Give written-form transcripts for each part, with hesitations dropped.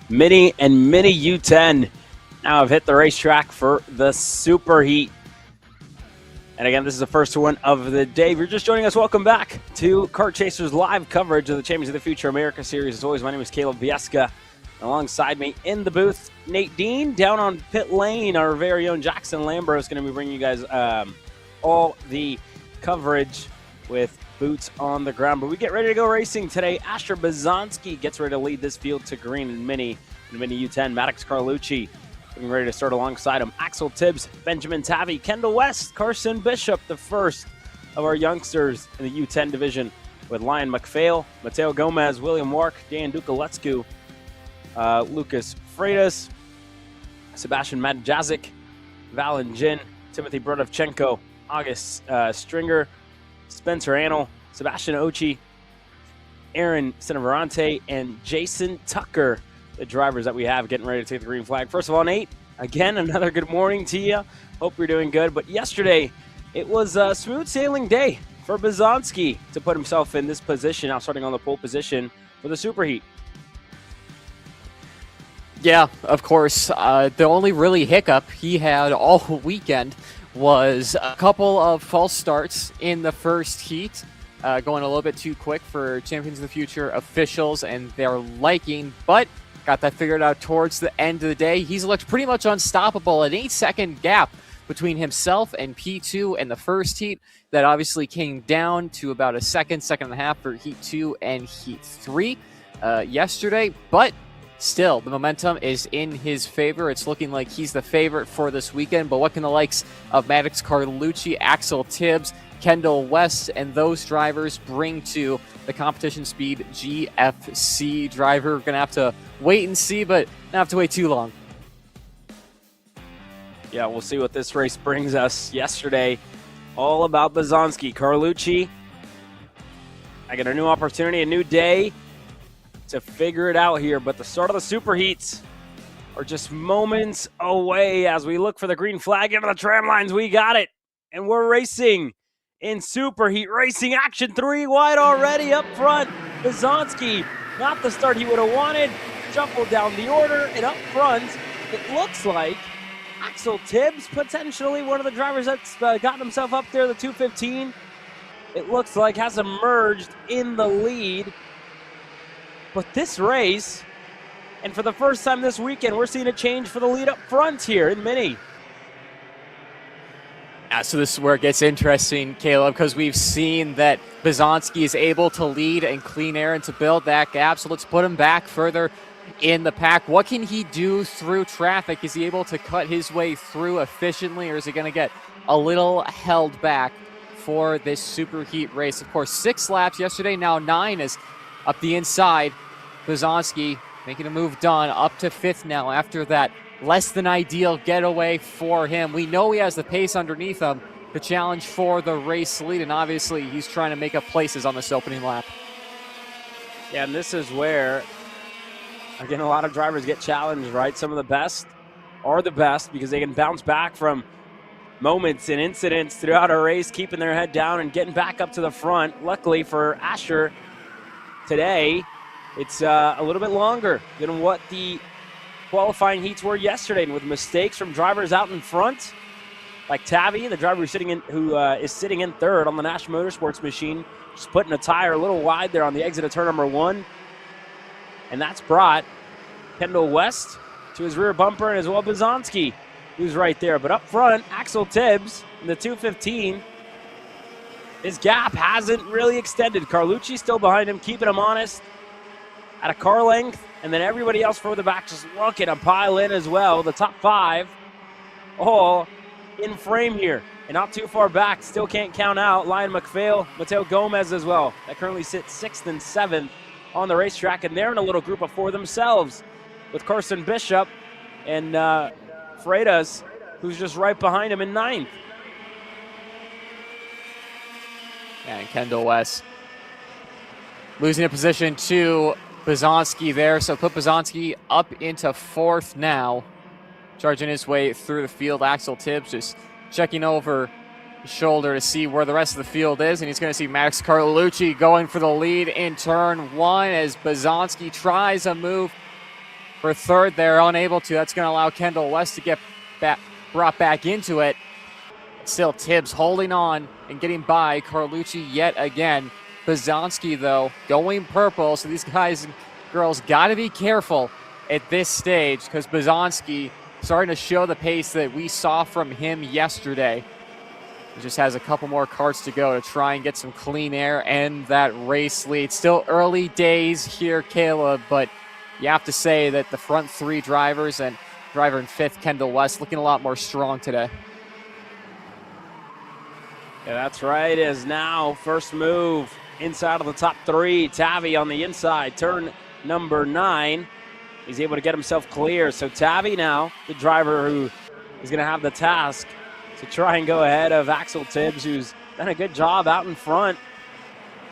Mini and Mini U10 now have hit the racetrack for the Super Heat. And again, this is the first one of the day. If you're just joining us, welcome back to Kart Chasers live coverage of the Champions of the Future America Series. As always, my name is Caleb Vieska. Alongside me in the booth, Nate Dean. Down on pit lane, our very own Jackson Lambro is going to be bringing you guys all the coverage with boots on the ground. But we get ready to go racing today. Asher Bazanski gets ready to lead this field to green in Mini U10. Maddox Carlucci getting ready to start alongside him. Axel Tibbs, Benjamin Tavy, Kendall West, Carson Bishop, the first of our youngsters in the U10 division, with Lion McPhail, Mateo Gomez, William Wark, Dan Dukaletsku, Lucas Freitas, Sebastian Madjazik, Valen Jin, Timothy Brodovchenko, August Stringer, Spencer Annell, Sebastian Ochi, Aaron Cineverante, and Jason Tucker, the drivers that we have getting ready to take the green flag. First of all, Nate, again, another good morning to you. Hope you're doing good. But yesterday, it was a smooth sailing day for Bazanski to put himself in this position, now starting on the pole position for the Super Heat. Yeah, of course. The only really hiccup he had all weekend was a couple of false starts in the first heat, going a little bit too quick for Champions of the Future officials and their liking, but got that figured out towards the end of the day. He's looked pretty much unstoppable. An 8-second gap between himself and P2 in the first heat that obviously came down to about a second and a half for Heat 2 and Heat 3 yesterday, but still, the momentum is in his favor. It's looking like he's the favorite for this weekend, but what can the likes of Maddox Carlucci, Axel Tibbs, Kendall West, and those drivers bring to the Competition Speed GFC driver? We're going to have to wait and see, but not have to wait too long. Yeah, we'll see what this race brings us. Yesterday, all about Bazanski. Carlucci, I get a new opportunity, a new day to figure it out here, but the start of the Super Heats are just moments away as we look for the green flag into the tram lines. We got it, and we're racing in Super Heat racing action. 3 wide already up front. Bazanski, not the start he would have wanted, shuffled down the order, and up front, it looks like Axel Tibbs, potentially one of the drivers that's gotten himself up there, the 215, it looks like has emerged in the lead. But this race, and for the first time this weekend, we're seeing a change for the lead up front here in Mini. Yeah, so this is where it gets interesting, Caleb, because we've seen that Bazanski is able to lead in clean air and to build that gap. So let's put him back further in the pack. What can he do through traffic? Is he able to cut his way through efficiently, or is he going to get a little held back for this Super Heat race? Of course, 6 laps yesterday, now 9 is up the inside. Bazanski making a move done up to 5th now after that less than ideal getaway for him. We know he has the pace underneath him to challenge for the race lead, and obviously he's trying to make up places on this opening lap. Yeah, and this is where, again, a lot of drivers get challenged, right? Some of the best are the best because they can bounce back from moments and incidents throughout a race, keeping their head down and getting back up to the front. Luckily for Asher today, it's a little bit longer than what the qualifying heats were yesterday, and with mistakes from drivers out in front, like Tavi, the driver who is sitting in 3rd on the National Motorsports machine, just putting a tire a little wide there on the exit of turn number 1, and that's brought Kendall West to his rear bumper, and as well Bazanski, who's right there. But up front, Axel Tibbs in the 215, his gap hasn't really extended. Carlucci still behind him, keeping him honest at a car length, and then everybody else further back just looking to pile in as well. The top 5 all in frame here, and not too far back. Still can't count out Lion McPhail, Mateo Gomez as well. That currently sits 6th and 7th on the racetrack, and they're in a little group of 4 themselves with Carson Bishop and Freitas, who's just right behind him in 9th. And Kendall West losing a position to Bazanski there, so put Bazanski up into 4th now. Charging his way through the field, Axel Tibbs just checking over his shoulder to see where the rest of the field is, and he's going to see Max Carlucci going for the lead in turn 1 as Bazanski tries a move for third. They're unable to. That's going to allow Kendall West to get brought back into it. Still Tibbs holding on and getting by Carlucci yet again. Bazanski, though, going purple. So these guys and girls got to be careful at this stage because Bazanski starting to show the pace that we saw from him yesterday. He just has a couple more karts to go to try and get some clean air and that race lead. Still early days here, Caleb, but you have to say that the front three drivers and driver in fifth, Kendall West, looking a lot more strong today. Yeah, that's right. As now first move inside of the top three. Tavi on the inside, turn number 9. He's able to get himself clear. So Tavi now, the driver who is going to have the task to try and go ahead of Axel Tibbs, who's done a good job out in front.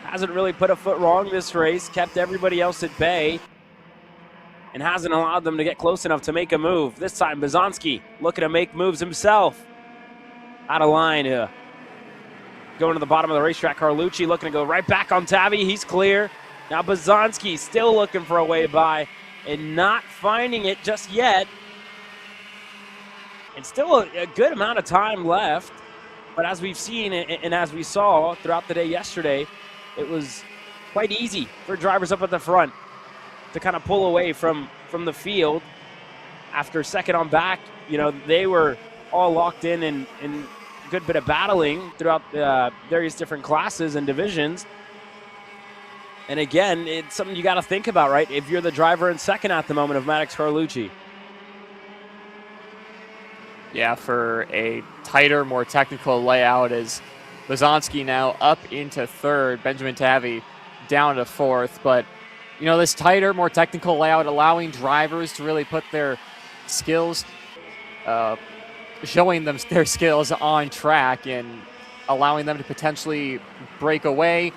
Hasn't really put a foot wrong this race, kept everybody else at bay, and hasn't allowed them to get close enough to make a move. This time, Bazanski looking to make moves himself. Out of line, going to the bottom of the racetrack. Carlucci looking to go right back on Tavi. He's clear. Now Bazanski still looking for a way by and not finding it just yet. And still a good amount of time left. But as we've seen and as we saw throughout the day yesterday, it was quite easy for drivers up at the front to kind of pull away from the field. After second on back, you know, they were all locked in and a good bit of battling throughout the various different classes and divisions. And again, it's something you got to think about, right? If you're the driver in second at the moment of Maddox Carlucci. Yeah, for a tighter, more technical layout is Bazanski now up into third, Benjamin Tavi down to fourth. But, you know, this tighter, more technical layout allowing drivers to really put their skills, showing them their skills on track and allowing them to potentially break away,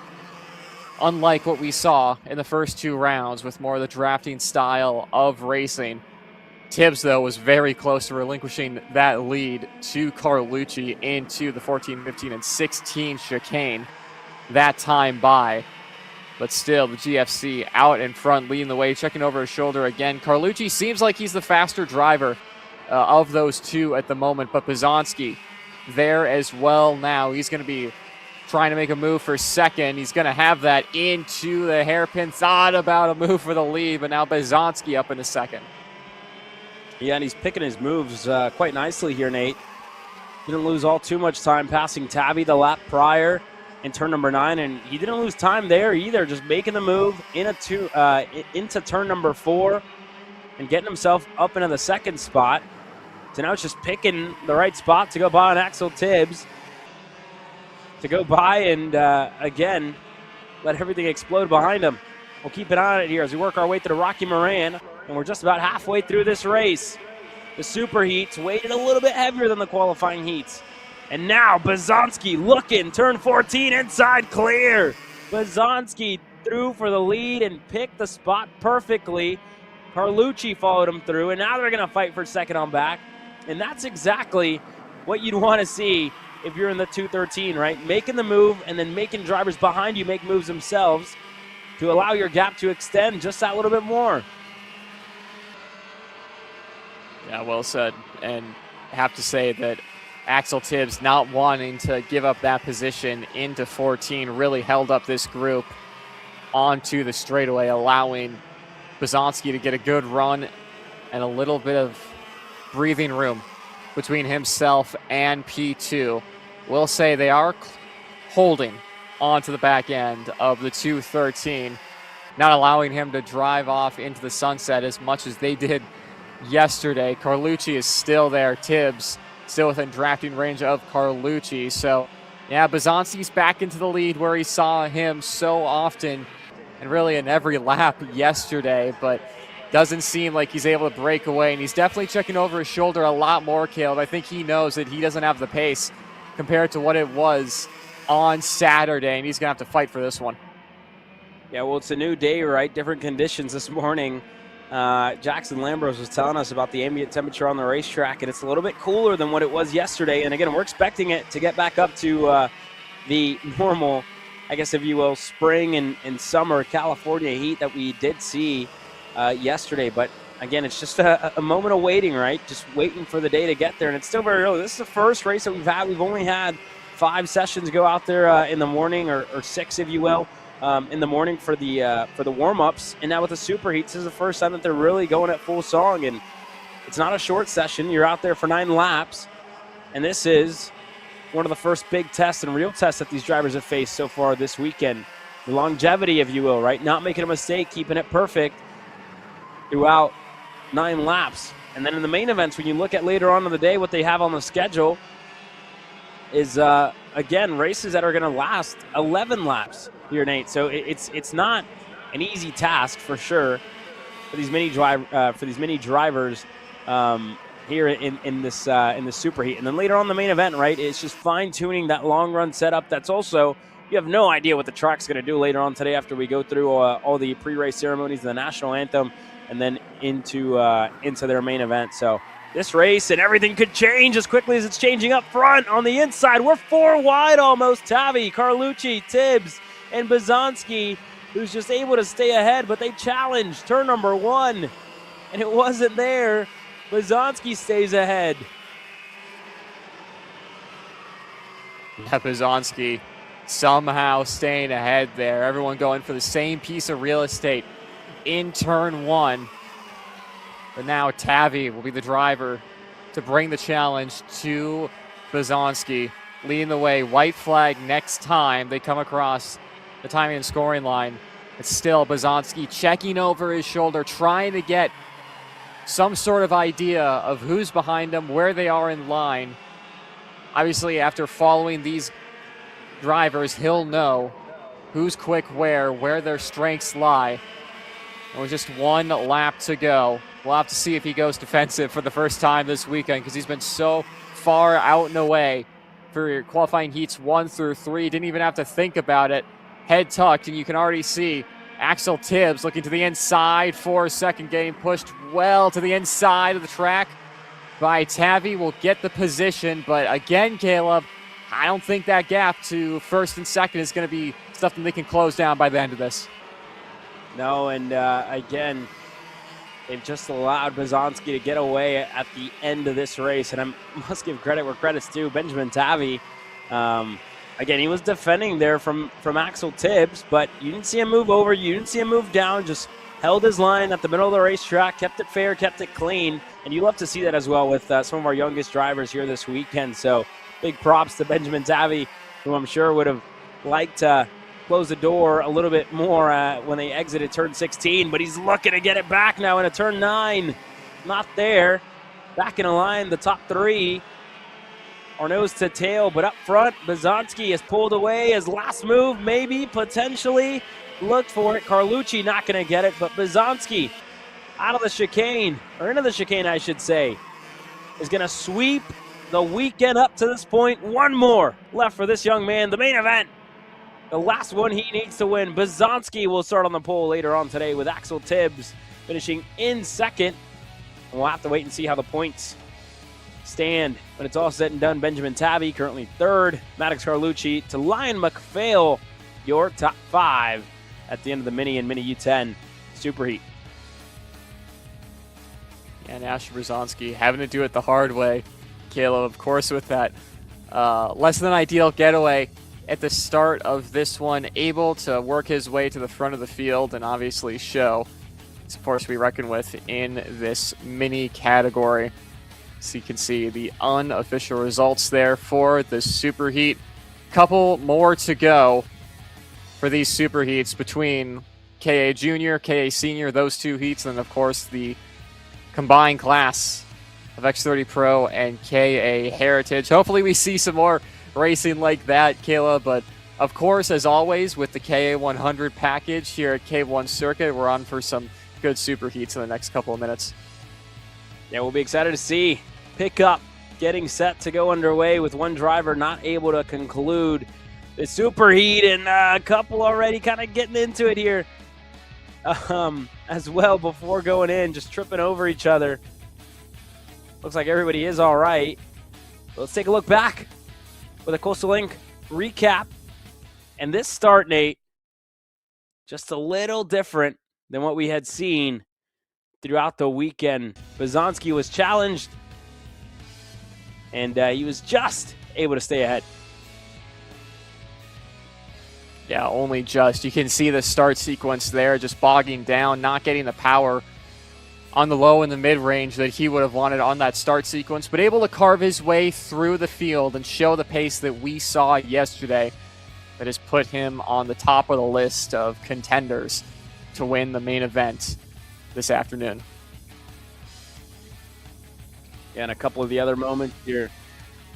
unlike what we saw in the first two rounds with more of the drafting style of racing. Tibbs, though, was very close to relinquishing that lead to Carlucci into the 14, 15, and 16 chicane that time by. But still, the GFC out in front, leading the way, checking over his shoulder again. Carlucci seems like he's the faster driver of those two at the moment, but Bazanski there as well now. He's going to be trying to make a move for second. He's going to have that into the hairpin. Thought about a move for the lead, but now Bazanski up into second. Yeah, and he's picking his moves quite nicely here, Nate. Didn't lose all too much time passing Tavi the lap prior in turn number 9, and he didn't lose time there either, just making the move into turn number 4 and getting himself up into the second spot. So now it's just picking the right spot to go by on Axel Tibbs, to go by and, again, let everything explode behind him. We'll keep an eye on it here as we work our way through the Rocky Moran, and we're just about halfway through this race. The super heats weighted a little bit heavier than the qualifying heats. And now Bazanski looking, turn 14, inside clear. Bazanski threw for the lead and picked the spot perfectly. Carlucci followed him through, and now they're going to fight for second on back. And that's exactly what you'd want to see if you're in the 213, right? Making the move and then making drivers behind you make moves themselves to allow your gap to extend just that little bit more. Yeah, well said. And have to say that Axel Tibbs not wanting to give up that position into 14 really held up this group onto the straightaway, allowing Bazanski to get a good run and a little bit of breathing room between himself and P2. We'll say they are holding onto the back end of the 213, not allowing him to drive off into the sunset as much as they did yesterday. Carlucci is still there. Tibbs still within drafting range of Carlucci. So, yeah, Bazanski's back into the lead where he saw him so often and really in every lap yesterday, but doesn't seem like he's able to break away. And he's definitely checking over his shoulder a lot more, Caleb. I think he knows that he doesn't have the pace compared to what it was on Saturday, and he's going to have to fight for this one. Yeah, well, it's a new day, right? Different conditions this morning. Jackson Lambros was telling us about the ambient temperature on the racetrack, and it's a little bit cooler than what it was yesterday. And again, we're expecting it to get back up to the normal, I guess, if you will, spring and summer California heat that we did see yesterday. But again, it's just a moment of waiting, right? Just waiting for the day to get there, and it's still very early. This is the first race that we've had. We've only had 5 sessions go out there in the morning, or 6, if you will, in the morning for the warm-ups. And now with the superheats, this is the first time that they're really going at full song, and it's not a short session. You're out there for 9 laps, and this is one of the first big tests and real tests that these drivers have faced so far this weekend. The longevity, if you will, right? Not making a mistake, keeping it perfect throughout 9 laps. And then in the main events, when you look at later on in the day, what they have on the schedule is, again, races that are going to last 11 laps here, Nate. So it's not an easy task for sure for these mini drivers here in this superheat. And then later on in the main event, right, it's just fine-tuning that long run setup. That's also, you have no idea what the track's going to do later on today after we go through all the pre-race ceremonies, the national anthem, and then into their main event. So this race and everything could change as quickly as it's changing up front. On the inside, we're 4 wide almost. Tavi, Carlucci, Tibbs, and Bazanski, who's just able to stay ahead, but they challenged turn number 1, and it wasn't there. Bazanski stays ahead. Yeah, Bazanski somehow staying ahead there. Everyone going for the same piece of real estate in turn 1. But now Tavi will be the driver to bring the challenge to Bazanski, leading the way. White flag next time they come across the timing and scoring line. It's still Bazanski checking over his shoulder, trying to get some sort of idea of who's behind him, where they are in line. Obviously, after following these drivers, he'll know who's quick where their strengths lie. And with just 1 lap to go, we'll have to see if he goes defensive for the first time this weekend, because he's been so far out and away for your qualifying heats 1 through 3. Didn't even have to think about it. Head tucked, and you can already see Axel Tibbs looking to the inside for a second, getting pushed well to the inside of the track by Tavi. Will get the position, but again, Caleb, I don't think that gap to first and second is going to be something they can close down by the end of this. No, and again, they've just allowed Bazanski to get away at the end of this race, and I must give credit where credit's due. Benjamin Tavi, again, he was defending there from Axel Tibbs, but you didn't see him move over, you didn't see him move down, just held his line at the middle of the racetrack, kept it fair, kept it clean, and you love to see that as well with some of our youngest drivers here this weekend. So big props to Benjamin Tavi, who I'm sure would have liked to close the door a little bit more when they exited turn 16, but he's looking to get it back now into turn 9. Not there. Back in a line, the top 3 are nose to tail, but up front, Bazanski has pulled away. His last move, maybe, potentially, looked for it. Carlucci not going to get it, but Bazanski out of the chicane, or into the chicane, I should say, is going to sweep the weekend up to this point. 1 more left for this young man. The main event, the last one he needs to win. Bazanski will start on the pole later on today, with Axel Tibbs finishing in second. And we'll have to wait and see how the points stand when it's all said and done. Benjamin Tavi currently 3rd. Maddox Carlucci to Lion McPhail, your top 5 at the end of the Mini and Mini U10 Superheat. And Asher Bazanski having to do it the hard way. Caleb, of course, with that less than ideal getaway at the start of this one, able to work his way to the front of the field and obviously show it's a force to be reckoned with in this mini category. So you can see the unofficial results there for the Superheat. Couple more to go for these Superheats between KA Junior, KA Senior, those 2 heats, and of course the combined class of X30 Pro and KA Heritage. Hopefully we see some more racing like that, Kayla, but of course, as always, with the KA100 package here at K1 Circuit, we're on for some good Superheats in the next couple of minutes. Yeah, we'll be excited to see pickup getting set to go underway with one driver not able to conclude the superheat, and a couple already kind of getting into it here as well before going in, just tripping over each other. Looks like everybody is all right. Let's take a look back with a Coastal Link recap. And this start, Nate, just a little different than what we had seen throughout the weekend. Bazanski was challenged, and he was just able to stay ahead. Yeah, only just. You can see the start sequence there, just bogging down, not getting the power on the low and the mid-range that he would have wanted on that start sequence, but able to carve his way through the field and show the pace that we saw yesterday that has put him on the top of the list of contenders to win the main event this afternoon. Yeah, and a couple of the other moments here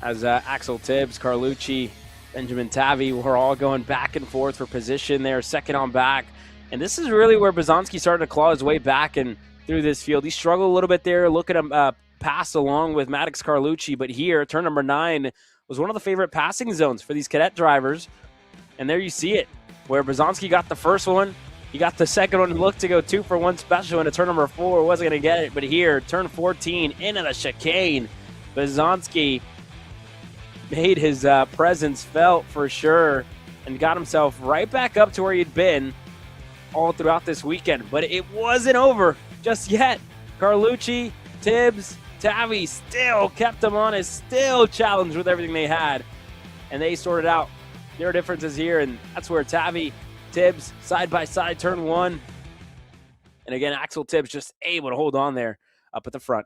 as Axel Tibbs, Carlucci, Benjamin Tavi were all going back and forth for position there, second on back. And this is really where Bazanski started to claw his way back and through this field. He struggled a little bit there. Look at him pass along with Maddox Carlucci, but here, turn number 9 was one of the favorite passing zones for these cadet drivers. And there you see it, where Bazanski got the first one. He got the second one and looked to go 2 for 1 special into turn number 4. Wasn't going to get it, but here, turn 14 into the chicane. Bazanski made his presence felt for sure and got himself right back up to where he'd been all throughout this weekend. But it wasn't over just yet. Carlucci, Tibbs, Tavi still kept him honest, still challenged with everything they had. And they sorted out their differences here, and that's where Tavi, Tibbs, side by side, turn 1. And again, Axel Tibbs just able to hold on there up at the front.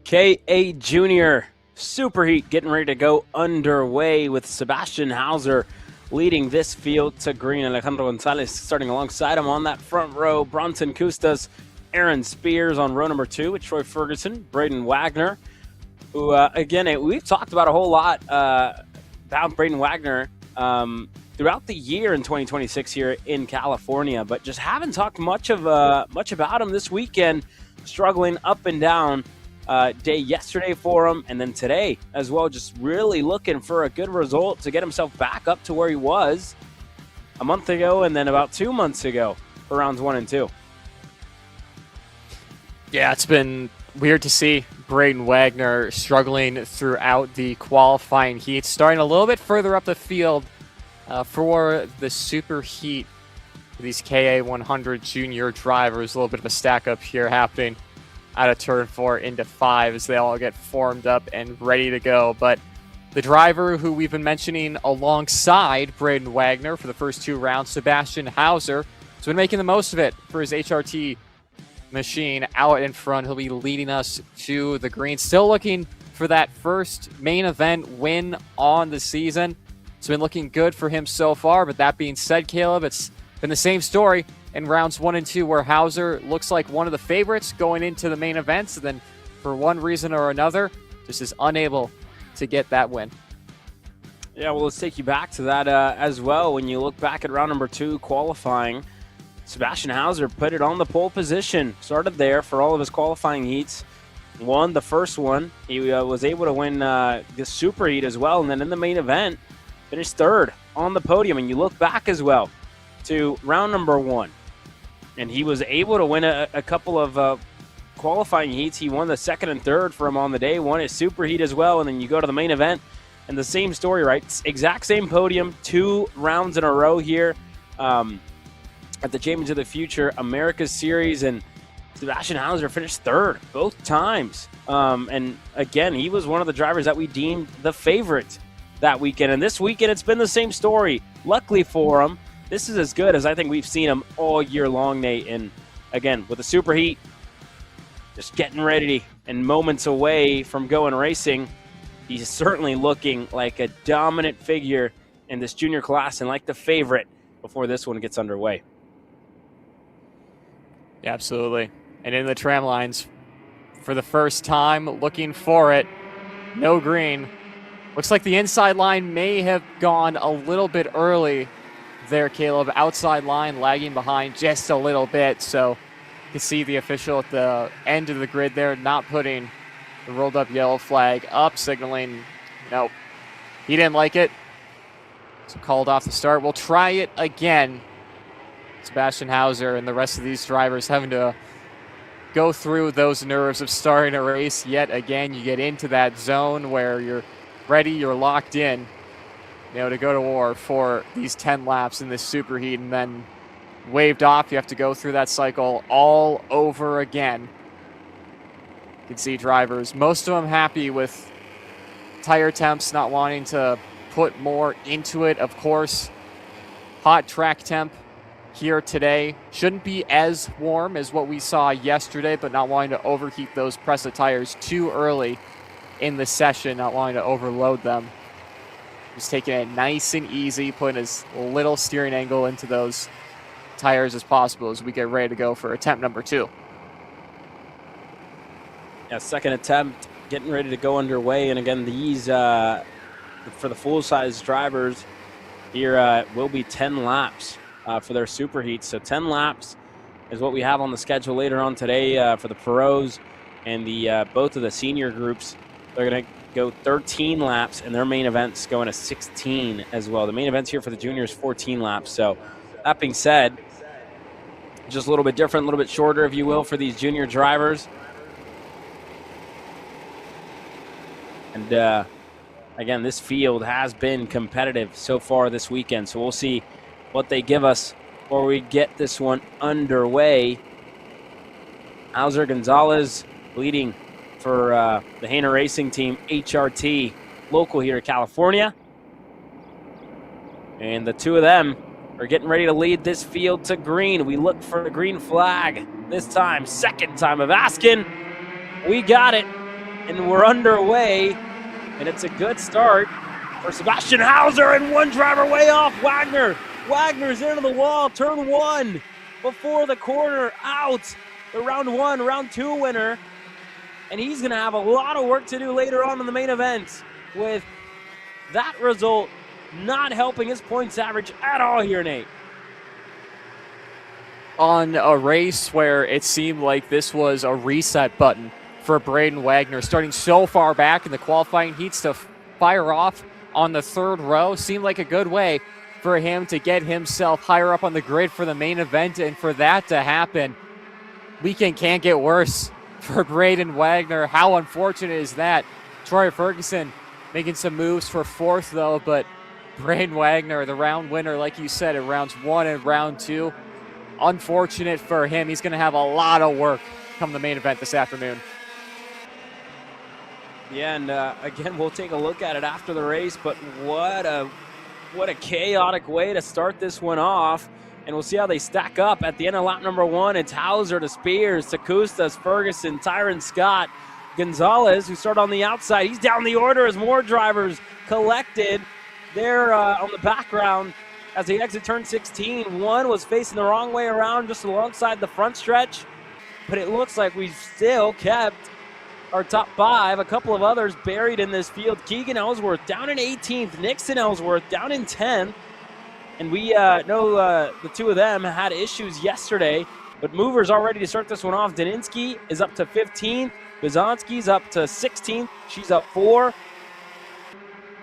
KA Junior Superheat getting ready to go underway with Sebastian Hauser leading this field to green. Alejandro Gonzalez starting alongside him on that front row. Bronson Custas, Aaron Spears on row number 2 with Troy Ferguson, Braden Wagner, who, again, we've talked about a whole lot about Braden Wagner throughout the year in 2026 here in California, but just haven't talked much about him this weekend. Struggling up and down day yesterday for him, and then today as well, just really looking for a good result to get himself back up to where he was a month ago and then about 2 months ago for rounds 1 and 2. Yeah, it's been weird to see Braden Wagner struggling throughout the qualifying heat, starting a little bit further up the field for the super heat. These KA 100 junior drivers, a little bit of a stack up here happening out of turn 4 into 5 as they all get formed up and ready to go. But the driver who we've been mentioning alongside Braden Wagner for the first 2 rounds, Sebastian Hauser, has been making the most of it for his HRT machine out in front. He'll be leading us to the green. Still looking for that first main event win on the season. It's been looking good for him so far, but that being said, Caleb, it's been the same story in rounds 1 and 2 where Hauser looks like one of the favorites going into the main events, and then for one reason or another just is unable to get that win. Yeah, well, let's take you back to that as well. When you look back at round number 2 qualifying, Sebastian Hauser put it on the pole position, started there for all of his qualifying heats, won the first one. He was able to win the super heat as well, and then in the main event finished 3rd on the podium. And you look back as well to round number 1, and he was able to win a couple of qualifying heats. He won the 2nd and 3rd for him on the day, won his super heat as well, and then you go to the main event, and the same story, right? Exact same podium, 2 rounds in a row here at the Champions of the Future America's Series, and Sebastian Hauser finished 3rd both times. And again, he was one of the drivers that we deemed the favorite that weekend, and this weekend it's been the same story. Luckily for him, this is as good as I think we've seen him all year long, Nate. And again, with the superheat, just getting ready and moments away from going racing, he's certainly looking like a dominant figure in this junior class and like the favorite before this one gets underway. Yeah, absolutely. And in the tram lines, for the first time, looking for it, no green. Looks like the inside line may have gone a little bit early there, Caleb. Outside line lagging behind just a little bit, so you can see the official at the end of the grid there not putting the rolled up yellow flag up, signaling no, he didn't like it, so called off the start. We'll try it again. Sebastian Hauser and the rest of these drivers having to go through those nerves of starting a race yet again. You get into that zone where you're ready, you're locked in, to go to war for these 10 laps in this superheat, and then waved off. You have to go through that cycle all over again. You can see drivers, most of them happy with tire temps, not wanting to put more into it. Of course, hot track temp here today shouldn't be as warm as what we saw yesterday, but not wanting to overheat those press of tires too early in the session, not wanting to overload them. Just taking it nice and easy, putting as little steering angle into those tires as possible as we get ready to go for attempt number 2. Yeah, second attempt getting ready to go underway. And again, these, for the full-size drivers here, will be 10 laps for their superheats. So 10 laps is what we have on the schedule later on today for the pros and the both of the senior groups. They're going to go 13 laps, and their main event's going to 16 as well. The main event's here for the juniors, 14 laps. So that being said, just a little bit different, a little bit shorter, if you will, for these junior drivers. And again, this field has been competitive so far this weekend. So we'll see what they give us before we get this one underway. Hauser Gonzalez leading for the Hainer Racing Team, HRT, local here in California. And the two of them are getting ready to lead this field to green. We look for the green flag this time, second time of asking. We got it. and we're underway, and it's a good start for Sebastian Hauser, and one driver way off. Wagner's into the wall, turn one, before the corner, out. The round 2 winner, and he's going to have a lot of work to do later on in the main event, with that result not helping his points average at all here, Nate. On a race where it seemed like this was a reset button for Braden Wagner, starting so far back in the qualifying heats to fire off on the third row, seemed like a good way for him to get himself higher up on the grid for the main event, and for that to happen, weekend can't get worse for Braden Wagner. How unfortunate is that? Troy Ferguson making some moves for fourth, though, but Braden Wagner, the round winner, like you said, in rounds 1 and round 2. Unfortunate for him. He's going to have a lot of work come the main event this afternoon. Yeah, and again, we'll take a look at it after the race, but what a chaotic way to start this one off. And we'll see how they stack up at the end of lap number 1. It's Hauser to Spears to Custas, Ferguson, Tyron Scott, Gonzalez, who started on the outside. He's down the order as more drivers collected there on the background as they exit turn 16. One was facing the wrong way around just alongside the front stretch, but it looks like we've still kept our top 5. A couple of others buried in this field. Keegan Ellsworth down in 18th, Nixon Ellsworth down in 10th. And we know the two of them had issues yesterday, but movers are ready to start this one off. Daninsky is up to 15th. Bizanski's up to 16th. She's up 4.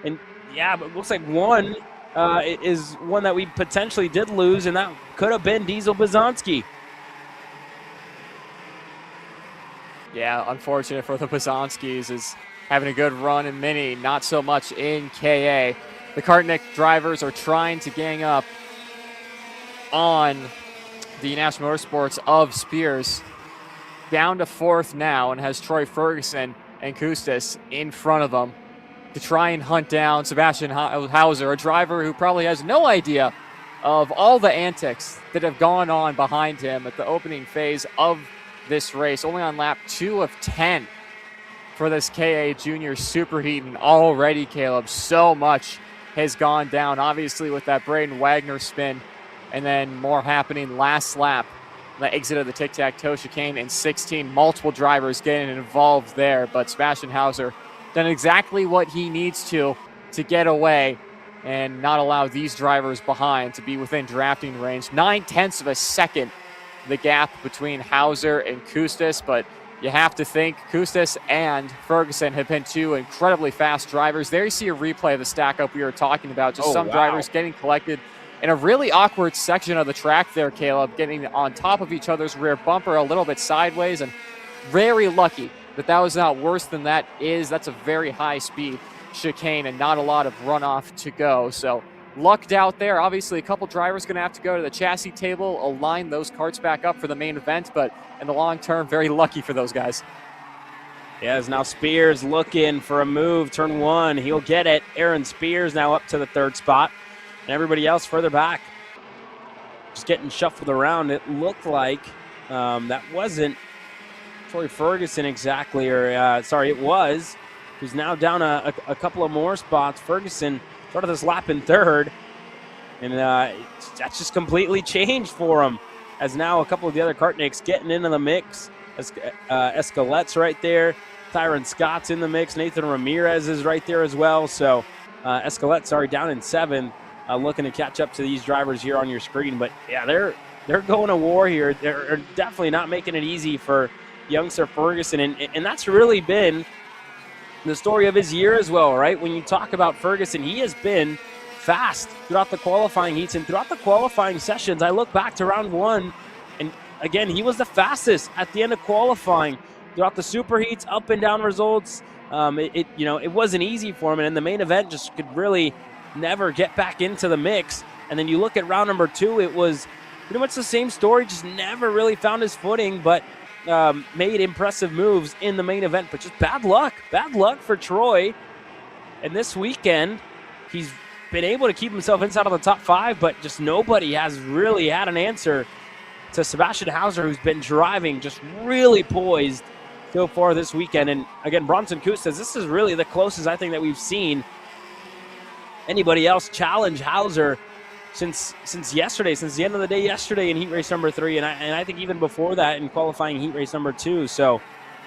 And yeah, but it looks like one is one that we potentially did lose, and that could have been Diesel Bizanski. Yeah, unfortunate for the Bizanskis, is having a good run in Mini, not so much in KA. The Kartnik drivers are trying to gang up on the National Motorsports of Spears. Down to 4th now, and has Troy Ferguson and Custas in front of them to try and hunt down Sebastian Hauser, a driver who probably has no idea of all the antics that have gone on behind him at the opening phase of this race. Only on lap 2 of 10 for this KA Junior Superheat, and already, Caleb, so much has gone down, obviously with that Braden Wagner spin, and then more happening last lap, the exit of the tic-tac-toe chicane in 16. Multiple drivers getting involved there, but Sebastian Hauser done exactly what he needs to get away and not allow these drivers behind to be within drafting range. 9/10 of a second, the gap between Hauser and Custas, but you have to think Custas and Ferguson have been two incredibly fast drivers. There you see a replay of the stack-up we were talking about. Just drivers getting collected in a really awkward section of the track there, Caleb, getting on top of each other's rear bumper a little bit sideways, and very lucky that was not worse than that is. That's a very high-speed chicane and not a lot of runoff to go. So lucked out there. Obviously, a couple drivers going to have to go to the chassis table, align those karts back up for the main event, but in the long term, very lucky for those guys. Yeah, as now Spears looking for a move. Turn 1, he'll get it. Aaron Spears now up to the 3rd spot, and everybody else further back just getting shuffled around. It looked like that wasn't Troy Ferguson exactly, or sorry, it was. Who's now down a couple of more spots. Ferguson started this lap in 3rd, and that's just completely changed for him, as now a couple of the other Kartniks getting into the mix. Escalette's right there. Tyron Scott's in the mix. Nathan Ramirez is right there as well. So Escalette, down in 7th, looking to catch up to these drivers here on your screen. But yeah, they're going to war here. They're definitely not making it easy for youngster Ferguson, and that's really been the story of his year as well, right? When you talk about Ferguson, he has been fast throughout the qualifying heats and throughout the qualifying sessions. I look back to round 1, and again, he was the fastest at the end of qualifying throughout the super heats, up and down results. It wasn't easy for him, and in the main event, just could really never get back into the mix. And then you look at round number 2, it was pretty much the same story, just never really found his footing, but made impressive moves in the main event. But just bad luck for Troy. And this weekend, he's been able to keep himself inside of the top 5, but just nobody has really had an answer to Sebastian Hauser, who's been driving just really poised so far this weekend. And again, Bronson Kustas, this is really the closest I think that we've seen anybody else challenge Hauser since yesterday, since the end of the day yesterday in heat race number 3, and I think even before that in qualifying heat race number 2. So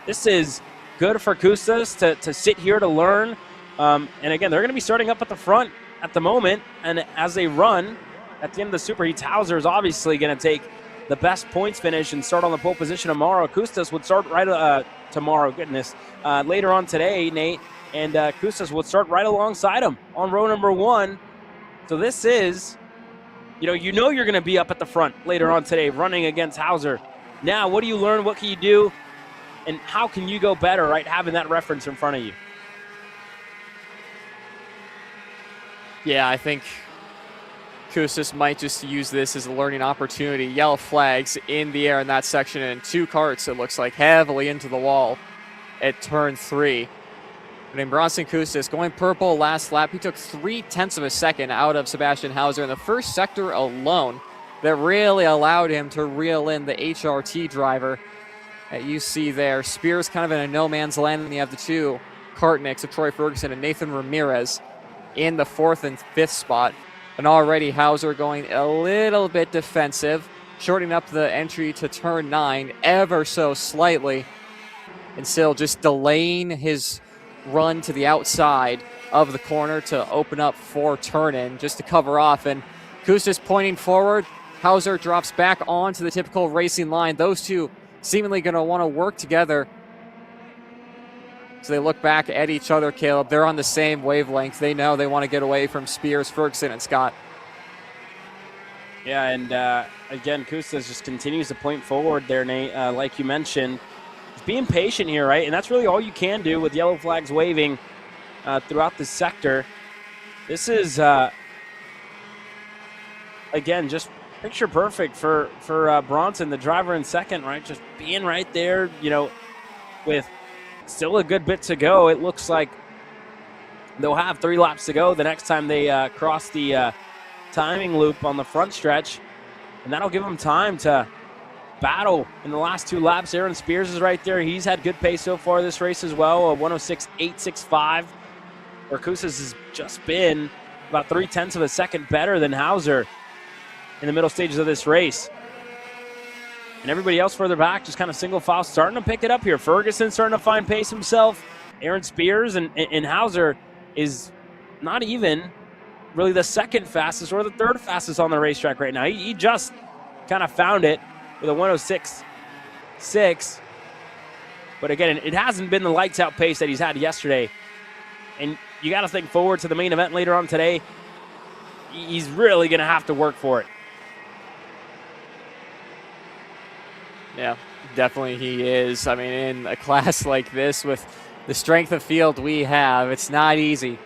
this is good for Kustas to sit here to learn. And again, they're going to be starting up at the front at the moment, and as they run at the end of the super heats, Hauser is obviously going to take the best points finish and start on the pole position tomorrow. Kustas would start right tomorrow, later on today, Nate, and Kustas would start right alongside him on row number 1. So this is, you know you're going to be up at the front later on today running against Hauser. Now, what do you learn? What can you do? And how can you go better, right, having that reference in front of you? Yeah, I think Kustas might just use this as a learning opportunity. Yellow flags in the air in that section, and 2 karts, it looks like, heavily into the wall at turn 3. But in Bronson Kustas, going purple last lap, he took 0.3 of a second out of Sebastian Hauser in the first sector alone. That really allowed him to reel in the HRT driver that you see there. Spears kind of in a no man's land, and you have the 2 Kartniks of Troy Ferguson and Nathan Ramirez in the 4th and 5th spot. And already Hauser going a little bit defensive, shortening up the entry to turn 9 ever so slightly, and still just delaying his run to the outside of the corner to open up for turn-in just to cover off. And Kustas pointing forward. Hauser drops back onto the typical racing line. Those two seemingly going to want to work together. So they look back at each other, Caleb. They're on the same wavelength. They know they want to get away from Spears, Ferguson, and Scott. Yeah, and again, Kustas just continues to point forward there, Nate, like you mentioned. Just being patient here, right? And that's really all you can do with yellow flags waving throughout this sector. This is, again, just picture perfect for Bronson, the driver in second, right? Just being right there, with still a good bit to go. It looks like they'll have 3 laps to go the next time they cross the timing loop on the front stretch, and that'll give them time to battle in the last 2 laps. Aaron Spears is right there. He's had good pace so far this race as well, a 106.865, where Kustas has just been about 0.3 of a second better than Hauser in the middle stages of this race. And everybody else further back, just kind of single file, starting to pick it up here. Ferguson starting to find pace himself. Aaron Spears and Hauser is not even really the second fastest or the third fastest on the racetrack right now. He just kind of found it with a 106.6. But again, it hasn't been the lights out pace that he's had yesterday. And you got to think forward to the main event later on today. He's really going to have to work for it. Yeah, definitely he is. I mean, in a class like this, with the strength of field we have, it's not easy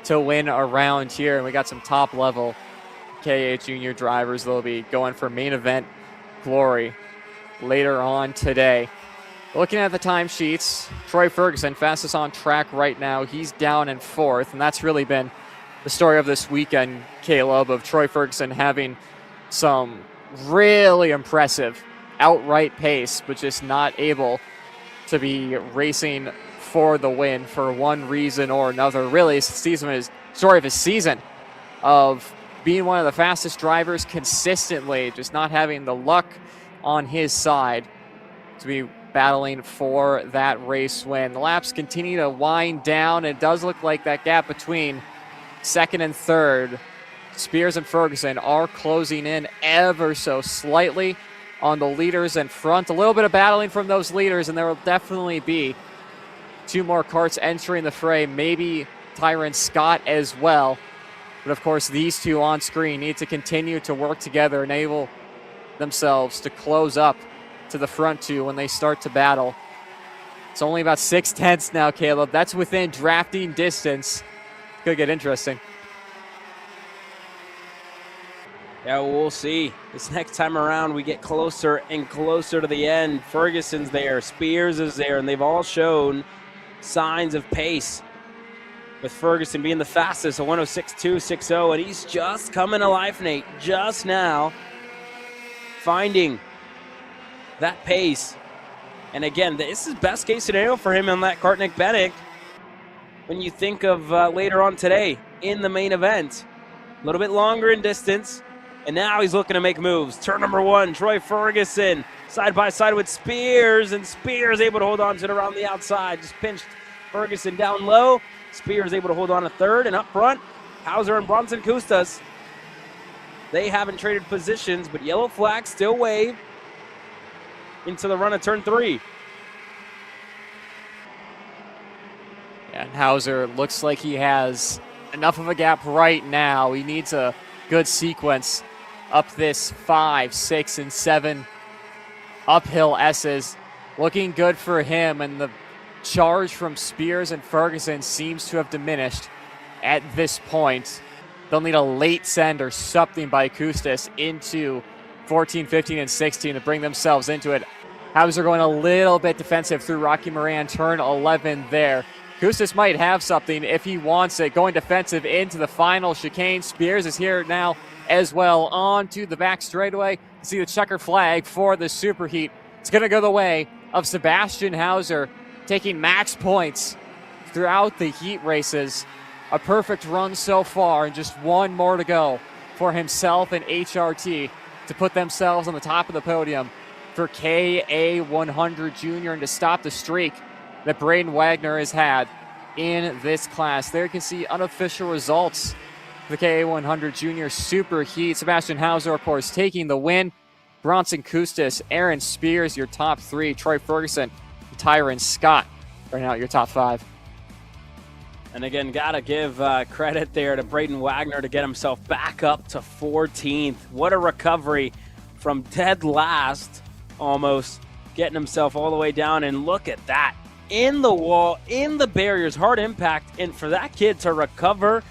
to win around here. And we got some top-level KA junior drivers that'll be going for main event glory later on today. Looking at the timesheets, Troy Ferguson, fastest on track right now. He's down in 4th, and that's really been the story of this weekend, Caleb, of Troy Ferguson having some really impressive outright pace, but just not able to be racing for the win for one reason or another. Really, it's the story of his season of being one of the fastest drivers consistently, just not having the luck on his side to be battling for that race win. The laps continue to wind down. It does look like that gap between second and third, Spears and Ferguson, are closing in ever so slightly on the leaders in front. A little bit of battling from those leaders, and there will definitely be 2 more karts entering the fray, maybe Tyron Scott as well. But of course, these 2 on screen need to continue to work together, enable themselves to close up to the front 2 when they start to battle. It's only about 0.6 now, Caleb. That's within drafting distance. Could get interesting. Yeah, we'll see. This next time around, we get closer and closer to the end. Ferguson's there, Spears is there, and they've all shown signs of pace, with Ferguson being the fastest, a 106.260, and he's just coming to life, Nate, just now finding that pace And again, this is best case scenario for him on that Kart Nick Bennett. When you think of later on today in the main event, a little bit longer in distance, and now he's looking to make moves. Turn number 1, Troy Ferguson, side by side with Spears, and Spears able to hold on to it around the outside. Just pinched Ferguson down low. Spears able to hold on a third, and up front, Hauser and Bronson Custas. They haven't traded positions, but yellow flag still wave into the run of turn 3. And Hauser looks like he has enough of a gap right now. He needs a good sequence up this 5, 6, and 7 uphill S's. Looking good for him, and the charge from Spears and Ferguson seems to have diminished at this point. They'll need a late send or something by Custas into 14, 15, and 16 to bring themselves into it. Hauser going a little bit defensive through Rocky Moran, turn 11 there. Custas might have something if he wants it. Going defensive into the final chicane. Spears is here now as well onto the back straightaway. You see the checker flag for the superheat. It's going to go the way of Sebastian Hauser, taking max points throughout the heat races. A perfect run so far, and just one more to go for himself and HRT to put themselves on the top of the podium for KA100 Junior and to stop the streak that Braden Wagner has had in this class. There you can see unofficial results for the KA100 Junior Super Heat. Sebastian Hauser, of course, taking the win. Bronson Custas, Aaron Spears, your top 3. Troy Ferguson, Tyron Scott are now your top 5. And again, got to give credit there to Braden Wagner to get himself back up to 14th. What a recovery from dead last, almost, getting himself all the way down. And look at that. In the wall, in the barriers, hard impact. And for that kid to recover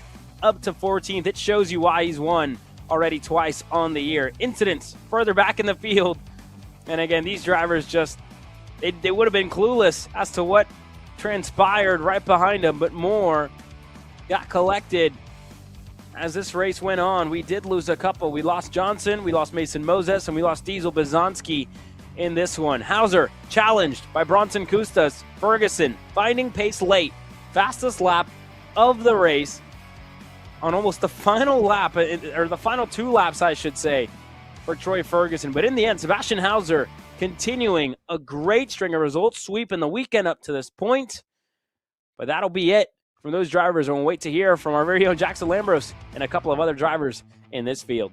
up to 14th, it shows you why he's won already twice on the year. Incidents further back in the field. And again, these drivers just, they would have been clueless as to what transpired right behind him, but more got collected as this race went on. We did lose a couple. We lost Johnson, we lost Mason Moses, and we lost Diesel Bazanski in this one. Hauser challenged by Bronson Custas. Ferguson finding pace late. Fastest lap of the race on almost the final lap, or the final 2 laps, I should say, for Troy Ferguson. But in the end, Sebastian Hauser continuing a great string of results, sweeping the weekend up to this point. But that'll be it from those drivers, and we'll wait to hear from our very own Jackson Lambros and a couple of other drivers in this field.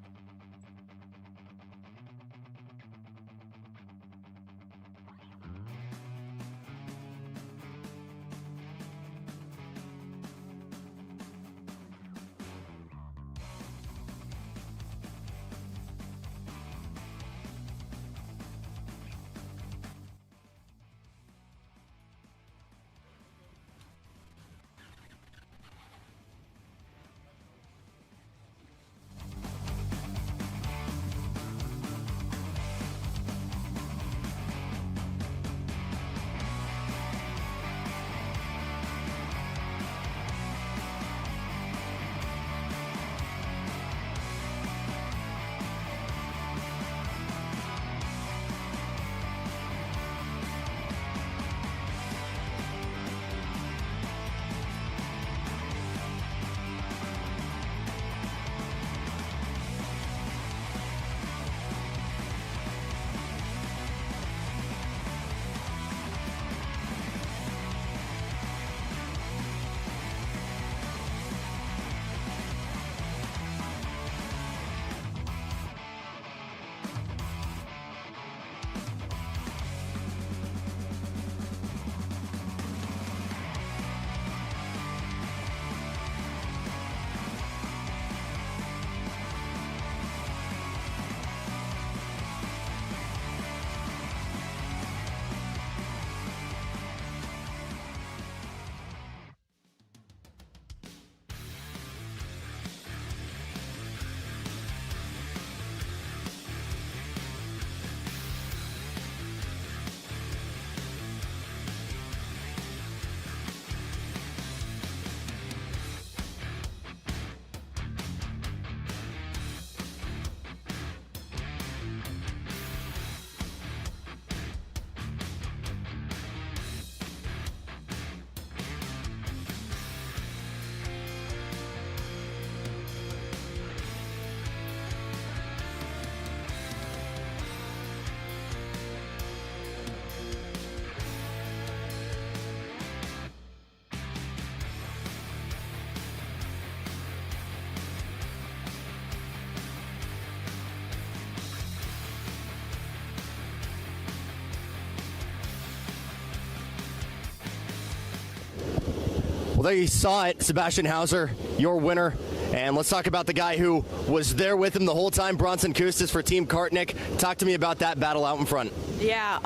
there you saw it, Sebastian Hauser, your winner. And let's talk about the guy who was there with him the whole time, Bronson Kustis for Team Kart. Nick, talk to me about that battle out in front. Yeah,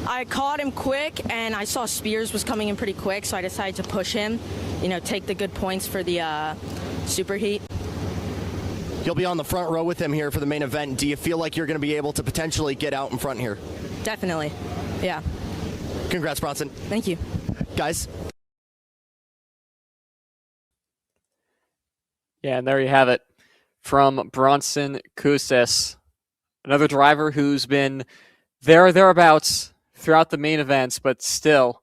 I caught him quick, and I saw Spears was coming in pretty quick, so I decided to push him, take the good points for the superheat. You'll be on the front row with him here for the main event. Do you feel like you're going to be able to potentially get out in front here? Definitely, yeah. Congrats, Bronson. Thank you. Guys. Yeah, and there you have it from Bronson Kustis, another driver who's been there or thereabouts throughout the main events, but still,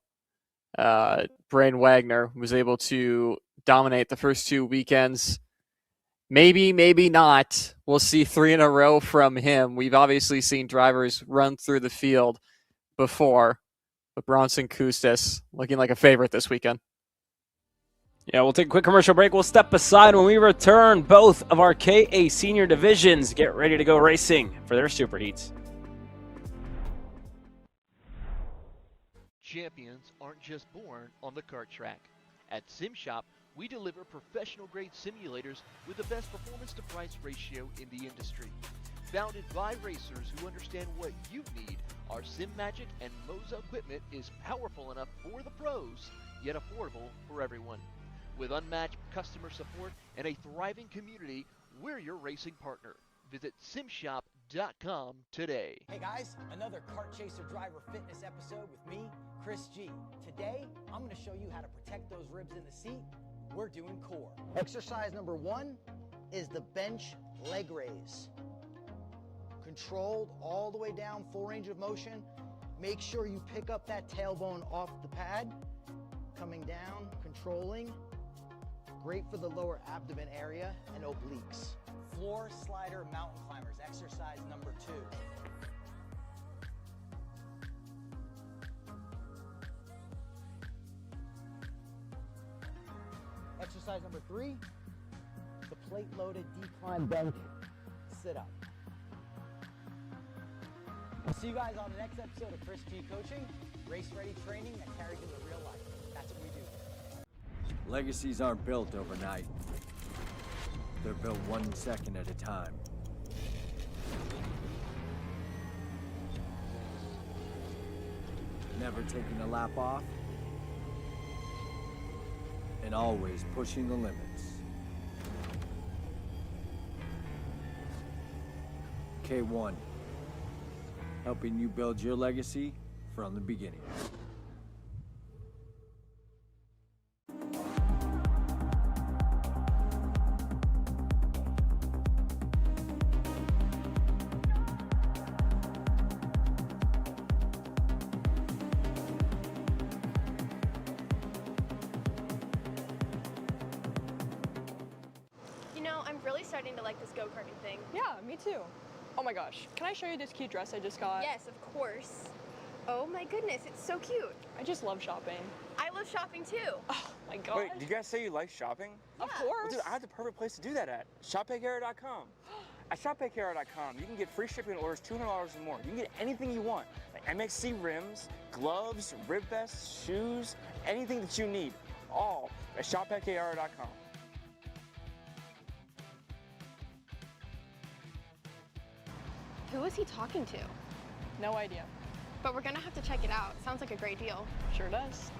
Braden Wagner was able to dominate the first 2 weekends. Maybe, maybe not. We'll see 3 in a row from him. We've obviously seen drivers run through the field before, but Bronson Kustis looking like a favorite this weekend. Yeah, we'll take a quick commercial break. We'll step aside when we return. Both of our KA senior divisions get ready to go racing for their super heats. Champions aren't just born on the kart track. At SimShop, we deliver professional-grade simulators with the best performance-to-price ratio in the industry. Founded by racers who understand what you need, our SimMagic and Moza equipment is powerful enough for the pros, yet affordable for everyone. With unmatched customer support and a thriving community, we're your racing partner. Visit simshop.com today. Hey guys, another Kart Chaser Driver Fitness episode with me, Chris G. Today, I'm going to show you how to protect those ribs in the seat. We're doing core. Exercise number 1 is the bench leg raise. Controlled all the way down, full range of motion. Make sure you pick up that tailbone off the pad. Coming down, controlling. Great for the lower abdomen area and obliques. Floor slider mountain climbers, exercise number 2. Exercise number 3, the plate-loaded decline bench sit-up. I'll see you guys on the next episode of Chris G Coaching, race-ready training that carries into real life. That's what we do. Legacies aren't built overnight. They're built 1 second at a time. Never taking a lap off, and always pushing the limits. K1, helping you build your legacy from the beginning. I'm really starting to like this go-karting thing. Yeah, me too. Oh my gosh, can I show you this cute dress I just got? Yes, of course. Oh my goodness, it's so cute. I just love shopping. I love shopping too. Oh my gosh. Wait, did you guys say you like shopping? Of Yeah. course. Well, dude, I have the perfect place to do that at. ShopPayCara.com. At ShopPayCara.com, you can get free shipping on orders $200 or more. You can get anything you want, like MXC rims, gloves, rib vests, shoes, anything that you need, all at ShopPayCara.com. Who is he talking to? No idea. But we're gonna have to check it out. Sounds like a great deal. Sure does.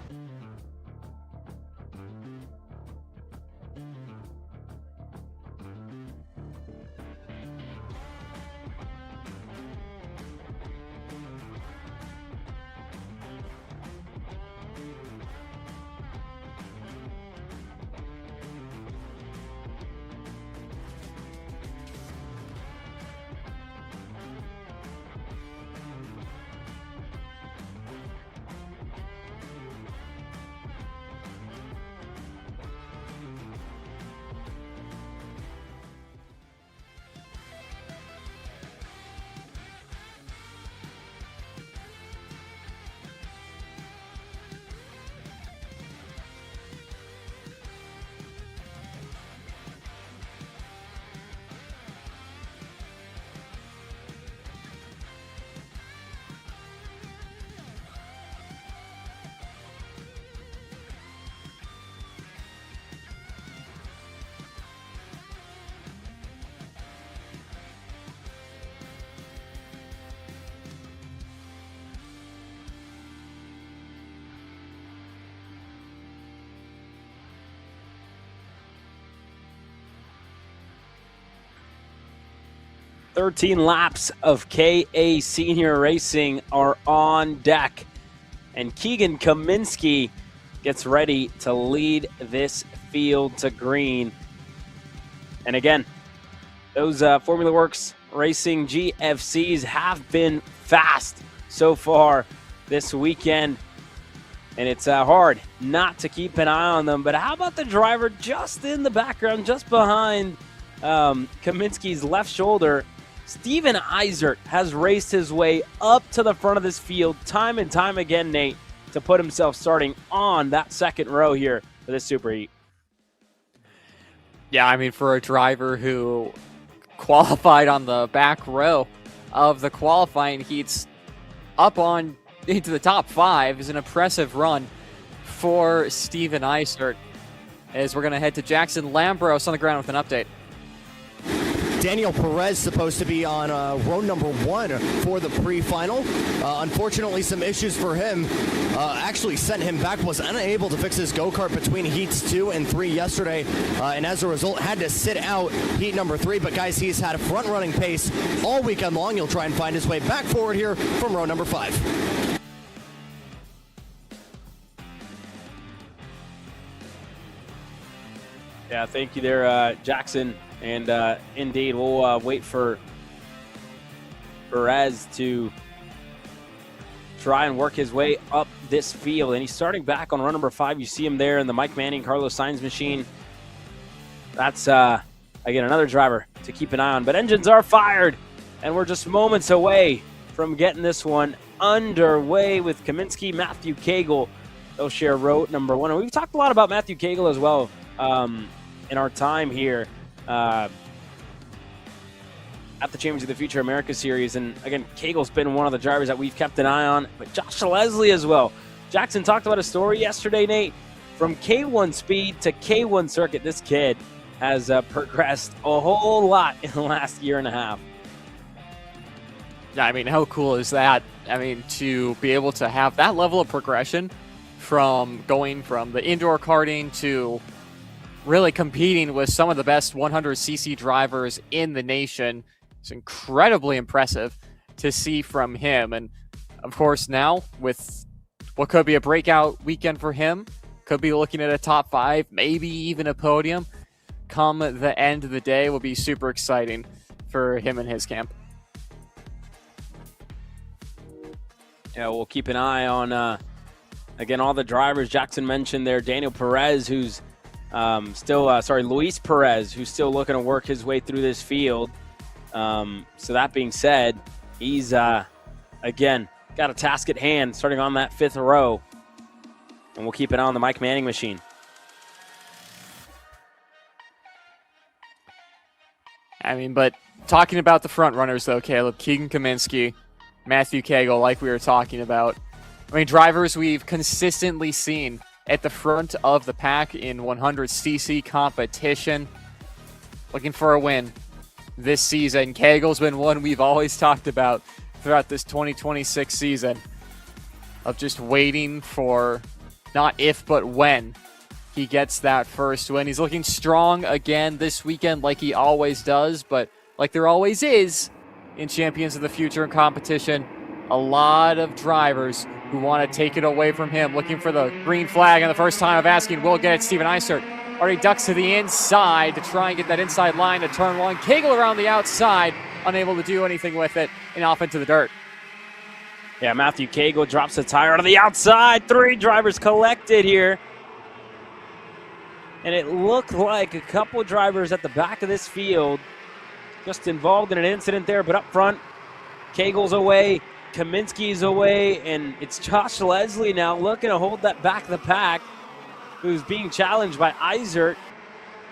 13 laps of KA Senior Racing are on deck. And Keegan Kaminsky gets ready to lead this field to green. And again, those Formula Works Racing GFCs have been fast so far this weekend. And it's hard not to keep an eye on them. But how about the driver just in the background, just behind Kaminsky's left shoulder? Steven Eisert has raced his way up to the front of this field time and time again, Nate, to put himself starting on that second row here for this superheat. Yeah, I mean, for a driver who qualified on the back row of the qualifying heats up on into the top 5 is an impressive run for Steven Eisert. As we're going to head to Jackson Lambros on the ground with an update. Daniel Perez supposed to be on row number 1 for the pre-final. Unfortunately, some issues for him actually sent him back, was unable to fix his go-kart between heats 2 and 3 yesterday, and as a result had to sit out heat number 3. But guys, he's had a front-running pace all weekend long. He'll try and find his way back forward here from row number 5. Yeah, thank you there, Jackson. And indeed, we'll wait for Perez to try and work his way up this field. And he's starting back on run number 5. You see him there in the Mike Manning, Carlos Sainz machine. That's, again, another driver to keep an eye on. But engines are fired, and we're just moments away from getting this one underway with Kaminsky, Matthew Cagle. They'll share row number 1. And we've talked a lot about Matthew Cagle as well in our time here at the Champions of the Future America Series. And again, Cagle's been one of the drivers that we've kept an eye on, but Josh Leslie as well. Jackson talked about a story yesterday, Nate. From K1 speed to K1 circuit, this kid has progressed a whole lot in the last year and a half. Yeah, I mean, how cool is that? I mean, to be able to have that level of progression from going from the indoor karting to really competing with some of the best 100cc drivers in the nation. It's incredibly impressive to see from him. And of course, now with what could be a breakout weekend for him, could be looking at a top 5, maybe even a podium come the end of the day, will be super exciting for him and his camp. Yeah, we'll keep an eye on, again, all the drivers. Jackson mentioned there Daniel Perez, who's Luis Perez, who's still looking to work his way through this field. So that being said, he's, again, got a task at hand starting on that 5th row. And we'll keep an eye on the Mike Manning machine. I mean, but talking about the front runners, though, Caleb, Keegan Kaminsky, Matthew Cagle, like we were talking about. I mean, drivers we've consistently seen at the front of the pack in 100cc competition, looking for a win this season. Cagle's been one we've always talked about throughout this 2026 season, of just waiting for not if but when he gets that first win. He's looking strong again this weekend like he always does, but like there always is in Champions of the Future and competition, a lot of drivers who want to take it away from him, looking for the green flag, and the first time of asking will get it. Steven Eisert already ducks to the inside to try and get that inside line to turn 1. Cagle around the outside, unable to do anything with it, and off into the dirt. Yeah, Matthew Cagle drops the tire out of the outside. 3 drivers collected here. And it looked like a couple drivers at the back of this field just involved in an incident there, but up front, Cagle's away. Kaminsky's away, and it's Josh Leslie now looking to hold that back of the pack, who's being challenged by Eisert.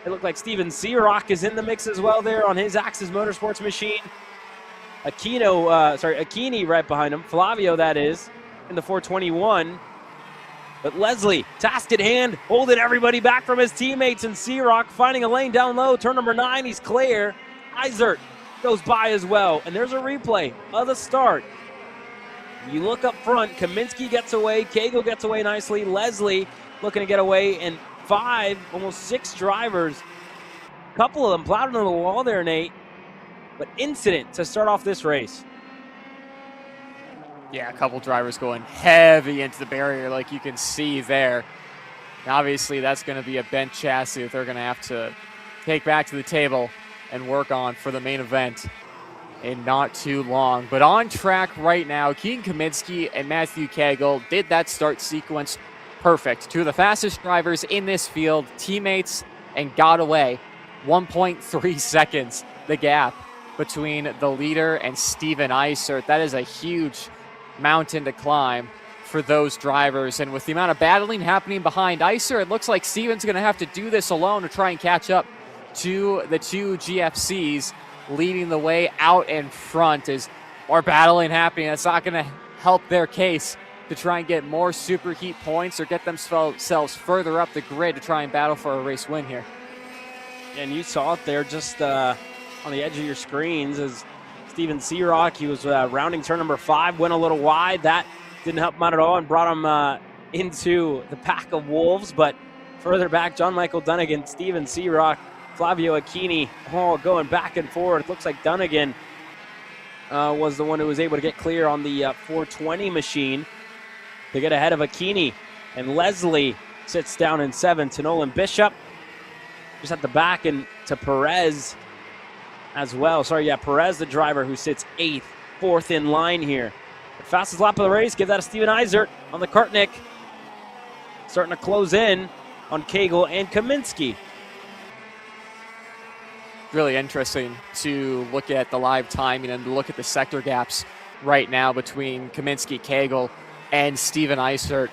It looked like Steven Searock is in the mix as well there on his Axis Motorsports machine. Akini right behind him. Flavio, that is, in the 421. But Leslie, task at hand, holding everybody back from his teammates, and Searock finding a lane down low. Turn number 9, he's clear. Eisert goes by as well, and there's a replay of the start. You look up front, Kaminsky gets away, Cagle gets away nicely, Leslie looking to get away, and 5, almost 6 drivers, a couple of them plowed into the wall there, Nate. but incident to start off this race. Yeah, a couple drivers going heavy into the barrier like you can see there. And obviously, that's going to be a bent chassis that they're going to have to take back to the table and work on for the main event in not too long. But on track right now, Keegan Kaminsky and Matthew Cagle did that start sequence perfect. Two of the fastest drivers in this field, teammates, and got away. 1.3 seconds, the gap between the leader and Steven Eisert. That is a huge mountain to climb for those drivers. And with the amount of battling happening behind Eisert, it looks like Steven's going to have to do this alone to try and catch up to the two GFCs leading the way out in front. Is more battling happening. That's not going to help their case to try and get more superheat points or get themselves further up the grid to try and battle for a race win here. And you saw it there just on the edge of your screens as Steven Searock, he was rounding turn number 5, went a little wide. That didn't help him out at all and brought him into the pack of wolves. But further back, John Michael Dunnigan, Steven Searock, Flavio Acchini, all going back and forward. It looks like Dunnigan was the one who was able to get clear on the 420 machine to get ahead of Acchini. And Leslie sits down in 7th to Nolan Bishop. Just at the back, and to Perez as well. Sorry, yeah, Perez, the driver, who sits 8th, 4th in line here. The fastest lap of the race, give that to Steven Eisert on the Kartnik. Starting to close in on Cagle and Kaminsky. Really interesting to look at the live timing and to look at the sector gaps right now between Kaminsky, Cagle, and Steven Eisert.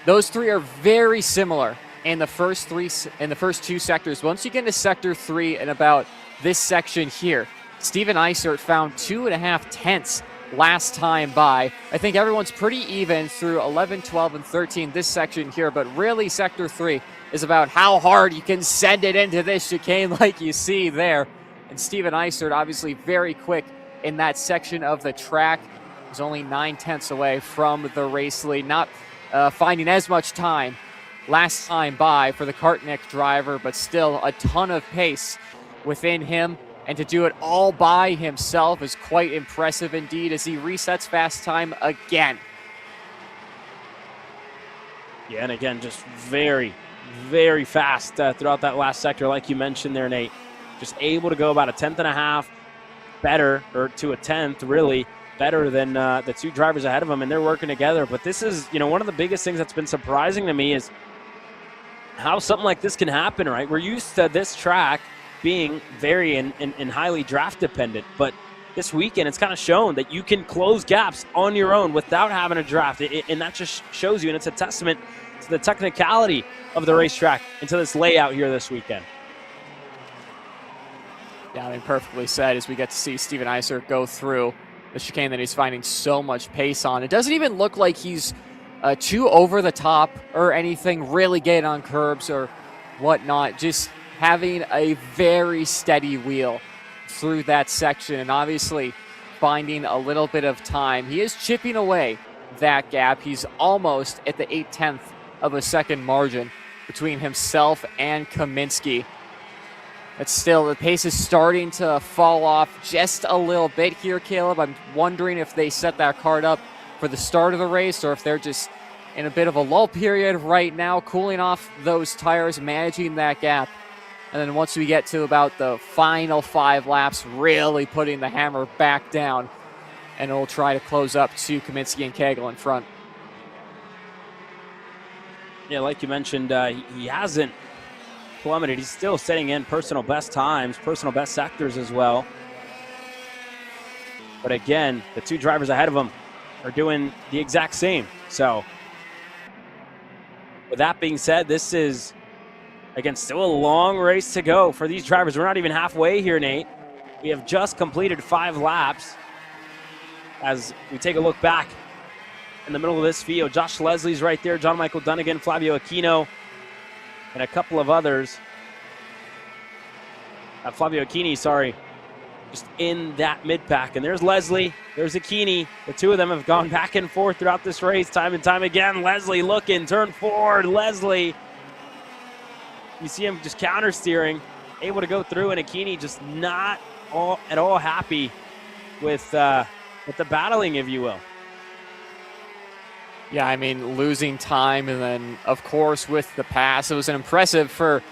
Those three are very similar in the first two sectors. Once you get into sector 3 and about this section here, Steven Eisert found 2.5 tenths last time by. I think everyone's pretty even through 11, 12, and 13 this section here, but really sector 3 is about how hard you can send it into this chicane like you see there. And Steven Eisert obviously very quick in that section of the track. He's only 9 tenths away from the race lead, not finding as much time last time by for the Kartnik driver, but still a ton of pace within him. And to do it all by himself is quite impressive indeed as he resets fast time again. Yeah, and again, just very, very fast throughout that last sector, like you mentioned there, Nate. Just able to go about 1.5 tenths better, or to 1 tenth, really, better than the two drivers ahead of him, and they're working together. But this is, one of the biggest things that's been surprising to me is how something like this can happen, right? We're used to this track being very and highly draft dependent, but this weekend it's kind of shown that you can close gaps on your own without having a draft, and that just shows you, and it's a testament to the technicality of the racetrack and to this layout here this weekend. Yeah, I mean, perfectly said as we get to see Steven Eisert go through the chicane that he's finding so much pace on. It doesn't even look like he's too over the top or anything, really getting on curbs or whatnot, just having a very steady wheel through that section and obviously finding a little bit of time. He is chipping away that gap. He's almost at the 8 tenths of a second margin between himself and Kaminsky. But still, the pace is starting to fall off just a little bit here, Caleb. I'm wondering if they set that card up for the start of the race or if they're just in a bit of a lull period right now, cooling off those tires, managing that gap. And then once we get to about the final 5 laps, really putting the hammer back down, and it'll try to close up to Kaminsky and Cagle in front. Yeah, like you mentioned, he hasn't plummeted. He's still setting in personal best times, personal best sectors as well. But again, the two drivers ahead of him are doing the exact same. So with that being said, this is, again, still a long race to go for these drivers. We're not even halfway here, Nate. We have just completed 5 laps. As we take a look back in the middle of this field, Josh Leslie's right there, John Michael Dunnigan, Flavio Acchino, and a couple of others. Flavio Acchini, sorry, just in that mid-pack. And there's Leslie, there's Acchini. The two of them have gone back and forth throughout this race time and time again. Leslie looking, turn forward, Leslie. You see him just counter-steering, able to go through, and Acchini just not at all happy with the battling, if you will. Yeah, I mean, losing time, and then, of course, with the pass, it was impressive for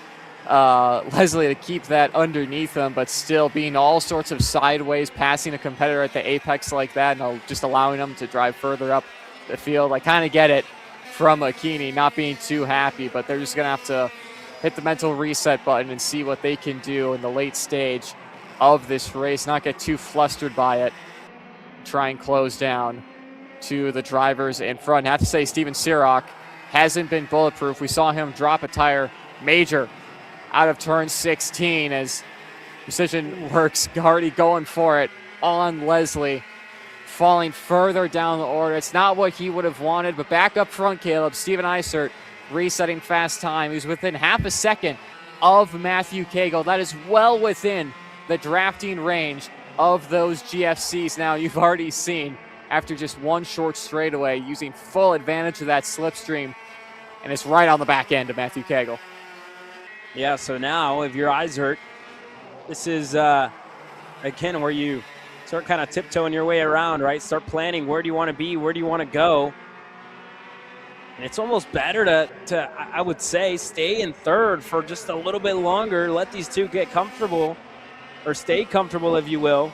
Leslie to keep that underneath him, but still being all sorts of sideways, passing a competitor at the apex like that, and just allowing them to drive further up the field. I kind of get it from Akini not being too happy, but they're just going to have to hit the mental reset button and see what they can do in the late stage of this race, not get too flustered by it, try and close down to the drivers in front. I have to say, Steven Siroc hasn't been bulletproof. We saw him drop a tire major out of turn 16 as Precision Works already going for it on Leslie, falling further down the order. It's not what he would have wanted, but back up front, Caleb, Steven Eisert resetting fast time. He's within half a second of Matthew Cagle. That is well within the drafting range of those GFCs. Now, you've already seen, after just one short straightaway, using full advantage of that slipstream, and it's right on the back end of Matthew Cagle. Yeah, so now if you're Eisert, this is, again, where you start kind of tiptoeing your way around, right? Start planning, where do you want to be, where do you want to go? And it's almost better to, I would say, stay in third for just a little bit longer, let these two get comfortable, or stay comfortable, if you will,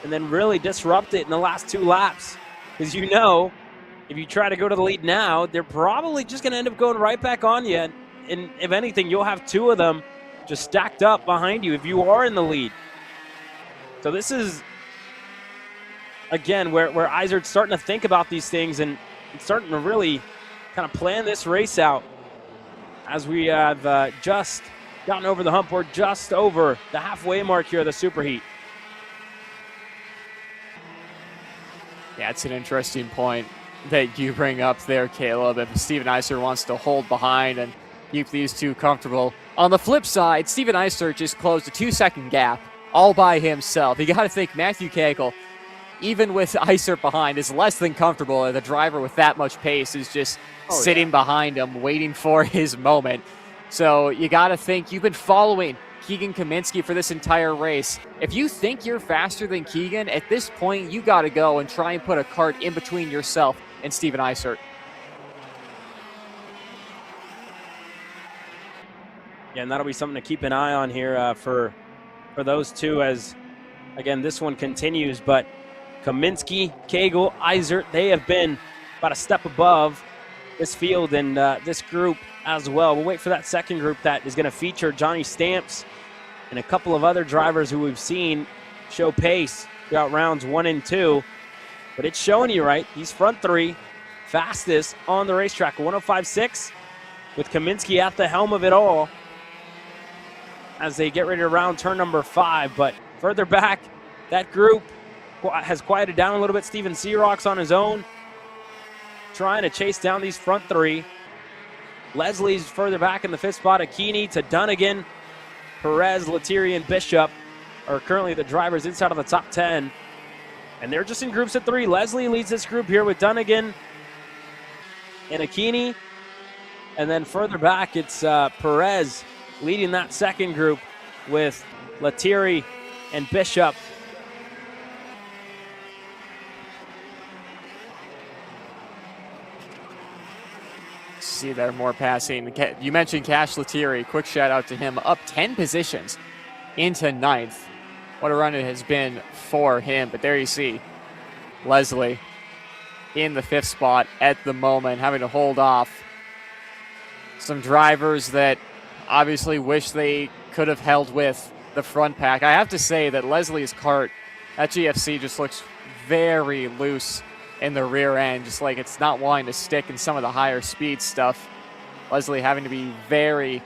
and then really disrupt it in the last 2 laps. Because you know, if you try to go to the lead now, they're probably just going to end up going right back on you. And if anything, you'll have 2 of them just stacked up behind you if you are in the lead. So this is, again, where Eisert's starting to think about these things and starting to really kind of plan this race out. As we have just gotten over the hump, we're just over the halfway mark here of the Superheat. Yeah, it's an interesting point that you bring up there, Caleb. If Steven Eisert wants to hold behind and keep these two comfortable. On the flip side, Steven Eisert just closed a 2-second gap all by himself. You got to think Matthew Cagle, even with Eisert behind, is less than comfortable. The driver with that much pace is just sitting behind him, waiting for his moment. So you got to think you've been following Keegan Kaminsky for this entire race. If you think you're faster than Keegan, at this point, you got to go and try and put a Kart in between yourself and Steven Eisert. Yeah, and that'll be something to keep an eye on here for those two as, again, this one continues. But Kaminsky, Cagle, Eisert, they have been about a step above this field and this group as well. We'll wait for that second group that is going to feature Johnny Stamps and a couple of other drivers who we've seen show pace throughout rounds 1 and 2. But it's showing you, right? These front 3 fastest on the racetrack. 105.6 with Kaminsky at the helm of it all as they get ready to round turn number 5. But further back, that group has quieted down a little bit. Steven Siroc's on his own, trying to chase down these front 3. Leslie's further back in the 5th spot. Akini to Dunnigan, Perez, Lettieri, and Bishop are currently the drivers inside of the top 10. And they're just in groups of 3. Leslie leads this group here with Dunnigan and Akini. And then further back, it's Perez leading that second group with Lettieri and Bishop. See there, more passing. You mentioned Cash Lettieri. Quick shout out to him. Up 10 positions into 9th. What a run it has been for him. But there you see Leslie in the 5th spot at the moment, having to hold off some drivers that obviously wish they could have held with the front pack. I have to say that Leslie's Kart, that GFC just looks very loose in the rear end, just like it's not wanting to stick in some of the higher speed stuff. Leslie having to be very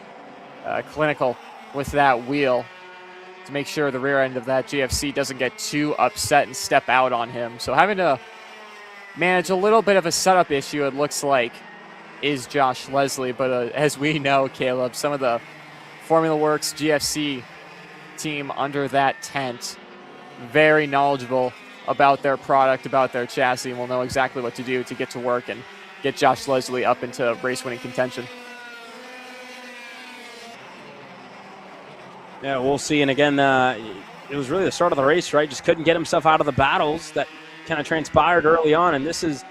clinical with that wheel to make sure the rear end of that GFC doesn't get too upset and step out on him. So having to manage a little bit of a setup issue, it looks like, is Josh Leslie. But as we know, Caleb, some of the Formula Works GFC team under that tent, very knowledgeable about their product, about their chassis, and will know exactly what to do to get to work and get Josh Leslie up into race-winning contention. Yeah, we'll see. And again, it was really the start of the race, right? Just couldn't get himself out of the battles that kind of transpired early on. And this is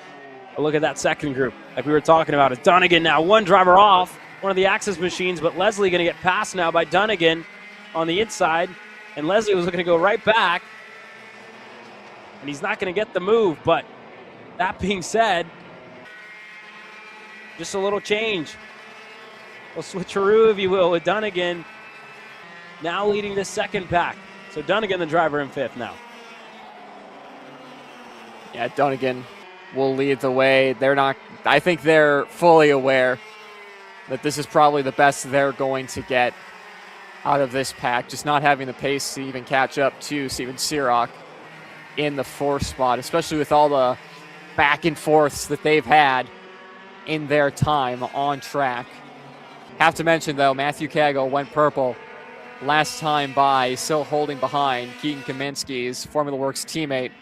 a look at that second group. Like we were talking about, it's Dunnigan now, one driver off, one of the Axis machines, but Leslie going to get passed now by Dunnigan on the inside. And Leslie was looking to go right back. And he's not going to get the move, but that being said, just a little change. A switcheroo, if you will, with Dunnigan now leading the second pack. So Dunnigan, the driver, in fifth now. Yeah, Dunnigan will lead the way. I think they're fully aware that this is probably the best they're going to get out of this pack. Just not having the pace to even catch up to Steven Sirach in the fourth spot, especially with all the back and forths that they've had in their time on track. Have to mention, though, Matthew Cagle went purple last time by, still holding behind Keegan Kaminsky's Formula Works teammate.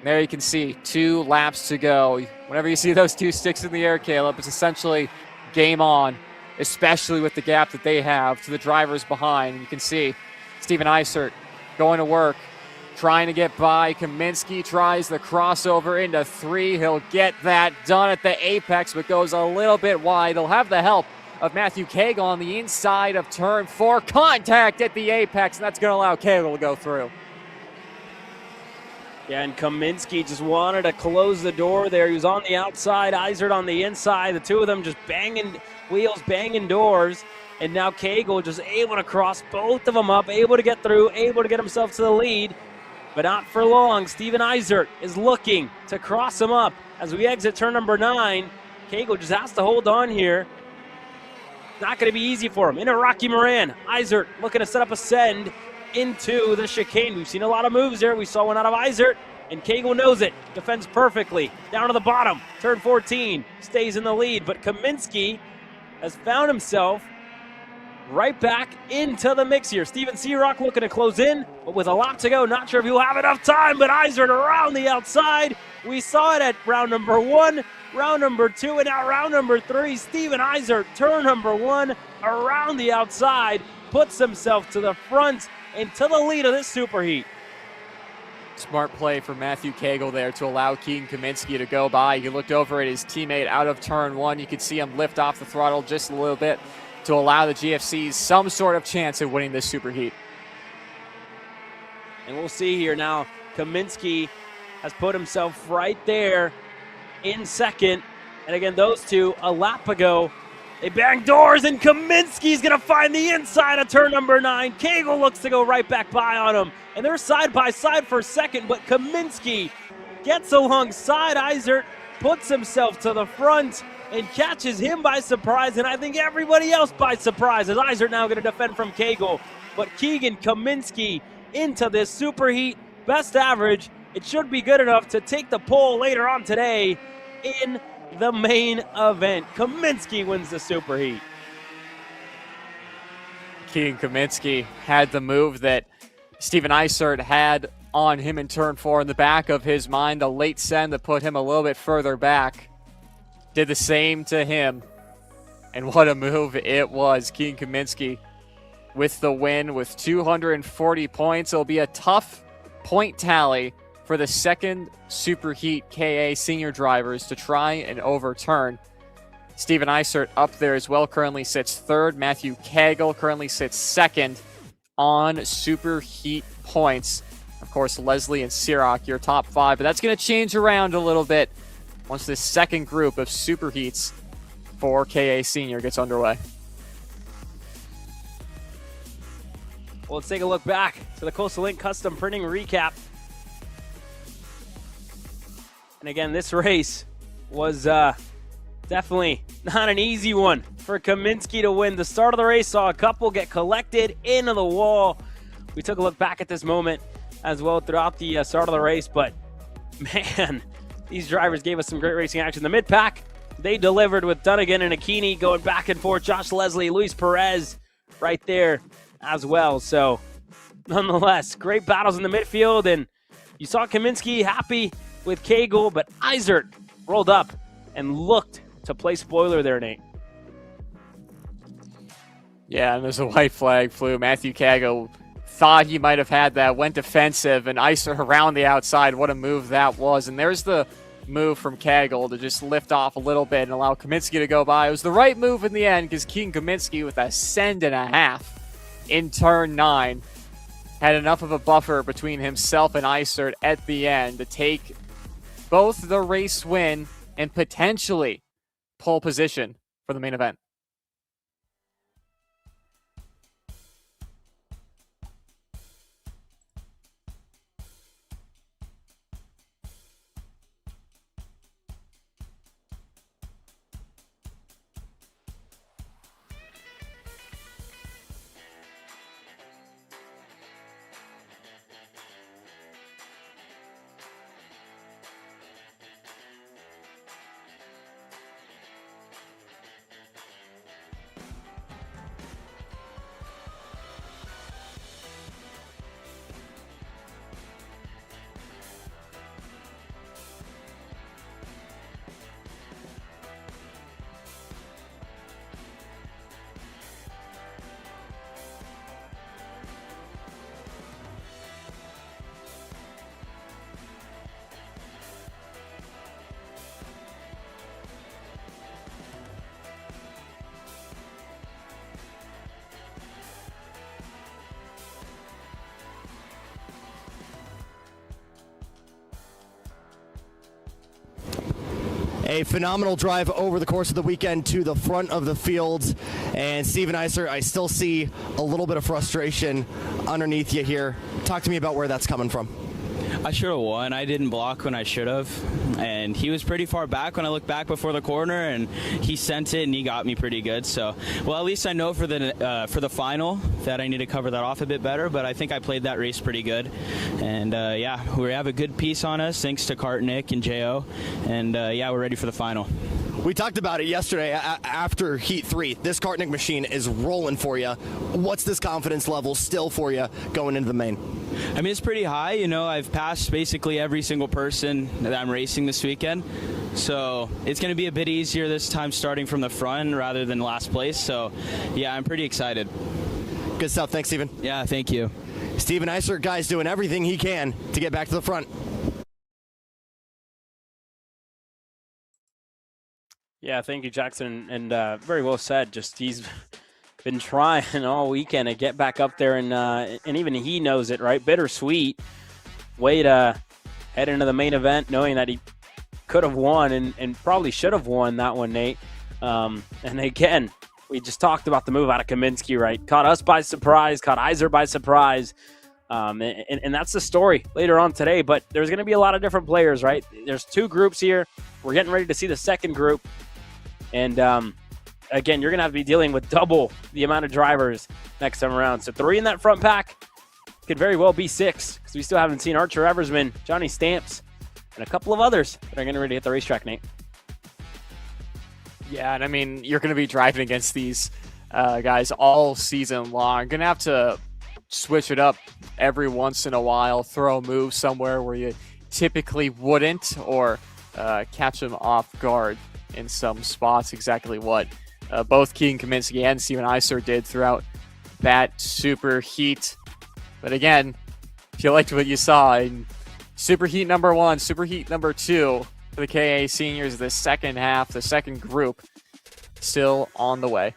There you can see 2 laps to go. Whenever you see those 2 sticks in the air, Caleb, it's essentially game on, especially with the gap that they have to the drivers behind. You can see Steven Eisert going to work, trying to get by. Kaminsky tries the crossover into 3. He'll get that done at the apex, but goes a little bit wide. He'll have the help of Matthew Cagle on the inside of turn 4. Contact at the apex, and that's going to allow Cagle to go through. Yeah, and Kaminsky just wanted to close the door there. He was on the outside, Eisert on the inside. The two of them just banging wheels, banging doors. And now Cagle just able to cross both of them up, able to get through, able to get himself to the lead. But not for long. Steven Eisert is looking to cross him up. As we exit turn number 9, Cagle just has to hold on here. Not going to be easy for him. Into Rocky Moran. Eisert looking to set up a send into the chicane. We've seen a lot of moves there. We saw one out of Eisert, and Cagle knows it. Defends perfectly. Down to the bottom. Turn 14. Stays in the lead, but Kaminsky has found himself right back into the mix here. Steven Sirach looking to close in, but with a lot to go. Not sure if he'll have enough time, but Eisert around the outside. We saw it at round number 1, round number 2, and now round number 3. Steven Eisert, turn number 1, around the outside, puts himself to the front and to the lead of this superheat. Smart play for Matthew Cagle there to allow Keegan Kaminsky to go by. He looked over at his teammate out of turn 1. You could see him lift off the throttle just a little bit to allow the GFCs some sort of chance at winning this superheat. And we'll see here now, Kaminsky has put himself right there in second. And again, those two, a lap ago, they bang doors, and Kaminsky's going to find the inside of turn number 9. Cagle looks to go right back by on him. And they're side by side for a second, but Kaminsky gets alongside Eisert, puts himself to the front, and catches him by surprise, and I think everybody else by surprise, as Eisert now going to defend from Cagle. But Keegan Kaminsky into this superheat, best average. It should be good enough to take the pole later on today in the main event. Kaminsky wins the superheat. Keegan Kaminsky had the move that Steven Eisert had on him in turn 4 in the back of his mind, the late send that put him a little bit further back. Did the same to him, and what a move it was. Keegan Kaminsky with the win with 240 points. It'll be a tough point tally for the second Superheat KA senior drivers to try and overturn. Steven Eisert up there as well, currently sits 3rd. Matthew Cagle currently sits 2nd on Superheat points. Of course, Leslie and Sirach, your top 5, but that's going to change around a little bit once this second group of Superheats for KA Senior gets underway. Well, let's take a look back to the Coastal Link Custom Printing recap. And again, this race was definitely not an easy one for Kaminsky to win. The start of the race saw a couple get collected into the wall. We took a look back at this moment as well throughout the start of the race, but man, these drivers gave us some great racing action. The mid-pack, they delivered with Dunnigan and Akini going back and forth. Josh Leslie, Luis Perez right there as well. So nonetheless, great battles in the midfield, and you saw Kaminsky happy with Cagle, but Eisert rolled up and looked to play spoiler there, Nate. Yeah, and there's a white flag flew. Matthew Cagle thought he might have had that, went defensive, and Icer around the outside. What a move that was. And there's the move from Kagel to just lift off a little bit and allow Kaminsky to go by. It was the right move in the end because Keegan Kaminsky with a send and a half in turn 9 had enough of a buffer between himself and Icer at the end to take both the race win and potentially pole position for the main event. A phenomenal drive over the course of the weekend to the front of the field. And Steven Icer, I still see a little bit of frustration underneath you here. Talk to me about where that's coming from. I should have won. I didn't block when I should have. And he was pretty far back when I looked back before the corner, and he sent it and he got me pretty good. So, well, at least I know for the final that I need to cover that off a bit better, but I think I played that race pretty good. And yeah, we have a good piece on us thanks to Kart, Nick, and Jo. And yeah, we're ready for the final. We talked about it yesterday after Heat 3. This Kartnik machine is rolling for you. What's this confidence level still for you going into the main? I mean, it's pretty high. You know, I've passed basically every single person that I'm racing this weekend. So it's going to be a bit easier this time starting from the front rather than last place. So, yeah, I'm pretty excited. Good stuff. Thanks, Steven. Yeah, thank you. Steven Icer, guys, doing everything he can to get back to the front. Yeah, thank you, Jackson, and very well said. Just he's been trying all weekend to get back up there, and even he knows it, right? Bittersweet way to head into the main event, knowing that he could have won and probably should have won that one, Nate. And again, we just talked about the move out of Kaminsky, right? Caught us by surprise, caught Icer by surprise. And that's the story later on today, but there's going to be a lot of different players, right? There's 2 groups here. We're getting ready to see the second group. And again, you're going to have to be dealing with double the amount of drivers next time around. So 3 in that front pack could very well be 6 because we still haven't seen Archer Eversman, Johnny Stamps, and a couple of others that are getting ready to hit the racetrack, Nate. Yeah, and I mean, you're going to be driving against these guys all season long. Going to have to switch it up every once in a while, throw a move somewhere where you typically wouldn't, or catch them off guard in some spots. Exactly what both Keegan Kaminsky and Steven Icer did throughout that super heat. But again, if you liked what you saw in super heat number 1, super heat number 2 for the KA seniors, the second half, the second group, still on the way.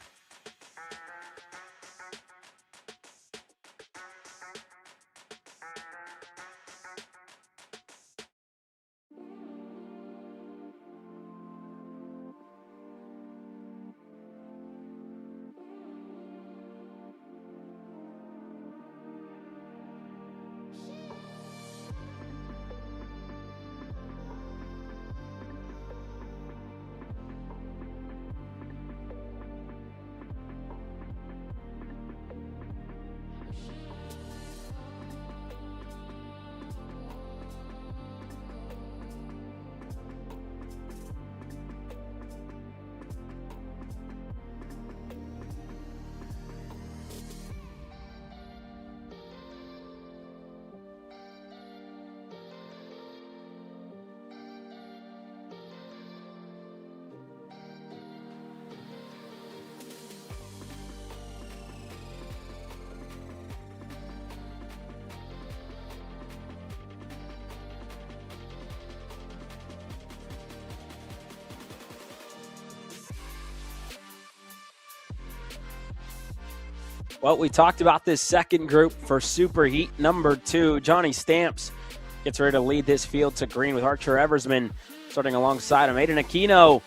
Well, we talked about this second group for Superheat number 2. Johnny Stamps gets ready to lead this field to green with Archer Eversman starting alongside him. Aiden Aquino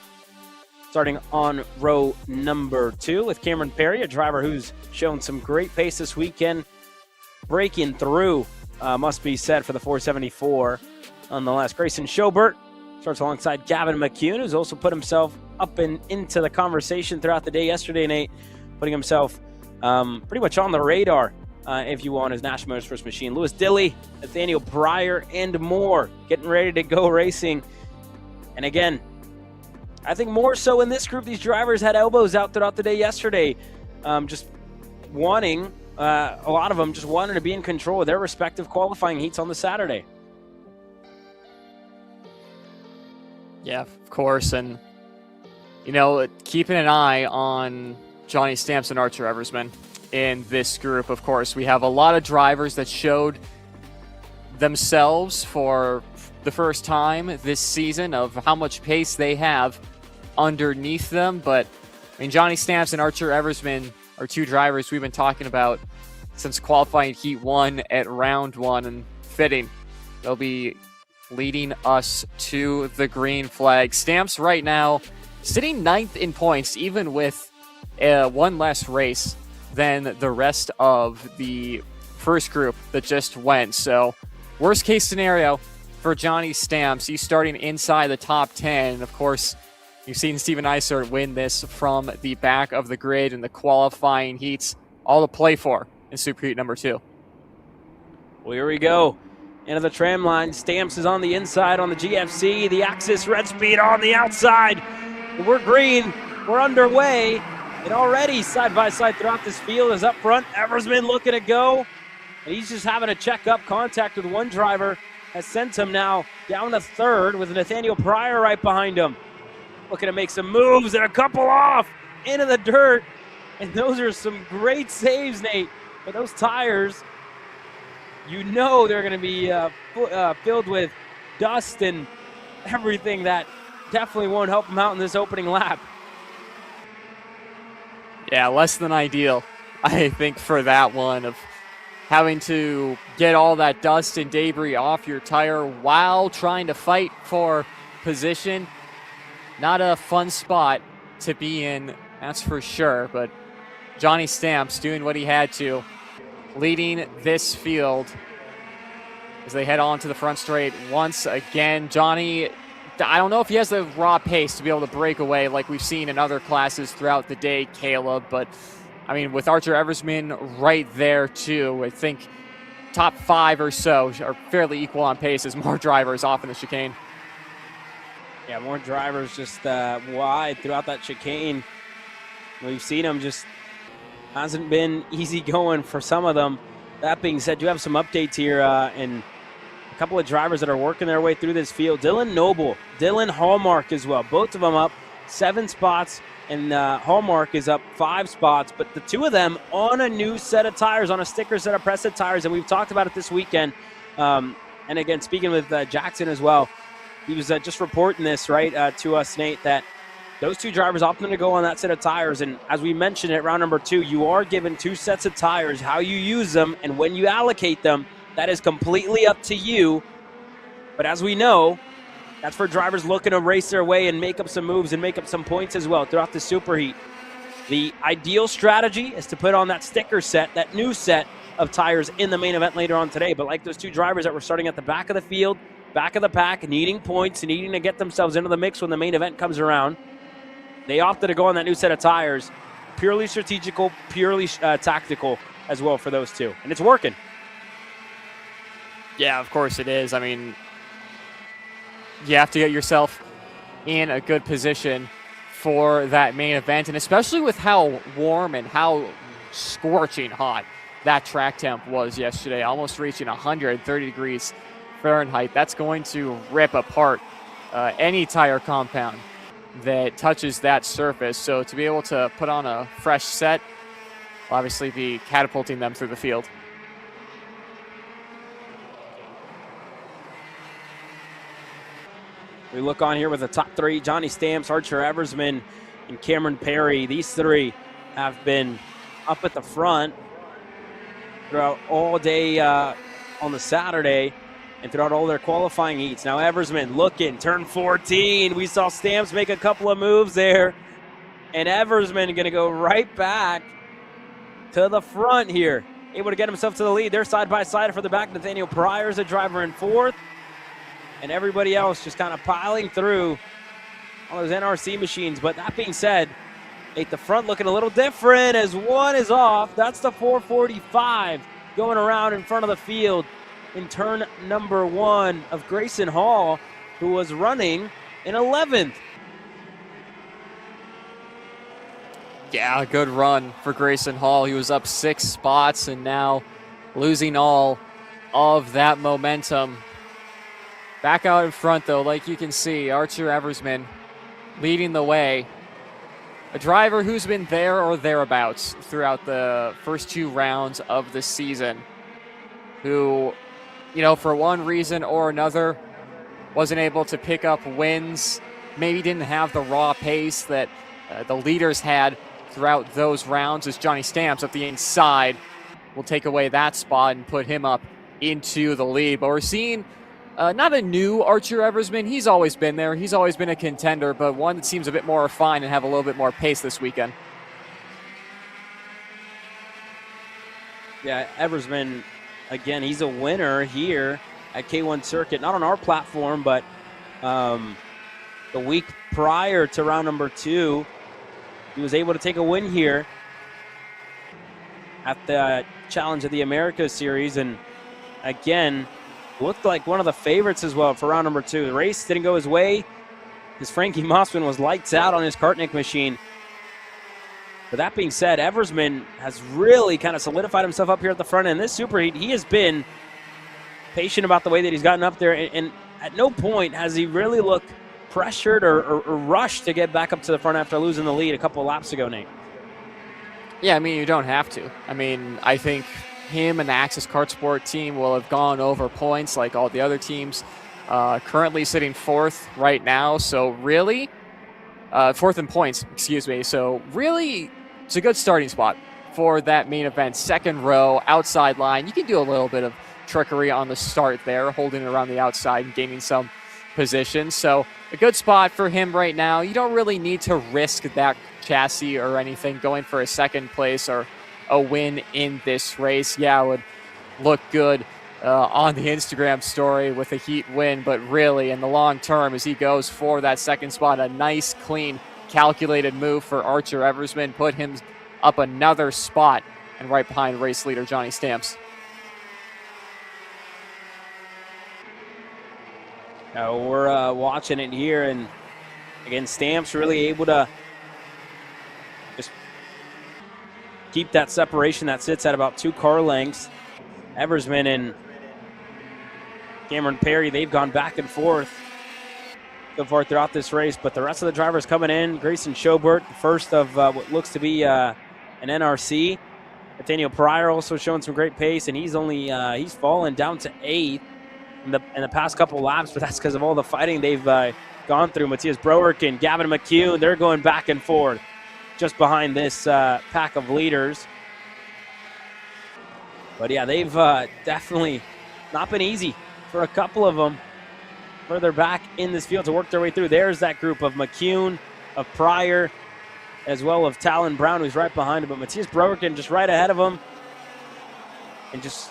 starting on row number 2 with Cameron Perry, a driver who's shown some great pace this weekend, breaking through, must be said, for the 474. Nonetheless, Grayson Schobert starts alongside Gavin McCune, who's also put himself up and into the conversation throughout the day yesterday, Nate, putting himself pretty much on the radar, if you want, as National Motors First Machine. Lewis Dilley, Nathaniel Pryor, and more getting ready to go racing. And again, I think more so in this group, these drivers had elbows out throughout the day yesterday, just wanting, a lot of them just wanted to be in control of their respective qualifying heats on the Saturday. Yeah, of course. And, you know, keeping an eye on Johnny Stamps and Archer Eversman in this group, of course. We have a lot of drivers that showed themselves for the first time this season of how much pace they have underneath them. But, I mean, Johnny Stamps and Archer Eversman are two drivers we've been talking about since qualifying Heat 1 at round 1, and fitting. They'll be leading us to the green flag. Stamps right now sitting 9th in points, even with one less race than the rest of the first group that just went. So worst case scenario for Johnny Stamps, he's starting inside the top 10. Of course, you've seen Steven Isert win this from the back of the grid in the qualifying heats. All to play for in Superheat number 2. Well, here we go. Into the tram line. Stamps is on the inside on the GFC. The Axis Red Speed on the outside. We're green. We're underway. And already side by side throughout this field is up front. Eversman looking to go. And he's just having a check-up contact with one driver. Has sent him now down to 3rd with Nathaniel Pryor right behind him. Looking to make some moves and a couple off into the dirt. And those are some great saves, Nate. But those tires, you know they're going to be filled with dust and everything that definitely won't help him out in this opening lap. Yeah, less than ideal, I think, for that one, of having to get all that dust and debris off your tire while trying to fight for position. Not a fun spot to be in, that's for sure. But Johnny Stamps doing what he had to, leading this field as they head on to the front straight once again. Johnny, I don't know if he has the raw pace to be able to break away like we've seen in other classes throughout the day, Caleb, but I mean, with Archer Eversman right there too, I think top 5 or so are fairly equal on pace as more drivers off in the chicane. Yeah, more drivers just wide throughout that chicane. We've seen them, just hasn't been easy going for some of them. That being said, you have some updates here and a couple of drivers that are working their way through this field. Dylan Noble, Dylan Hallmark as well. Both of them up 7 spots, and Hallmark is up 5 spots. But the two of them on a new set of tires, on a sticker set of Pressed tires, and we've talked about it this weekend. And again, speaking with Jackson as well, he was just reporting this, right, to us, Nate, that those two drivers opting to go on that set of tires. And as we mentioned at round number 2, you are given 2 sets of tires. How you use them and when you allocate them, that is completely up to you. But as we know, that's for drivers looking to race their way and make up some moves and make up some points as well throughout the Superheat. The ideal strategy is to put on that sticker set, that new set of tires in the main event later on today. But like those two drivers that were starting at the back of the field, back of the pack, needing points, needing to get themselves into the mix when the main event comes around, they opted to go on that new set of tires. Purely strategical, purely tactical as well for those two. And it's working. Yeah, of course it is. I mean, you have to get yourself in a good position for that main event, and especially with how warm and how scorching hot that track temp was yesterday, almost reaching 130 degrees Fahrenheit. That's going to rip apart any tire compound that touches that surface. So to be able to put on a fresh set will obviously be catapulting them through the field. We look on here with the top 3, Johnny Stamps, Archer Eversman, and Cameron Perry. These 3 have been up at the front throughout all day on the Saturday and throughout all their qualifying heats. Now Eversman looking, turn 14. We saw Stamps make a couple of moves there. And Eversman going to go right back to the front here. Able to get himself to the lead. They're side by side for the back. Nathaniel Pryor's a driver in fourth. And everybody else just kind of piling through on those NRC machines. But that being said, at the front looking a little different as one is off. That's the 445 going around in front of the field in turn number 1 of Grayson Hall, who was running in 11th. Yeah, good run for Grayson Hall. He was up 6 spots and now losing all of that momentum. Back out in front, though, like you can see, Archer Eversman leading the way. A driver who's been there or thereabouts throughout the first 2 rounds of the season, who, you know, for one reason or another, wasn't able to pick up wins, maybe didn't have the raw pace that the leaders had throughout those rounds, as Johnny Stamps up the inside will take away that spot and put him up into the lead. But we're seeing not a new Archer Eversman. He's always been there. He's always been a contender, but one that seems a bit more refined and have a little bit more pace this weekend. Yeah, Eversman, again, he's a winner here at K1 Circuit. Not on our platform, but the week prior to round number 2, he was able to take a win here at the Challenge of the Americas series, and again, looked like one of the favorites as well for round number 2. The race didn't go his way because Frankie Mossman was lights out on his Kartnik machine. But that being said, Eversman has really kind of solidified himself up here at the front end. This superheat, he has been patient about the way that he's gotten up there, and at no point has he really looked pressured or rushed to get back up to the front after losing the lead a couple of laps ago, Nate. Yeah, I mean, you don't have to. I mean, I think him and the Axis Kart Sport team will have gone over points like all the other teams. Currently sitting 4th right now, so really, 4th in points, excuse me. So really, it's a good starting spot for that main event. 2nd row, outside line. You can do a little bit of trickery on the start there, holding it around the outside and gaining some position. So a good spot for him right now. You don't really need to risk that chassis or anything going for a 2nd place or a win in this race. Yeah, it would look good on the Instagram story with a heat win, but really in the long term, as he goes for that 2nd spot, a nice, clean, calculated move for Archer Eversman, put him up another spot and right behind race leader Johnny Stamps. We're watching it here, and again, Stamps really able to just keep that separation that sits at about 2 car lengths. Eversman and Cameron Perry, they've gone back and forth so far throughout this race, but the rest of the drivers coming in. Grayson Schobert, the first of what looks to be an NRC. Nathaniel Pryor also showing some great pace, and he's fallen down to 8th in the past couple laps, but that's because of all the fighting they've gone through. Matthias Browerk and Gavin McCune, they're going back and forth just behind this pack of leaders. But yeah, they've definitely not been easy for a couple of them further back in this field to work their way through. There's that group of McCune, of Pryor, as well of Talon Brown, who's right behind him. But Matthias Browerkin just right ahead of him. And just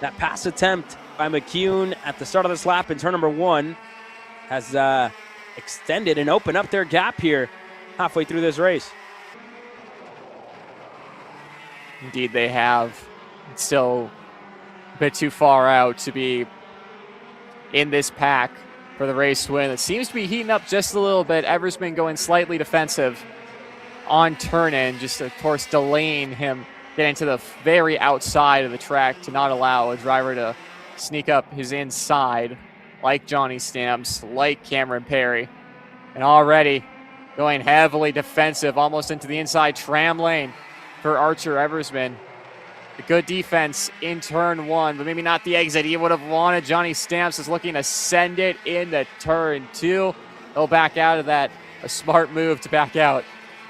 that pass attempt by McCune at the start of this lap in turn number 1 has extended and opened up their gap here halfway through this race. Indeed, they have. It's still a bit too far out to be in this pack for the race win. It seems to be heating up just a little bit. Eversman going slightly defensive on turn-in, just of course delaying him getting to the very outside of the track to not allow a driver to sneak up his inside like Johnny Stamps, like Cameron Perry. And already going heavily defensive, almost into the inside tram lane for Archer Eversman. A good defense in turn 1, but maybe not the exit he would have wanted. Johnny Stamps is looking to send it into turn 2. He'll back out of that. A smart move to back out.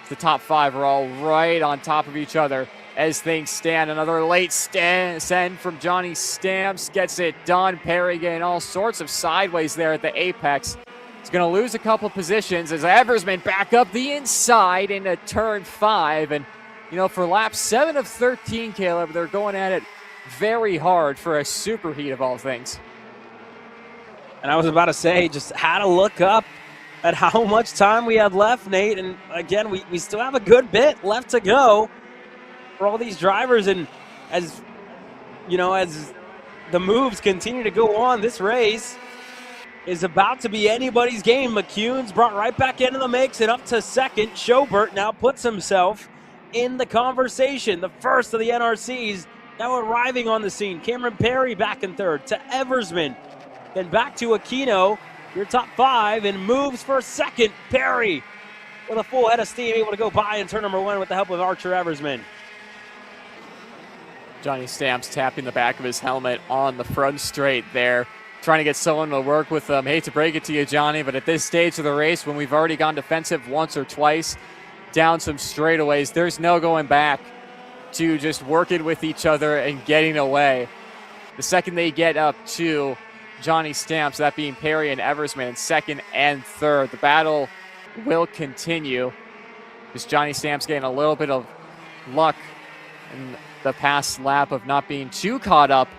The top 5 are all right on top of each other as things stand. Another late send from Johnny Stamps gets it done. Perry getting all sorts of sideways there at the apex. He's going to lose a couple positions as Eversman back up the inside into turn 5. And, you know, for lap 7 of 13, Caleb, they're going at it very hard for a superheat of all things. And I was about to say, just had to look up at how much time we had left, Nate. And again, we still have a good bit left to go for all these drivers. And as you know, as the moves continue to go on, this race is about to be anybody's game. McCune's brought right back into the mix and up to second. Schobert now puts himself in the conversation. The first of the NRCs now arriving on the scene. Cameron Perry back in third to Eversman. Then back to Aquino, your top 5, and moves for second. Perry with a full head of steam, able to go by in turn number 1 with the help of Archer Eversman. Johnny Stamps tapping the back of his helmet on the front straight there, trying to get someone to work with them. Hate to break it to you, Johnny, but at this stage of the race, when we've already gone defensive once or twice, down some straightaways, there's no going back to just working with each other and getting away. The second they get up to Johnny Stamps, that being Perry and Eversman, second and third, the battle will continue. Just Johnny Stamps getting a little bit of luck in the past lap of not being too caught up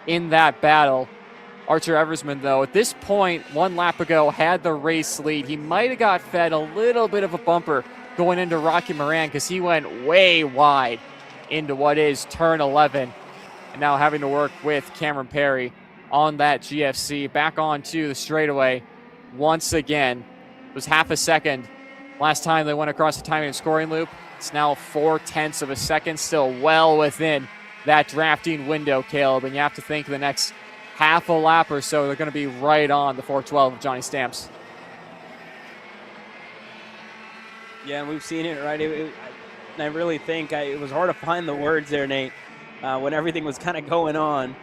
in that battle. Archer Eversman, though, at this point, 1 lap ago, had the race lead. He might have got fed a little bit of a bumper going into Rocky Moran because he went way wide into what is turn 11. And now having to work with Cameron Perry on that GFC. Back onto the straightaway once again. It was half a second last time they went across the timing and scoring loop. It's now 0.4 of a second, still well within that drafting window, Caleb. And you have to think the next half a lap or so, they're going to be right on the 412 of Johnny Stamps. Yeah, and we've seen it, right? I really think it was hard to find the words there, Nate, when everything was kind of going on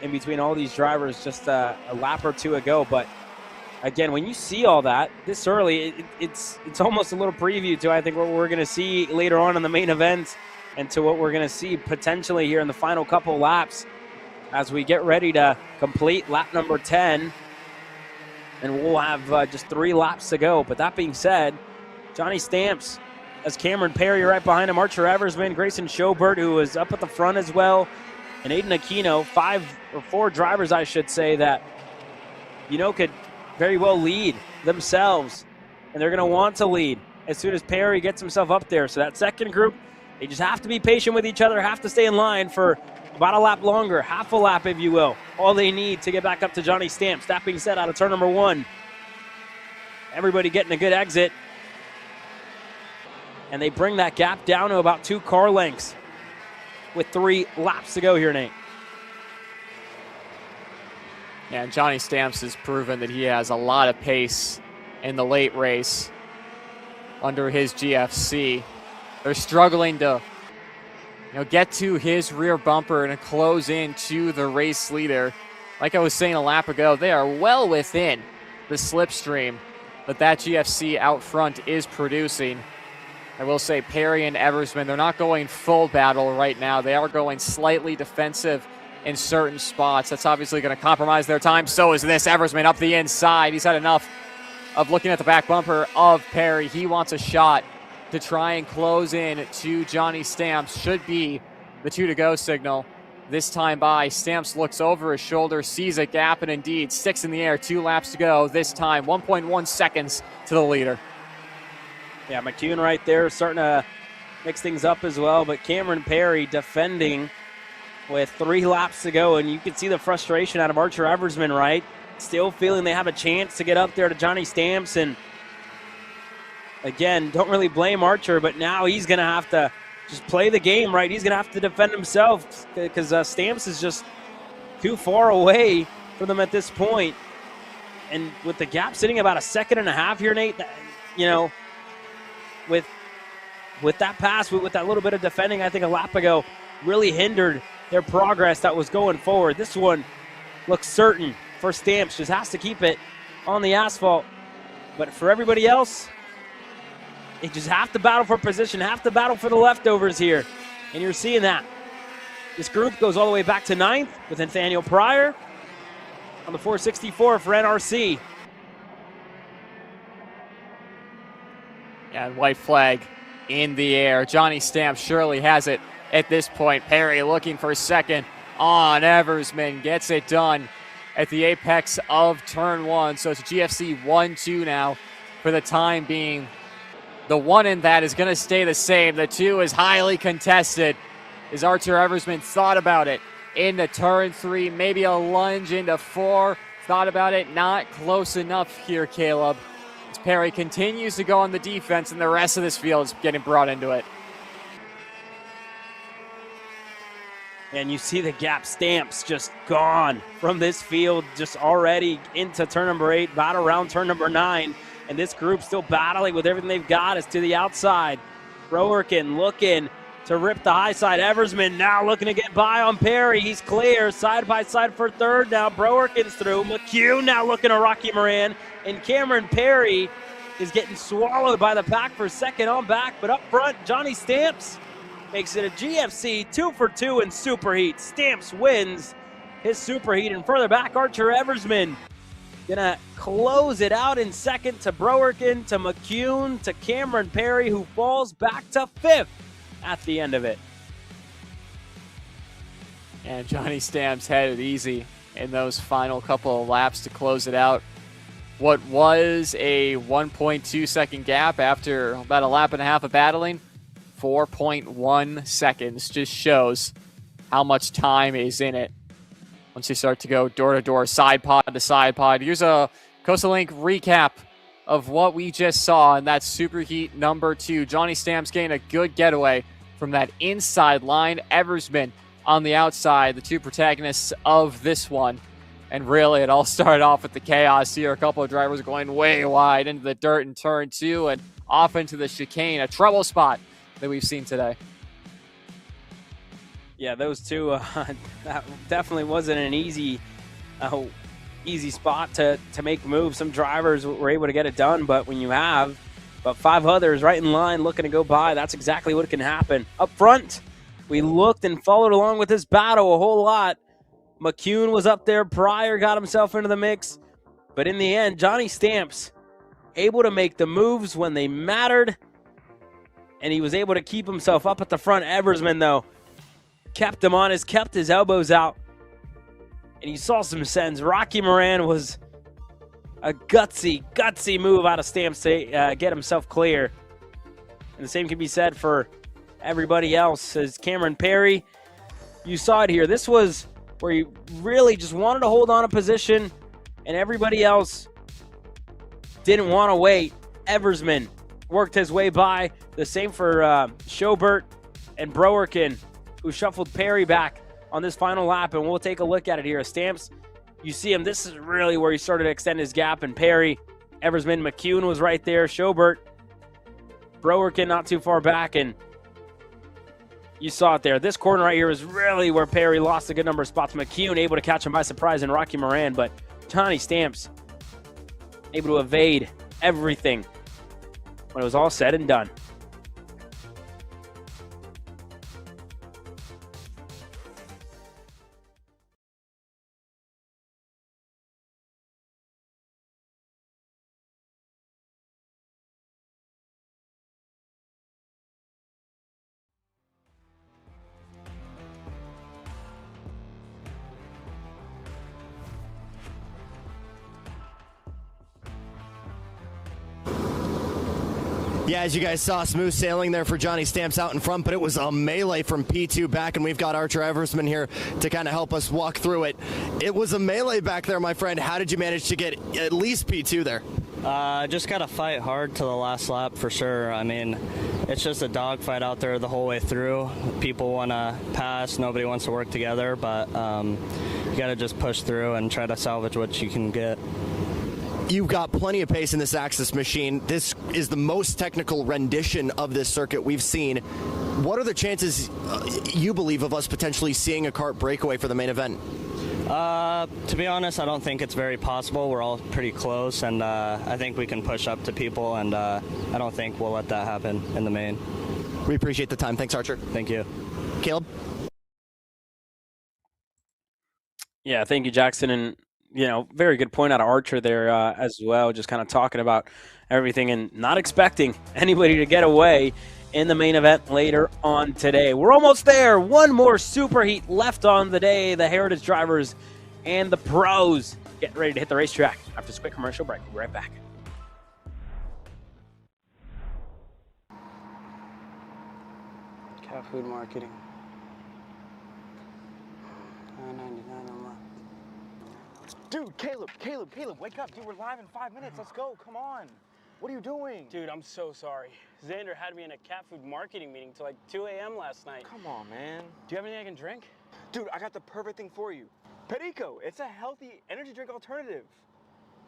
in between all these drivers just a lap or two ago. But again, when you see all that this early, it's almost a little preview to, I think, what we're going to see later on in the main event and to what we're going to see potentially here in the final couple laps as we get ready to complete lap number 10. And we'll have just 3 laps to go. But that being said, Johnny Stamps has Cameron Perry right behind him, Archer Eversman, Grayson Schobert, who is up at the front as well, and Aiden Aquino, 4 drivers, I should say, that, you know, could very well lead themselves, and they're going to want to lead as soon as Perry gets himself up there. So that second group, they just have to be patient with each other, have to stay in line for about a lap longer, half a lap, if you will. All they need to get back up to Johnny Stamps. That being said, out of turn number 1, everybody getting a good exit, and they bring that gap down to about 2 car lengths with 3 laps to go here, Nate. Yeah, and Johnny Stamps has proven that he has a lot of pace in the late race under his GFC. They're struggling to, get to his rear bumper and close in to the race leader. Like I was saying a lap ago, they are well within the slipstream that GFC out front is producing. I will say Perry and Eversman, they're not going full battle right now. They are going slightly defensive in certain spots. That's obviously going to compromise their time. So is this. Eversman up the inside. He's had enough of looking at the back bumper of Perry. He wants a shot to try and close in to Johnny Stamps. Should be the 2 to go signal. This time by, Stamps looks over his shoulder, sees a gap, and indeed sticks in the air. 2 laps to go. This time, 1.1 seconds to the leader. Yeah, McCune right there starting to mix things up as well. But Cameron Perry defending with 3 laps to go. And you can see the frustration out of Archer Eversman, right? Still feeling they have a chance to get up there to Johnny Stamps. And again, don't really blame Archer, but now he's going to have to just play the game, right? He's going to have to defend himself because Stamps is just too far away for them at this point. And with the gap sitting about 1.5 seconds here, Nate, with that pass, with that little bit of defending, I think a lap ago, really hindered their progress that was going forward. This one looks certain for Stamps. Just has to keep it on the asphalt. But for everybody else, they just have to battle for position, have to battle for the leftovers here. And you're seeing that. This group goes all the way back to 9th with Nathaniel Pryor on the 464 for NRC. And white flag in the air. Johnny Stamps surely has it at this point. Perry looking for second on Eversman. Gets it done at the apex of turn 1. So it's GFC 1-2 now for the time being. The 1 in that is going to stay the same. The 2 is highly contested as Archer Eversman thought about it into turn 3. Maybe a lunge into 4. Thought about it. Not close enough here, Caleb. As Perry continues to go on the defense and the rest of this field is getting brought into it. And you see the gap. Stamps just gone from this field, just already into turn number 8, battle around turn number 9. And this group still battling with everything they've got is to the outside. Browerkin looking to rip the high side. Eversman now looking to get by on Perry. He's clear, side by side for third now. Browerkin's through. McHugh now looking to Rocky Moran. And Cameron Perry is getting swallowed by the pack for second on back. But up front, Johnny Stamps makes it a GFC 2 for 2 in Superheat. Stamps wins his Superheat. And further back, Archer Eversman gonna close it out in second to Browerkin, to McCune, to Cameron Perry, who falls back to 5th at the end of it. And Johnny Stamps had it easy in those final couple of laps to close it out. What was a 1.2 second gap after about a lap and a half of battling, 4.1 seconds just shows how much time is in it. Once you start to go door to door, side pod to side pod. Here's a Coastal Link recap of what we just saw in that Superheat number 2. Johnny Stamps getting a good getaway from that inside line. Eversman on the outside, the two protagonists of this one. And really, it all started off with the chaos here. A couple of drivers going way wide into the dirt in turn 2 and off into the chicane. A trouble spot that we've seen today. Yeah, those two, that definitely wasn't an easy spot to make moves. Some drivers were able to get it done, but when you have about 5 others right in line looking to go by, that's exactly what can happen. Up front, we looked and followed along with this battle a whole lot. McCune was up there. Pryor got himself into the mix. But in the end, Johnny Stamps able to make the moves when they mattered, and he was able to keep himself up at the front. Eversman, though, kept him honest, kept his elbows out, and you saw some sense. Rocky Moran was a gutsy move out of Stamps to get himself clear. And the same can be said for everybody else. As Cameron Perry, you saw it here. This was where he really just wanted to hold on a position, and everybody else didn't want to wait. Eversman worked his way by. The same for Schobert and Browerkin, who shuffled Perry back on this final lap, and we'll take a look at it here. Stamps, you see him, this is really where he started to extend his gap, and Perry, Eversman, McCune was right there, Schobert, Browerkin not too far back, and you saw it there. This corner right here is really where Perry lost a good number of spots. McCune able to catch him by surprise, and Rocky Moran, but Johnny Stamps able to evade everything when it was all said and done. Yeah, as you guys saw, smooth sailing there for Johnny Stamps out in front, but it was a melee from P2 back, and we've got Archer Eversman here to kind of help us walk through it. It was a melee back there, my friend. How did you manage to get at least P2 there? Just got to fight hard to the last lap for sure. I mean, it's just a dogfight out there the whole way through. People want to pass, nobody wants to work together, but you got to just push through and try to salvage what you can get. You've got plenty of pace in this Axis machine. This is the most technical rendition of this circuit we've seen. What are the chances you believe of us potentially seeing a Kart breakaway for the main event? To be honest, I don't think it's very possible. We're all pretty close, and I think we can push up to people, and I don't think we'll let that happen in the main. We appreciate the time. Thanks, Archer. Thank you. Caleb? Yeah, thank you, Jackson. And, very good point out of Archer there as well, just kind of talking about everything and not expecting anybody to get away in the main event later on today. We're almost there. One more super heat left on the day. The Heritage drivers and the pros getting ready to hit the racetrack. After this quick commercial break, we'll be right back. Cat food marketing. $9.99 a month. Dude, Caleb, wake up. Dude, we're live in 5 minutes. Let's go. Come on. What are you doing? Dude, I'm so sorry. Xander had me in a cat food marketing meeting till like 2 a.m. last night. Come on, man. Do you have anything I can drink? Dude, I got the perfect thing for you. Perico. It's a healthy energy drink alternative.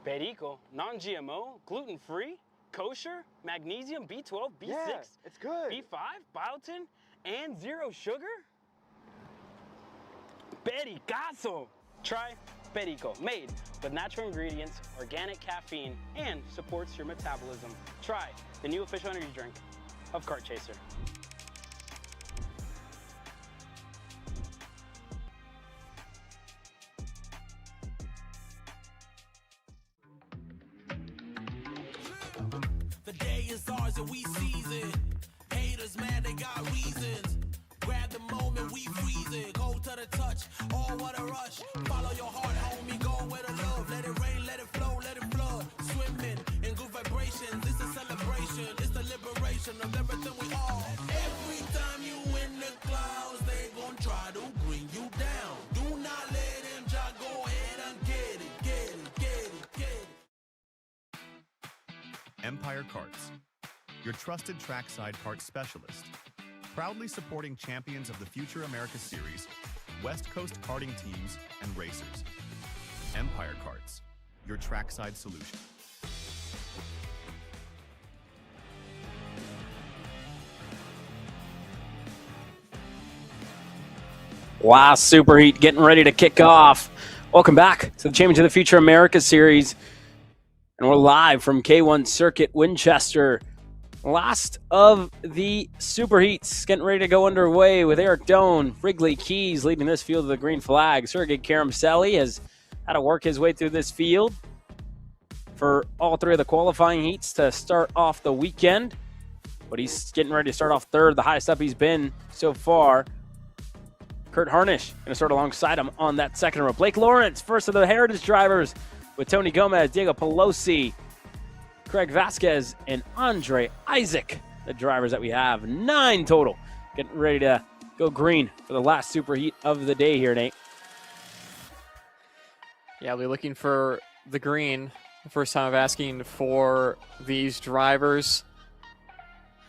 Perico, non-GMO, gluten-free, kosher, magnesium, B12, B6, Yeah, it's good. B5, biotin, and zero sugar? Pericazo! Try Perico, made with natural ingredients, organic caffeine, and supports your metabolism. Try the new official energy drink of Kart Chaser. The day is ours and we seize it. Haters, man, they got reasons. Grab the moment, we freeze it. Go to the touch, oh, what a rush. Follow your heart, homie, go where the love. Let it rain, let it flow, let it flood. Swimming in good vibrations, it's a celebration. It's the liberation of everything we are. Every time you in the clouds, they gon' try to bring you down. Do not let them try, go ahead and get it, get it, get it, get it. Empire Karts, your trusted trackside parts specialist. Proudly supporting champions of the Future America Series, West Coast karting teams, and racers. Empire Karts, your trackside solution. Wow, Super Heat getting ready to kick off. Welcome back to the Champions of the Future America Series. And we're live from K1 Circuit, Winchester. Last of the Super Heats getting ready to go underway with Eric Doan, Wrigley Keys leading this field of the green flag. Sergey Karamsely has had to work his way through this field for all three of the qualifying heats to start off the weekend. But he's getting ready to start off third, the highest up he's been so far. Kurt Harnish going to start alongside him on that second row. Blake Lawrence, first of the Heritage drivers, with Tony Gomez, Diego Pelosi, Craig Vasquez, and Andre Isaac, the drivers that we have. 9 total. Getting ready to go green for the last super heat of the day here, Nate. Yeah, we're looking for the green. The first time of asking for these drivers.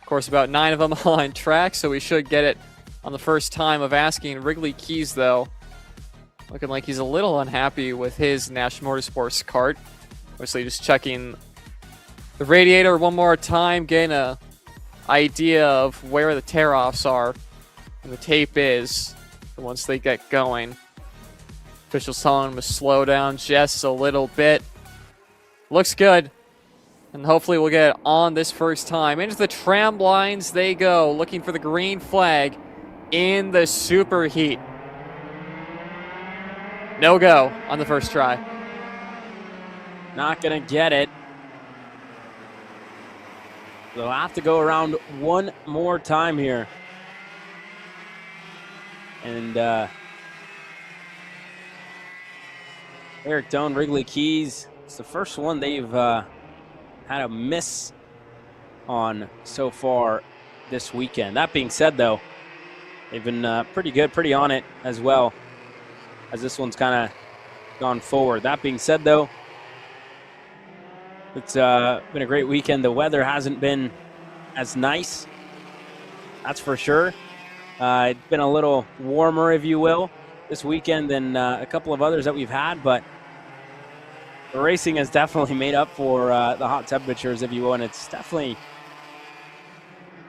Of course, about 9 of them on track, so we should get it on the first time of asking. Wrigley Keys, though, looking like he's a little unhappy with his National Motorsports kart. Obviously, just checking the radiator one more time, getting an idea of where the tear-offs are and the tape is once they get going. Officials telling him to slow down just a little bit. Looks good. And hopefully we'll get it on this first time. Into the tram lines they go, looking for the green flag in the super heat. No go on the first try. Not going to get it. They'll have to go around one more time here. And Eric Doan, Wrigley Keys, it's the first one they've had a miss on so far this weekend. That being said, though, they've been pretty good, pretty on it as well, as this one's kind of gone forward. That being said, though, it's been a great weekend. The weather hasn't been as nice, that's for sure. It's been a little warmer, if you will, this weekend than a couple of others that we've had, but the racing has definitely made up for the hot temperatures, if you will, and it's definitely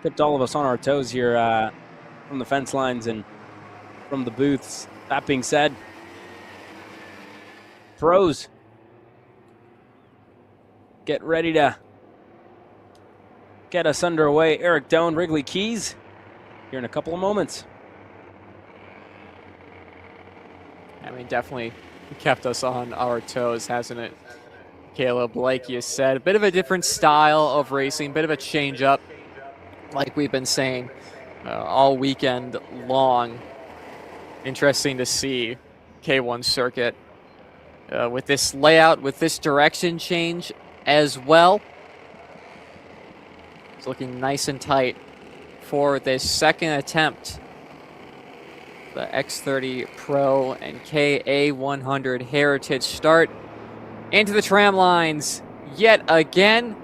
kept all of us on our toes here from the fence lines and from the booths. That being said, pros, get ready to get us underway. Eric Doan, Wrigley Keys, here in a couple of moments. I mean, definitely kept us on our toes, hasn't it, Caleb? Like you said, a bit of a different style of racing, bit of a change up, like we've been saying all weekend long. Interesting to see K1 circuit with this layout, with this direction change as well. It's looking nice and tight for this second attempt. The X30 Pro and KA100 Heritage start into the tram lines yet again.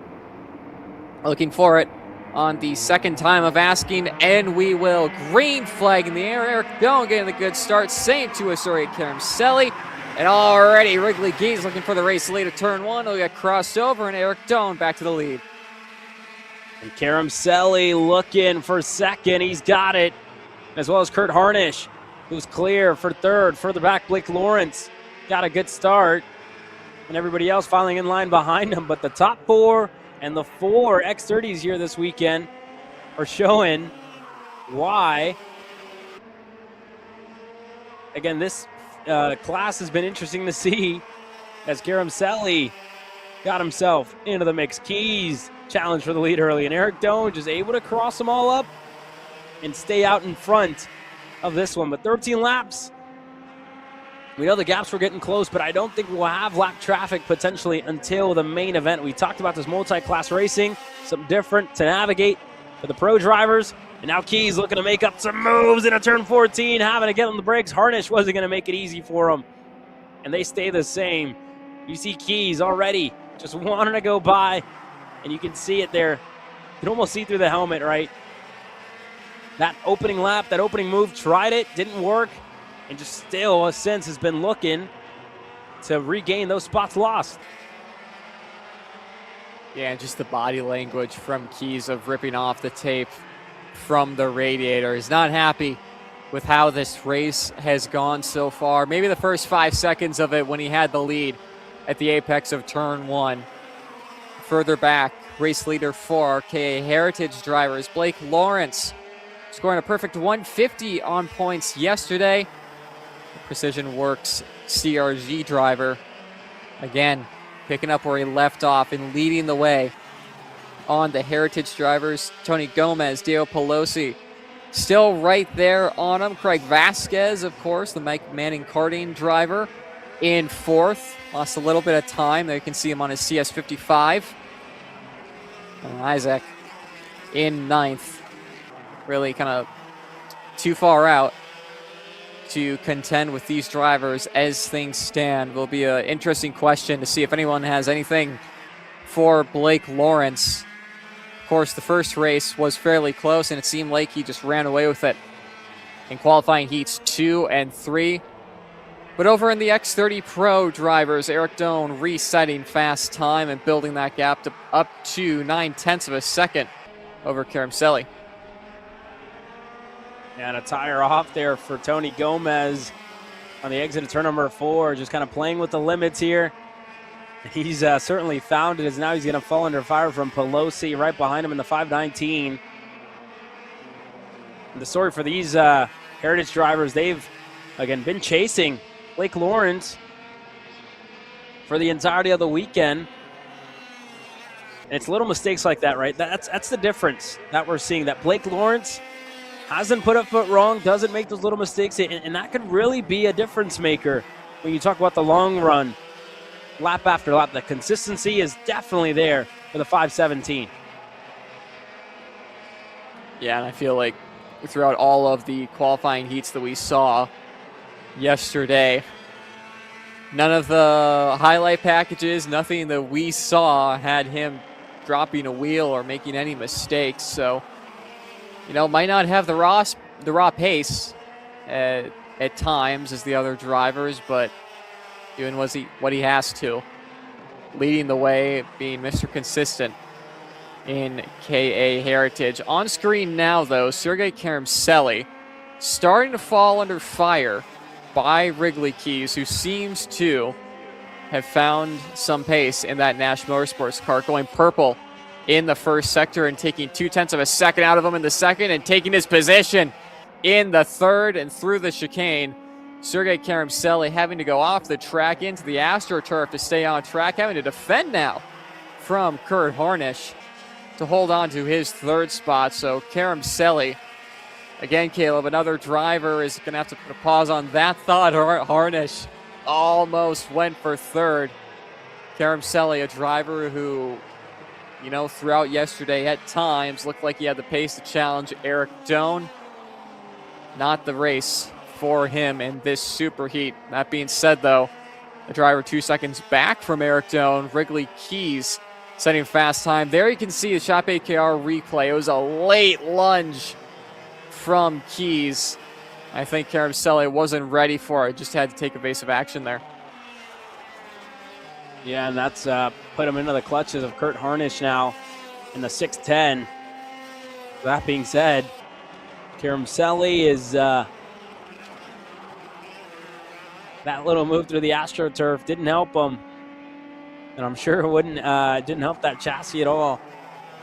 Looking for it on the second time of asking, and we will. Green flag in the air. Eric Doan getting the good start. Same to Asuri Karamselli. And already Wrigley Geese looking for the race lead at turn one. He'll get crossed over, and Eric Doan back to the lead. And Karamselli looking for second. He's got it, as well as Kurt Harnish, who's clear for third. Further back, Blake Lawrence got a good start, and everybody else filing in line behind him. But the top four and the four X30s here this weekend are showing why. Again, this class has been interesting to see as Karamselli got himself into the mix. Keys challenge for the lead early, and Eric Doan just able to cross them all up and stay out in front of this one. But 13 laps. We know the gaps were getting close, but I don't think we'll have lap traffic potentially until the main event. We talked about this multi-class racing, something different to navigate for the pro drivers. And now Keys looking to make up some moves into turn 14, having to get on the brakes. Harnish wasn't going to make it easy for him, and they stay the same. You see Keys already just wanting to go by, and you can see it there. You can almost see through the helmet, right? That opening lap, that opening move, tried it, didn't work. And just still, since, has been looking to regain those spots lost. Yeah, and just the body language from Keys of ripping off the tape from the radiator. He's not happy with how this race has gone so far. Maybe the first 5 seconds of it when he had the lead at the apex of turn one. Further back, race leader for KA Heritage drivers, Blake Lawrence, scoring a perfect 150 on points yesterday. Precision Works CRG driver, again, picking up where he left off and leading the way on the Heritage drivers. Tony Gomez, Dale Pelosi, still right there on him. Craig Vasquez, of course, the Mike Manning karting driver, in fourth. Lost a little bit of time. There you can see him on his CS55. And Isaac in ninth. Really kind of too far out to contend with these drivers as things stand. Will be an interesting question to see if anyone has anything for Blake Lawrence. Of course, the first race was fairly close, and it seemed like he just ran away with it in qualifying heats 2 and 3. But over in the X30 Pro drivers, Eric Doan resetting fast time and building that gap to up to 9/10 of a second over Karamselli. And a tire off there for Tony Gomez on the exit of turn number 4, just kind of playing with the limits here. He's certainly found it, as now he's going to fall under fire from Pelosi right behind him in the 519. And the story for these Heritage drivers, they've, again, been chasing Blake Lawrence for the entirety of the weekend. And it's little mistakes like that, right? That's the difference that we're seeing, that Blake Lawrence hasn't put a foot wrong, doesn't make those little mistakes, and that could really be a difference maker when you talk about the long run, lap after lap. The consistency is definitely there for the 517. Yeah, and I feel like throughout all of the qualifying heats that we saw yesterday, none of the highlight packages, nothing that we saw had him dropping a wheel or making any mistakes. So, you know, might not have the raw pace at times as the other drivers, but doing what he has to. Leading the way, being Mr. Consistent in KA Heritage. On screen now, though, Sergei Karamselli starting to fall under fire by Wrigley Keys, who seems to have found some pace in that Nash Motorsports car, going purple in the first sector and taking 0.2 of a second out of him in the second, and taking his position in the third and through the chicane. Sergei Karamsely having to go off the track into the AstroTurf to stay on track, having to defend now from Kurt Harnisch to hold on to his third spot. So Karamsely, again, Caleb, another driver is going to have to put a pause on that thought. Harnisch almost went for third. Karamsely, a driver who, you know, throughout yesterday at times looked like he had the pace to challenge Eric Doan. Not the race for him in this superheat. That being said, though, the driver 2 seconds back from Eric Doan, Wrigley Keys, setting fast time. There you can see the Shop AKR replay. It was a late lunge from Keys. I think Karamsely wasn't ready for it, just had to take evasive action there. Yeah, and that's put him into the clutches of Kurt Harnisch now in the 6:10. That being said, Karamsely is that little move through the AstroTurf didn't help him, and I'm sure it didn't help that chassis at all.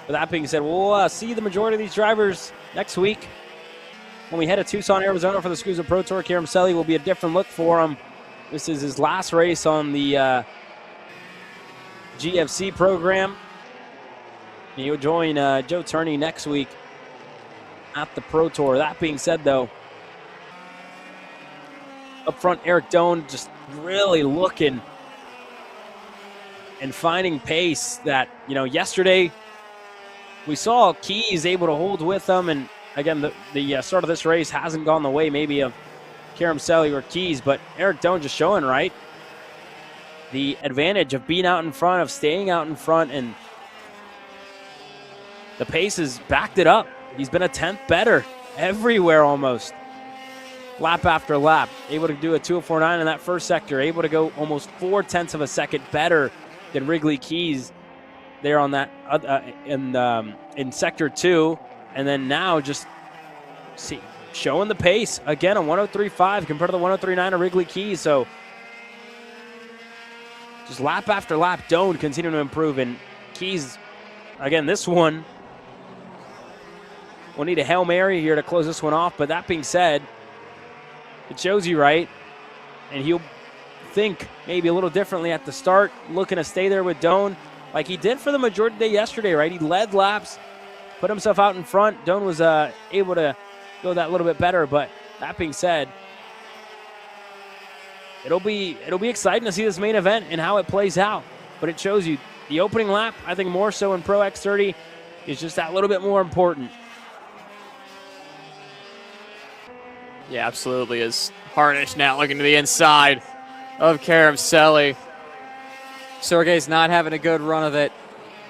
But that being said, we'll see the majority of these drivers next week when we head to Tucson, Arizona for the SKUSA Pro Tour. Karamsely will be a different look for him. This is his last race on the GFC program. He'll join Joe Turney next week at the Pro Tour. That being said, though, up front, Eric Doan just really looking and finding pace that, you know, yesterday we saw Keys able to hold with them. And again, the start of this race hasn't gone the way maybe of Karamsely or Keys, but Eric Doan just showing, right, the advantage of being out in front, of staying out in front, and the pace has backed it up. He's been a 10th better everywhere almost, lap after lap. Able to do a 2:04.9 in that first sector, able to go almost 0.4 of a second better than Wrigley Keys there on that in sector 2, and then now just showing the pace again, a 1:03.5 compared to the 1:03.9 of Wrigley Keys. So just lap after lap, Doan continuing to improve, and Keys, again, this one, we'll need a Hail Mary here to close this one off. But that being said, it shows you, right, and he'll think maybe a little differently at the start, looking to stay there with Doan like he did for the majority of the day yesterday, right? He led laps, put himself out in front. Doan was able to go that little bit better. But that being said, it'll be exciting to see this main event and how it plays out. But it shows you the opening lap, I think more so in Pro X30, is just that little bit more important. Yeah, absolutely. As Harnisch now looking to the inside of Karamsely. Sergei's not having a good run of it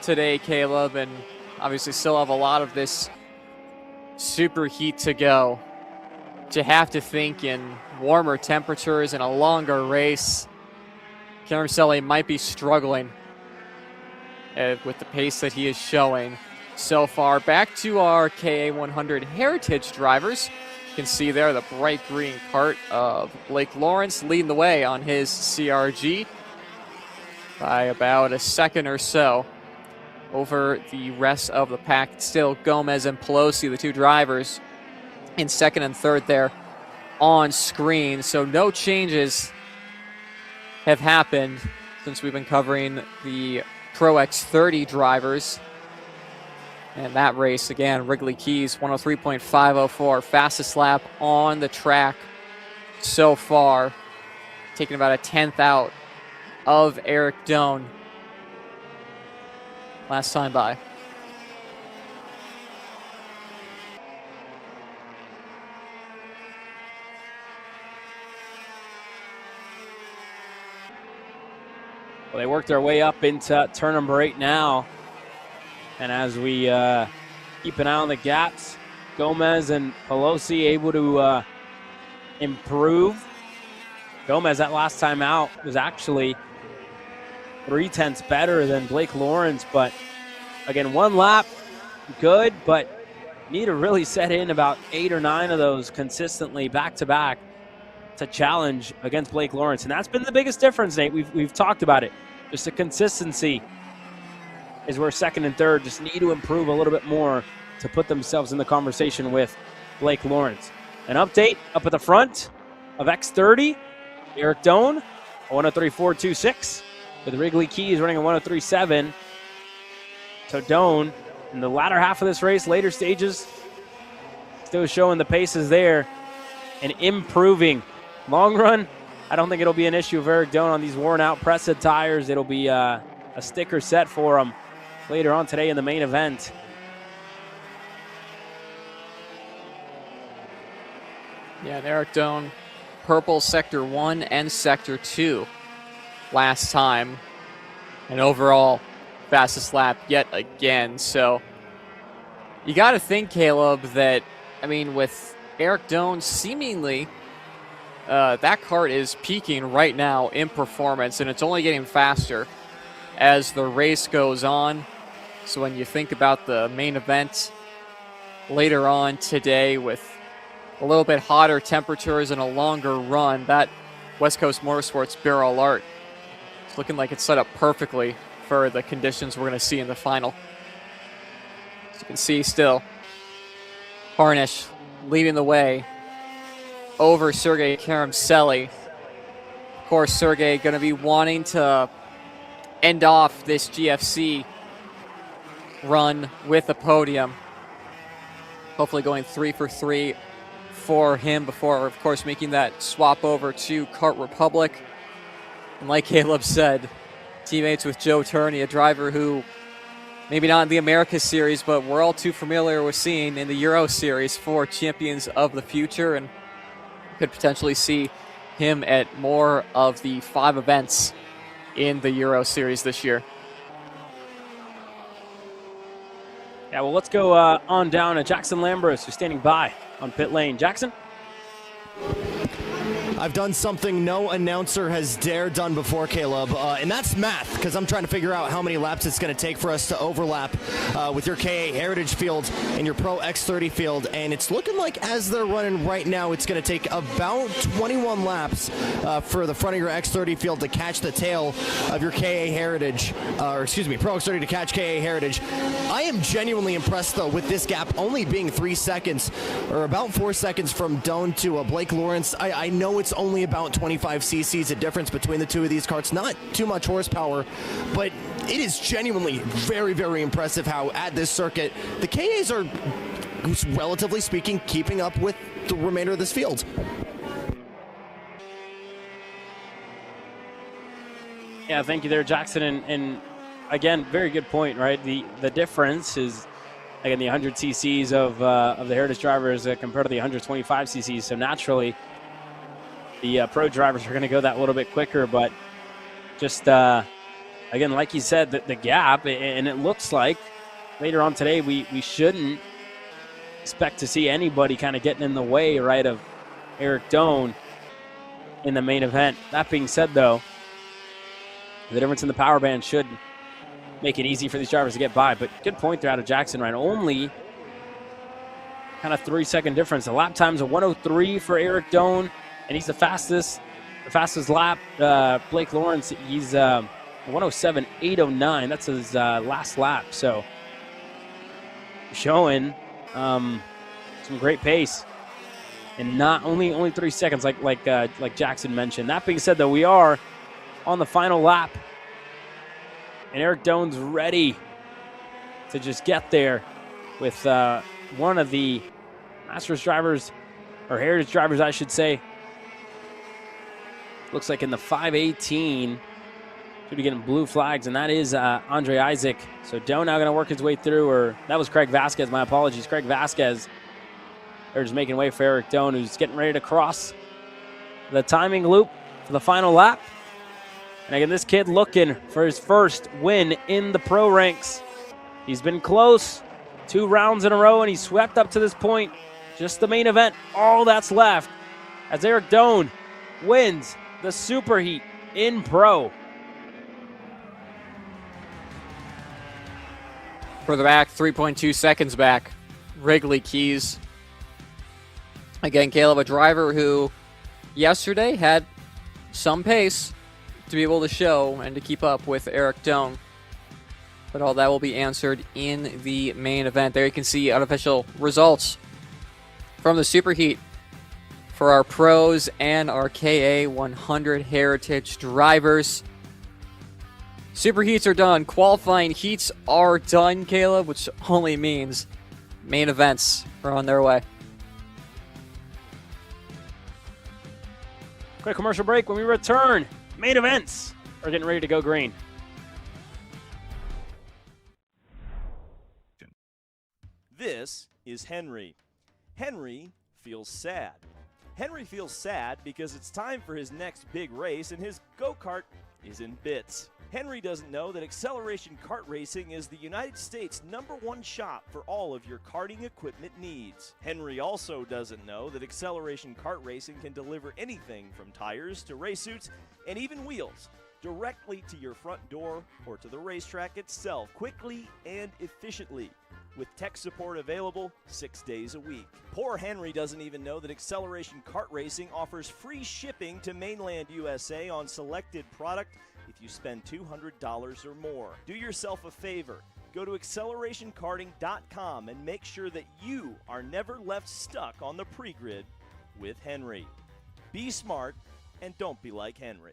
today, Caleb, and obviously still have a lot of this super heat to go. To have to think in warmer temperatures and a longer race, Karamsely might be struggling with the pace that he is showing so far. Back to our KA100 Heritage drivers. You can see there the bright green Kart of Blake Lawrence leading the way on his CRG by about a second or so over the rest of the pack. Still Gomez and Pelosi, the two drivers, in second and third there on screen. So no changes have happened since we've been covering the Pro X30 drivers. And that race, again, Wrigley Keys, 103.504, fastest lap on the track so far, taking about a 10th out of Eric Doan last time by. Well, they work their way up into turn number 8 now. And as we keep an eye on the gaps, Gomez and Pelosi able to improve. Gomez, that last time out, was actually 0.3 better than Blake Lawrence. But again, one lap, good, but need to really set in about 8 or 9 of those consistently back-to-back to challenge against Blake Lawrence. And that's been the biggest difference, Nate. We've talked about it. Just the consistency is where second and third just need to improve a little bit more to put themselves in the conversation with Blake Lawrence. An update up at the front of X30. Eric Doan, a 103.426. With Wrigley Keys running a 103.7. So Doan, in the latter half of this race, later stages, still showing the paces there and improving. Long run, I don't think it'll be an issue of Eric Doan on these worn-out Pressa tires. It'll be a sticker set for him later on today in the main event. Yeah, and Eric Doan, purple Sector 1 and Sector 2 last time. And overall, fastest lap yet again. So you got to think, Caleb, that, I mean, with Eric Doan seemingly, that kart is peaking right now in performance, and it's only getting faster as the race goes on. So when you think about the main event later on today with a little bit hotter temperatures and a longer run, that West Coast Motorsports barrel art is looking like it's set up perfectly for the conditions we're going to see in the final. As you can see still, Harnish leading the way over Sergei Karamseli. Of course, Sergei going to be wanting to end off this GFC run with a podium. Hopefully going 3 for 3 for him before, of course, making that swap over to Kart Republic. And like Caleb said, teammates with Joe Turney, a driver who maybe not in the Americas Series, but we're all too familiar with seeing in the Euro Series for champions of the future, and could potentially see him at more of the 5 events in the Euro Series this year. Yeah, well, let's go on down to Jackson Lambros, who's standing by on pit lane. Jackson? I've done something no announcer has dared done before, Caleb, and that's math, because I'm trying to figure out how many laps it's going to take for us to overlap with your KA Heritage field and your Pro X30 field, and it's looking like as they're running right now, it's going to take about 21 laps for the front of your X30 field to catch the tail of your KA Heritage, Pro X30 to catch KA Heritage. I am genuinely impressed, though, with this gap only being 3 seconds, or about 4 seconds from Doan to Blake Lawrence. I know it's only about 25 cc's a difference between the two of these karts, not too much horsepower, but it is genuinely very, very impressive how at this circuit the KAs are, relatively speaking, keeping up with the remainder of this field. Yeah, thank you there, Jackson. And again, very good point, right? The difference is, again, the 100 cc's of the Heritage drivers compared to the 125 cc's. So naturally, the pro drivers are going to go that little bit quicker. But just, again, like you said, the gap, and it looks like later on today we shouldn't expect to see anybody kind of getting in the way, right, of Eric Doan in the main event. That being said, though, the difference in the power band should make it easy for these drivers to get by. But good point there out of Jackson, right? Only kind of 3 second difference. The lap time's a 103 for Eric Doan, and he's the fastest lap. Blake Lawrence, he's 107.809. That's his last lap. So showing some great pace, and not only 3 seconds like Jackson mentioned. That being said, though, we are on the final lap, and Eric Doan's ready to just get there with one of the Masters drivers, or Heritage drivers, I should say. Looks like in the 518, should be getting blue flags, and that is Andre Isaac. So Doan now going to work his way through, or that was Craig Vasquez, my apologies. Craig Vasquez, they're just making way for Eric Doan, who's getting ready to cross the timing loop for the final lap. And again, this kid looking for his first win in the pro ranks. He's been close 2 rounds in a row, and he's swept up to this point. Just the main event, all that's left, as Eric Doan wins the Superheat in pro. Further back, 3.2 seconds back, Wrigley Keys. Again, Caleb, a driver who yesterday had some pace to be able to show and to keep up with Eric Doan. But all that will be answered in the main event. There you can see unofficial results from the Superheat for our pros and our KA 100 heritage drivers. Super heats are done. Qualifying heats are done, Caleb, which only means main events are on their way. Quick commercial break. When we return, main events are getting ready to go green. This is Henry. Henry feels sad. Henry feels sad because it's time for his next big race and his go-kart is in bits. Henry doesn't know that Acceleration Kart Racing is the United States' #1 shop for all of your karting equipment needs. Henry also doesn't know that Acceleration Kart Racing can deliver anything from tires to race suits and even wheels directly to your front door or to the racetrack itself quickly and efficiently, with tech support available 6 days a week. Poor Henry doesn't even know that Acceleration Kart Racing offers free shipping to mainland USA on selected product if you spend $200 or more. Do yourself a favor. Go to accelerationkarting.com and make sure that you are never left stuck on the pre-grid with Henry. Be smart and don't be like Henry.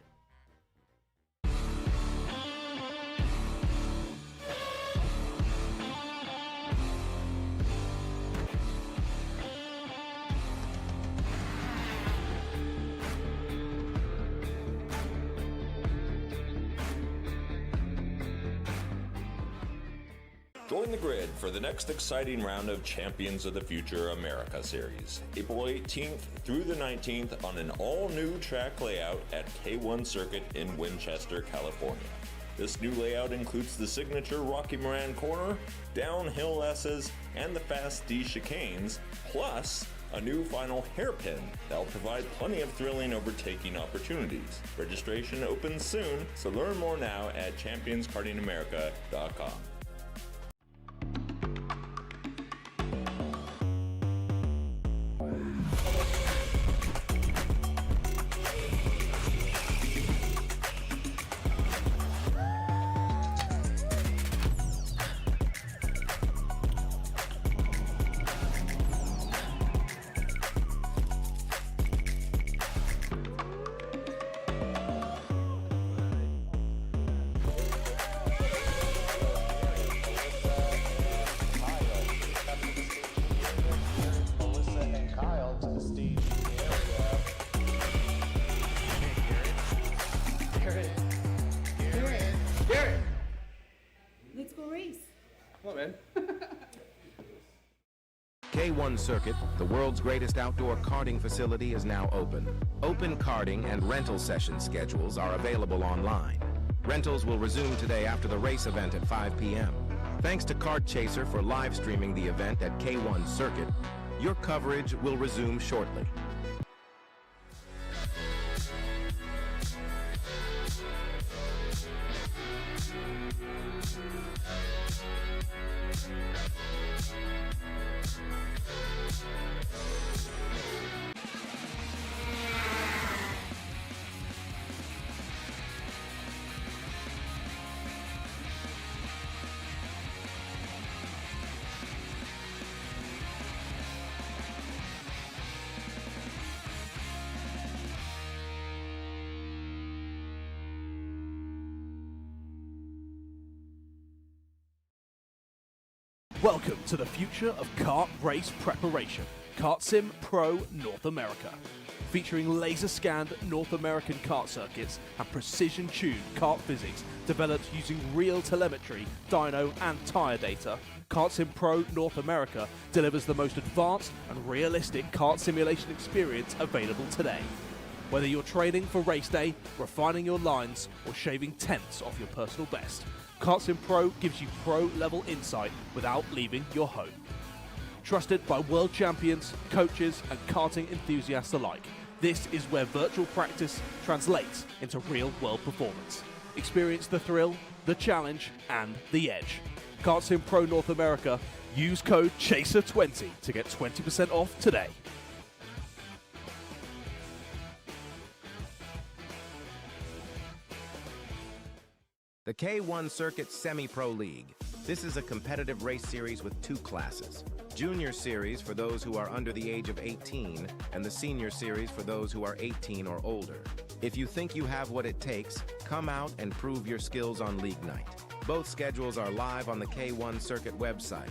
Join the grid for the next exciting round of Champions of the Future America Series, April 18th through the 19th on an all-new track layout at K1 Circuit in Winchester, California. This new layout includes the signature Rocky Moran corner, downhill S's, and the fast D chicanes, plus a new final hairpin that'll provide plenty of thrilling overtaking opportunities. Registration opens soon, so learn more now at championskartingamerica.com. Let's go race. Come on, man. K1 Circuit, the world's greatest outdoor karting facility, is now open. Open karting and rental session schedules are available online. Rentals will resume today after the race event at 5 p.m. Thanks to Kart Chaser for live streaming the event at K1 Circuit, your coverage will resume shortly. Welcome to the future of kart race preparation, Kart Sim Pro North America. Featuring laser-scanned North American kart circuits and precision-tuned kart physics developed using real telemetry, dyno and tyre data, Kart Sim Pro North America delivers the most advanced and realistic kart simulation experience available today. Whether you're training for race day, refining your lines, or shaving tenths off your personal best, Kart Sim Pro gives you pro-level insight without leaving your home. Trusted by world champions, coaches, and karting enthusiasts alike, this is where virtual practice translates into real-world performance. Experience the thrill, the challenge, and the edge. Kart Sim Pro North America, use code CHASER20 to get 20% off today. The K1 Circuit Semi-Pro League. This is a competitive race series with two classes. Junior Series for those who are under the age of 18, and the Senior Series for those who are 18 or older. If you think you have what it takes, come out and prove your skills on League Night. Both schedules are live on the K1 Circuit website.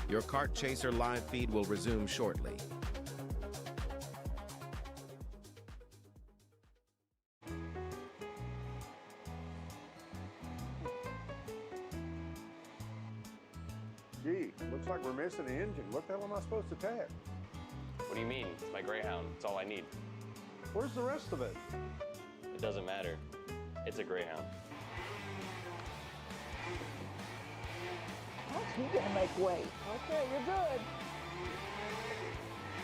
Your Kart Chaser live feed will resume shortly. Gee, looks like we're missing the engine. What the hell am I supposed to tap? What do you mean? It's my Greyhound. It's all I need. Where's the rest of it? It doesn't matter. It's a Greyhound. You gotta make way. Okay, you're good.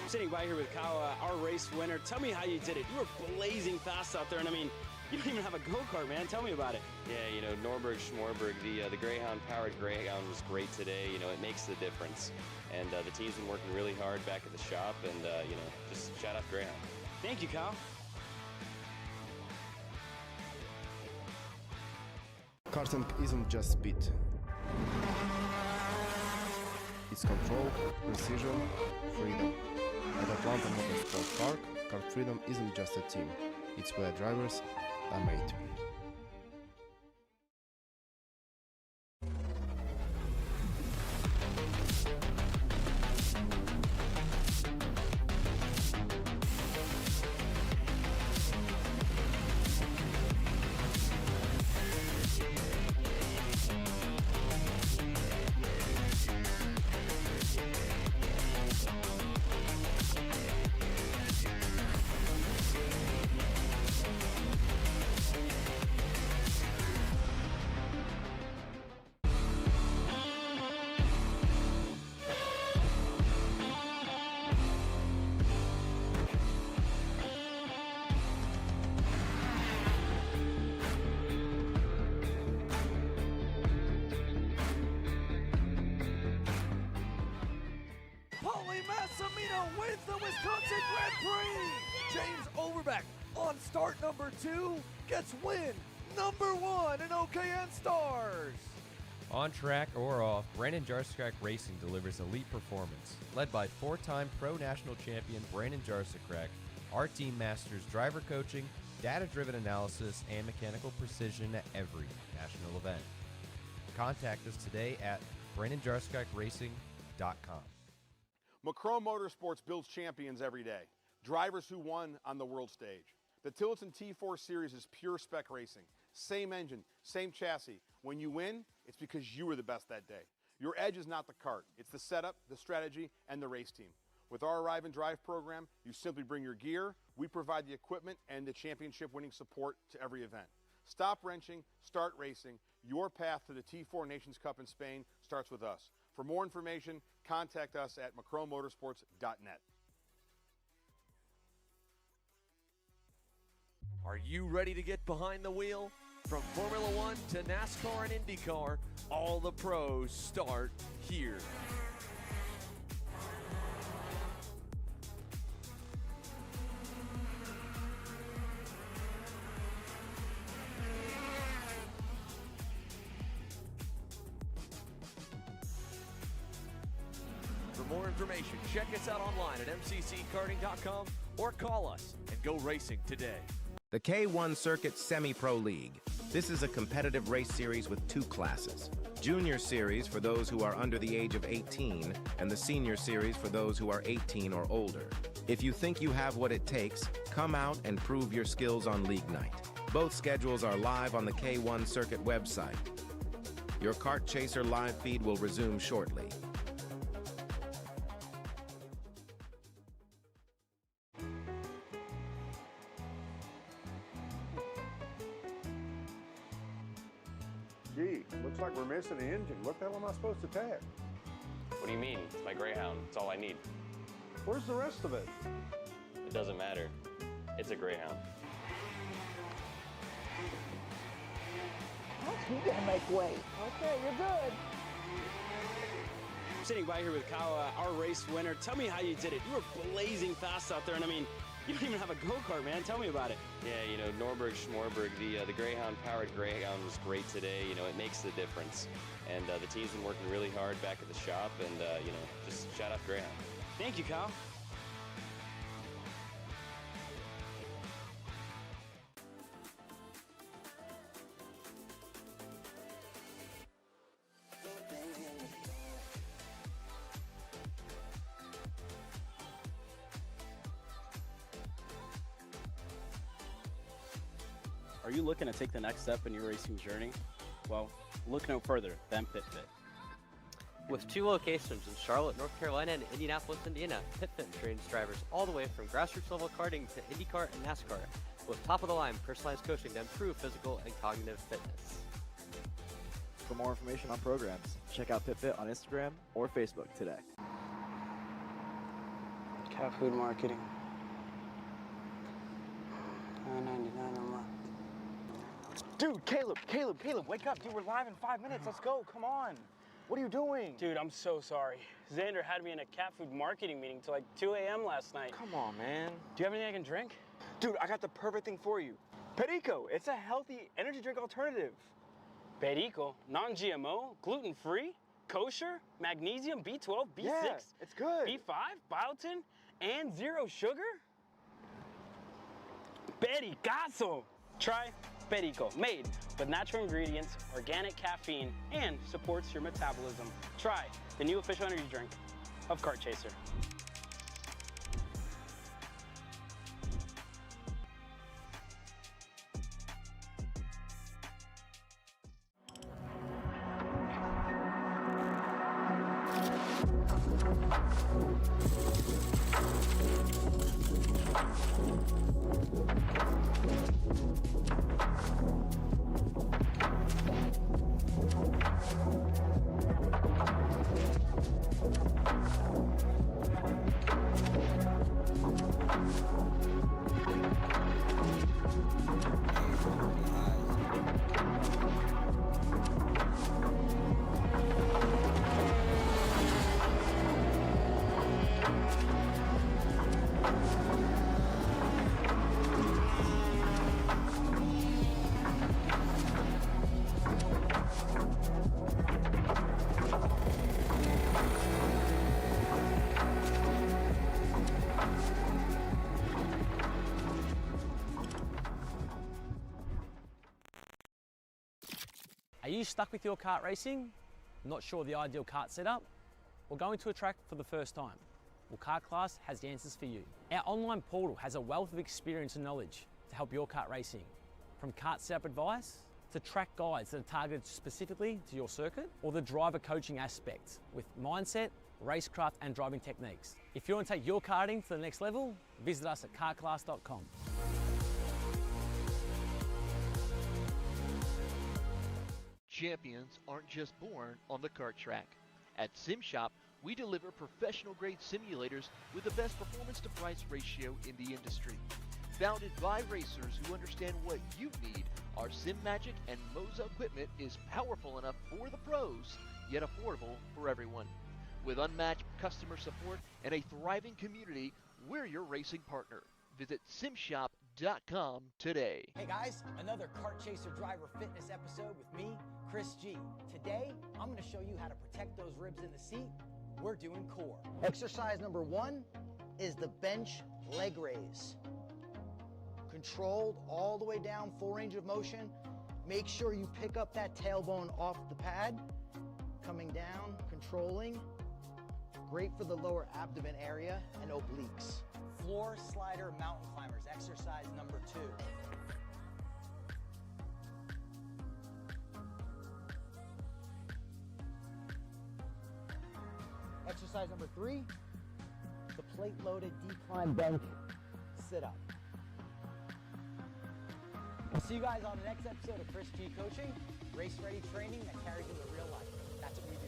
Sitting by here with Kyle, our race winner. Tell me how you did it. You were blazing fast out there, and I mean, you don't even have a go-kart, man. Tell me about it. Yeah, you know, Norberg, Schmorberg, the Greyhound powered Greyhound was great today. You know, it makes the difference. And the team's been working really hard back at the shop, and, you know, just shout out Greyhound. Thank you, Kyle. Karting isn't just speed. It's control, precision, freedom. At Atlanta Motorsport Park, Kart Freedom isn't just a team. It's where drivers are made. Wins the Wisconsin Grand Prix! James Overbeck on start number 2 gets win number 1 in OKN Stars! On track or off, Brandon Jarsekrak Racing delivers elite performance. Led by 4-time Pro National Champion Brandon Jarsekrak, our team masters driver coaching, data-driven analysis, and mechanical precision at every national event. Contact us today at BrandonJarsekrakRacing.com. Macro Motorsports builds champions every day, drivers who won on the world stage. The Tillotson T4 Series is pure spec racing. Same engine, same chassis. When you win, it's because you were the best that day. Your edge is not the kart. It's the setup, the strategy, and the race team. With our Arrive and Drive program, you simply bring your gear, we provide the equipment and the championship-winning support to every event. Stop wrenching, start racing. Your path to the T4 Nations Cup in Spain starts with us. For more information, contact us at macromotorsports.net. Are you ready to get behind the wheel? From Formula One to NASCAR and IndyCar, all the pros start here. For more information, check us out online at mcckarting.com or call us and go racing today. The K1 Circuit Semi-Pro League. This is a competitive race series with 2 classes. Junior Series for those who are under the age of 18, and the Senior Series for those who are 18 or older. If you think you have what it takes, come out and prove your skills on League Night. Both schedules are live on the K1 Circuit website. Your Kart Chaser live feed will resume shortly. Gee, looks like we're missing the engine. What the hell am I supposed to tap? What do you mean? It's my Greyhound. It's all I need. Where's the rest of it? It doesn't matter. It's a Greyhound. You gotta make way. Okay, you're good. Sitting by here with Kyle, our race winner. Tell me how you did it. You were blazing fast out there, and I mean, You don't even have a go-kart, man. Tell me about it. Yeah, you know, Norberg Schmorberg, the Greyhound-powered Greyhound was great today. You know, it makes the difference. And the team's been working really hard back at the shop, and, you know, just shout out Greyhound. Thank you, Kyle. Are you looking to take the next step in your racing journey? Well, look no further than PitFit. With 2 locations in Charlotte, North Carolina and Indianapolis, Indiana, PitFit trains drivers all the way from grassroots level karting to IndyCar and NASCAR with top-of-the-line personalized coaching to improve physical and cognitive fitness. For more information on programs, check out PitFit on Instagram or Facebook today. Cat food marketing. $9.99 a month. Dude, Caleb, wake up. Dude, we're live in 5 minutes. Let's go. Come on. What are you doing? Dude, I'm so sorry. Xander had me in a cat food marketing meeting till like 2 a.m. last night. Come on, man. Do you have anything I can drink? Dude, I got the perfect thing for you. Perico. It's a healthy energy drink alternative. Perico? Non-GMO? Gluten-free? Kosher? Magnesium? B12? B6? Yeah, it's good. B5? Biotin? And 0 sugar? Pericazo! Try Perico, made with natural ingredients, organic caffeine, and supports your metabolism. Try the new official energy drink of Kart Chaser. Are you stuck with your kart racing? Not sure the ideal kart setup? Or going to a track for the first time? Well, Kart Class has the answers for you. Our online portal has a wealth of experience and knowledge to help your kart racing. From kart setup advice to track guides that are targeted specifically to your circuit, or the driver coaching aspect with mindset, racecraft and driving techniques. If you want to take your karting to the next level, visit us at kartclass.com. Champions aren't just born on the kart track. At SimShop, we deliver professional-grade simulators with the best performance-to-price ratio in the industry. Founded by racers who understand what you need, our SimMagic and Moza equipment is powerful enough for the pros, yet affordable for everyone. With unmatched customer support and a thriving community, we're your racing partner. Visit simshop.com today. Hey guys, another Kart Chaser Driver Fitness episode with me, Chris G. Today, I'm going to show you how to protect those ribs in the seat. We're doing core. Exercise number 1 is the bench leg raise. Controlled all the way down, full range of motion. Make sure you pick up that tailbone off the pad. Coming down, controlling. Great for the lower abdomen area and obliques. Floor slider mountain climbers, exercise number 2. Exercise number 3, the plate loaded decline bench sit up. I'll see you guys on the next episode of Chris G Coaching, race ready training that carries into real life. That's what we do.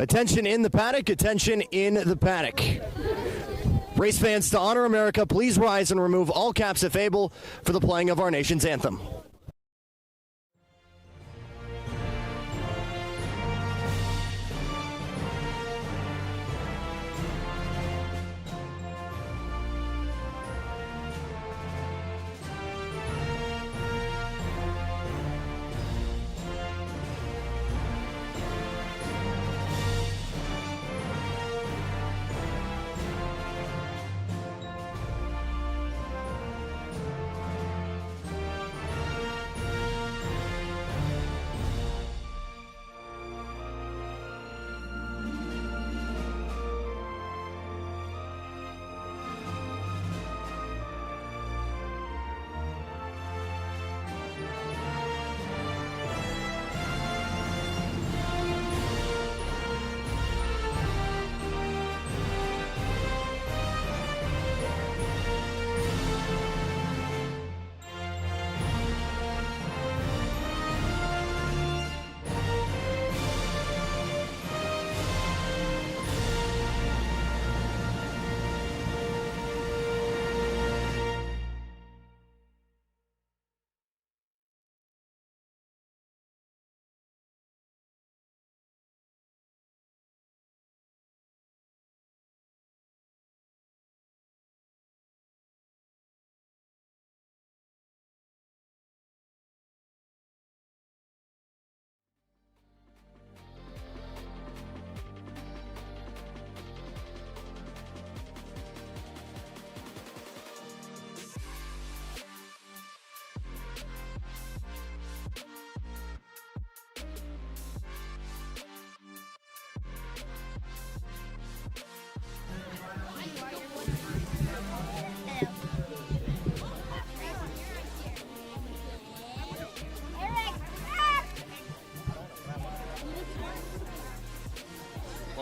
Attention in the paddock, attention in the paddock. Race fans, to honor America, please rise and remove all caps if able for the playing of our nation's anthem.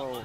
Oh.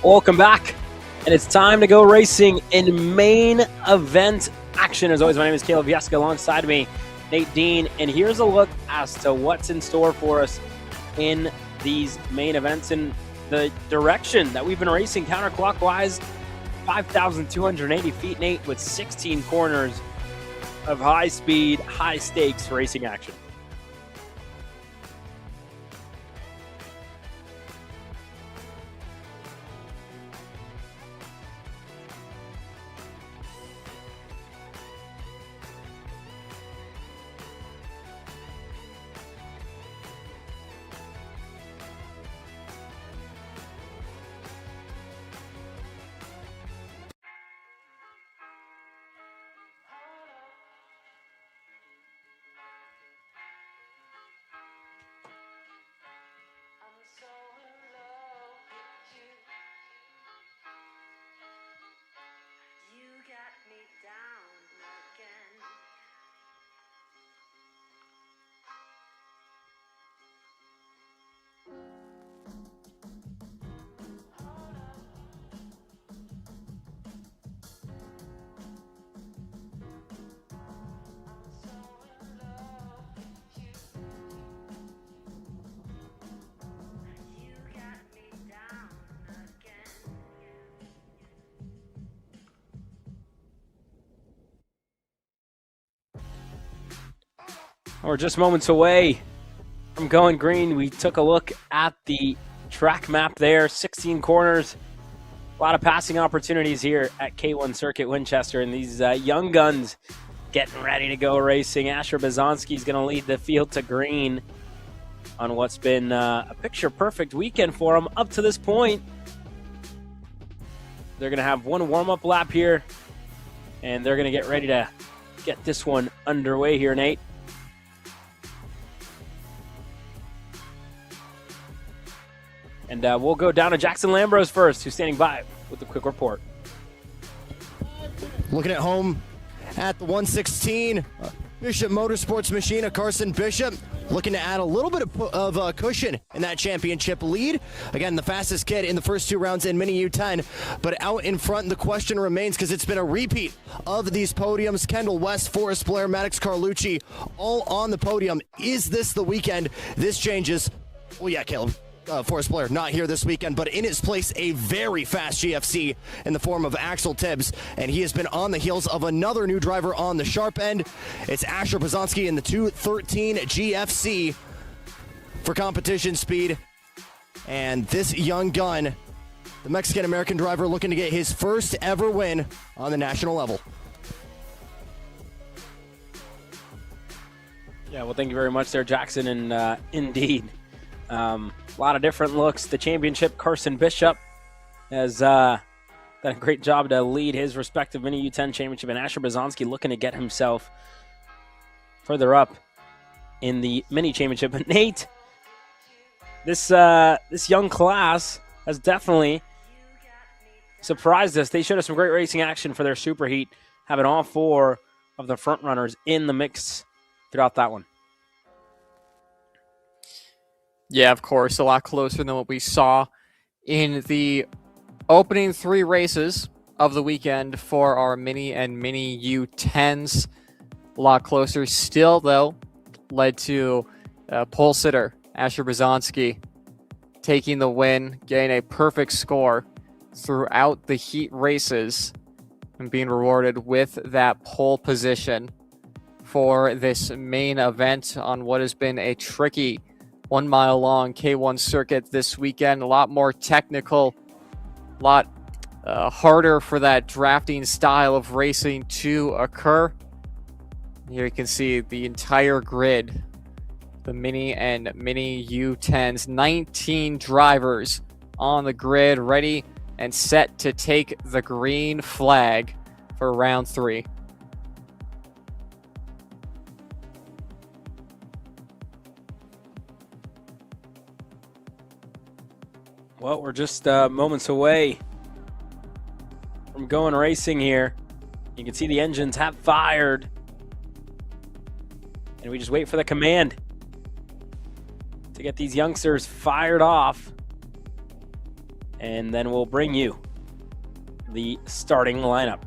Welcome back, and it's time to go racing in main event action. As always, my name is Caleb Vieska, alongside me, Nate Dean, and here's a look as to what's in store for us in these main events and the direction that we've been racing counterclockwise. 5,280 feet, Nate, with 16 corners of high speed, high stakes racing action. We're just moments away from going green. We took a look at the track map there. 16 corners. A lot of passing opportunities here at K1 Circuit Winchester. And these young guns getting ready to go racing. Asher Bazanski is going to lead the field to green on what's been a picture-perfect weekend for them up to this point. They're going to have one warm-up lap here. And they're going to get ready to get this one underway here, Nate. And we'll go down to Jackson Lambros first, who's standing by with a quick report. Looking at home at the 116, Bishop Motorsports machine of Carson Bishop, looking to add a little bit of cushion in that championship lead. Again, the fastest kid in the first two rounds in Mini U10, but out in front, the question remains, because it's been a repeat of these podiums. Kendall West, Forrest Blair, Maddox Carlucci, all on the podium. Is this the weekend this changes? Well, yeah, Caleb. Forrest Blair not here this weekend, but in his place, a very fast GFC in the form of Axel Tibbs, and he has been on the heels of another new driver on the sharp end. It's Asher Bazanski in the 213 GFC for competition speed, and this young gun, the Mexican-American driver, looking to get his first ever win on the national level. Yeah, well, thank you very much there, Jackson, and indeed. A lot of different looks. The championship, Carson Bishop has done a great job to lead his respective Mini U10 championship, and Asher Bazanski looking to get himself further up in the Mini championship. But Nate, this young class has definitely surprised us. They showed us some great racing action for their super heat, having all four of the front runners in the mix throughout that one. Yeah, of course, a lot closer than what we saw in the opening three races of the weekend for our Mini and Mini U10s. A lot closer still, though, led to pole sitter Asher Bazanski taking the win, getting a perfect score throughout the heat races, and being rewarded with that pole position for this main event on what has been a tricky 1 mile long K1 circuit this weekend. A lot more technical, a lot harder for that drafting style of racing to occur. Here you can see the entire grid, the Mini and Mini U10s, 19 drivers on the grid, ready and set to take the green flag for round 3. Well, we're just moments away from going racing here. You can see the engines have fired. And we just wait for the command to get these youngsters fired off. and then we'll bring you the starting lineup.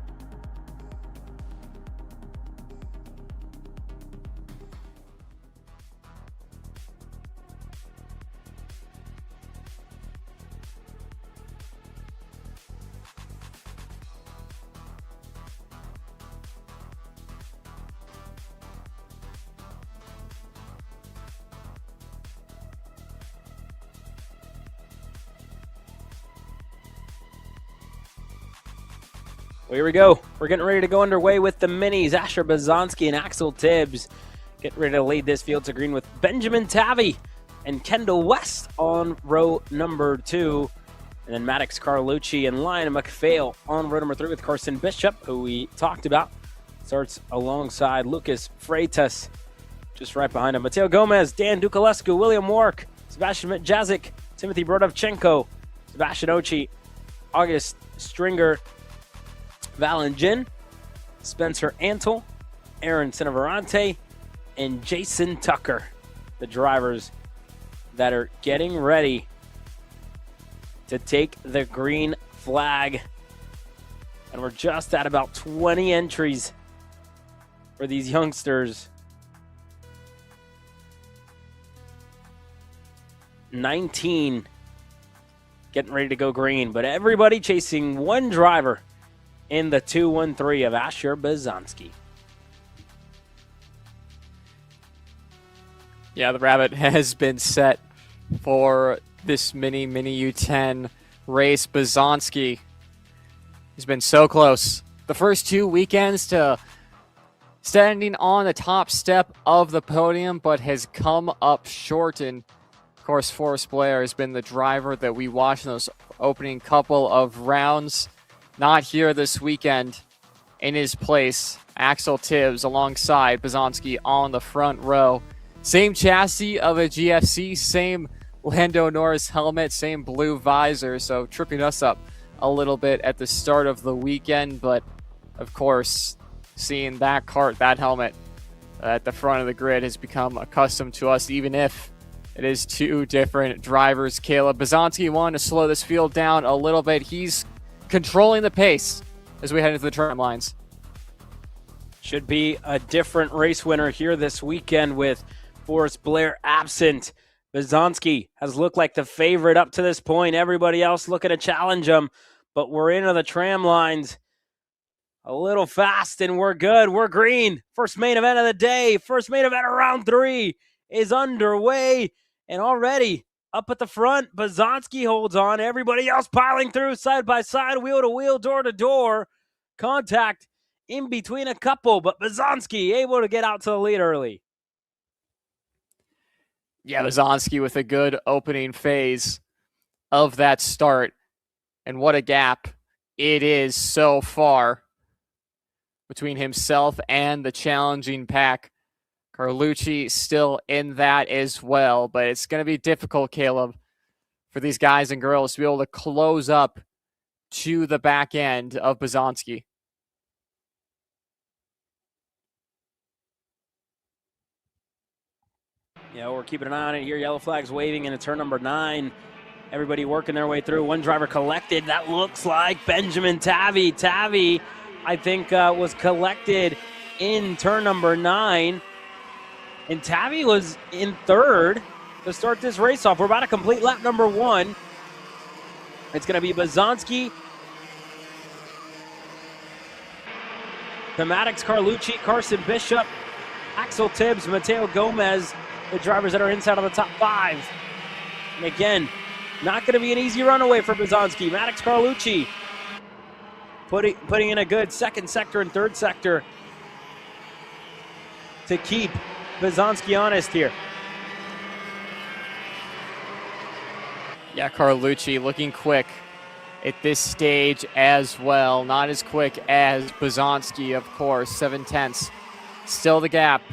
Well, here we go. We're getting ready to go underway with the minis. Asher Bazanski and Axel Tibbs getting ready to lead this field to green with Benjamin Tavy and Kendall West on row number 2. And then Maddox Carlucci and Lyon McPhail on row number 3 with Carson Bishop, who we talked about. Starts alongside Lucas Freitas, just right behind him. Mateo Gomez, Dan Dukalescu, William Wark, Sebastian Mitjazik, Timothy Brodovchenko, Sebastian Ochi, August Stringer, Valengin, Spencer Antle, Aaron Cineverante, and Jason Tucker, the drivers that are getting ready to take the green flag. And we're just at about 20 entries for these youngsters. 19 getting ready to go green, but everybody chasing one driver in the 2-1-3 of Asher Bazanski. Yeah, the rabbit has been set for this mini U10 race. Bazanski has been so close the first 2 weekends to standing on the top step of the podium, but has come up short. And of course, Forrest Blair has been the driver that we watched in those opening couple of rounds. Not here this weekend. In his place, Axel Tibbs alongside Bazanski on the front row. Same chassis of a GFC, same Lando Norris helmet, same blue visor, so tripping us up a little bit at the start of the weekend. But of course, seeing that Kart, that helmet at the front of the grid has become accustomed to us, even if it is 2 different drivers. Caleb Bazanski wanted to slow this field down a little bit. He's controlling the pace as we head into the turn lines. Should be a different race winner here this weekend with Forrest Blair absent. Bazanski has looked like the favorite up to this point. Everybody else looking to challenge him, but we're into the tram lines a little fast and we're good. We're green. First main event of the day. First main event of round 3 is underway, and already up at the front, Bazanski holds on. Everybody else piling through side by side, wheel to wheel, door to door. Contact in between a couple, but Bazanski able to get out to the lead early. Yeah, Bazanski with a good opening phase of that start. And what a gap it is so far between himself and the challenging pack. Carlucci still in that as well, but it's going to be difficult, Caleb, for these guys and girls to be able to close up to the back end of Bazanski. Yeah, we're keeping an eye on it here. Yellow flags waving into turn number 9. Everybody working their way through. One driver collected. That looks like Benjamin Tavy. Tavy, I think, was collected in turn number 9. And Tavy was in 3rd to start this race off. We're about to complete lap number 1. It's going to be Bazanski, Maddox Carlucci, Carson Bishop, Axel Tibbs, Mateo Gomez, the drivers that are inside of the top 5. And again, not going to be an easy runaway for Bazanski. Maddox Carlucci putting in a good 2nd sector and 3rd sector to keep Bazanski honest here. Yeah, Carlucci looking quick at this stage as well. Not as quick as Bazanski, of course. 7/10. Still the gap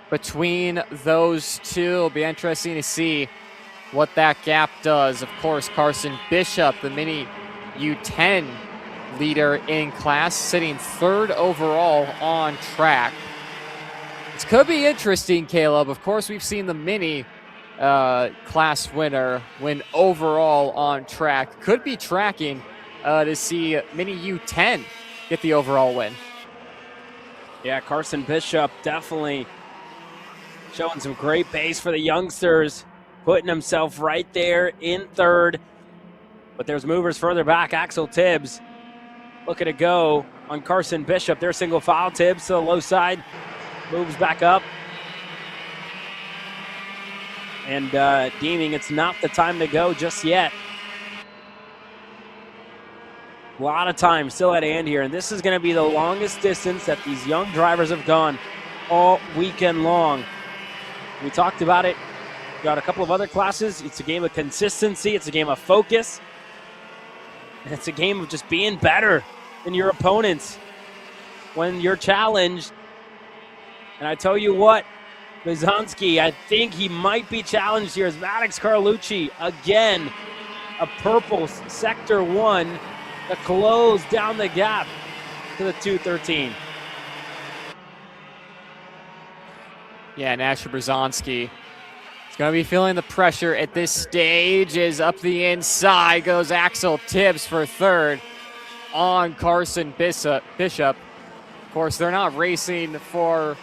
between those two. It'll be interesting to see what that gap does. Of course, Carson Bishop, the mini U10 leader in class, sitting 3rd overall on track. This could be interesting, Caleb. Of course, we've seen the mini class winner when overall on track. Could be tracking to see Mini U10 get the overall win. Yeah, Carson Bishop definitely showing some great pace for the youngsters, putting himself right there in third. But there's movers further back. Axel Tibbs looking to go on Carson Bishop. Their single file. Tibbs to the low side, moves back up. And deeming it's not the time to go just yet. A lot of time still at hand here, and this is going to be the longest distance that these young drivers have gone all weekend long. We talked about it. Got a couple of other classes. It's a game of consistency. It's a game of focus. And it's a game of just being better than your opponents when you're challenged. And I tell you what, Bizanski, I think he might be challenged here as Maddox Carlucci, again, a purple sector 1 to close down the gap to the 213. Yeah, and Asher Brzezinski is going to be feeling the pressure at this stage. Is up the inside goes Axel Tibbs for third on Carson Bishop. Of course, they're not racing for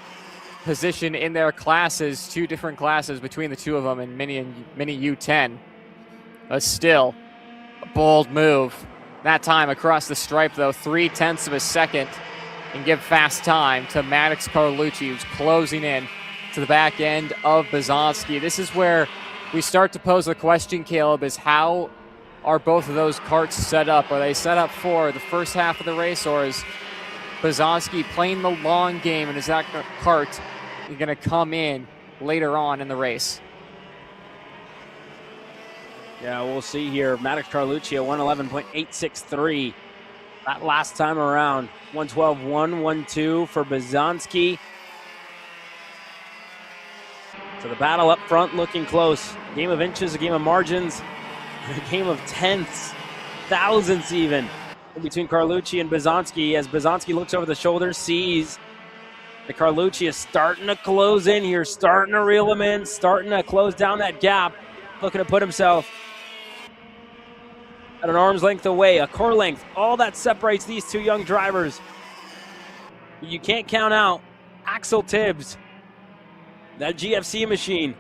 position in their classes, two different classes between the two of them in Mini U10. But still, a bold move. That time across the stripe, though, 0.3 of a second, and give fast time to Maddox Carlucci, who's closing in to the back end of Bizanski. This is where we start to pose the question, Caleb, is how are both of those karts set up? Are they set up for the first half of the race, or is Bizanski playing the long game, and is that kart going to come in later on in the race? Yeah, we'll see here. Maddox Carlucci at 111.863. That last time around, 112.112 for Bizanski. So the battle up front looking close. A game of inches, a game of margins, a game of tenths, thousandths even, in between Carlucci and Bizanski as Bizanski looks over the shoulder, sees that Carlucci is starting to close in here, starting to reel him in, starting to close down that gap, looking to put himself at an arm's length away, a core length. All that separates these two young drivers. You can't count out Axel Tibbs. That GFC machine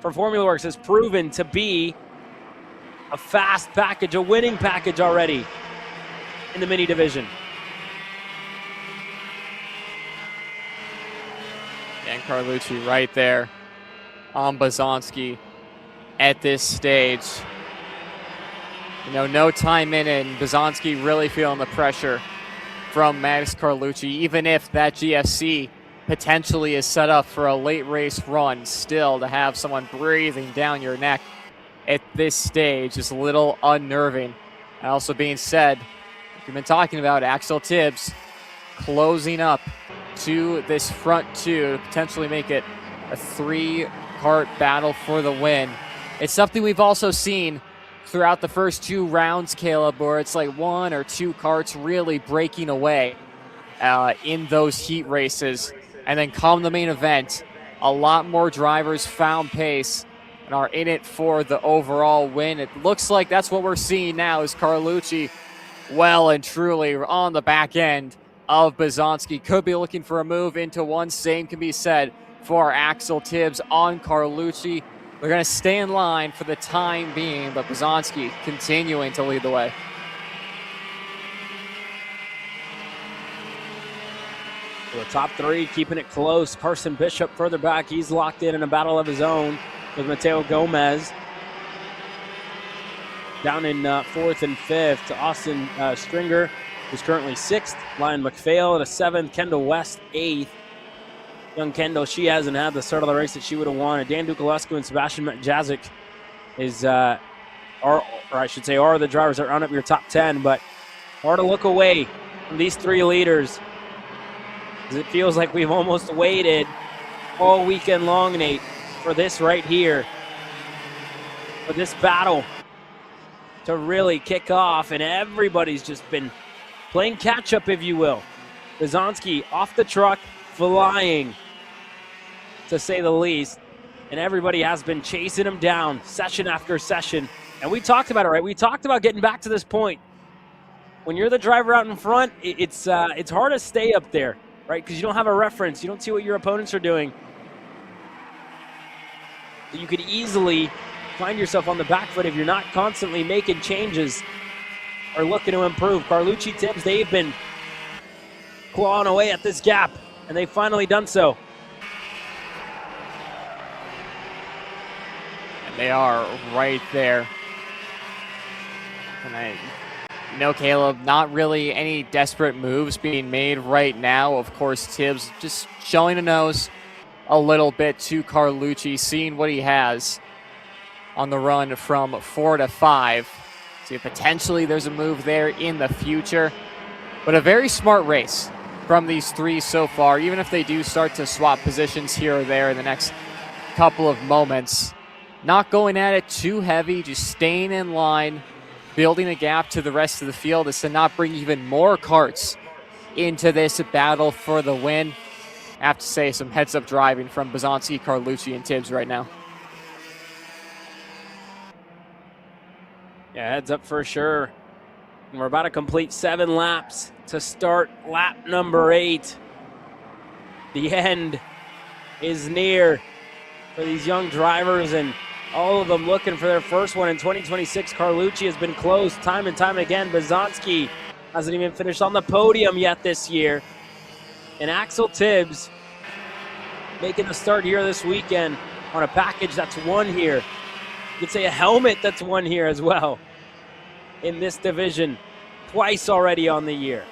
for Formula Works has proven to be a fast package, a winning package already in the Mini division. And Carlucci right there on Bizanski at this stage. You know, no time in, and Bizanski really feeling the pressure from Maddox Carlucci, even if that GFC potentially is set up for a late race run. Still, to have someone breathing down your neck at this stage is a little unnerving. And also being said, we've been talking about Axel Tibbs closing up to this front two to potentially make it a 3-kart battle for the win. It's something we've also seen throughout the first 2 rounds, Caleb, where it's like 1 or 2 karts really breaking away in those heat races. And then come the main event, a lot more drivers found pace and are in it for the overall win. It looks like that's what we're seeing now, is Carlucci well and truly on the back end of Bizanski. Could be looking for a move into one. Same can be said for Axel Tibbs on Carlucci. They're going to stay in line for the time being, but Bizanski continuing to lead the way. The top 3 keeping it close. Carson Bishop further back. He's locked in a battle of his own with Mateo Gomez. Down in 4th and 5th, Austin Stringer, who's currently 6th. Ryan McPhail at a 7th. Kendall West, 8th. Young Kendall, she hasn't had the start of the race that she would have wanted. Dan Dukulescu and Sebastian Jazic are the drivers that round up your top 10, but hard to look away from these 3 leaders, as it feels like we've almost waited all weekend long, Nate, for this right here, for this battle to really kick off, and everybody's just been playing catch-up, if you will. Bizanski off the truck, flying, to say the least. and everybody has been chasing him down session after session. And we talked about it, right? We talked about getting back to this point. When you're the driver out in front, it's hard to stay up there, right? Because you don't have a reference. You don't see what your opponents are doing. So you could easily find yourself on the back foot if you're not constantly making changes or looking to improve. Carlucci, Tibbs, they've been clawing away at this gap, and they've finally done so. And they are right there. And Caleb, not really any desperate moves being made right now. Of course, Tibbs just showing a nose a little bit to Carlucci, seeing what he has on the run from 4 to 5. See if potentially there's a move there in the future. But a very smart race from these three so far, even if they do start to swap positions here or there in the next couple of moments. Not going at it too heavy, just staying in line, building a gap to the rest of the field is to not bring even more karts into this battle for the win. I have to say, some heads-up driving from Bazanski, Carlucci, and Tibbs right now. Yeah, heads up for sure. And we're about to complete 7 laps to start lap number 8. The end is near for these young drivers, and all of them looking for their first one in 2026. Carlucci has been close time and time again. Bazanski hasn't even finished on the podium yet this year. And Axel Tibbs making the start here this weekend on a package that's won here. You could say a helmet that's won here as well in this division, twice already on the year.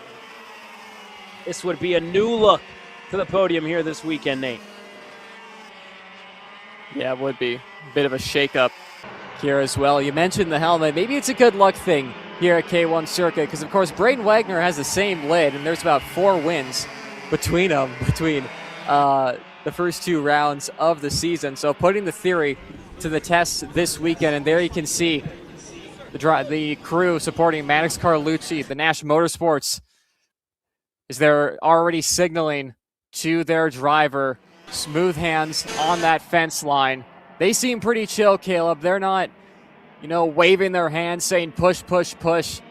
This would be a new look to the podium here this weekend, Nate. Yeah, it would be a bit of a shakeup here as well. You mentioned the helmet. Maybe it's a good luck thing here at K1 Circuit because, of course, Braden Wagner has the same lid, and there's about 4 wins between them, the first 2 rounds of the season. So putting the theory to the test this weekend, and there you can see the crew supporting Maddox Carlucci, the Nash Motorsports, is they're already signaling to their driver, smooth hands on that fence line. They seem pretty chill, Caleb. They're not, waving their hands saying push, push, push.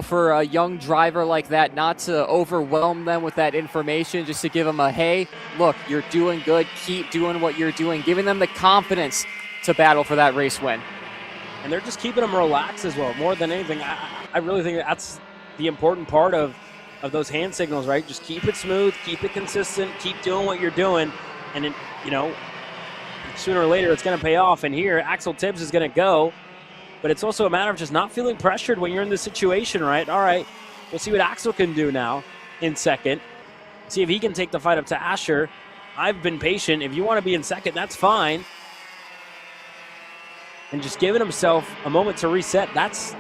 For a young driver like that, not to overwhelm them with that information, just to give them a, hey, look, you're doing good, keep doing what you're doing, giving them the confidence to battle for that race win. And they're just keeping them relaxed as well. More than anything, I really think that's the important part of those hand signals, right? Just keep it smooth, keep it consistent, keep doing what you're doing, and then, sooner or later it's going to pay off. And here, Axel Tibbs is going to go. But it's also a matter of just not feeling pressured when you're in this situation, right? All right, we'll see what Axel can do now in second. See if he can take the fight up to Asher. I've been patient. If you want to be in second, that's fine. And just giving himself a moment to reset, that's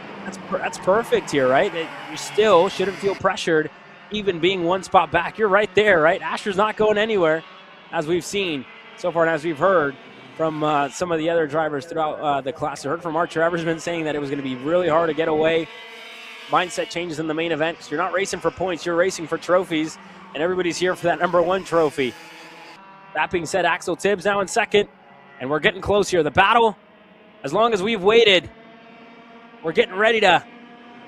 perfect here, right? You still shouldn't feel pressured, even being 1 spot back. You're right there, right? Asher's not going anywhere, as we've seen so far and as we've heard from some of the other drivers throughout the class. I heard from Archer Eversman saying that it was going to be really hard to get away. Mindset changes in the main event because you're not racing for points, you're racing for trophies, and everybody's here for that #1 trophy. That being said, Axel Tibbs now in second, and we're getting close here. The battle, as long as we've waited, we're getting ready to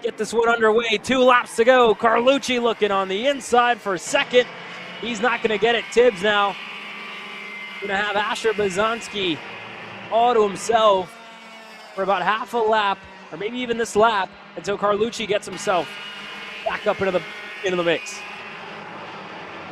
get this one underway. 2 laps to go. Carlucci looking on the inside for second. He's not going to get it. Tibbs now going to have Asher Bazanski all to himself for about half a lap, or maybe even this lap, until Carlucci gets himself back up into the mix.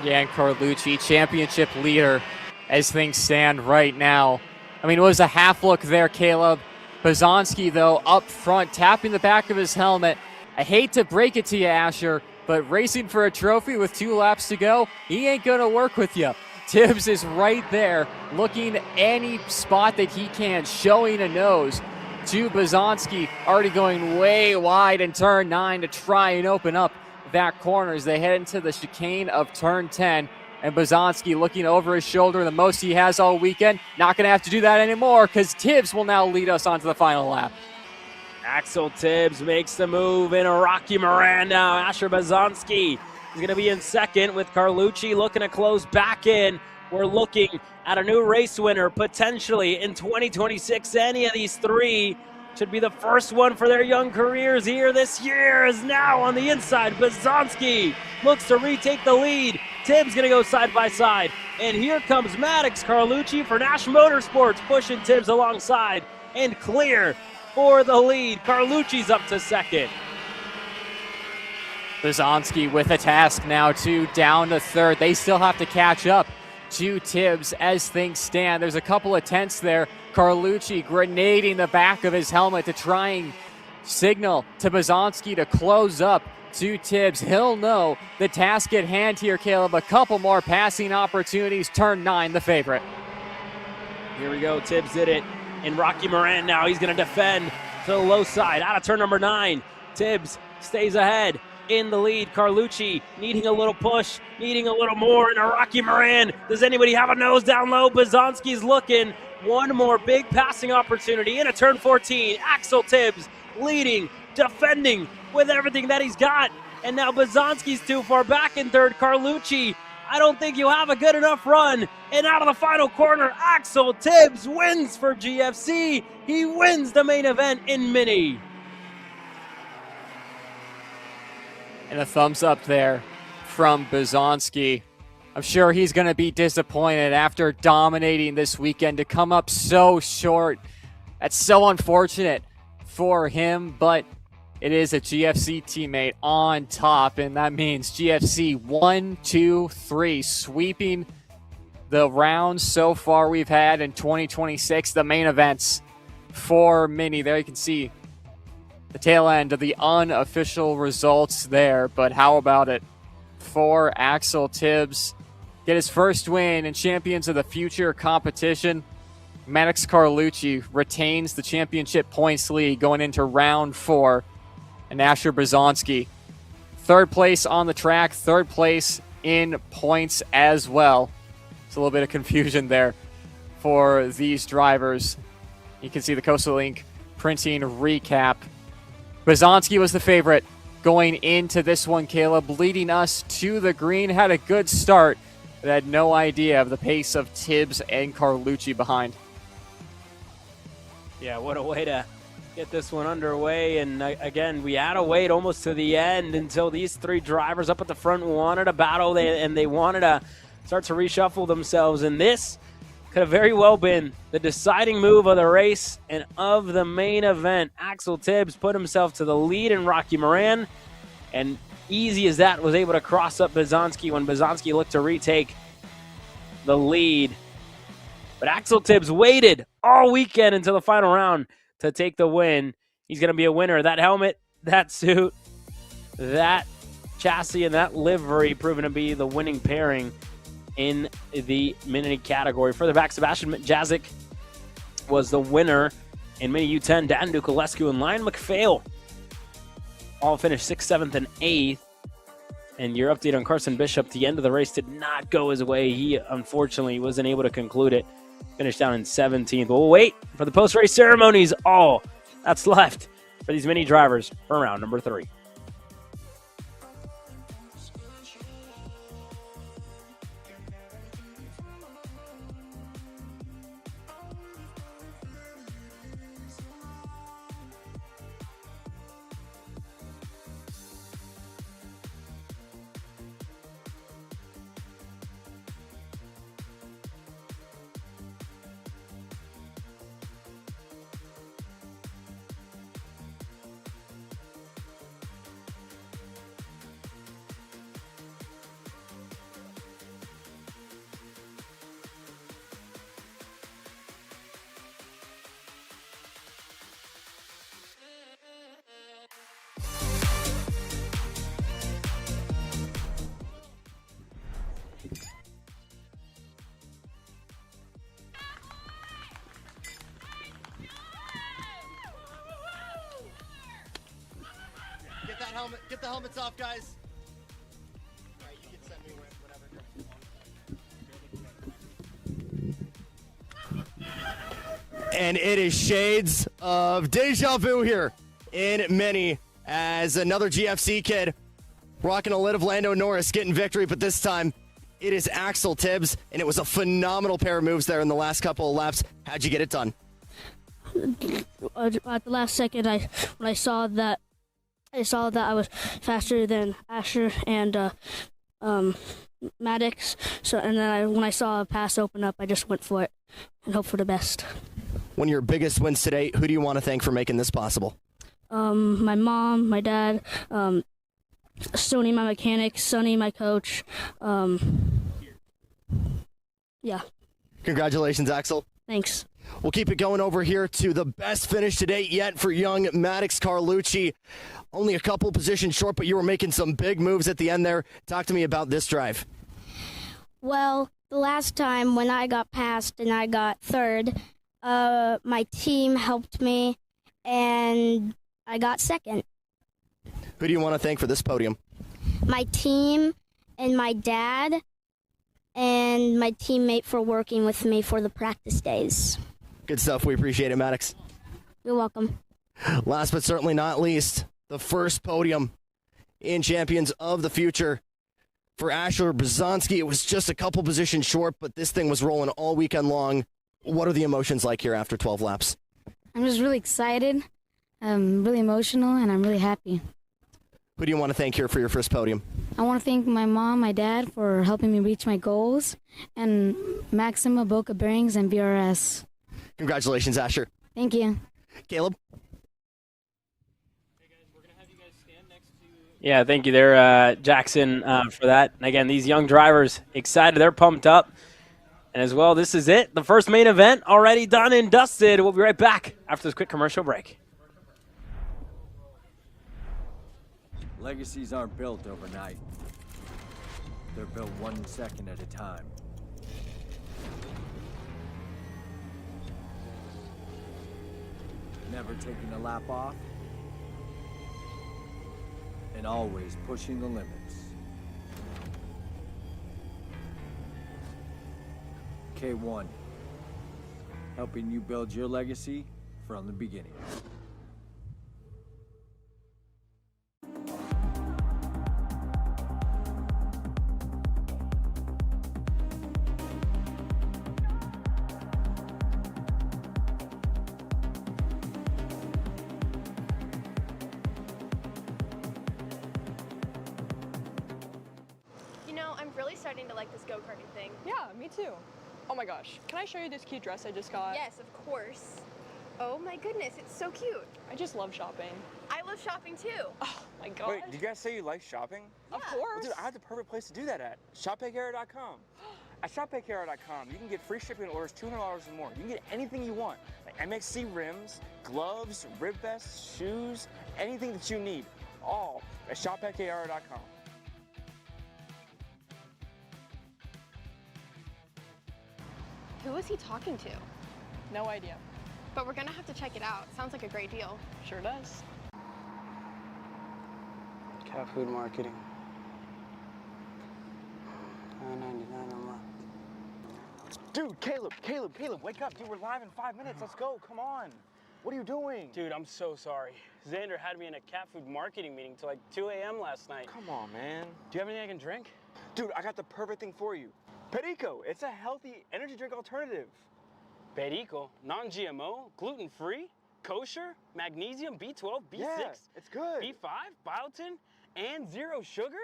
Yeah, and Carlucci, championship leader as things stand right now. I mean, it was a half look there, Caleb. Bazanski, though, up front, tapping the back of his helmet. I hate to break it to you, Asher, but racing for a trophy with 2 laps to go, he ain't going to work with you. Tibbs is right there, looking any spot that he can, showing a nose to Bazanski, already going way wide in turn 9 to try and open up that corner as they head into the chicane of turn 10. And Bazanski looking over his shoulder, the most he has all weekend. Not going to have to do that anymore because Tibbs will now lead us onto the final lap. Axel Tibbs makes the move in a Rocky Moran now. Asher Bazanski is going to be in second with Carlucci looking to close back in. we're looking at a new race winner potentially in 2026. Any of these three should be the first one for their young careers here this year. Is now on the inside. Bizanski looks to retake the lead. Tibbs going to go side by side. And here comes Maddox Carlucci for Nash Motorsports, pushing Tibbs alongside and clear for the lead. Carlucci's up to second. Bizanski with a task now to down to third. They still have to catch up to Tibbs as things stand. There's a couple of tenths there. Carlucci grenading the back of his helmet to try and signal to Bizanski to close up to Tibbs. He'll know the task at hand here, Caleb. A couple more passing opportunities. Turn 9, the favorite. Here we go. Tibbs did it. And Rocky Moran now. He's going to defend to the low side. Out of turn number 9. Tibbs stays ahead in the lead. Carlucci needing a little push, needing a little more. And a Rocky Moran. Does anybody have a nose down low? Bizanski's looking. One more big passing opportunity into turn 14. Axel Tibbs leading, defending with everything that he's got. And now Bizanski's too far back in third. Carlucci, I don't think you have a good enough run. And out of the final corner, Axel Tibbs wins for GFC. He wins the main event in Mini. And a thumbs up there from Bizanski. I'm sure he's going to be disappointed after dominating this weekend to come up so short. That's so unfortunate for him, but it is a GFC teammate on top, and that means GFC 1, 2, 3 sweeping the rounds so far we've had in 2026, the main events for Mini. There you can see the tail end of the unofficial results there, but how about it for Axel Tibbs? Get his first win in Champions of the Future competition. Maddox Carlucci retains the championship points lead going into round 4. And Asher Bizanski, third place on the track, third place in points as well. It's a little bit of confusion there for these drivers. You can see the Coastal Link printing recap. Bizanski was the favorite going into this one, Caleb, leading us to the green. Had a good start, but had no idea of the pace of Tibbs and Carlucci behind. Yeah, what a way to get this one underway. And again, we had to wait almost to the end until these three drivers up at the front wanted a battle and they wanted to start to reshuffle themselves. And this could have very well been the deciding move of the race and of the main event. Axel Tibbs put himself to the lead in Rocky Moran, and easy as that, was able to cross up Bizanski when Bizanski looked to retake the lead. But Axel Tibbs waited all weekend until the final round to take the win. He's going to be a winner. That helmet, that suit, that chassis, and that livery proving to be the winning pairing in the Mini category. Further back, Sebastian Jazik was the winner in Mini U10. Dan Dukulescu and Lion McPhail all finished 6th, 7th, and 8th. And your update on Carson Bishop, the end of the race did not go his way. He unfortunately wasn't able to conclude it. Finished down in 17th. We'll wait for the post-race ceremonies. All that's left for these Mini drivers for round number 3. Get the helmets off, guys. Right, you can send me whatever. And it is shades of deja vu here in Mini as another GFC kid rocking a lid of Lando Norris getting victory, but this time It is Axel Tibbs, and it was a phenomenal pair of moves there in the last couple of laps. How'd you get it done? At the last second, when I saw that I was faster than Asher and Maddox. And then when I saw a pass open up, I just went for it and hope for the best. One of your biggest wins today, who do you want to thank for making this possible? My mom, my dad, Sony, my mechanic, Sonny, my coach. Yeah. Congratulations, Axel. Thanks. We'll keep it going over here to the best finish to date yet for young Maddox Carlucci. Only a couple positions short, but you were making some big moves at the end there. Talk to me about this drive. Well, the last time when I got passed and I got third, my team helped me, and I got second. Who do you want to thank for this podium? My team and my dad and my teammate for working with me for the practice days. Good stuff. We appreciate it, Maddox. You're welcome. Last but certainly not least, the first podium in Champions of the Future for Asher Brzezinski. It was just a couple positions short, but this thing was rolling all weekend long. What are the emotions like here after 12 laps? I'm just really excited. I'm really emotional, and I'm really happy. Who do you want to thank here for your first podium? I want to thank my mom, my dad for helping me reach my goals, and Maxima, Boca Bearings, and BRS. Congratulations, Asher. Thank you. Caleb? Yeah, thank you there, Jackson, for that. And again, these young drivers excited. They're pumped up. And as well, this is it. The first main event already done and dusted. We'll be right back after this quick commercial break. Legacies aren't built overnight. They're built 1 second at a time. Never taking a lap off, and always pushing the limits. K1, helping you build your legacy from the beginning. You know, I'm really starting to like this go-karting thing. Yeah, me too. Oh my gosh, can I show you this cute dress I just got? Yes, of course. Oh my goodness, it's so cute. I just love shopping. I love shopping too. Oh my god. Wait, did you guys say you like shopping? Of course. Well, dude, I have the perfect place to do that at. ShopBakeAir.com. At ShopBakeAir.com, you can get free shipping on orders $200 or more. You can get anything you want, like MXC rims, gloves, rib vests, shoes, anything that you need, all at ShopBakeAir.com. Who is he talking to? No idea. But we're gonna have to check it out. Sounds like a great deal. Sure does. Cat food marketing. $9.99 a month. Dude, Caleb, wake up. Dude, we're live in 5 minutes. Let's go. Come on. What are you doing? Dude, I'm so sorry. Xander had me in a cat food marketing meeting till like 2 a.m. last night. Come on, man. Do you have anything I can drink? Dude, I got the perfect thing for you. Perico, it's a healthy energy drink alternative. Perico, non-GMO, gluten-free, kosher, magnesium, B12, B6, Yeah, it's good. B5, biotin, and zero sugar?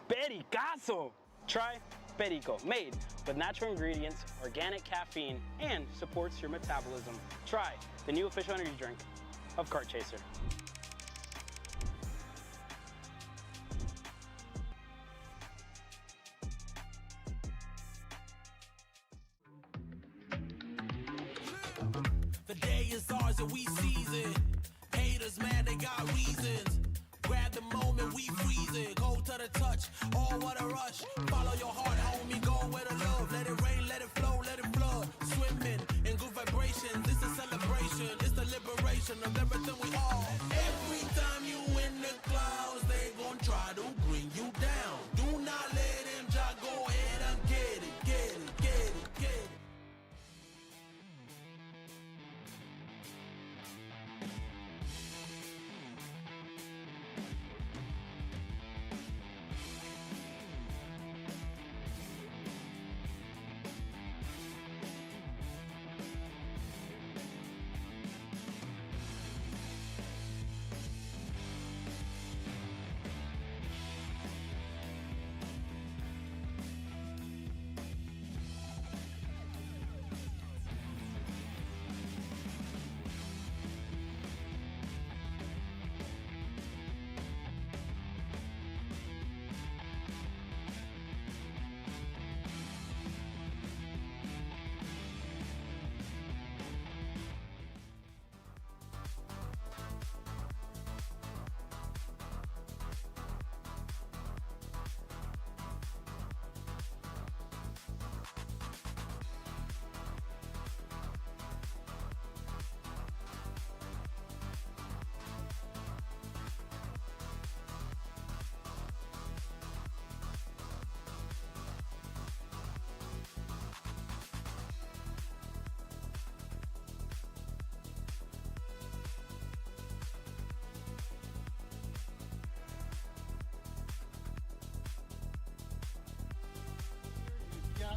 Pericazo! Try Perico, made with natural ingredients, organic caffeine, and supports your metabolism. Try the new official energy drink of Kart Chaser. The day is ours and we seize it. Haters, man, they got reasons. Grab the moment, we freeze it. Go to the touch, all what a rush. Follow your heart, homie, go where the love. Let it rain, let it flow, let it flood. Swimming in good vibrations, it's a celebration. It's the liberation of everything we are. Every time you in the clouds, they gon' try to bring you down. Do not let them try, go ahead and get it, get it, get it, get it.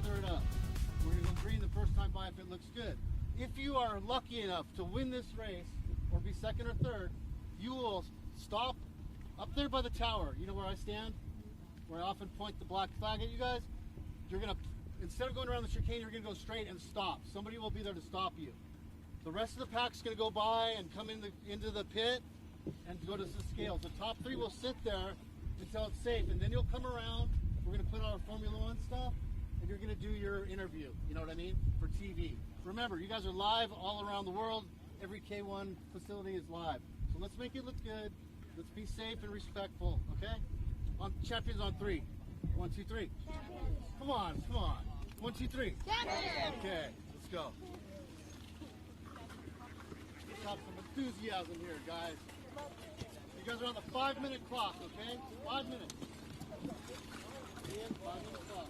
gather it up. We're going to go green the first time by if it looks good. If you are lucky enough to win this race or be second or third, you will stop up there by the tower. You know where I stand? Where I often point the black flag at you guys? You're going to, instead of going around the chicane, you're going to go straight and stop. Somebody will be there to stop you. The rest of the pack's going to go by and come into the pit and go to the scales. The top three will sit there until it's safe, and then you'll come around. We're going to put our Formula One stuff, and you're going to do your interview, you know what I mean, for TV. Remember, you guys are live all around the world. Every K1 facility is live. So let's make it look good. Let's be safe and respectful, okay? Champions on 3. 1, 2, 3. Come on, come on. 1, 2, 3. Okay, let's go. Let's have some enthusiasm here, guys. You guys are on the 5-minute clock, okay? 5 minutes. 5-minute clock.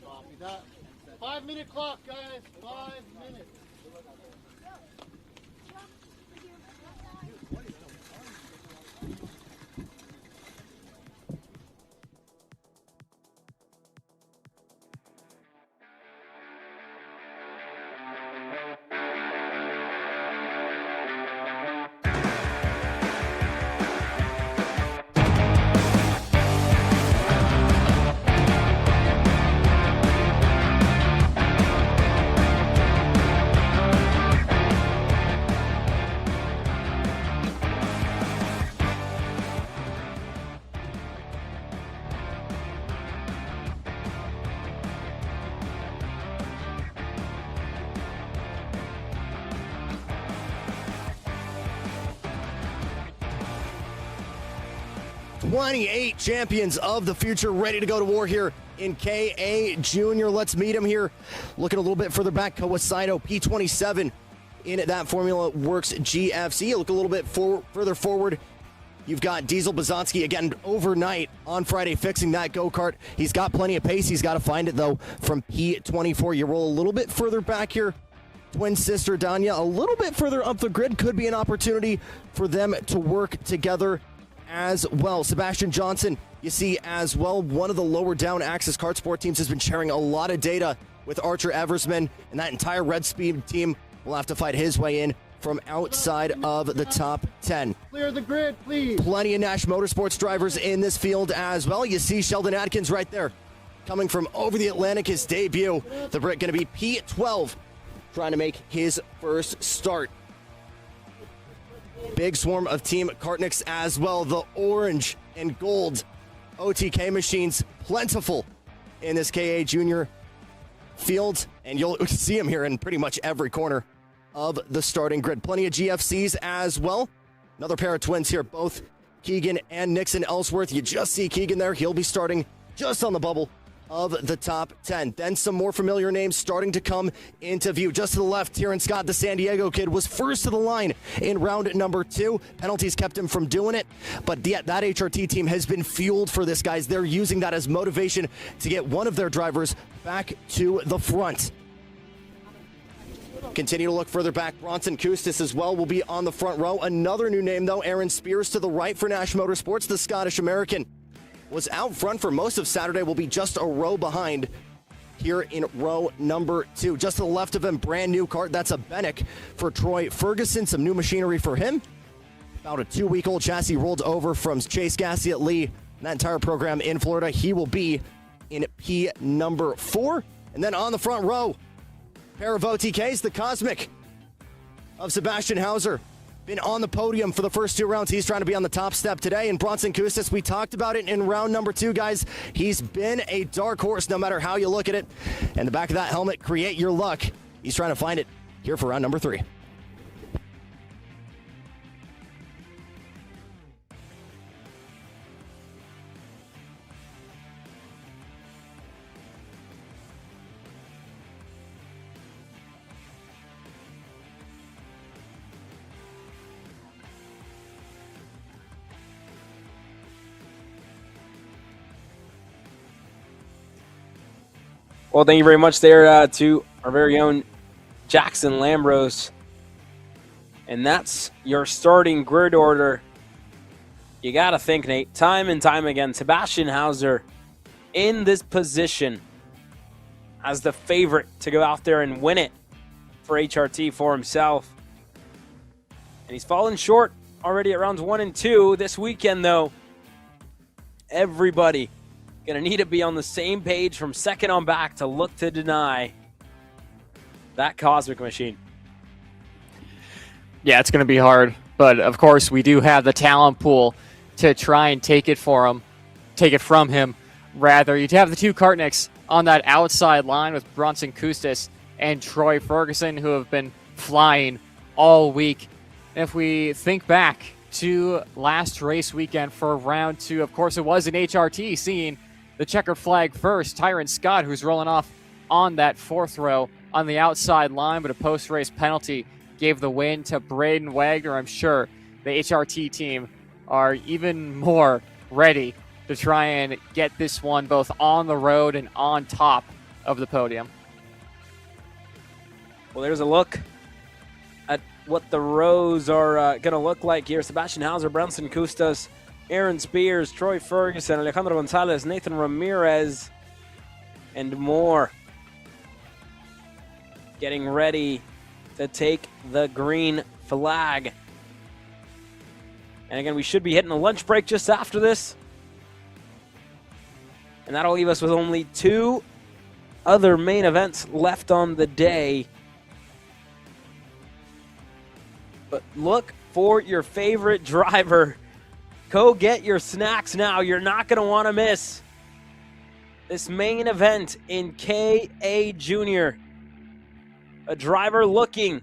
Copy that. 5-minute clock, guys. 5 minutes. '28 champions of the future ready to go to war here in KA Junior. Let's meet him here. Looking a little bit further back, Kawasaido P27 in that Formula Works GFC. Look a little bit further forward. You've got Diesel Bazanski again overnight on Friday fixing that go-kart. He's got plenty of pace. He's got to find it, though, from P24. You roll a little bit further back here. Twin sister Danya a little bit further up the grid. Could be an opportunity for them to work together as well. Sebastian Johnson, you see as well, one of the lower down Axis Kart Sport teams has been sharing a lot of data with Archer Eversman, and that entire Red Speed team will have to fight his way in from outside of the top 10. Clear the grid, please. Plenty of Nash Motorsports drivers in this field as well. You see Sheldon Atkins right there coming from over the Atlantic, his debut. The Brit going to be P12, trying to make his first start. Big swarm of Team Kartniks as well. The orange and gold OTK machines plentiful in this KA Junior field, and you'll see them here in pretty much every corner of the starting grid. Plenty of GFCs as well. Another pair of twins here, both Keegan and Nixon Ellsworth. You just see Keegan there. He'll be starting just on the bubble of the top 10. Then some more familiar names starting to come into view. Just to the left, Tieran Scott, the San Diego kid, was first to the line in round number 2. Penalties kept him from doing it, but yet that HRT team has been fueled for this, guys. They're using that as motivation to get one of their drivers back to the front. Continue to look further back. Bronson Kustis as well will be on the front row. Another new name, though, Aaron Spears to the right for Nash Motorsports, the Scottish-American. Was out front for most of Saturday, will be just a row behind here in row number 2. Just to the left of him, brand new kart. That's a Bennick for Troy Ferguson. Some new machinery for him. About a 2-week-old chassis rolled over from Chase Gassey at Lee. That entire program in Florida. He will be in P number 4. And then on the front row, pair of OTKs, the Cosmic of Sebastian Hauser. Been on the podium for the first 2 rounds. He's trying to be on the top step today. And Bronson Kustis, we talked about it in round number 2, guys. He's been a dark horse no matter how you look at it. And the back of that helmet, create your luck. He's trying to find it here for round number 3. Well, thank you very much there to our very own Jackson Lambros. And that's your starting grid order You got to think, Nate, time and time again, Sebastian Hauser in this position as the favorite to go out there and win it for HRT for himself. And he's fallen short already at rounds 1 and 2. This weekend, though, everybody going to need to be on the same page from second on back to look to deny that Cosmic Machine. Yeah, it's going to be hard. But, of course, we do have the talent pool to try and take it from him. Rather, you'd have the two Kartniks on that outside line with Bronson Kustis and Troy Ferguson, who have been flying all week. And if we think back to last race weekend for round 2, of course, it was an HRT seeing the checkered flag first. Tyron Scott, who's rolling off on that 4th row on the outside line, but a post-race penalty gave the win to Braden Wagner. I'm sure the HRT team are even more ready to try and get this one both on the road and on top of the podium. Well, there's a look at what the rows are going to look like here. Sebastian Hauser, Bronson Kustas, Aaron Spears, Troy Ferguson, Alejandro Gonzalez, Nathan Ramirez, and more getting ready to take the green flag. And again, we should be hitting a lunch break just after this. And that'll leave us with only 2 other main events left on the day. But look for your favorite driver. Go get your snacks now. You're not going to want to miss this main event in KA Junior. A driver looking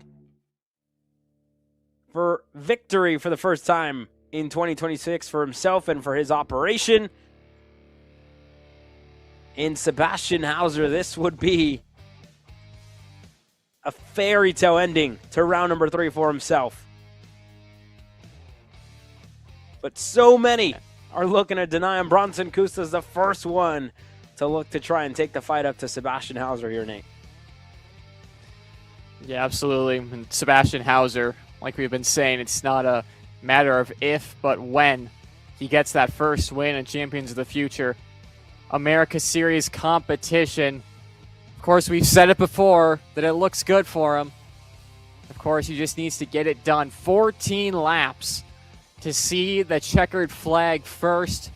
for victory for the first time in 2026 for himself and for his operation. In Sebastian Hauser, this would be a fairy tale ending to round number 3 for himself. But so many are looking to deny him. Bronson Kusta is the first one to look to try and take the fight up to Sebastian Hauser here, Nate. Yeah, absolutely. And Sebastian Hauser, like we've been saying, it's not a matter of if, but when he gets that first win in Champions of the Future America Series competition. Of course, we've said it before that it looks good for him. Of course, he just needs to get it done. 14 laps to see the checkered flag first.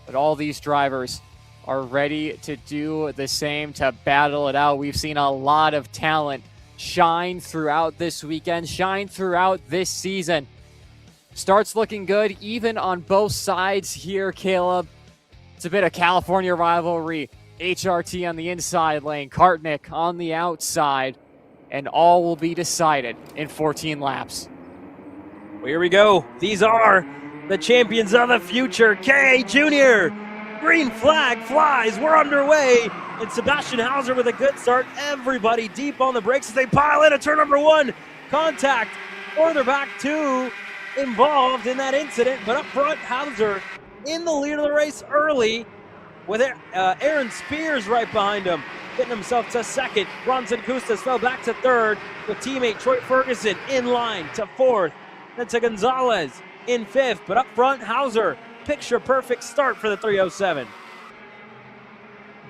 But all these drivers are ready to do the same, to battle it out. We've seen a lot of talent shine throughout this weekend, shine throughout this season. Starts looking good even on both sides here, Caleb. It's a bit of California rivalry. HRT on the inside lane, Kartnik on the outside, and all will be decided in 14 laps. Well, here we go. These are the champions of the future, KA Junior. Green flag flies. We're underway. And Sebastian Hauser with a good start. Everybody deep on the brakes as they pile in at turn number 1. Contact further back 2 involved in that incident. But up front, Hauser in the lead of the race early with Aaron Spears right behind him, getting himself to second. Bronson Kustas fell back to third with teammate Troy Ferguson in line to 4th. Then to Gonzalez in 5th. But up front, Hauser, picture perfect start for the 307.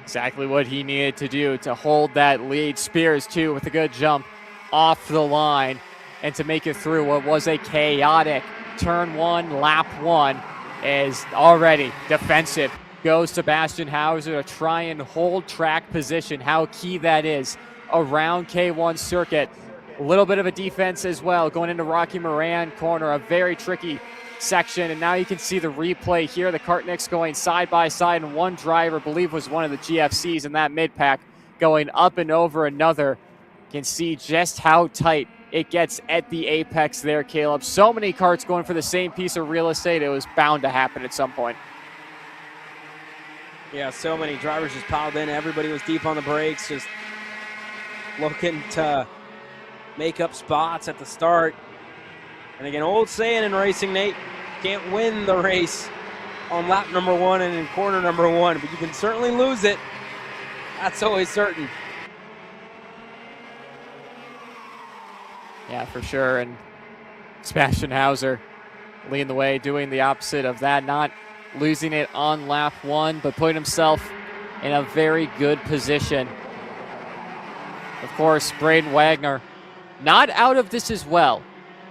Exactly what he needed to do to hold that lead. Spears, too, with a good jump off the line and to make it through what was a chaotic turn 1, lap 1, is already defensive. Goes Sebastian Hauser to try and hold track position. How key that is around K1 circuit. A little bit of a defense as well going into Rocky Moran corner, a very tricky section. And now you can see the replay here. The Kartniks going side by side, and one driver, I believe was one of the GFCs in that mid-pack, going up and over another. You can see just how tight it gets at the apex there, Caleb. So many karts going for the same piece of real estate. It was bound to happen at some point. Yeah, so many drivers just piled in. Everybody was deep on the brakes, just looking to make up spots at the start. And again, old saying in racing, Nate, can't win the race on lap number 1 and in corner number 1, but you can certainly lose it. That's always certain. Yeah, for sure. And Sebastian Hauser leading the way, doing the opposite of that, not losing it on lap 1, but putting himself in a very good position. Of course, Braden Wagner not out of this as well.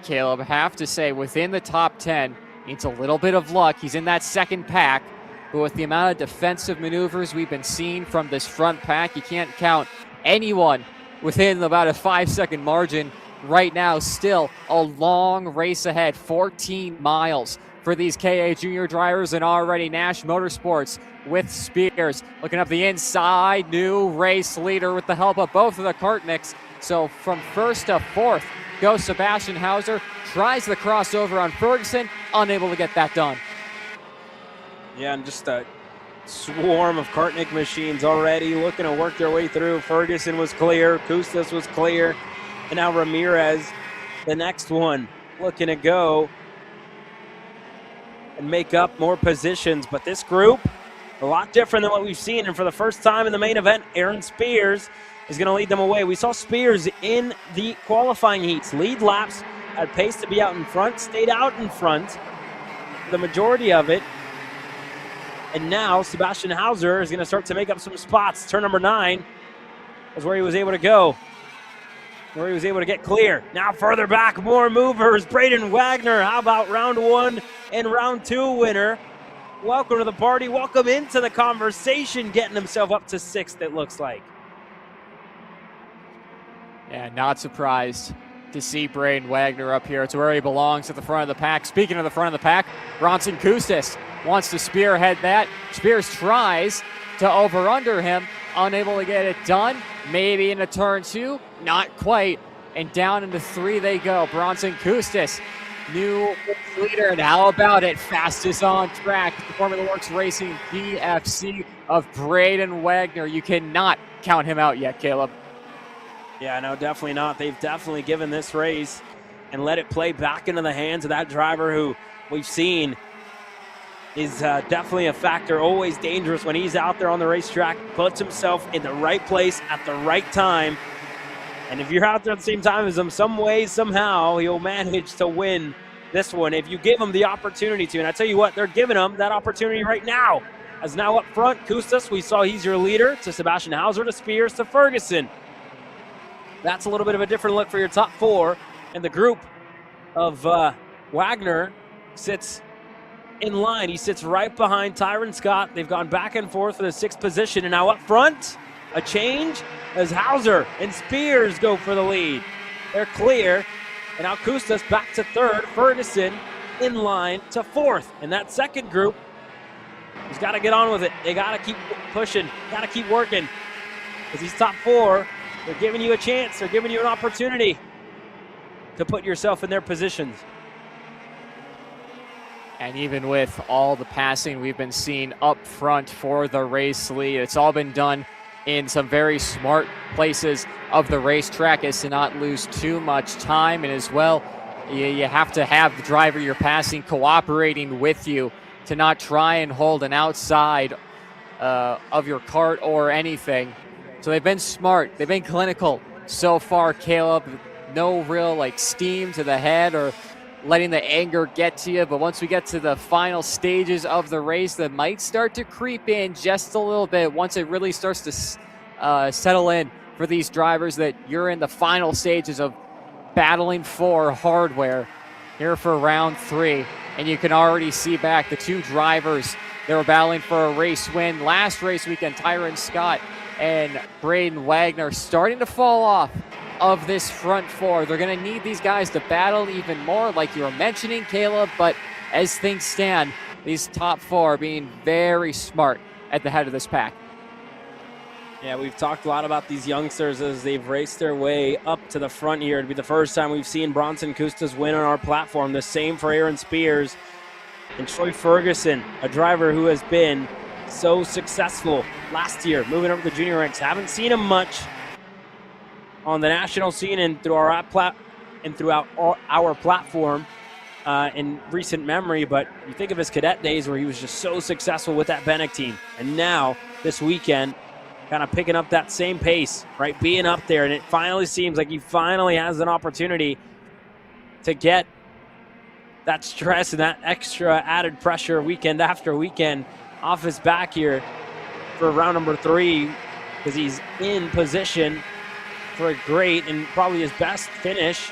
Caleb, have to say, within the top 10, needs a little bit of luck. He's in that second pack, but with the amount of defensive maneuvers we've been seeing from this front pack, you can't count anyone within about a 5-second margin. Right now, still a long race ahead, 14 miles for these KA junior drivers, and already Nash Motorsports with Spears looking up the inside. New race leader with the help of both of the Kartniks. So from first to fourth goes Sebastian Hauser, tries the crossover on Ferguson, unable to get that done. Yeah, and just a swarm of Kartnik machines already looking to work their way through. Ferguson was clear, Kustas was clear, and now Ramirez, the next one, looking to go and make up more positions. But this group, a lot different than what we've seen, and for the first time in the main event, Aaron Spears is going to lead them away. We saw Spears in the qualifying heats lead laps, had pace to be out in front, stayed out in front the majority of it. And now Sebastian Hauser is going to start to make up some spots. Turn number 9 was where he was able to go, where he was able to get clear. Now further back, more movers. Braden Wagner, how about round 1 and round 2 winner? Welcome to the party. Welcome into the conversation, getting himself up to 6th, it looks like. Yeah, not surprised to see Braden Wagner up here. It's where he belongs, at the front of the pack. Speaking of the front of the pack, Bronson Kustas wants to spearhead that. Spears tries to over-under him, unable to get it done. Maybe into turn 2, not quite. And down into 3 they go. Bronson Kustas, new leader, and how about it? Fastest on track. The Formula Works Racing PFC of Braden Wagner. You cannot count him out yet, Caleb. Yeah, no, definitely not. They've definitely given this race and let it play back into the hands of that driver who we've seen is definitely a factor, always dangerous when he's out there on the racetrack, puts himself in the right place at the right time. And if you're out there at the same time as him, some way, somehow, he'll manage to win this one if you give him the opportunity to. And I tell you what, they're giving him that opportunity right now. As now up front, Kustas, we saw he's your leader, to Sebastian Hauser, to Spears, to Ferguson. That's a little bit of a different look for your top 4. And the group of Wagner sits in line. He sits right behind Tyron Scott. They've gone back and forth for the 6th position. And now up front, a change as Hauser and Spears go for the lead. They're clear. And now Kustas back to 3rd. Ferguson in line to 4th. And that second group has got to get on with it. They got to keep pushing, got to keep working. Because these top 4, they're giving you a chance. They're giving you an opportunity to put yourself in their positions. And even with all the passing we've been seeing up front for the race lead, it's all been done in some very smart places of the racetrack as to not lose too much time. And as well, you have to have the driver you're passing cooperating with you to not try and hold an outside of your cart or anything. So they've been smart. They've been clinical so far, Caleb. No real steam to the head or letting the anger get to you. But once we get to the final stages of the race, that might start to creep in just a little bit once it really starts to settle in for these drivers that you're in the final stages of battling for hardware here for round 3. And you can already see back the 2 drivers that were battling for a race win last race weekend, Tyron Scott and Braden Wagner, starting to fall off of this front 4. They're going to need these guys to battle even more, like you were mentioning, Caleb, but as things stand, these top 4 are being very smart at the head of this pack. Yeah, we've talked a lot about these youngsters as they've raced their way up to the front here. It'd be the first time we've seen Bronson Kustas win on our platform. The same for Aaron Spears and Troy Ferguson, a driver who has been so successful last year, moving over to the junior ranks. Haven't seen him much on the national scene and throughout our platform in recent memory, but you think of his cadet days where he was just so successful with that Bennick team. And now, this weekend, kind of picking up that same pace, right? Being up there, and it finally seems like he finally has an opportunity to get that stress and that extra added pressure weekend after weekend off his back here for round number 3, because he's in position for a great and probably his best finish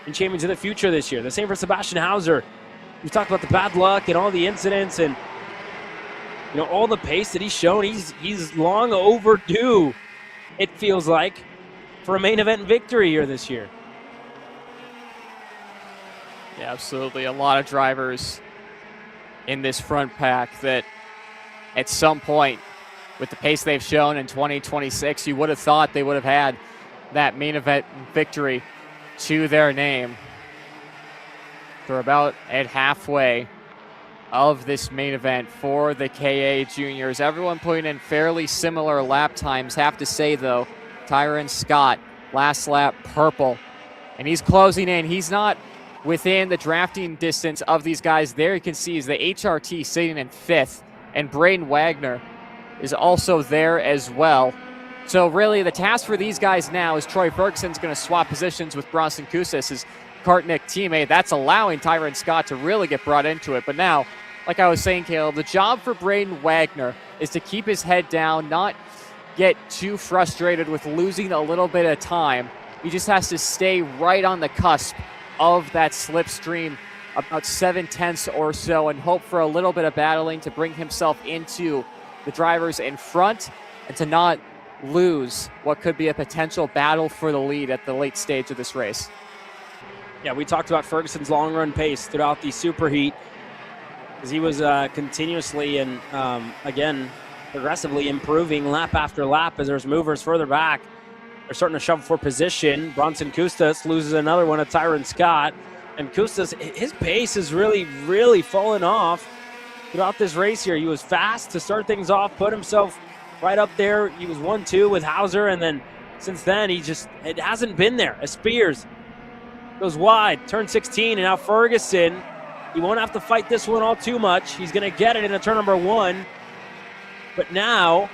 in Champions of the Future this year. The same for Sebastian Hauser. We talked about the bad luck and all the incidents and all the pace that he's shown. He's long overdue, it feels like, for a main event victory here this year. Yeah, absolutely. A lot of drivers in this front pack that at some point, with the pace they've shown in 2026, you would have thought they would have had that main event victory to their name. They're about at halfway of this main event for the KA Juniors. Everyone putting in fairly similar lap times. Have to say, though, Tyron Scott, last lap purple, and he's closing in. He's not within the drafting distance of these guys. There you can see is the HRT sitting in 5th, and Braden Wagner is also there as well. So really the task for these guys now is Troy Ferguson's going to swap positions with Bronson Kustis, his Kartnik teammate. That's allowing Tyron Scott to really get brought into it. But now, like I was saying, Caleb, the job for Braden Wagner is to keep his head down, not get too frustrated with losing a little bit of time. He just has to stay right on the cusp of that slipstream, about 7/10 or so, and hope for a little bit of battling to bring himself into the drivers in front and to not lose what could be a potential battle for the lead at the late stage of this race. Yeah, we talked about Ferguson's long run pace throughout the superheat, because he was continuously and, again, progressively improving lap after lap as there's movers further back. They're starting to shove for position. Bronson Kustis loses another one to Tyron Scott. And Kustis, his pace has really, really fallen off throughout this race here. He was fast to start things off, put himself right up there. He was 1-2 with Hauser, and then since then, it hasn't been there. As Spears goes wide, turn 16, and now Ferguson, he won't have to fight this one all too much. He's going to get it into turn number 1. But now,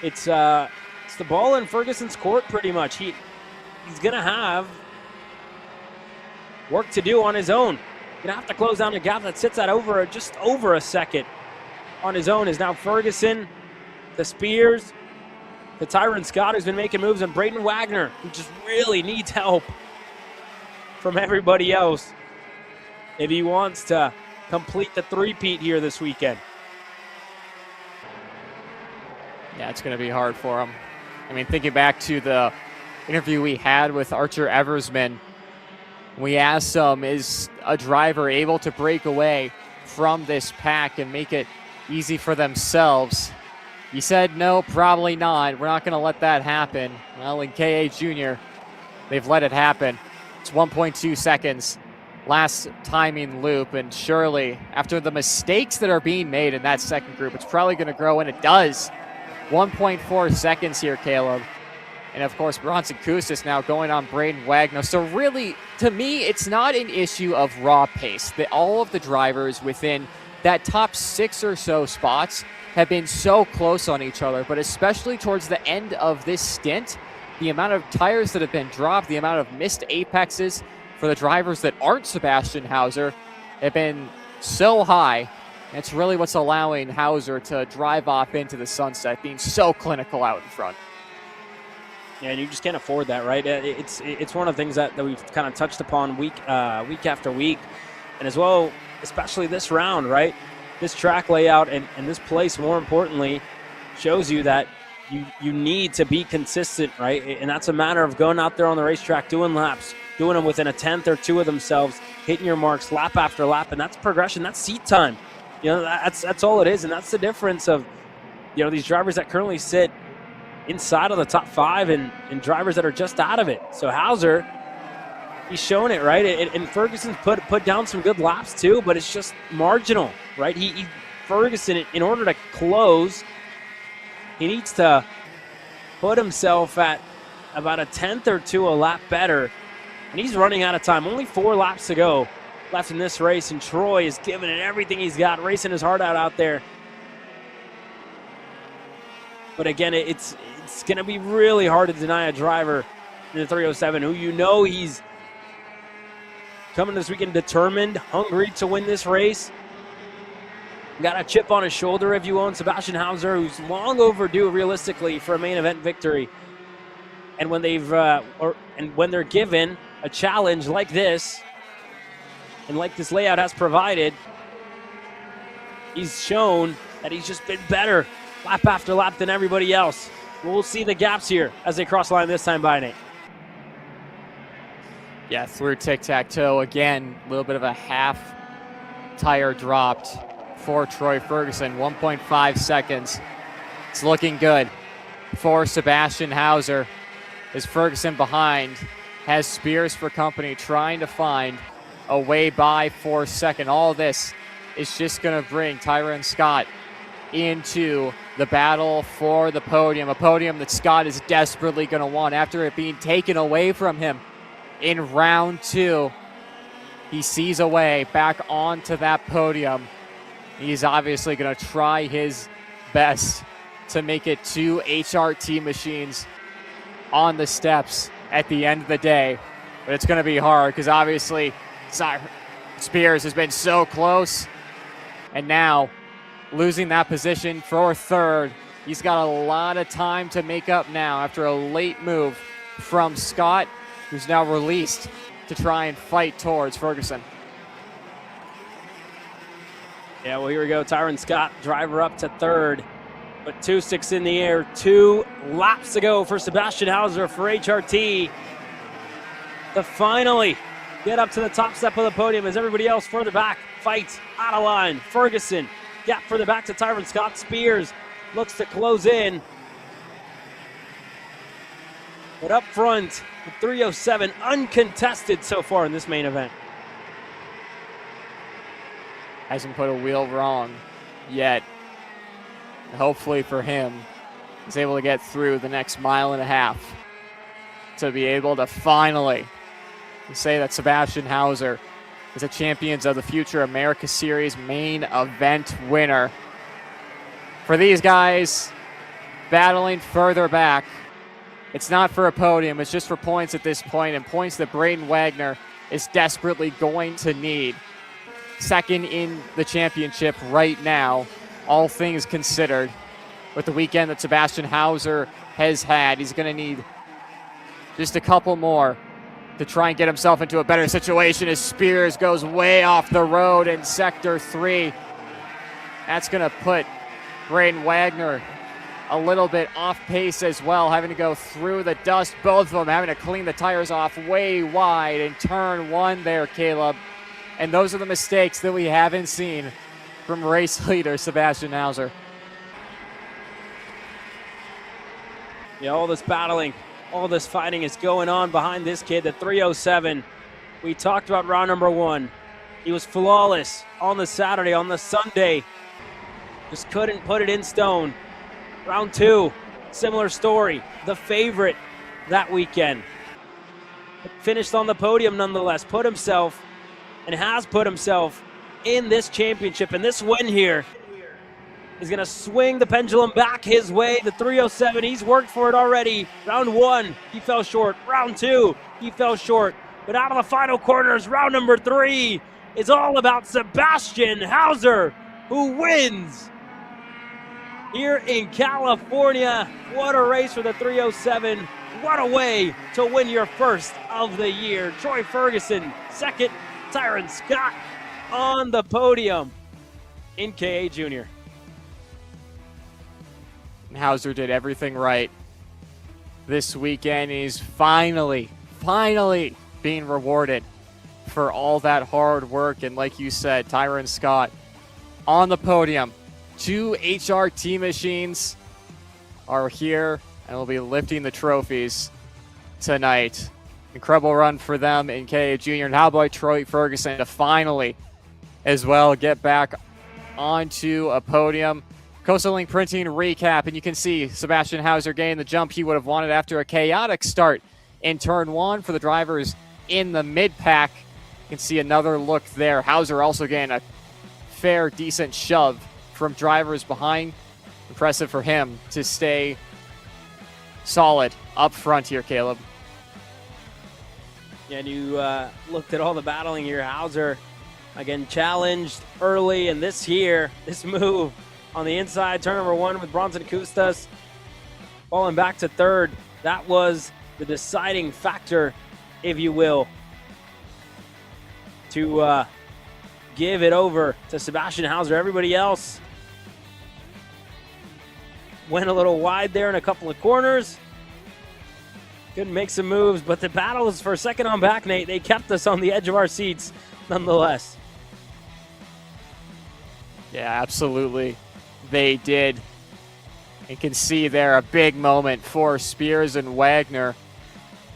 it's the ball in Ferguson's court pretty much. He's going to have work to do on his own. Gonna have to close down the gap that sits at just over a second on his own. Is now Ferguson to Spears to Tyron Scott, who's been making moves, and Braden Wagner, who just really needs help from everybody else if he wants to complete the three-peat here this weekend. Yeah, it's going to be hard for him. I mean, thinking back to the interview we had with Archer Eversman, we asked him, is a driver able to break away from this pack and make it easy for themselves? He said, no, probably not. We're not going to let that happen. Well, in KA Junior, they've let it happen. It's 1.2 seconds last timing loop, and surely after the mistakes that are being made in that second group, it's probably going to grow, and it does. 1.4 seconds here, Caleb. And, of course, Bronson Kustis now going on Braden Wagner. So, really, to me, it's not an issue of raw pace. All of the drivers within that top 6 or so spots have been so close on each other. But especially towards the end of this stint, the amount of tires that have been dropped, the amount of missed apexes for the drivers that aren't Sebastian Hauser have been so high. And it's really what's allowing Hauser to drive off into the sunset, being so clinical out in front. Yeah, and you just can't afford that, right? It's one of the things that we've kind of touched upon week after week. And as well, especially this round, right? This track layout and this place, more importantly, shows you that you need to be consistent, right? And that's a matter of going out there on the racetrack, doing laps, doing them within a tenth or two of themselves, hitting your marks lap after lap, and that's progression. That's seat time. That's all it is, and that's the difference of these drivers that currently sit inside of the top 5 and drivers that are just out of it. So Hauser, he's showing it, right? And Ferguson's put down some good laps too, but it's just marginal, right? Ferguson, in order to close, he needs to put himself at about a tenth or two a lap better, and he's running out of time. Only 4 laps to go left in this race, and Troy is giving it everything he's got, racing his heart out there. But again, it's going to be really hard to deny a driver in the 307 who he's coming this weekend determined, hungry to win this race. Got a chip on his shoulder, if you will, and Sebastian Hauser, who's long overdue, realistically, for a main event victory. And when when they're given a challenge like this, and like this layout has provided, he's shown that he's just been better lap after lap than everybody else. We'll see the gaps here as they cross line this time by, Nate. Yeah, through tic-tac-toe again. A little bit of a half tire dropped for Troy Ferguson. 1.5 seconds. It's looking good for Sebastian Hauser. As Ferguson behind has Spears for company, trying to find a way by for second. All this is just going to bring Tyron Scott into the battle for the podium, a podium that Scott is desperately going to want after it being taken away from him in round 2. He sees a way back onto that podium. He's obviously going to try his best to make it 2 HRT machines on the steps at the end of the day, but it's going to be hard because obviously Spears has been so close, and now losing that position for third. He's got a lot of time to make up now after a late move from Scott, who's now released to try and fight towards Ferguson. Yeah, well, here we go. Tyron Scott, driver up to third, but 2-6 in the air. 2 laps to go for Sebastian Hauser for HRT to finally get up to the top step of the podium as everybody else further back fights out of line. Ferguson, gap further back to Tyron Scott. Spears looks to close in. But up front, the 307 uncontested so far in this main event. Hasn't put a wheel wrong yet. Hopefully for him, he's able to get through the next 1.5 miles to be able to finally say that Sebastian Hauser is a Champions of the Future America Series main event winner. For these guys battling further back, it's not for a podium, it's just for points at this point, and points that Braden Wagner is desperately going to need. Second in the championship right now, all things considered. With the weekend that Sebastian Hauser has had, he's going to need just a couple more to try and get himself into a better situation as Spears goes way off the road in Sector 3. That's going to put Braden Wagner a little bit off pace as well, having to go through the dust, both of them having to clean the tires off way wide in turn 1 there, Caleb. And those are the mistakes that we haven't seen from race leader Sebastian Hauser. Yeah, all this battling, all this fighting is going on behind this kid, the 307. We talked about round number 1. He was flawless on the Saturday, on the Sunday. Just couldn't put it in stone. Round 2, similar story. The favorite that weekend. Finished on the podium nonetheless. Put himself and has put himself in this championship. And this win here is going to swing the pendulum back his way. The 307, he's worked for it already. Round 1, he fell short. Round 2, he fell short. But out of the final corners, round number 3 is all about Sebastian Hauser, who wins here in California. What a race for the 307. What a way to win your first of the year. Troy Ferguson, second. Tyron Scott on the podium in KA Junior. Hauser did everything right this weekend. He's finally being rewarded for all that hard work. And like you said, Tyron Scott on the podium. 2 HRT machines are here and will be lifting the trophies tonight. Incredible run for them in KA Junior. And how about Troy Ferguson to finally as well get back onto a podium. Coastal Link Printing recap, and you can see Sebastian Hauser gained the jump he would have wanted after a chaotic start in turn 1 for the drivers in the mid-pack. You can see another look there. Hauser also gained a fair, decent shove from drivers behind. Impressive for him to stay solid up front here, Caleb. And you looked at all the battling here. Hauser, again, challenged early, and this move on the inside, turn number 1 with Bronson Kustas falling back to third. That was the deciding factor, if you will, to give it over to Sebastian Hauser. Everybody else went a little wide there in a couple of corners. Couldn't make some moves, but the battle was for second on back, Nate. They kept us on the edge of our seats nonetheless. Yeah, absolutely. They did. You can see there a big moment for Spears and Wagner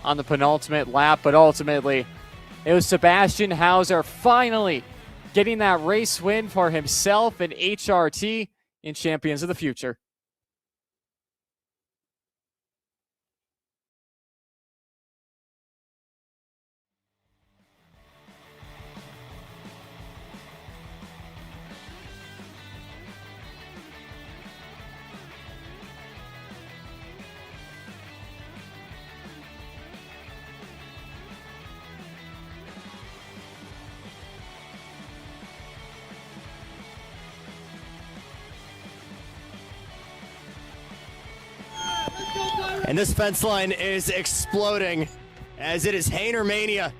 on the penultimate lap, but ultimately it was Sebastian Hauser finally getting that race win for himself and HRT in Champions of the Future. And this fence line is exploding as it is Hainer Mania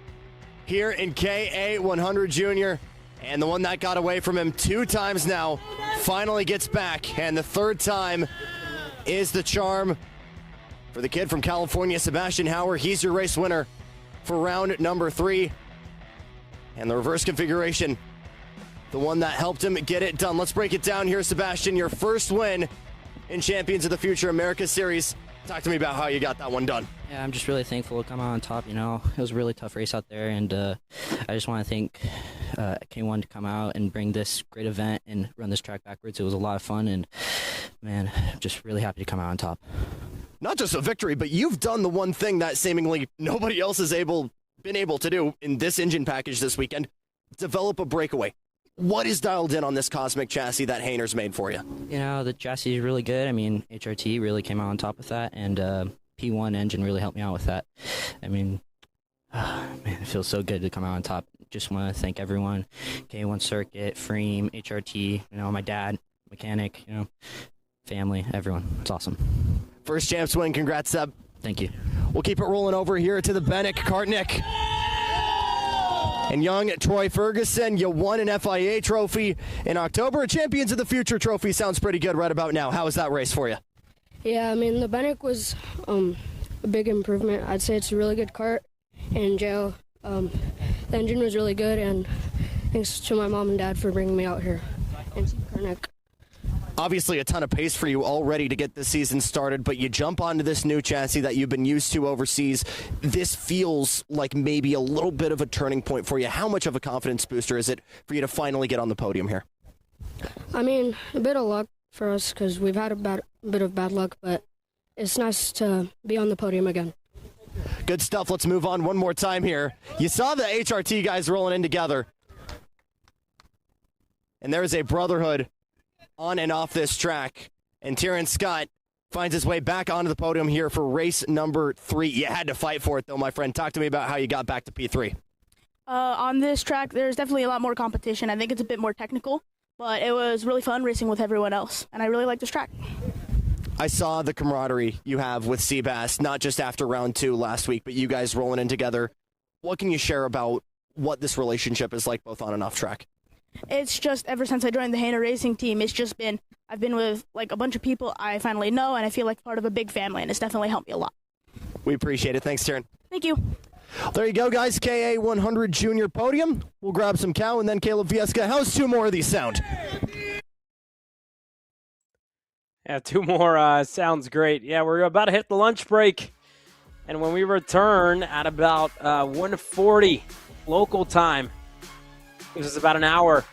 here in KA 100 Junior. And the one that got away from him 2 times now finally gets back. And the 3rd time is the charm for the kid from California, Sebastian Hauer. He's your race winner for round number 3. And the reverse configuration, the one that helped him get it done. Let's break it down here, Sebastian. Your first win in Champions of the Future America Series. Talk to me about how you got that one done. Yeah, I'm just really thankful to come out on top. You know, it was a really tough race out there, and I just want to thank K1 to come out and bring this great event and run this track backwards. It was a lot of fun, and man, I'm just really happy to come out on top. Not just a victory, but you've done the one thing that seemingly nobody else has been able to do in this engine package this weekend: develop a breakaway. What is dialed in on this Cosmic chassis that Hainer's made for you? You know, the chassis is really good. I mean, HRT really came out on top with that, and P1 engine really helped me out with that. I mean, man, it feels so good to come out on top. Just want to thank everyone, K1 Circuit, Freem, HRT, you know, my dad, mechanic, you know, family, everyone. It's awesome. First champs win. Congrats, Seb. Thank you. We'll keep it rolling over here to the Bennick Kartnik. And young Troy Ferguson, you won an FIA trophy in October. A Champions of the Future trophy sounds pretty good right about now. How was that race for you? Yeah, I mean, the Bennick was a big improvement. I'd say it's a really good kart. And Joe, the engine was really good, and thanks to my mom and dad for bringing me out here in Kartnik. Obviously a ton of pace for you already to get this season started, but you jump onto this new chassis that you've been used to overseas. This feels like maybe a little bit of a turning point for you. How much of a confidence booster is it for you to finally get on the podium here? I mean, a bit of luck for us because we've had a bit of bad luck, but it's nice to be on the podium again. Good stuff. Let's move on one more time here. You saw the HRT guys rolling in together, and there is a brotherhood on and off this track. And Tyron Scott finds his way back onto the podium here for race number 3. You had to fight for it, though, my friend. Talk to me about how you got back to P3. On this track, there's definitely a lot more competition. I think it's a bit more technical, but it was really fun racing with everyone else, and I really like this track. I saw the camaraderie you have with Seabass, not just after round 2 last week, but you guys rolling in together. What can you share about what this relationship is like both on and off track? It's just ever since I joined the Hainer Racing team, I've been with like a bunch of people I finally know, and I feel like part of a big family, and it's definitely helped me a lot. We appreciate it. Thanks, Tyron. Thank you. There you go, guys. KA 100 Junior Podium. We'll grab some cow, and then Caleb Viesca. How's 2 more of these sound? Yeah, 2 more sounds great. Yeah, we're about to hit the lunch break. And when we return at about 1:40 local time, gives us about an hour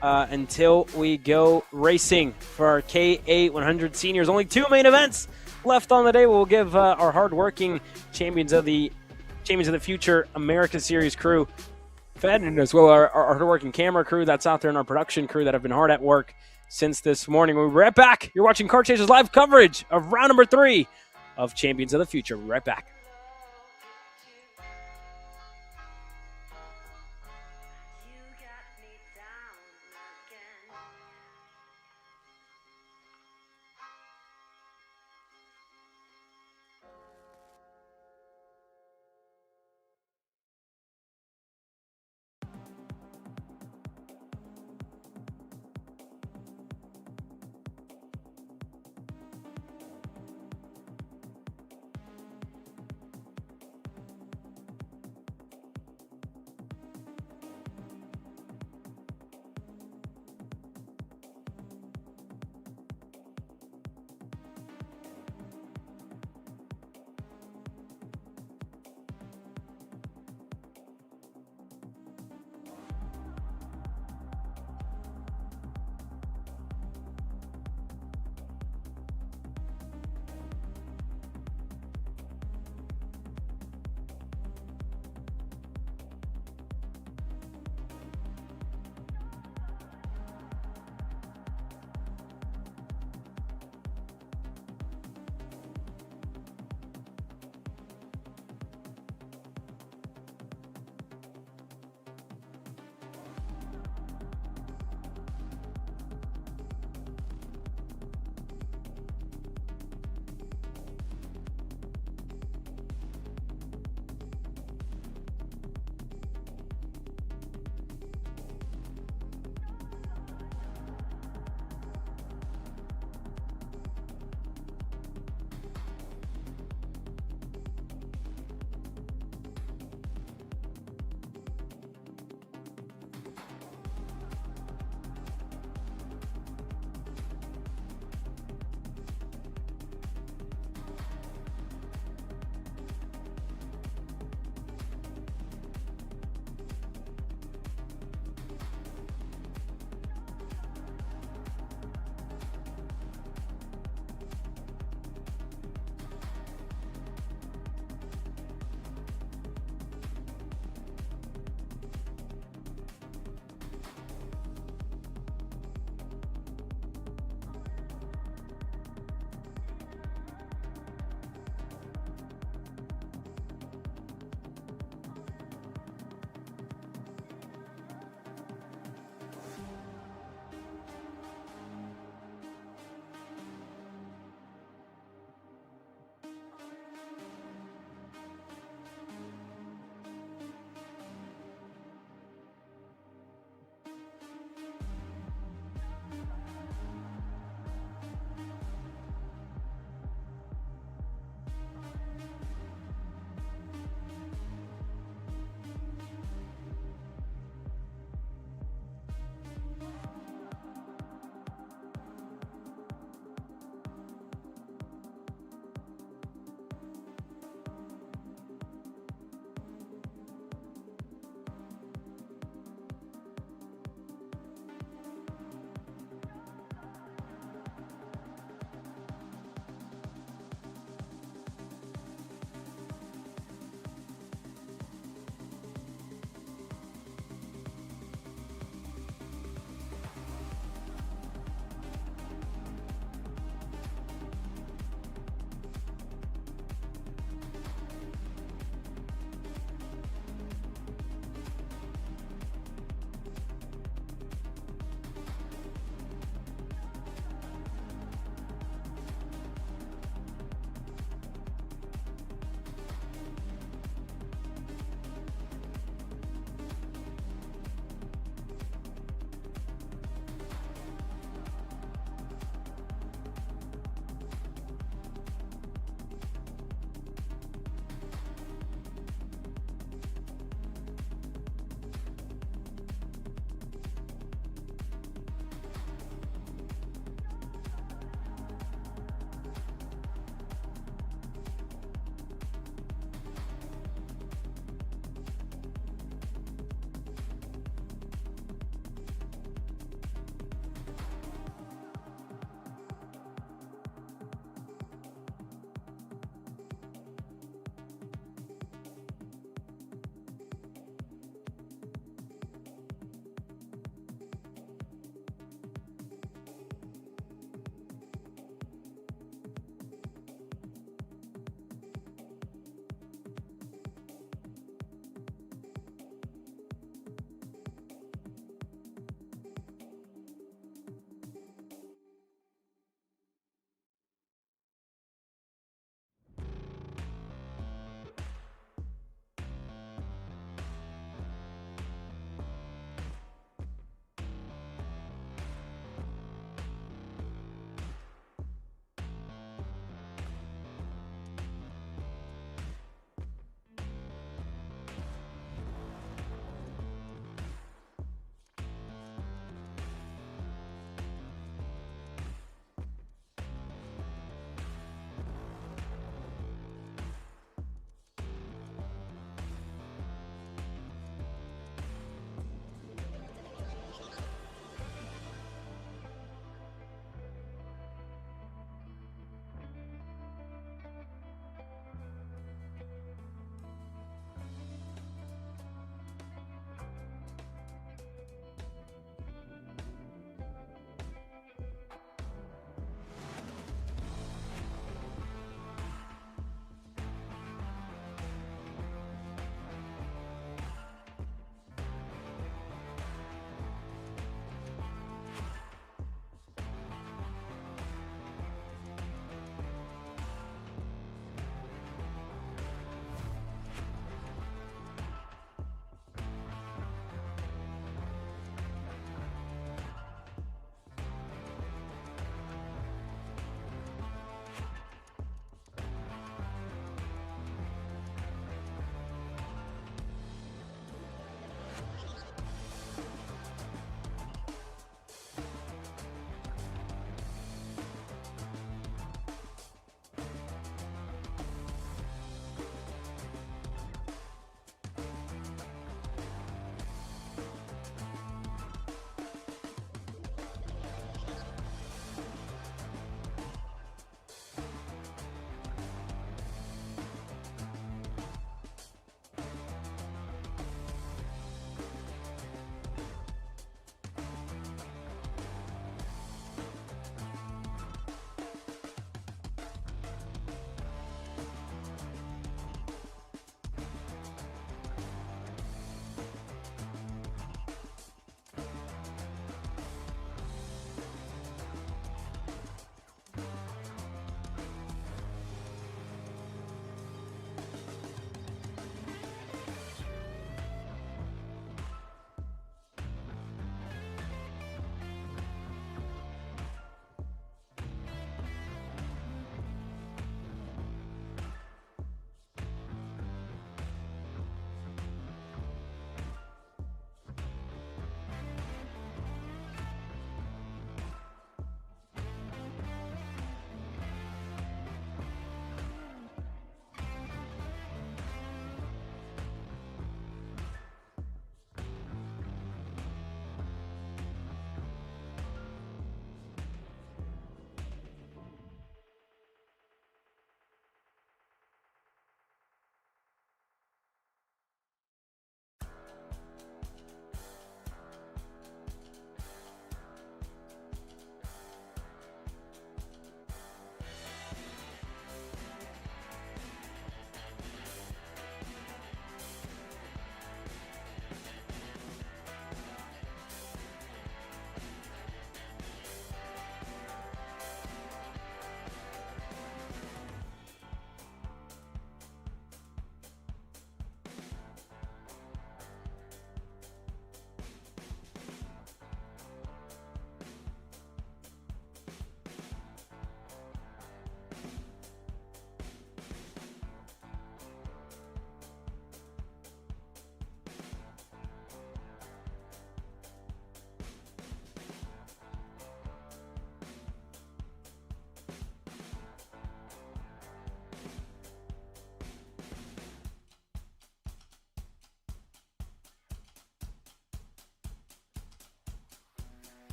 until we go racing for our K8 100 seniors. Only 2 main events left on the day. We'll give our hardworking Champions of the Future America Series crew fed, and as well our hardworking camera crew that's out there and our production crew that have been hard at work since this morning. We'll be right back. You're watching Kart Chasers live coverage of round number 3 of Champions of the Future. We'll be right back.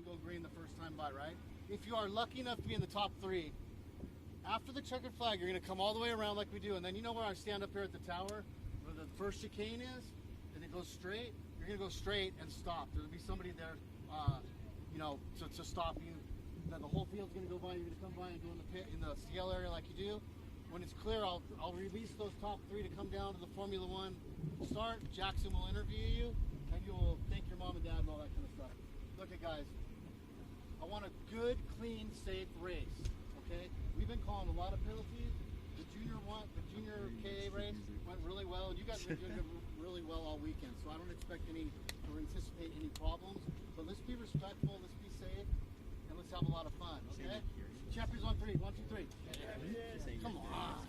didn't go green the first time by, right? If you are lucky enough to be in the top 3, after the checkered flag, you're going to come all the way around like we do, and then you know where I stand up here at the tower, where the first chicane is, and it goes straight? You're going to go straight and stop. There'll be somebody there, you know, to stop you. Then the whole field's going to go by, you're going to come by and go in the pit, in the CL area like you do. When it's clear, I'll release those top 3 to come down to the Formula One start. Jackson will interview you, and you will thank your mom and dad and all that kind of stuff. Look at guys, I want a good, clean, safe race, okay? We've been calling a lot of penalties. The junior KA race went really well, and you guys have been doing really well all weekend, so I don't expect any or anticipate any problems. But let's be respectful, let's be safe, and let's have a lot of fun, okay? Champions on 3, 1, 2, 3. Come on.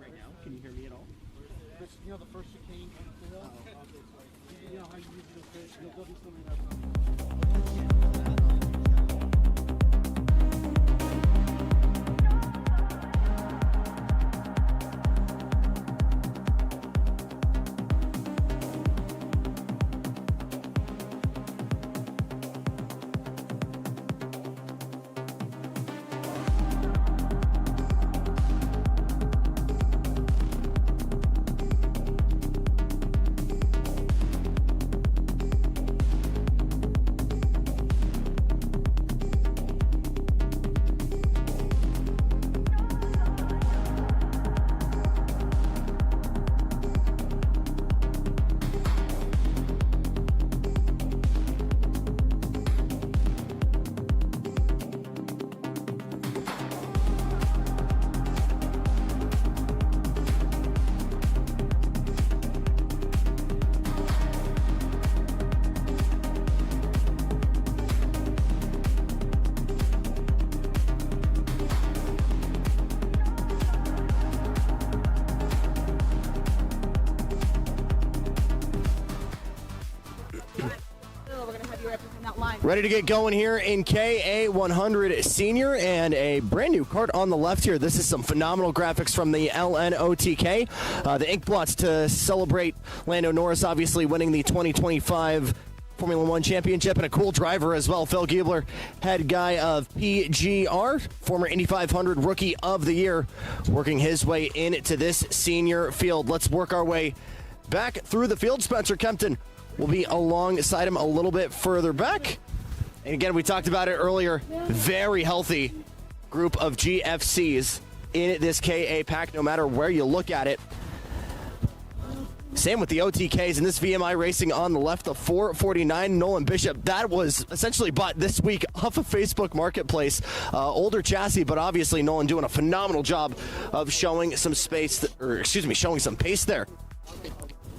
Right now, can you hear me at all? You know the first chicane up the hill? You know how you usually go do something that's Ready to get going here in KA100 Senior, and a brand new kart on the left here. This is some phenomenal graphics from the LNOTK. The ink blots to celebrate Lando Norris obviously winning the 2025 Formula One Championship, and a cool driver as well. Phil Giebler, head guy of PGR, former Indy 500 Rookie of the Year, working his way into this senior field. Let's work our way back through the field. Spencer Kempton will be alongside him a little bit further back. And again, we talked about it earlier, very healthy group of GFCs in this KA pack, no matter where you look at it. Same with the OTKs, and this VMI Racing on the left, the 449 Nolan Bishop. That was essentially bought this week off of Facebook Marketplace. Older chassis, but obviously Nolan doing a phenomenal job of showing some showing some pace there.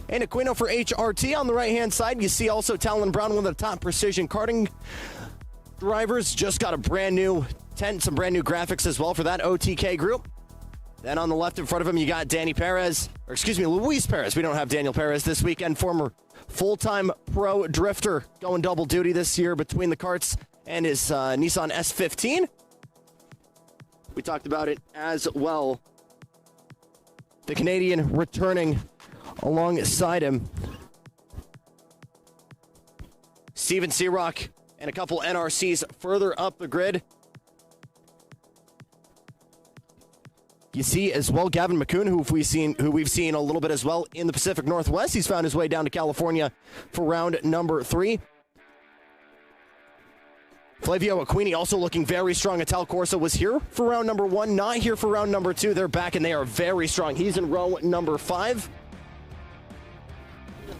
And Aquino for HRT on the right-hand side. You see also Talon Brown, one of the top precision karting drivers. Just got a brand new tent, some brand new graphics as well for that OTK group. Then on the left in front of him, you got Luis Perez. We don't have Daniel Perez this weekend. Former full-time pro drifter going double duty this year between the karts and his Nissan S15. We talked about it as well. The Canadian returning alongside him. Steven Searock and a couple NRCs further up the grid. You see as well Gavin McCoon, who we've seen a little bit as well in the Pacific Northwest. He's found his way down to California for round number 3. Flavio Aquini also looking very strong. Ital Corsa was here for round number 1, not here for round number 2. They're back and they are very strong. He's in row number 5.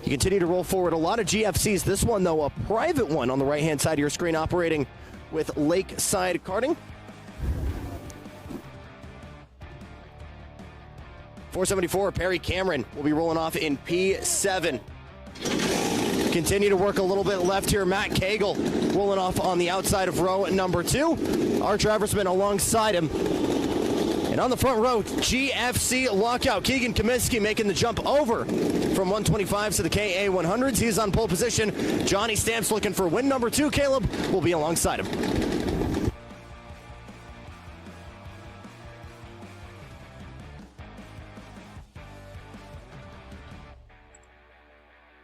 You continue to roll forward. A lot of GFCs. This one, though, a private one on the right-hand side of your screen, operating with Lakeside Karting. 474, Perry Cameron will be rolling off in P7. Continue to work a little bit left here. Matt Cagle rolling off on the outside of row number 2. Art Traversman alongside him. And on the front row, GFC lockout. Keegan Kaminsky making the jump over from 125s to the KA 100s. He's on pole position. Johnny Stamps looking for win number 2. Caleb will be alongside him.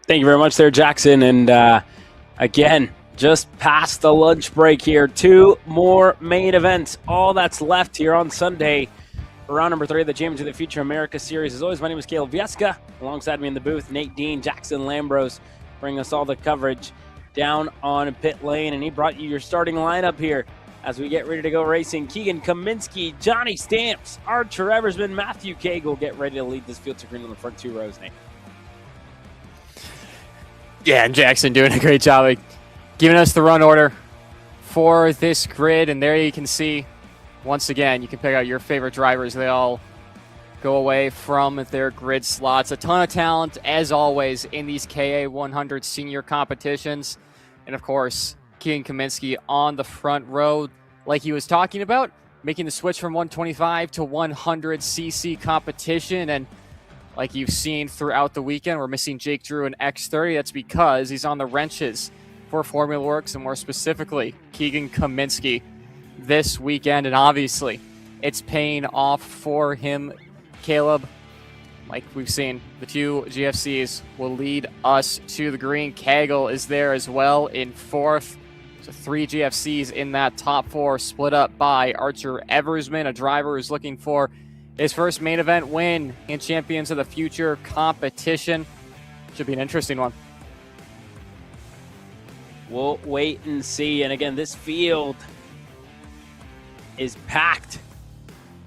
Thank you very much there, Jackson. And again, just past the lunch break here. 2 more main events. All that's left here on Sunday for round number 3 of the Champions of the Future America Series. As always, my name is Caleb Vieska. Alongside me in the booth, Nate Dean, Jackson Lambros, bring us all the coverage down on pit lane. And he brought you your starting lineup here as we get ready to go racing. Keegan Kaminsky, Johnny Stamps, Archer Eversman, Matthew Cagle get ready to lead this field to green on the front 2 rows, Nate. Yeah, and Jackson doing a great job of giving us the run order for this grid. And there you can see, once again, you can pick out your favorite drivers. They all go away from their grid slots. A ton of talent, as always, in these KA 100 senior competitions. And, of course, Keegan Kaminsky on the front row, like he was talking about, making the switch from 125 to 100cc competition. And like you've seen throughout the weekend, we're missing Jake Drew in X30. That's because he's on the wrenches for Formula Works, and more specifically, Keegan Kaminsky this weekend. And obviously, it's paying off for him. Caleb, like we've seen, the 2 GFCs will lead us to the green. Cagle is there as well in 4th. So 3 GFCs in that top 4, split up by Archer Eversman, a driver who's looking for his first main event win in Champions of the Future competition. Should be an interesting one. We'll wait and see. And again, this field is packed,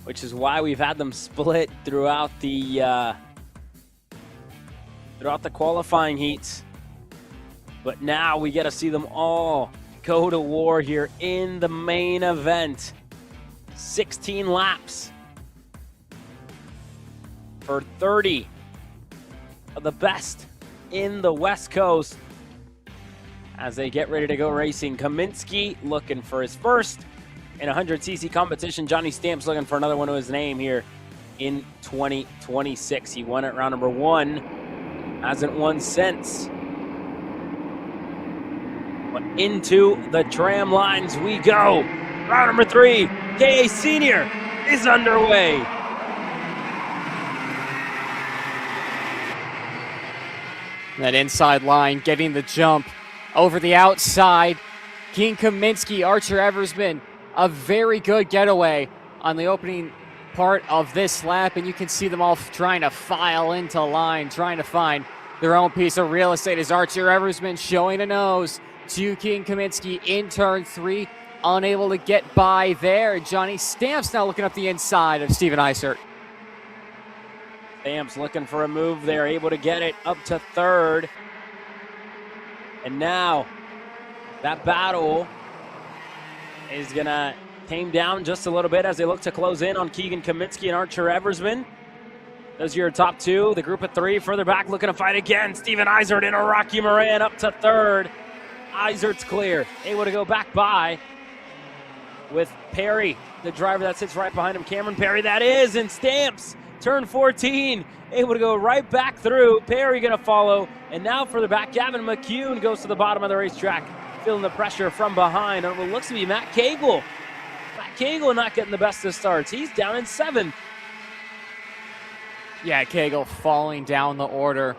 which is why we've had them split throughout the qualifying heats. But now we get to see them all go to war here in the main event. 16 laps for 30 of the best in the West Coast as they get ready to go racing. Kaminsky looking for his first in 100cc competition. Johnny Stamps looking for another one to his name here in 2026. He won at round number 1. Hasn't won since. But into the tram lines we go. Round number 3, KA Senior is underway. That inside line, getting the jump over the outside. Keegan Kaminsky, Archer Eversman, a very good getaway on the opening part of this lap, and you can see them all trying to file into line, trying to find their own piece of real estate as Archer Eversman showing a nose to Keegan Kaminsky in turn 3, unable to get by there. Johnny Stamps now looking up the inside of Steven Eisert. Stamps looking for a move there, able to get it up to 3rd. And now that battle is going to tame down just a little bit as they look to close in on Keegan Kaminsky and Archer Eversman. Those are your top 2. The group of 3 further back looking to fight again. Steven Eisert and a Rocky Moran up to 3rd. Eisert's clear, able to go back by with Perry, the driver that sits right behind him. Cameron Perry, that is, and Stamps, turn 14, able to go right back through. Perry going to follow, and now further back, Gavin McCune goes to the bottom of the racetrack, feeling the pressure from behind. And it looks to be Matt Cagle. Matt Cagle not getting the best of starts. He's down in 7th. Yeah, Cagle falling down the order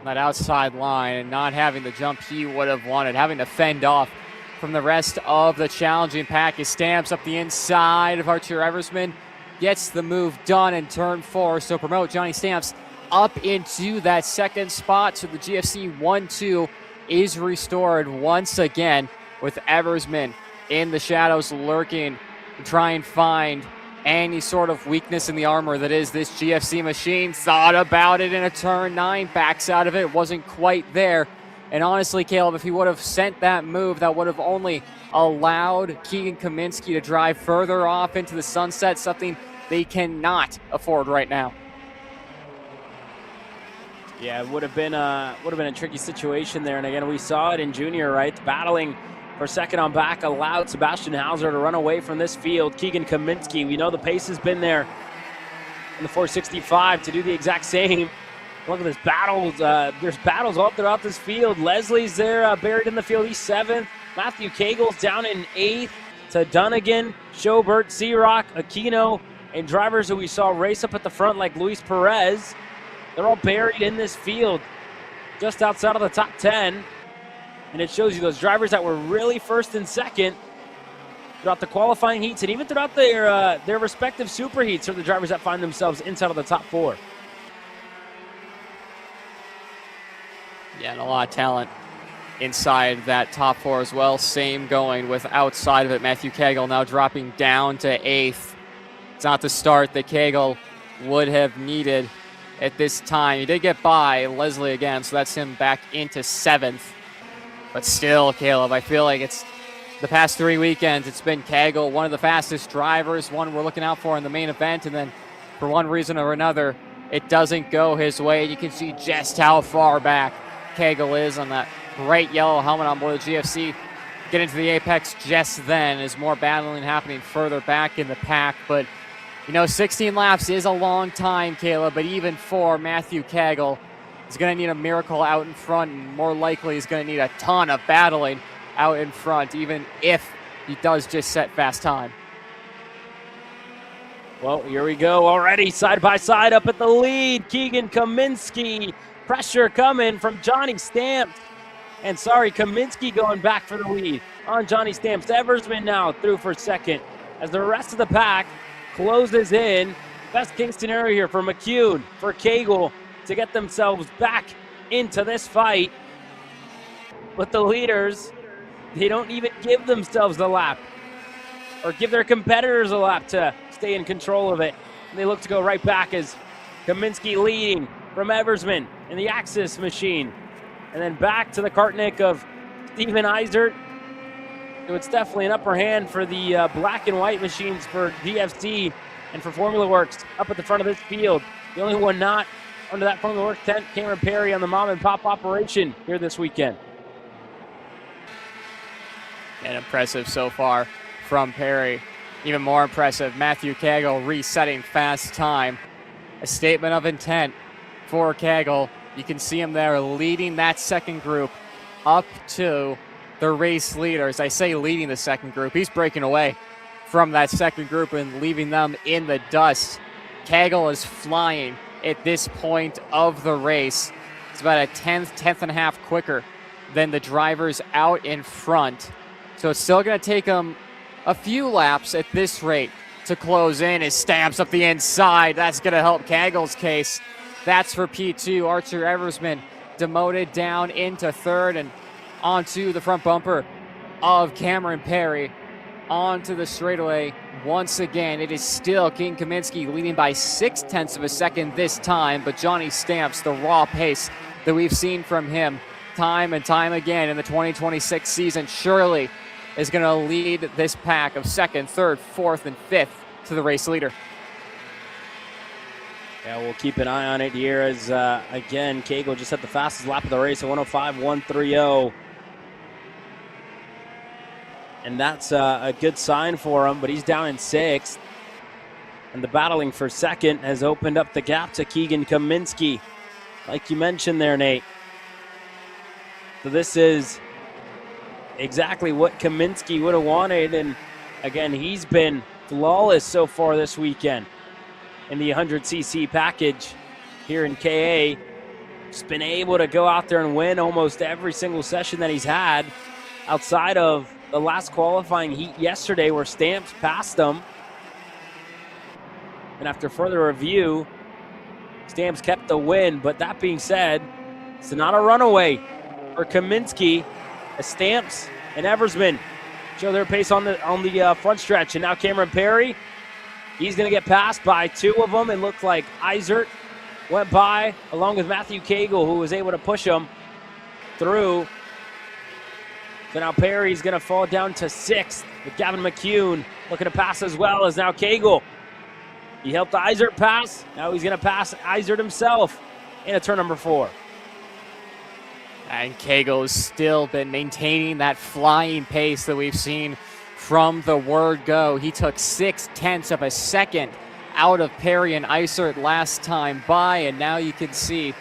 on that outside line and not having the jump he would have wanted, having to fend off from the rest of the challenging pack. His Stamps up the inside of Archer Eversman, gets the move done in turn 4. So promote Johnny Stamps up into that 2nd spot. So the GFC 1-2 is restored once again with Eversman in the shadows lurking to try and find any sort of weakness in the armor that is this GFC machine. Thought about it in a turn 9, backs out of it, wasn't quite there. And honestly, Caleb, if he would have sent that move, that would have only allowed Keegan Kaminsky to drive further off into the sunset, something they cannot afford right now. Yeah, it would have been a tricky situation there. And again, we saw it in junior, right? Battling for second on back allowed Sebastian Hauser to run away from this field. Keegan Kaminsky, we know the pace has been there in the 465 to do the exact same. Look at this battles. There's battles all throughout this field. Leslie's there buried in the field. He's 7th. Matthew Cagle's down in 8th to Dunnigan, Schobert, Searock, Aquino, and drivers who we saw race up at the front like Luis Perez. They're all buried in this field just outside of the top 10. And it shows you those drivers that were really first and second throughout the qualifying heats and even throughout their respective super heats are the drivers that find themselves inside of the top 4. Yeah, and a lot of talent inside that top 4 as well. Same going with outside of it. Matthew Cagle now dropping down to 8th. It's not the start that Cagle would have needed at this time. He did get by Leslie again, so that's him back into 7th. But still, Caleb, I feel like it's the past 3 weekends, it's been Cagle, one of the fastest drivers, one we're looking out for in the main event, and then for one reason or another, it doesn't go his way. You can see just how far back Cagle is on that bright yellow helmet on board the GFC. Get into the apex just then as more battling happening further back in the pack. But, 16 laps is a long time, Caleb, but even for Matthew Cagle, he's going to need a miracle out in front, and more likely he's going to need a ton of battling out in front, even if he does just set fast time. Well, here we go already, side by side up at the lead. Keegan Kaminsky, pressure coming from Johnny Stamps. And Kaminsky going back for the lead on Johnny Stamps. Eversman now through for second as the rest of the pack closes in. Best case scenario here for McCune, for Cagle to get themselves back into this fight. But the leaders, they don't even give themselves a lap or give their competitors a lap to stay in control of it. And they look to go right back as Kaminsky leading from Eversman in the Axis machine. And then back to the Kartnik of Steven Eisert. So it's definitely an upper hand for the black and white machines for GFC and for Formula Works up at the front of this field. The only one not under that Formula Works tent, Cameron Perry on the mom and pop operation here this weekend. And impressive so far from Perry. Even more impressive, Matthew Cagle resetting fast time. A statement of intent for Cagle. You can see him there leading that second group up to the race leaders. I say leading the second group. He's breaking away from that second group and leaving them in the dust. Cagle is flying at this point of the race. It's about a tenth and a half quicker than the drivers out in front. So it's still going to take him a few laps at this rate to close in. His Stamps up the inside. That's going to help Cagle's case. That's for P2. Archer Eversman demoted down into third and onto the front bumper of Cameron Perry. Onto the straightaway once again. It is still King Kaminsky leading by 0.6 of a second this time, but Johnny Stamps, the raw pace that we've seen from him time and time again in the 2026 season, surely is going to lead this pack of second, third, fourth, and fifth to the race leader. Yeah, we'll keep an eye on it here as, again, Cagle just had the fastest lap of the race at 105.130. And that's a good sign for him, but he's down in 6th. And the battling for second has opened up the gap to Keegan Kaminsky, like you mentioned there, Nate. So this is exactly what Kaminsky would have wanted. And again, he's been flawless so far this weekend in the 100cc package here in KA. Just been able to go out there and win almost every single session that he's had outside of the last qualifying heat yesterday where Stamps passed him. And after further review, Stamps kept the win. But that being said, it's not a runaway for Kaminsky. Stamps and Eversman show their pace on the front stretch. And now Cameron Perry, he's going to get passed by 2 of them. It looked like Eisert went by along with Matthew Cagle, who was able to push him through. So now Perry's going to fall down to 6th with Gavin McCune looking to pass as well as now Cagle. He helped Eisert pass. Now he's going to pass Eisert himself into turn number 4. And Cagle's still been maintaining that flying pace that we've seen from the word go. He took 0.6 of a second out of Perry and Eisert last time by, and now you can see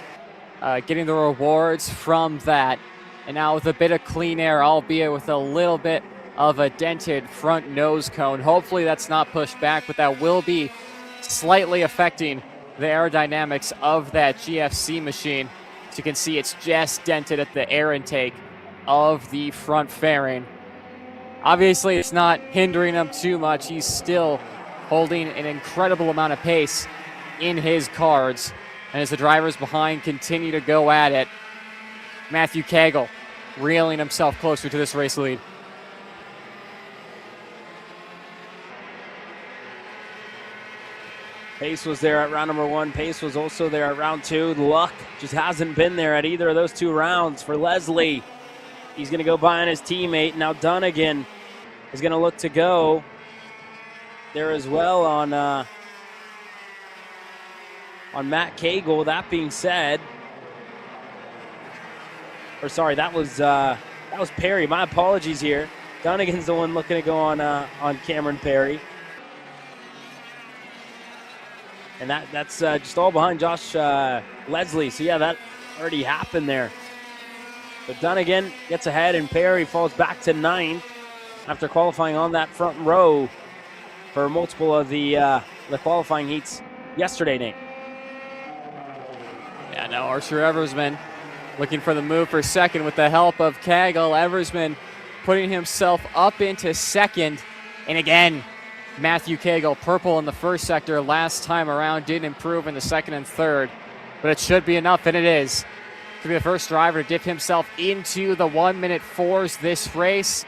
getting the rewards from that. And now with a bit of clean air, albeit with a little bit of a dented front nose cone. Hopefully that's not pushed back, but that will be slightly affecting the aerodynamics of that GFC machine. As you can see, it's just dented at the air intake. of the front fairing. Obviously, it's not hindering him too much. He's still holding an incredible amount of pace in his cards. And as the drivers behind continue to go at it, Matthew Cagle reeling himself closer to this race lead. Pace was there at round number 1. Pace was also there at round 2. Luck just hasn't been there at either of those 2 rounds for Leslie. He's going to go behind his teammate. Now Dunnigan is going to look to go there as well on Matt Cagle. That being said, or sorry, that was Perry. My apologies here. Dunnigan's the one looking to go on Cameron Perry. And that's just all behind Josh Leslie. So, yeah, that already happened there. But Dunnigan gets ahead, and Perry falls back to 9th after qualifying on that front row for multiple of the qualifying heats yesterday, Nate. Yeah, now Archer Eversman looking for the move for second with the help of Cagle. Eversman putting himself up into second. And again, Matthew Cagle, purple in the first sector last time around, didn't improve in the second and third, but it should be enough, and it is. To be the first driver to dip himself into the 1-minute 4s this race.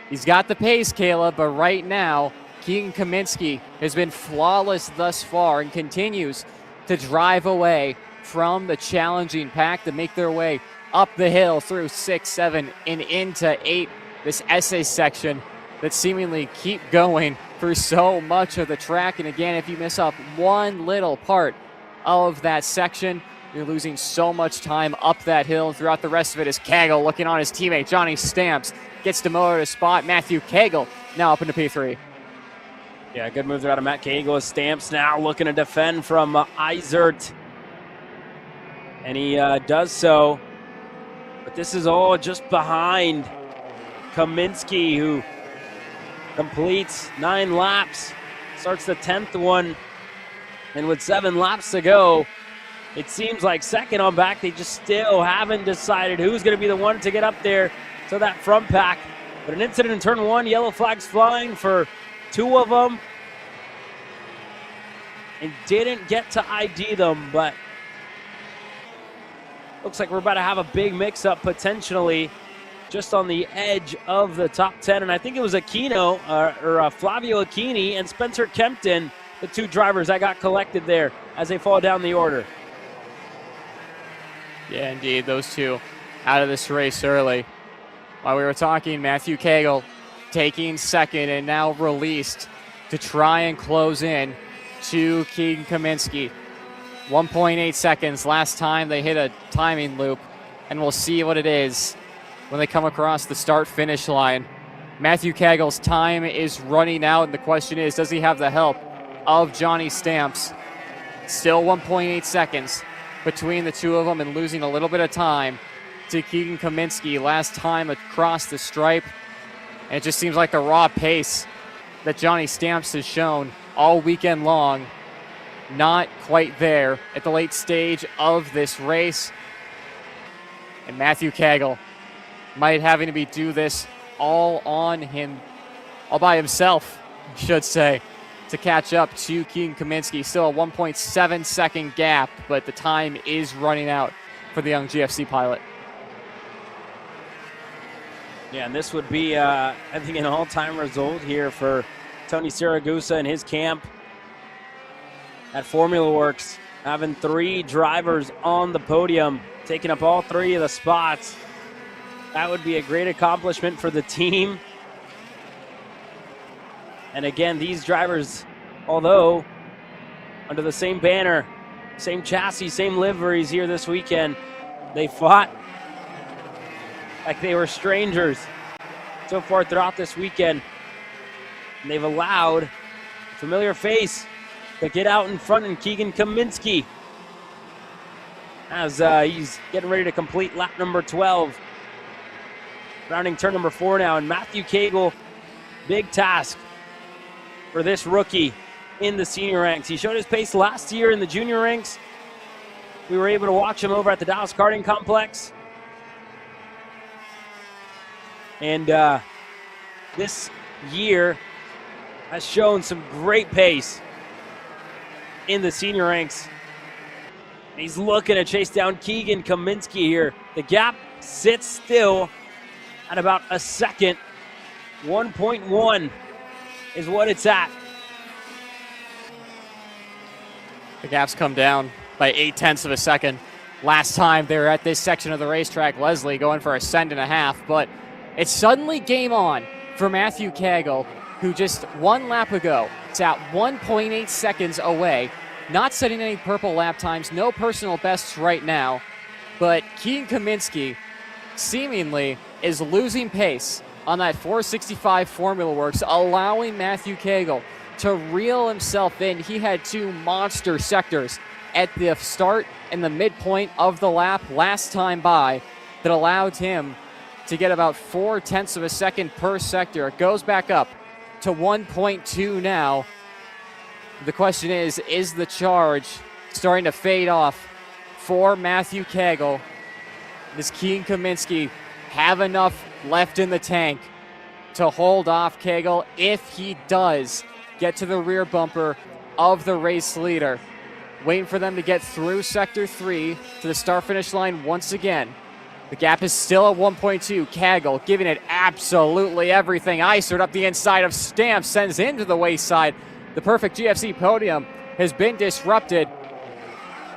He's got the pace, Caleb, but right now, Keegan Kaminsky has been flawless thus far and continues to drive away from the challenging pack to make their way up the hill through 6, 7, and into 8. This essay section that seemingly keep going through so much of the track. And again, if you miss up one little part of that section, you're losing so much time up that hill. And throughout the rest of it is Cagle looking on his teammate. Johnny Stamps gets demoted to spot. Matthew Cagle now up into P3. Yeah, good move there out of Matt Cagle. Stamps now looking to defend from Isert. And he does so. But this is all just behind Kaminsky, who completes 9 laps, starts the 10th one, and with 7 laps to go, it seems like second on back, they just still haven't decided who's going to be the one to get up there to that front pack. But an incident in turn 1, yellow flags flying for 2 of them, and didn't get to ID them, but looks like we're about to have a big mix-up potentially just on the edge of the top 10. And I think it was Flavio Aquini and Spencer Kempton, the 2 drivers that got collected there as they fall down the order. Yeah, indeed, those 2 out of this race early. While we were talking, Matthew Cagle taking second and now released to try and close in to Keegan Kaminsky. 1.8 seconds last time they hit a timing loop, and we'll see what it is when they come across the start-finish line. Matthew Cagle's time is running out, and the question is, does he have the help of Johnny Stamps? Still 1.8 seconds between the 2 of them, and losing a little bit of time to Keegan Kaminsky last time across the stripe. And it just seems like the raw pace that Johnny Stamps has shown all weekend long, not quite there at the late stage of this race. And Matthew Cagle might having to do this all by himself, I should say, to catch up to Keegan Kaminsky. Still a 1.7 second gap, but the time is running out for the young GFC pilot. Yeah, and this would be, I think, an all-time result here for Tony Siragusa and his camp at Formula Works, having 3 drivers on the podium, taking up all 3 of the spots. That would be a great accomplishment for the team. And again, these drivers, although under the same banner, same chassis, same liveries here this weekend, they fought like they were strangers so far throughout this weekend. And they've allowed a familiar face to get out in front, and Keegan Kaminsky as he's getting ready to complete lap number 12. Rounding turn number 4 now, and Matthew Cagle, big task for this rookie in the senior ranks. He showed his pace last year in the junior ranks. We were able to watch him over at the Dallas Karting Complex. And this year has shown some great pace in the senior ranks. He's looking to chase down Keegan Kaminsky here. The gap sits still at about a second. 1.1 is what it's at. The gap's come down by 0.8 of a second. Last time they were at this section of the racetrack, Leslie going for a second and a half, but it's suddenly game on for Matthew Cagle, who just 1 lap ago, it's at 1.8 seconds away, not setting any purple lap times, no personal bests right now, but Keegan Kaminsky seemingly is losing pace on that 465 Formula Works, allowing Matthew Cagle to reel himself in. He had 2 monster sectors at the start and the midpoint of the lap last time by that allowed him to get about 0.4 of a second per sector. It goes back up to 1.2 now. The question is the charge starting to fade off for Matthew Cagle? Does Keegan Kaminsky have enough left in the tank to hold off Cagle if he does get to the rear bumper of the race leader? Waiting for them to get through Sector 3 to the start-finish line once again. The gap is still at 1.2. Cagle giving it absolutely everything. Isert up the inside of Stamp, sends into the wayside. The perfect GFC podium has been disrupted.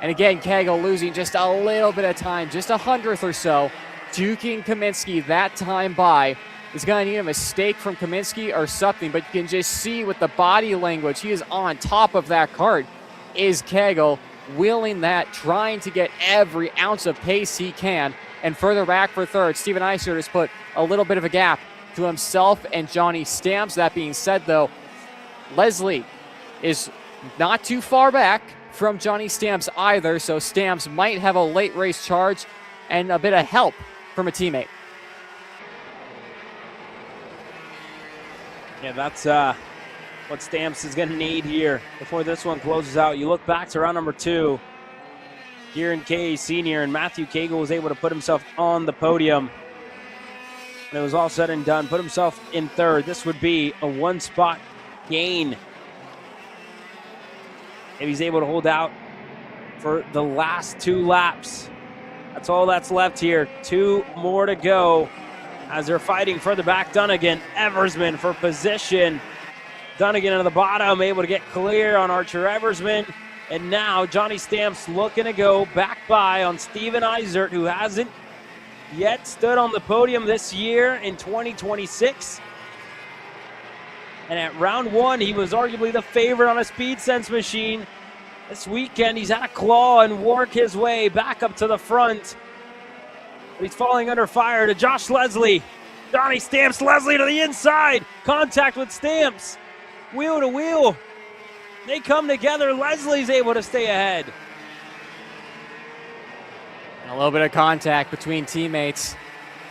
And again, Cagle losing just a little bit of time, just 100th or so. Keegan Kaminsky that time by. Is going to need a mistake from Kaminsky or something, but you can just see with the body language, he is on top of that kart. Is Cagle wheeling that, trying to get every ounce of pace he can. And further back for third, Steven Isert has put a little bit of a gap to himself and Johnny Stamps. That being said, though, Leslie is not too far back from Johnny Stamps either, so Stamps might have a late race charge and a bit of help from a teammate. Yeah, that's what Stamps is going to need here before this one closes out. You look back to round number 2. Kieran Kay Sr. and Matthew Cagle was able to put himself on the podium. And it was all said and done. Put himself in third. This would be a 1-spot gain if he's able to hold out for the last 2 laps. That's all that's left here. 2 more to go as they're fighting further back. Dunnigan, Eversman for position. Dunnigan at the bottom, able to get clear on Archer Eversman. And now Johnny Stamps looking to go back by on Steven Isert, who hasn't yet stood on the podium this year in 2026. And at round 1, he was arguably the favorite on a Speed Sense machine. This weekend, he's had to claw and work his way back up to the front. But he's falling under fire to Josh Leslie. Johnny Stamps, Leslie to the inside. Contact with Stamps. Wheel to wheel. They come together. Leslie's able to stay ahead. And a little bit of contact between teammates.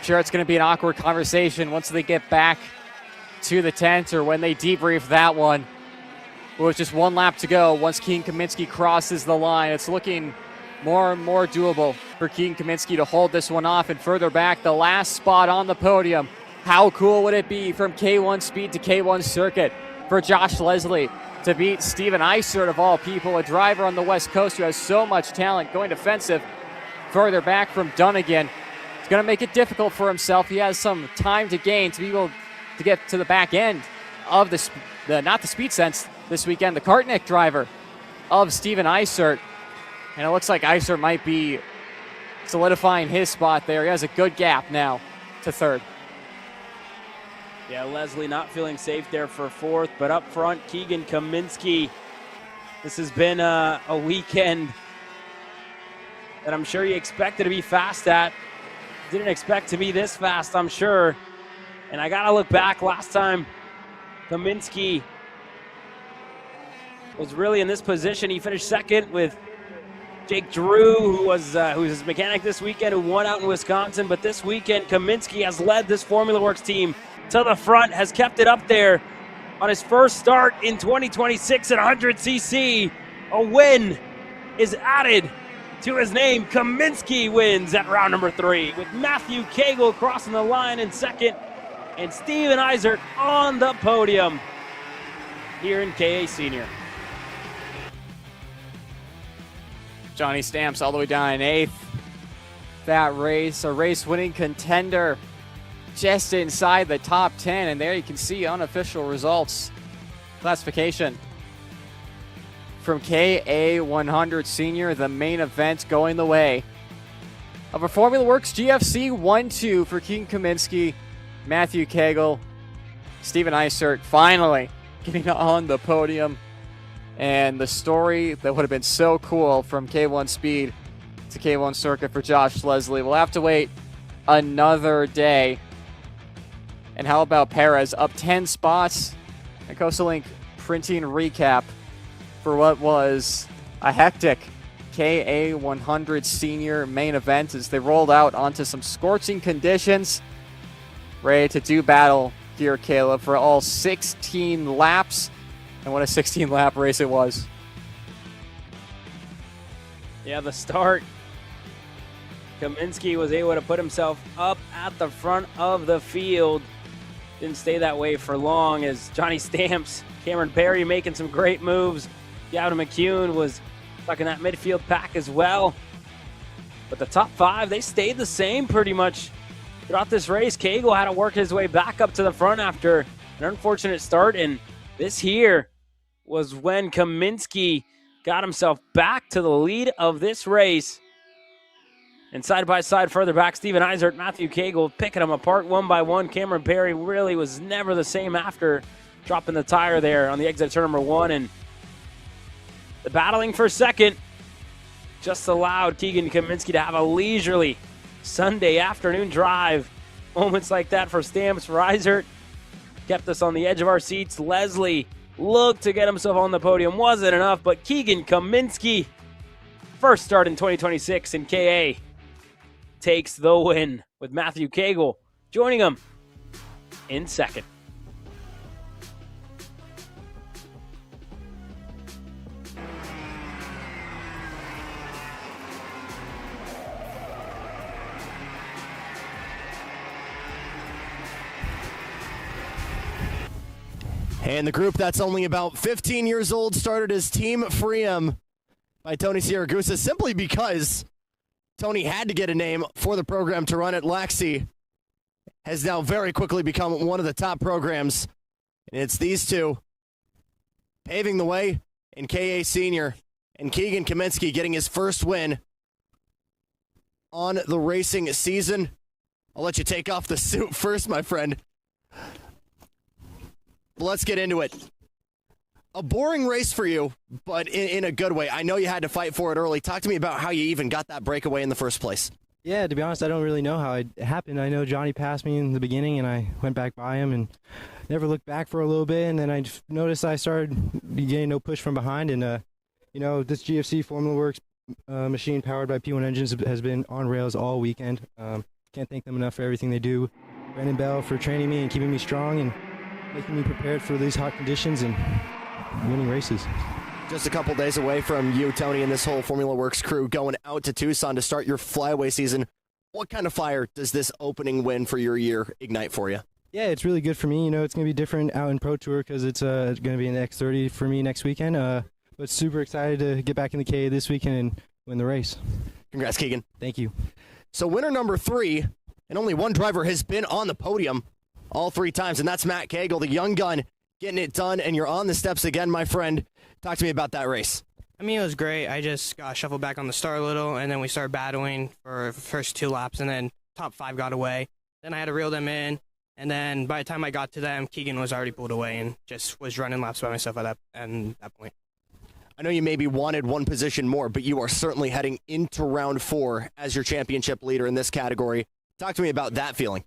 Sure, it's going to be an awkward conversation once they get back to the tent or when they debrief that one. With just 1 lap to go once Keegan Kaminsky crosses the line. It's looking more and more doable for Keegan Kaminsky to hold this one off. And further back, the last spot on the podium. How cool would it be from K1 Speed to K1 Circuit for Josh Leslie to beat Steven Isert, of all people, a driver on the West Coast who has so much talent, going defensive further back from Dunnigan. It's going to make it difficult for himself. He has some time to gain to be able to get to the back end of not the Speed Sense this weekend, the Kartnik driver of Steven Isert. And it looks like Isert might be solidifying his spot there. He has a good gap now to third. Yeah, Leslie not feeling safe there for fourth, but up front, Keegan Kaminsky. This has been a weekend that I'm sure you expected to be fast at. Didn't expect to be this fast, I'm sure. And I got to look back last time Kaminsky was really in this position. He finished second with Jake Drew, who's his mechanic this weekend, who won out in Wisconsin. But this weekend, Kaminsky has led this Formula Works team to the front, has kept it up there on his first start in 2026 at 100cc. A win is added to his name. Kaminsky wins at round number 3 with Matthew Cagle crossing the line in second. and Steven Eisert on the podium here in KA Senior. Johnny Stamps all the way down in 8th. That race, a race-winning contender just inside the top 10, and there you can see unofficial results. Classification from KA 100 Senior, the main event going the way of a Formula Works GFC 1-2 for Keegan Kaminsky, Matthew Cagle, Steven Eisert finally getting on the podium. And the story that would have been so cool from K1 Speed to K1 Circuit for Josh Leslie. We'll have to wait another day. And how about Perez up 10 spots? And Coastal Link printing recap for what was a hectic KA 100 Senior main event as they rolled out onto some scorching conditions. Ready to do battle here, Caleb, for all 16 laps. And what a 16-lap race it was. Yeah, the start. Kaminsky was able to put himself up at the front of the field. Didn't stay that way for long as Johnny Stamps, Cameron Perry making some great moves. Gavin McCune was stuck in that midfield pack as well. But the top 5, they stayed the same pretty much throughout this race. Cagle had to work his way back up to the front after an unfortunate start, and this here was when Kaminsky got himself back to the lead of this race. And side by side further back, Steven Eisert, Matthew Cagle picking them apart one by one. Cameron Perry really was never the same after dropping the tire there on the exit turn number 1. And the battling for second just allowed Keegan Kaminsky to have a leisurely Sunday afternoon drive. Moments like that for Stamps, for Eisert kept us on the edge of our seats. Leslie looked to get himself on the podium. Wasn't enough, but Keegan Kaminsky, first start in 2026 in KA, takes the win with Matthew Cagle joining him in second. And the group that's only about 15 years old started as Team Freedom by Tony Siragusa simply because Tony had to get a name for the program to run at Laxey. Has now very quickly become one of the top programs. And it's these two paving the way in KA Senior, and Keegan Kaminsky getting his first win on the racing season. I'll let you take off the suit first, my friend. Let's get into it. A boring race for you, but in a good way. I know you had to fight for it early. Talk to me about how you even got that breakaway in the first place. Yeah, to be honest, I don't really know how it happened. I know Johnny passed me in the beginning, and I went back by him and never looked back for a little bit. And then I noticed I started getting no push from behind. And, this GFC Formula Works machine powered by P1 engines has been on rails all weekend. Can't thank them enough for everything they do. Brandon Bell for training me and keeping me strong and making me prepared for these hot conditions and winning races. Just a couple days away from you, Tony, and this whole Formula Works crew going out to Tucson to start your flyaway season. What kind of fire does this opening win for your year ignite for you? Yeah, it's really good for me. It's going to be different out in Pro Tour because it's going to be in the X30 for me next weekend. But super excited to get back in the KA this weekend and win the race. Congrats, Keegan. Thank you. So winner number 3, and only one driver has been on the podium all 3 times, and that's Matt Cagle, the young gun, getting it done, and you're on the steps again, my friend. Talk to me about that race. I mean, it was great. I just got shuffled back on the start a little, and then we started battling for the first 2 laps, and then top 5 got away. Then I had to reel them in, and then by the time I got to them, Keegan was already pulled away and just was running laps by myself at that point. I know you maybe wanted one position more, but you are certainly heading into round 4 as your championship leader in this category. Talk to me about that feeling.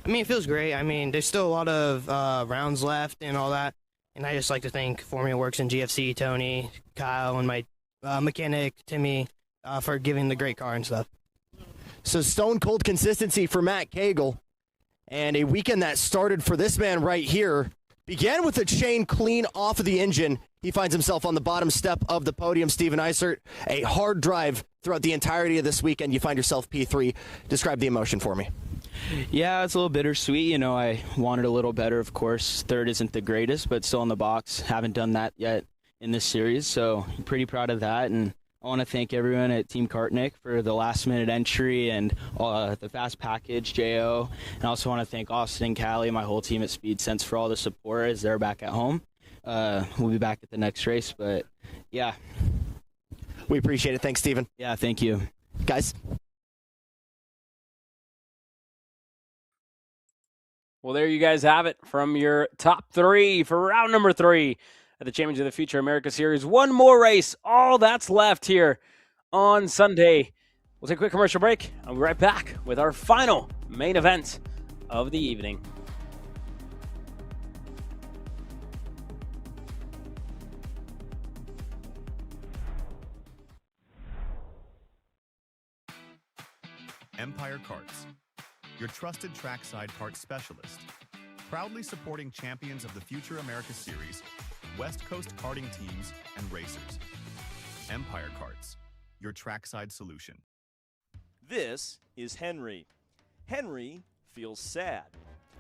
I mean, it feels great. I mean, there's still a lot of rounds left and all that. And I just like to thank Formula Works and GFC, Tony, Kyle, and my mechanic, Timmy, for giving the great car and stuff. So stone cold consistency for Matt Cagle. And a weekend that started for this man right here began with a chain clean off of the engine. He finds himself on the bottom step of the podium. Steven Eisert, a hard drive throughout the entirety of this weekend. You find yourself P3. Describe the emotion for me. Yeah, it's a little bittersweet. You know, I wanted a little better, of course. Third isn't the greatest, but still in the box. Haven't done that yet in this series, so I'm pretty proud of that. And I want to thank everyone at Team Kartnik for the last-minute entry and the fast package, Jo. And I also want to thank Austin and Callie, my whole team at Speed Sense, for all the support as they're back at home. We'll be back at the next race, but yeah. We appreciate it. Thanks, Steven. Yeah, thank you. Guys. Well, there you guys have it from your top 3 for round number 3 at the Champions of the Future America Series. One more race, all that's left here on Sunday. We'll take a quick commercial break. I'll be right back with our final main event of the evening. Empire Karts, your trusted trackside parts specialist, proudly supporting Champions of the Future America Series, West Coast karting teams, and racers. Empire Karts, your trackside solution. This is Henry. Henry feels sad.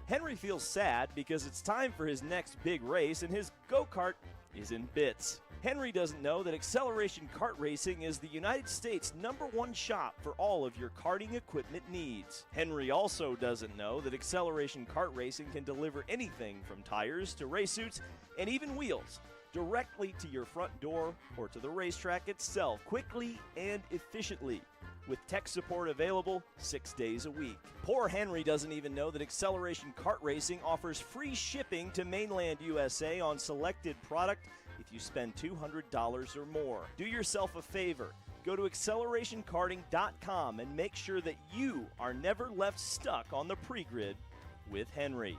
Henry feels sad because it's time for his next big race and his go-kart is in bits. Henry doesn't know that Acceleration Kart Racing is the United States' #1 shop for all of your karting equipment needs. Henry also doesn't know that Acceleration Kart Racing can deliver anything from tires to race suits and even wheels directly to your front door or to the racetrack itself quickly and efficiently, with tech support available 6 days a week. Poor Henry doesn't even know that Acceleration Kart Racing offers free shipping to mainland USA on selected product if you spend $200 or more. Do yourself a favor. Go to accelerationkarting.com and make sure that you are never left stuck on the pre-grid with Henry.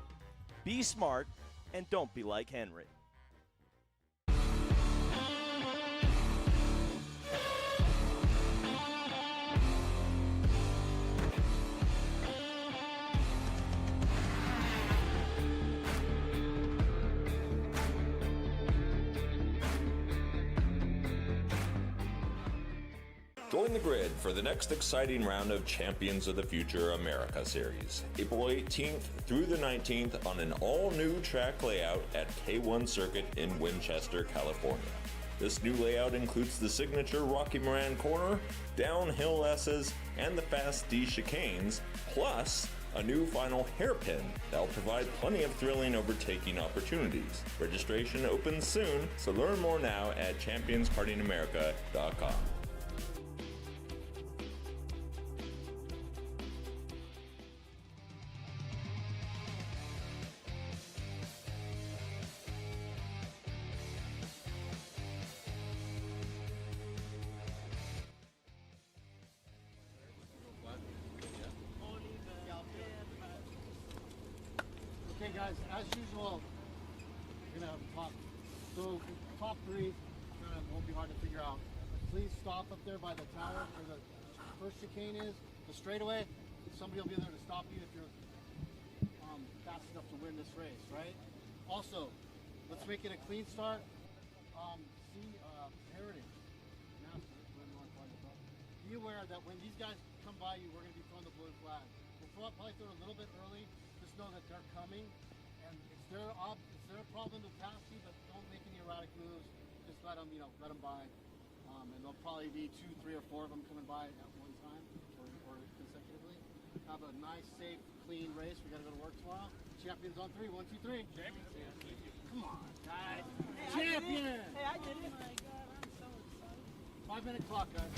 Be smart and don't be like Henry. Join the grid for the next exciting round of Champions of the Future America Series, April 18th through the 19th on an all-new track layout at K1 Circuit in Winchester, California. This new layout includes the signature Rocky Moran corner, downhill S's, and the fast D chicanes, plus a new final hairpin that'll provide plenty of thrilling overtaking opportunities. Registration opens soon, so learn more now at championskartingamerica.com. Okay, guys, as usual, we're gonna have top. So top 3 kind of won't be hard to figure out. Please stop up there by the tower where the first chicane is, the straightaway. Somebody will be there to stop you if you're fast enough to win this race, right? Also, let's make it a clean start. Heritage. Be aware that when these guys come by you, we're going to be throwing the blue flag. We'll probably throw it a little bit early. Just know that they're coming, and it's their problem to pass you, but don't make any erratic moves. Just let them by, and there'll probably be 2, 3, or 4 of them coming by at one time or consecutively. Have a nice, safe, clean race. We got to go to work tomorrow. Champions on 3. 1, 2, 3. Champions. Come on, guys. Champion. Hey, I did it. Oh my God, I'm so excited. 5-minute clock, guys.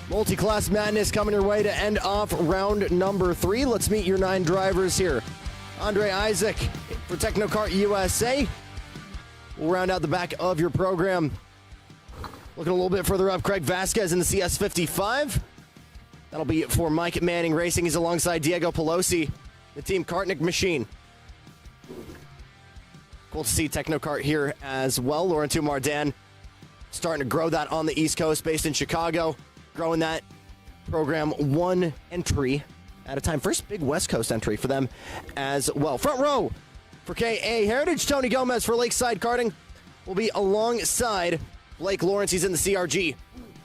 Multi-class madness coming your way to end off round number 3. Let's meet your 9 drivers here. Andre Isaac for Technokart USA. We'll round out the back of your program. Looking a little bit further up, Craig Vasquez in the CS55. That'll be for Mike Manning Racing. He's alongside Diego Pelosi, the Team Kartnik machine. Cool to see Technokart here as well. Laurentiu Mardan starting to grow that on the East Coast, based in Chicago. Growing that program 1 entry at a time. First big West Coast entry for them as well. Front row for KA Heritage. Tony Gomez for Lakeside Karting will be alongside Blake Lawrence. He's in the CRG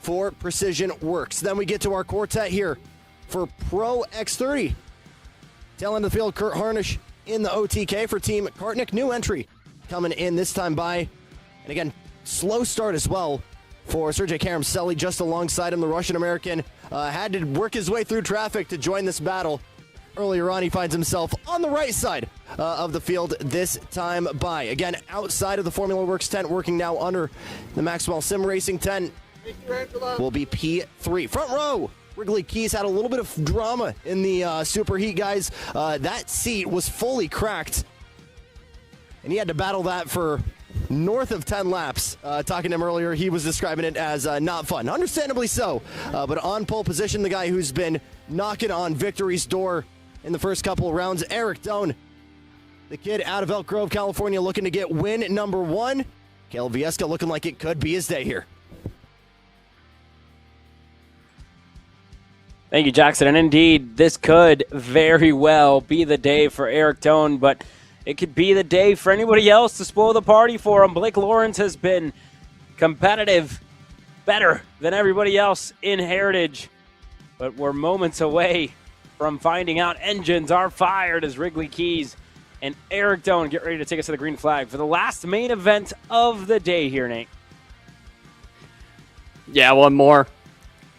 for Precision Works. Then we get to our quartet here for Pro X30. Tail end of the field, Kurt Harnish in the OTK for Team Kartnik. New entry coming in this time by. And again, slow start as well for Sergey Karamseli just alongside him. The Russian-American had to work his way through traffic to join this battle. Earlier on, he finds himself on the right side of the field this time by. Again, outside of the Formula Works tent, working now under the Maxwell Sim Racing tent, will be P3. Front row, Wrigley Keys had a little bit of drama in the Superheat, guys. That seat was fully cracked, and he had to battle that for north of 10 laps. Talking to him earlier, he was describing it as not fun. Understandably so, but on pole position, the guy who's been knocking on victory's door in the first couple of rounds, Eric Doan, the kid out of Elk Grove, California, looking to get win number 1. Caleb Vieska looking like it could be his day here. Thank you, Jackson. And indeed, this could very well be the day for Eric Doan, but it could be the day for anybody else to spoil the party for him. Blake Lawrence has been competitive, better than everybody else in Heritage, but we're moments away from finding out. Engines are fired as Wrigley Keys and Eric Doan get ready to take us to the green flag for the last main event of the day here, Nate. Yeah, one more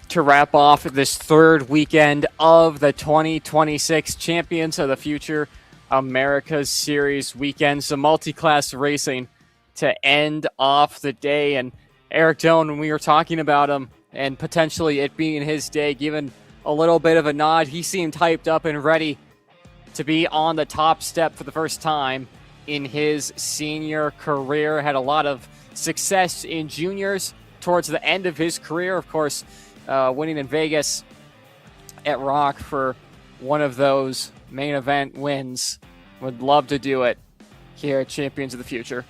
to wrap off this third weekend of the 2026 Champions of the Future America's Series weekend. Some multi-class racing to end off the day. And Eric Doan, when we were talking about him and potentially it being his day, given a little bit of a nod, he seemed hyped up and ready to be on the top step for the first time in his senior career. Had a lot of success in juniors towards the end of his career. Of course, winning in Vegas at Rock for one of those main event wins. Would love to do it here at Champions of the Future.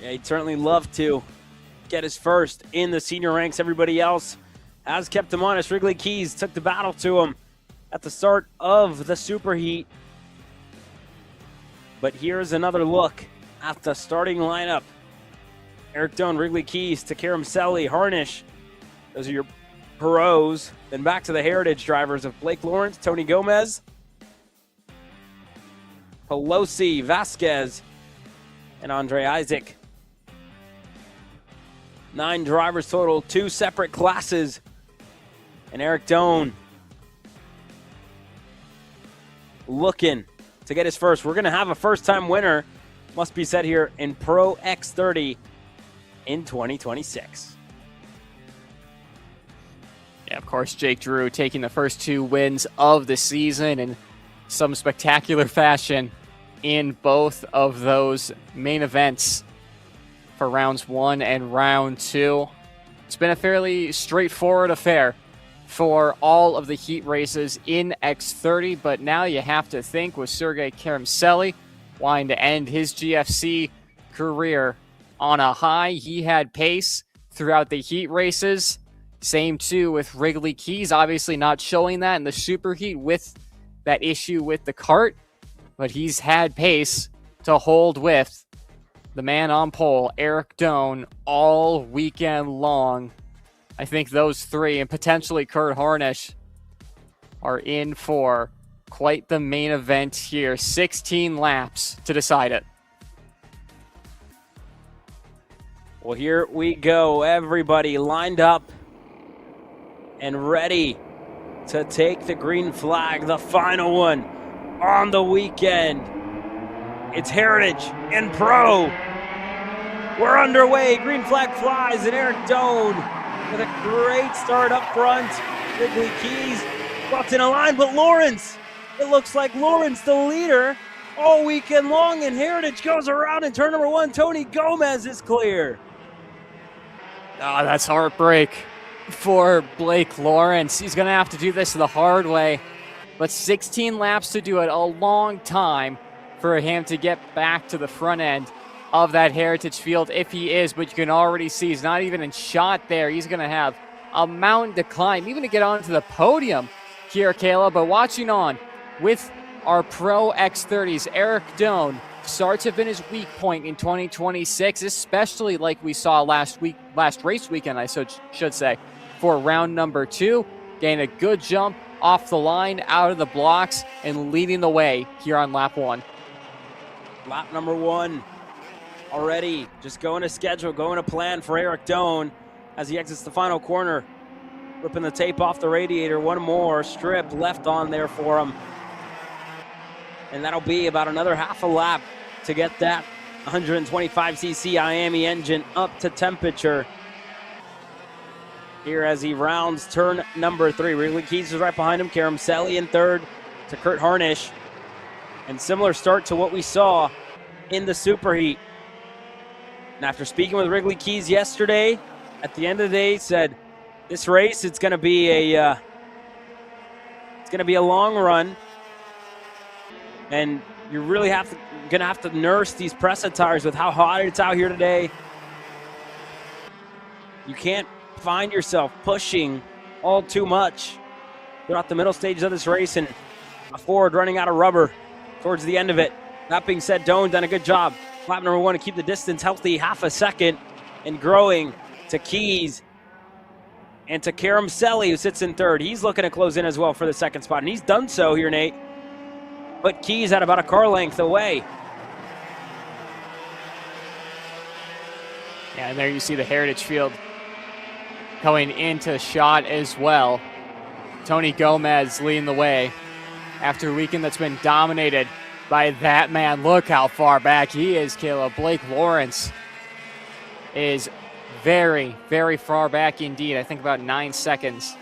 Yeah, he'd certainly love to get his first in the senior ranks. Everybody else has kept him honest. Wrigley Keys took the battle to him at the start of the Superheat. But here's another look at the starting lineup. Eric Doan, Wrigley Keys, Takira Selly, Harnish. Those are your pros. Then back to the Heritage drivers of Blake Lawrence, Tony Gomez, Pelosi, Vasquez, and Andre Isaac. 9 drivers total, 2 separate classes. And Eric Doan looking to get his first. We're going to have a first-time winner, must be said here, in Pro X30 in 2026. Yeah, of course, Jake Drew taking the first 2 wins of the season in some spectacular fashion in both of those main events for rounds 1 and round 2. It's been a fairly straightforward affair for all of the heat races in X30, but now you have to think with Sergey Karamseli wanting to end his GFC career on a high. He had pace throughout the heat races. Same too with Wrigley Keys, obviously not showing that in the Superheat with that issue with the kart, but he's had pace to hold with the man on pole, Eric Doan, all weekend long. I think those 3, and potentially Kurt Harnish, are in for quite the main event here. 16 laps to decide it. Well, here we go. Everybody lined up and ready to take the green flag, the final one on the weekend. It's Heritage and Pro. We're underway. Green flag flies, and Eric Doan with a great start up front. Wrigley Keys walks in a line, but Lawrence, it looks like Lawrence, the leader all weekend long, and Heritage goes around, and turn number 1, Tony Gomez, is clear. Oh, that's heartbreak for Blake Lawrence. He's going to have to do this the hard way, but 16 laps to do it, a long time for him to get back to the front end of that Heritage field if he is, but you can already see he's not even in shot there. He's going to have a mountain to climb, even to get onto the podium here, Kayla. But watching on with our Pro X30s, Eric Doan, starts have been his weak point in 2026, especially like we saw last race weekend, I should say, for round number 2. Getting a good jump off the line, out of the blocks, and leading the way here on lap 1. Lap number 1 already just going to schedule, going to plan for Eric Doan as he exits the final corner. Ripping the tape off the radiator. One more strip left on there for him. And that'll be about another half a lap to get that 125cc IAME engine up to temperature. Here as he rounds turn number 3. Wrigley Keys is right behind him. Karam Selly in third to Kurt Harnish. And similar start to what we saw in the Superheat. And after speaking with Wrigley Keys yesterday, at the end of the day, he said, this race, it's going to be a long run, and you're really going to have to nurse these Pressa tires with how hot it's out here today. You can't find yourself pushing all too much throughout the middle stages of this race, and a Ford running out of rubber towards the end of it. That being said, Doan done a good job. Lap number 1 to keep the distance healthy, half a second, and growing to Keys and to Karam Selly, who sits in third. He's looking to close in as well for the second spot, and he's done so here, Nate. But Keys at about a car length away. Yeah, and there you see the Heritage field going into shot as well. Tony Gomez leading the way after a weekend that's been dominated by that man. Look how far back he is, Caleb. Blake Lawrence is very, very far back indeed. I think about 9 seconds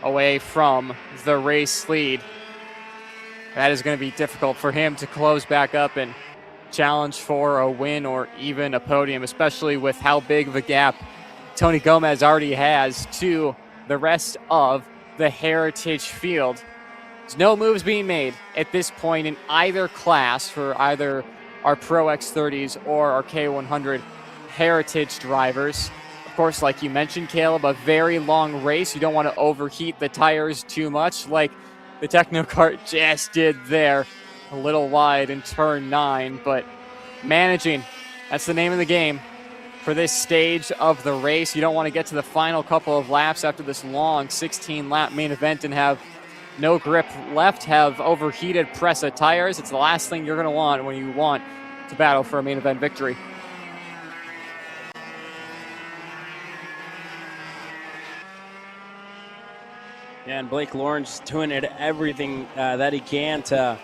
away from the race lead. That is going to be difficult for him to close back up and challenge for a win or even a podium, especially with how big of a gap Tony Gomez already has to the rest of the Heritage field. There's no moves being made at this point in either class for either our Pro X30s or our K100 Heritage drivers. Of course, like you mentioned, Caleb, a very long race. You don't want to overheat the tires too much like the Techno Kart just did there. A little wide in turn 9, but managing, that's the name of the game for this stage of the race. You don't want to get to the final couple of laps after this long 16-lap main event and have no grip left, have overheated Pressa tires. It's the last thing you're going to want when you want to battle for a main event victory. Yeah, and Blake Lawrence doing everything that he can to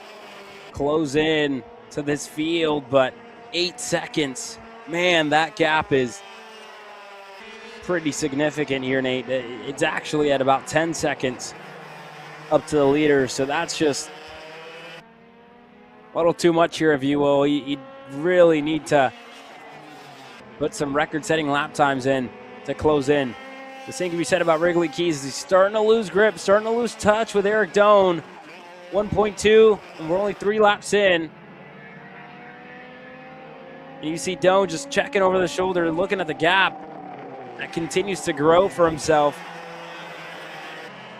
close in to this field, but 8 seconds. Man, that gap is pretty significant here, Nate. It's actually at about 10 seconds up to the leader, so that's just a little too much here, if you will. You really need to put some record-setting lap times in to close in. The same can be said about Wrigley Keys. He's starting to lose grip, starting to lose touch with Eric Doan. 1.2, and we're only 3 laps in. And you see Doan just checking over the shoulder, looking at the gap that continues to grow for himself.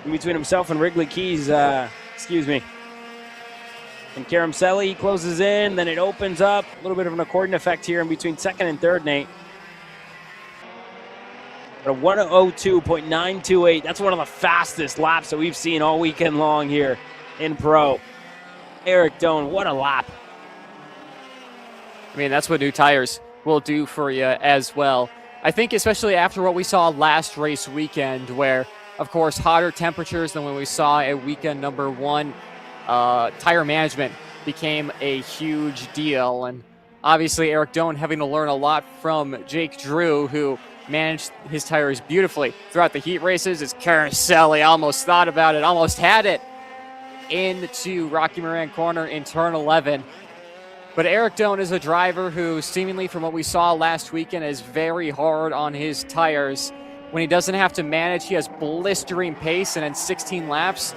In between himself and Wrigley Keys, And Karam Selly closes in, then it opens up. A little bit of an accordion effect here in between second and third, Nate. But a 102.928, that's one of the fastest laps that we've seen all weekend long here in Pro. Eric Doan, what a lap. I mean, that's what new tires will do for you as well. I think especially after what we saw last race weekend, where, of course, hotter temperatures than when we saw at weekend number 1, tire management became a huge deal. And Obviously, Eric Doan having to learn a lot from Jake Drew, who managed his tires beautifully throughout the heat races, as Caroselli almost thought about it, almost had it into Rocky Moran Corner in turn 11. But Eric Doan is a driver who, seemingly from what we saw last weekend, is very hard on his tires. When he doesn't have to manage, he has blistering pace, and in 16 laps,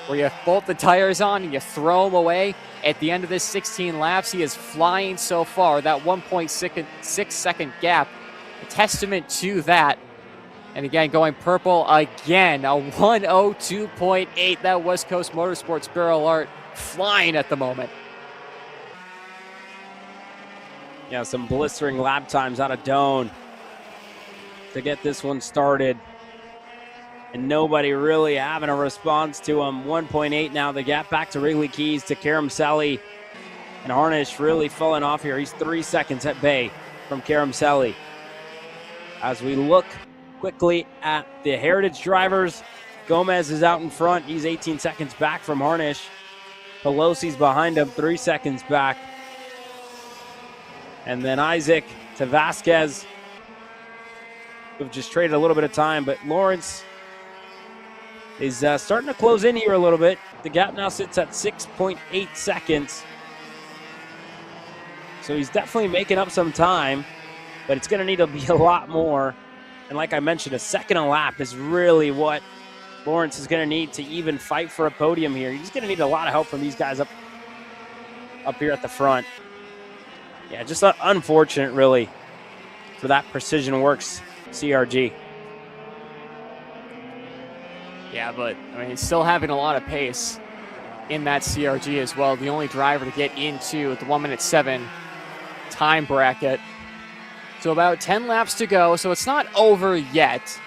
where you bolt the tires on and you throw them away, at the end of this 16 laps, he is flying so far. That 1.6 second gap, a testament to that. And again, going purple again, a 102.8. That West Coast Motorsports barrel art flying at the moment. Yeah, some blistering lap times out of Doan to get this one started. And nobody really having a response to him. 1.8 now, the gap back to Wrigley Keys, to Caroselli. And Harnish really falling off here. He's 3 seconds at bay from Caroselli. As we look quickly at the Heritage drivers, Gomez is out in front. He's 18 seconds back from Harnish. Pelosi's behind him, 3 seconds back. And then Isaac to Vasquez, who've just traded a little bit of time. But Lawrence is starting to close in here a little bit. The gap now sits at 6.8 seconds. So he's definitely making up some time, but it's going to need to be a lot more. And like I mentioned, a second a lap is really what Lawrence is going to need to even fight for a podium here. He's going to need a lot of help from these guys up here at the front. Yeah, just unfortunate, really, for that Precision Works CRG. Yeah, but I mean, he's still having a lot of pace in that CRG as well. The only driver to get into the 1:07 time bracket. So about 10 laps to go, so it's not over yet.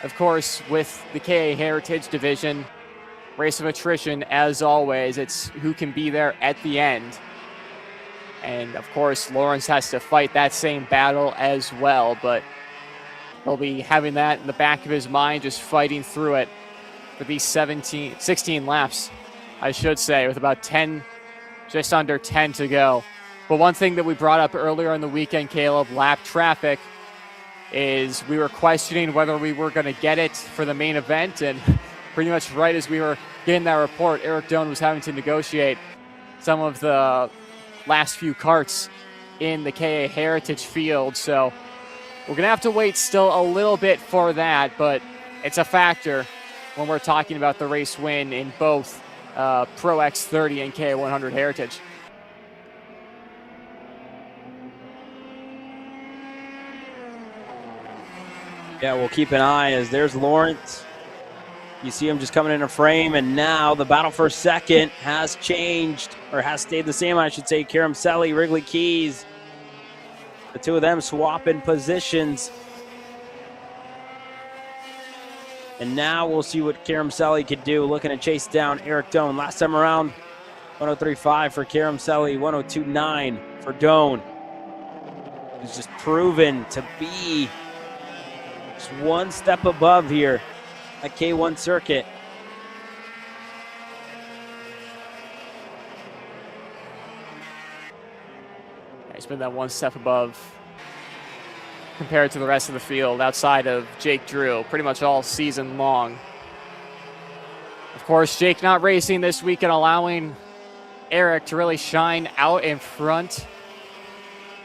Of course, with the KA Heritage division, race of attrition, as always, it's who can be there at the end. And of course, Lawrence has to fight that same battle as well, but he'll be having that in the back of his mind, just fighting through it for these 16 laps, I should say, with about 10, just under 10 to go. But one thing that we brought up earlier in the weekend, Caleb, lap traffic, is we were questioning whether we were going to get it for the main event, and pretty much right as we were getting that report, Eric Doan was having to negotiate some of the last few carts in the KA Heritage field. So we're going to have to wait still a little bit for that, but it's a factor when we're talking about the race win in both Pro X30 and KA 100 Heritage. Yeah, we'll keep an eye as there's Lawrence. You see him just coming in a frame, and now the battle for second has changed, or has stayed the same, I should say. Caroselli, Wrigley Keys. The two of them swapping positions. And now we'll see what Caroselli could do, looking to chase down Eric Doan. Last time around, 103.5 for Caroselli, 102.9 for Doan. He's just proven to be just one step above here at K1 circuit. He's been that one step above compared to the rest of the field outside of Jake Drew pretty much all season long. Of course, Jake not racing this weekend, allowing Eric to really shine out in front.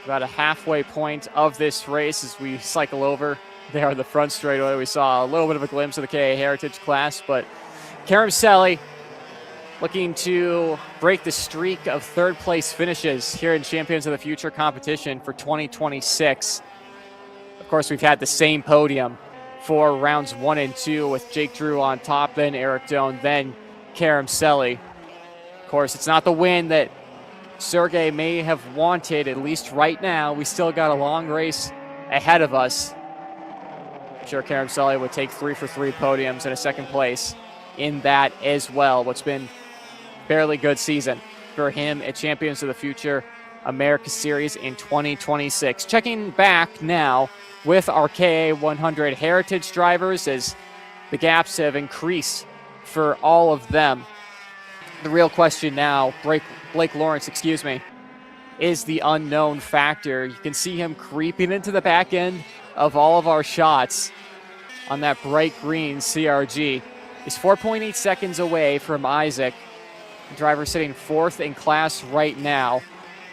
About a halfway point of this race as we cycle over there on the front straightaway. We saw a little bit of a glimpse of the KA Heritage class, but Caroselli looking to break the streak of third place finishes here in Champions of the Future competition for 2026. Of course, we've had the same podium for rounds 1 and 2 with Jake Drew on top, then Eric Doan, then Caroselli. Of course, it's not the win that Sergey may have wanted, at least right now. We still got a long race ahead of us. I'm sure Caroselli would take 3 for 3 podiums and a second place in that as well. What's been a fairly good season for him at Champions of the Future America Series in 2026. Checking back now with our KA 100 Heritage drivers as the gaps have increased for all of them. The real question now, Blake Lawrence, is the unknown factor. You can see him creeping into the back end of all of our shots on that bright green CRG. He's 4.8 seconds away from Isaac, the driver sitting 4th in class right now,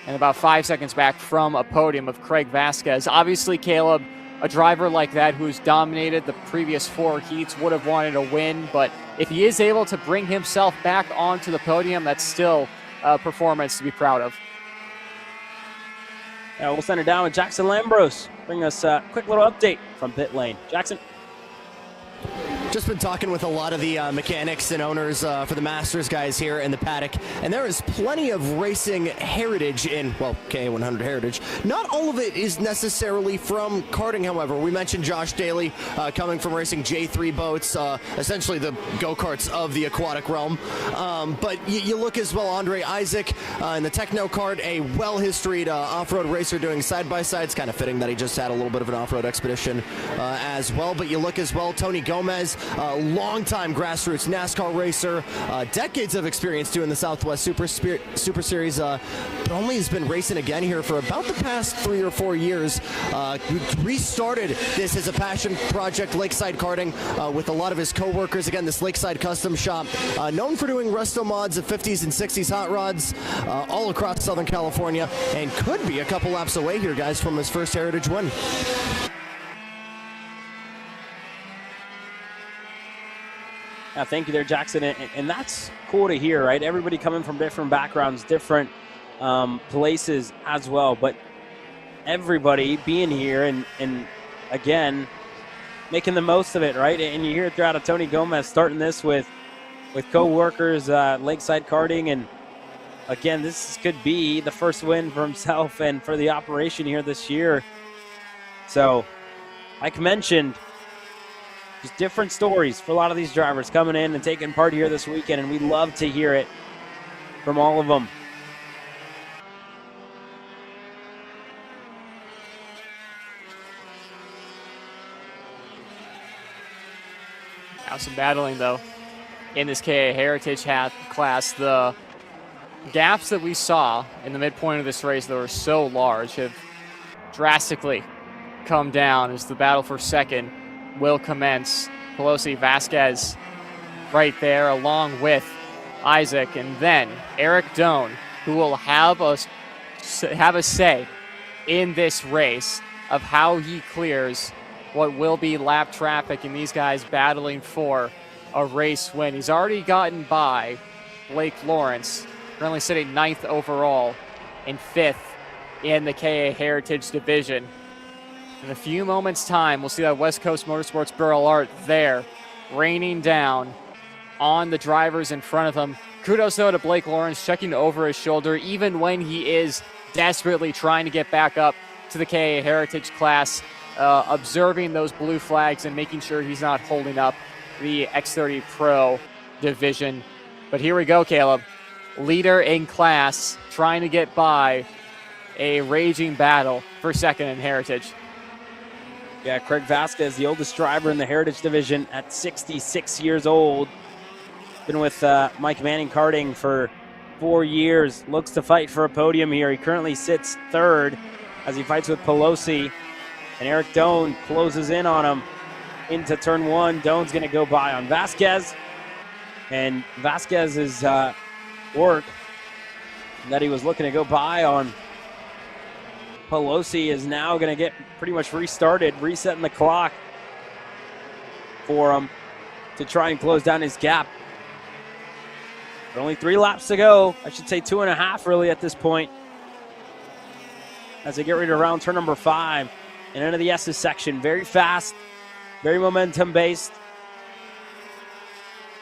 and about 5 seconds back from a podium of Craig Vasquez. Obviously, Caleb, a driver like that who's dominated the previous 4 heats would have wanted a win, but if he is able to bring himself back onto the podium, that's still a performance to be proud of. Yeah, we'll send it down with Jackson Lambros. Bring us a quick little update from pit lane. Jackson. Just been talking with a lot of the mechanics and owners for the Masters guys here in the paddock, and there is plenty of racing heritage in, well, K100 heritage. Not all of it is necessarily from karting, however. We mentioned Josh Daly coming from racing J3 boats, essentially the go-karts of the aquatic realm. But you look as well, Andre Isaac in the Techno Kart, a well-historied off-road racer doing side-by-sides. Kind of fitting that he just had a little bit of an off-road expedition as well. But you look as well, Tony Gomez, long-time grassroots NASCAR racer, decades of experience doing the Southwest Super Series, but only has been racing again here for about the past 3 or 4 years. Restarted this as a passion project, Lakeside Karting, with a lot of his co-workers. Again, this Lakeside Custom Shop, known for doing resto mods of 50s and 60s hot rods all across Southern California, and could be a couple laps away here, guys, from his first Heritage win. Yeah, thank you there, Jackson. And that's cool to hear, right? Everybody coming from different backgrounds, different places as well. But everybody being here and again, making the most of it, right? And you hear it throughout of Tony Gomez starting this with co-workers, Lakeside Karting. And again, this could be the first win for himself and for the operation here this year. So, like mentioned, just different stories for a lot of these drivers coming in and taking part here this weekend, and we love to hear it from all of them. Now some battling, though, in this KA Heritage class. The gaps that we saw in the midpoint of this race that were so large have drastically come down as the battle for second will commence. Pelosi, Vasquez right there along with Isaac, and then Eric Doan, who will have a say in this race of how he clears what will be lap traffic and these guys battling for a race win. He's already gotten by Blake Lawrence, currently sitting 9th overall and 5th in the KA Heritage Division. In a few moments' time, we'll see that West Coast Motorsports Burl Art there, raining down on the drivers in front of him. Kudos, though, to Blake Lawrence, checking over his shoulder, even when he is desperately trying to get back up to the KA Heritage class, observing those blue flags and making sure he's not holding up the X30 Pro division. But here we go, Caleb. Leader in class, trying to get by a raging battle for second in Heritage. Yeah, Craig Vasquez, the oldest driver in the Heritage Division at 66 years old. Been with Mike Manning Karting for 4 years. Looks to fight for a podium here. He currently sits 3rd as he fights with Pelosi. And Eric Doan closes in on him into turn 1. Doan's going to go by on Vasquez. And Vasquez's work that he was looking to go by on Pelosi is now going to get pretty much restarted, resetting the clock for him to try and close down his gap. But only 3 laps to go. I should say 2.5 really at this point, as they get ready to round turn number 5 and into the S's section. Very fast, very momentum based.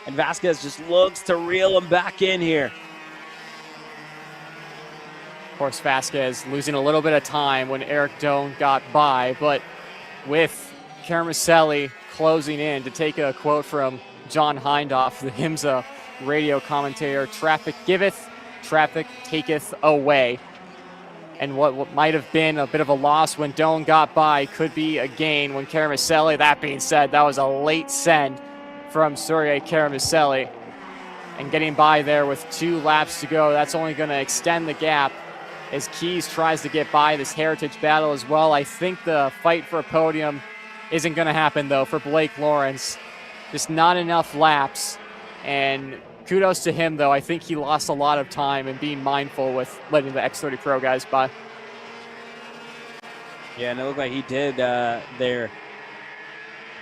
And Vasquez just looks to reel him back in here. Of course, Vasquez losing a little bit of time when Eric Doan got by, but with Carmicelli closing in, to take a quote from John Hindhoff, the HIMSA radio commentator, traffic giveth, traffic taketh away. And what might have been a bit of a loss when Doan got by could be a gain when Carmicelli. That being said, that was a late send from Surya Carmicelli. And getting by there with 2 laps to go, that's only going to extend the gap as Keys tries to get by this Heritage battle as well. I think the fight for a podium isn't going to happen, though, for Blake Lawrence. Just not enough laps. And kudos to him, though. I think he lost a lot of time and being mindful with letting the X30 Pro guys by. Yeah, and it looked like he did there.